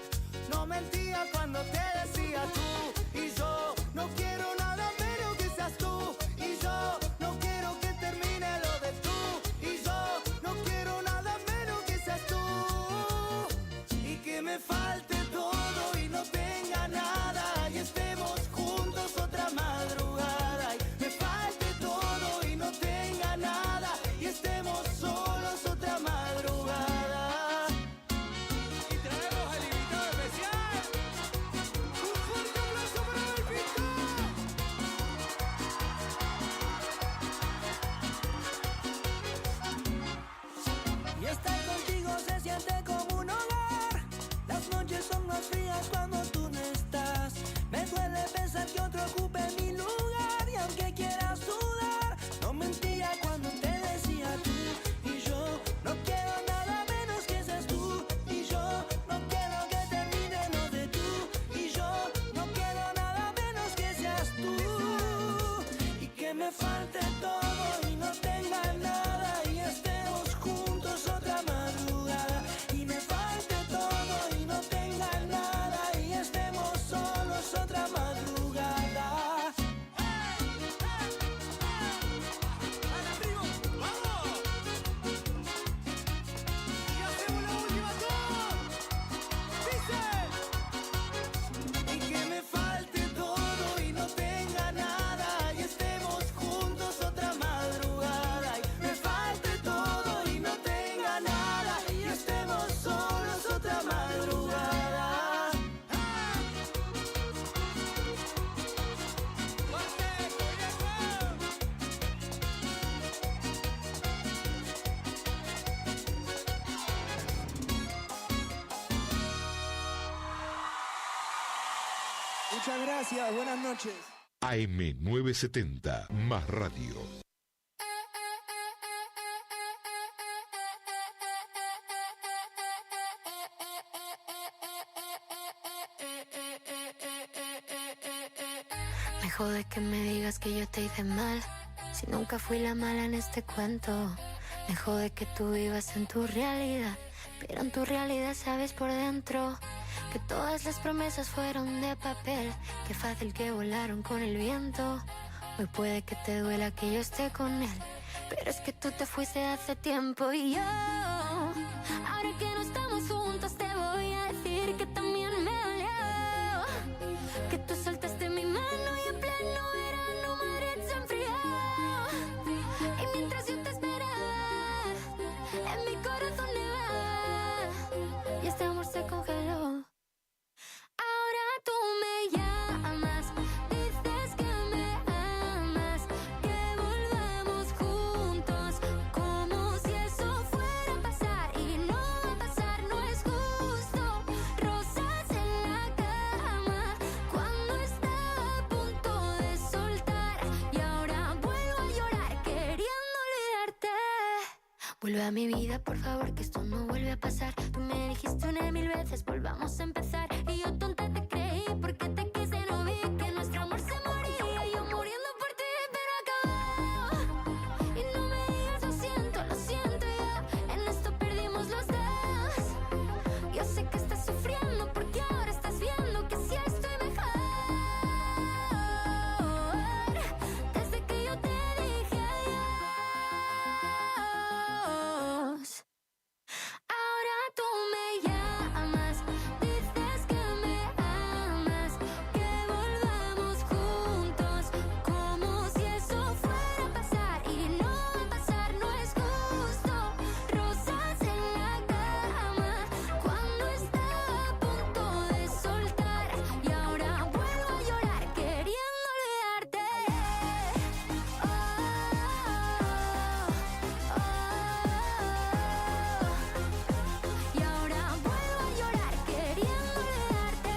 [SPEAKER 18] No mentía cuando te decía tú y yo no quiero nada menos que seas tú y yo no quiero que termine lo de tú y yo no quiero nada menos que seas tú y que me falte todo y no tenga nada y estemos juntos otra madrugada y me falte todo y no tenga nada y estemos solos otra madrugada. Y traemos al invitado especial. Un fuerte abrazo para el Pito. Y estar contigo se siente como un hogar. Las noches son más frías cuando tú no estás. Me duele pensar que otro ocupe mi lugar y aunque quiera sudar, no mentía cuando te decía tú y yo no quiero nada menos que seas tú y yo no quiero que termine lo de tú y yo no quiero nada menos que seas tú y que me falte todo y no tenga nada y estemos juntos otra madrugada y me falte todo y no tenga nada y estemos solos otra madrugada. Y hacemos la última dice y que me falte todo y no tenga nada y estemos juntos otra madrugada y me falte todo y no tenga nada y estemos solos otra madrugada. Muchas gracias, buenas noches.
[SPEAKER 1] AM970, más radio.
[SPEAKER 9] Me jode que me digas que yo te hice mal, si nunca fui la mala en este cuento. Me jode que tú vivas en tu realidad, pero en tu realidad sabes por dentro que todas las promesas fueron de papel. Qué fácil que volaron con el viento. Hoy puede que te duela que yo esté con él, pero es que tú te fuiste hace tiempo. Y yo, ahora que no estamos juntos, te voy a decir que también me dolió que tú soltaste mi mano y en pleno verano Madrid se enfrió. Y mientras yo te esperaba, en mi corazón nevaba y este amor se congeló. Ahora tú me llamas, dices que me amas, que volvamos juntos, como si eso fuera a pasar y no va a pasar, no es justo. Rosas en la cama, cuando estaba a punto de soltar, Vuelve a mi vida, por favor, que esto no vuelve a pasar. Tú me dijiste 1000 veces, volvamos a empezar. Y yo tonta te creí, porque te quise, no vi que nuestro amor se moría. Yo muriendo por ti, pero acabó. Y no me digas lo siento ya. En esto perdimos los dos. Yo sé que estás sufriendo, porque ahora estás viendo que sí estoy mejor. Desde que yo te dije adiós. Ahora tú me llamas, dices que me amas, que volvamos juntos, como si eso fuera a pasar. Y no va a pasar, no es justo. Rosas en la cama, cuando estaba a punto de soltar. Y ahora vuelvo a llorar, queriendo olvidarte. Y ahora vuelvo a llorar queriendo olvidarte.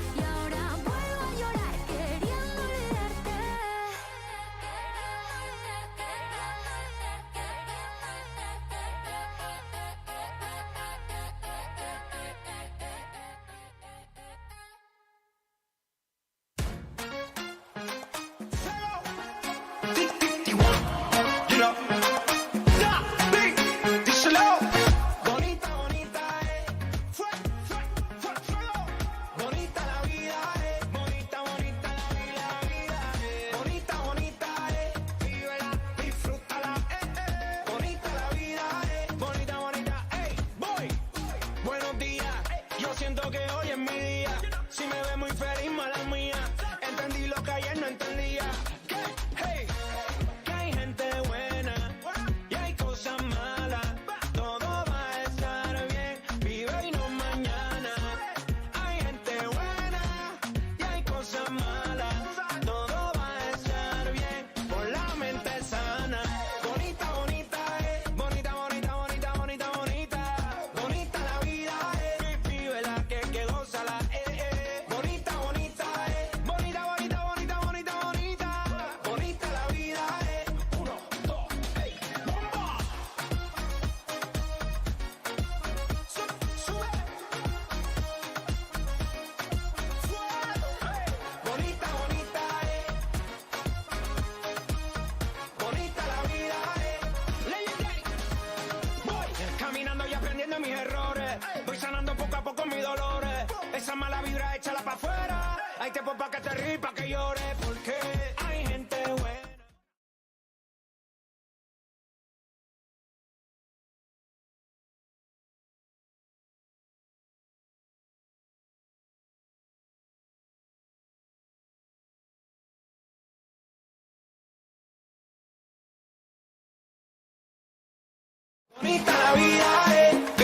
[SPEAKER 9] Y ahora vuelvo a llorar queriendo olvidarte.
[SPEAKER 2] Bonita, bonita, bonita la vida, bonita, bonita la vida, bonita, bonita, vívela, disfrútala, bonita la vida, bonita, bonita, voy, buenos días, yo siento que hoy es mi día, si me ve muy feliz, mala mía, entendí lo que ayer no entendía, que hay gente buena y hay cosas malas, todo va a estar bien, vive y no mañana. Hay gente buena y hay cosas malas, todo va a estar bien, con la mente sana. Bonita, bonita, bonita, bonita, bonita, bonita, bonita, bonita la vida, vívela, que gózala, bonita, bonita, bonita, bonita, bonita, bonita, bonita, bonita la vida, 1, 2, bomba. Sube. Bonita, bonita, bonita la vida, Legendary. Voy caminando y aprendiendo mis errores, voy sanando poco a poco mis dolores, esa mala vibra échala pa' afuera, hay tiempo pa' que te ríes, pa' que llores, porque hay gente buena. Bonita la vida,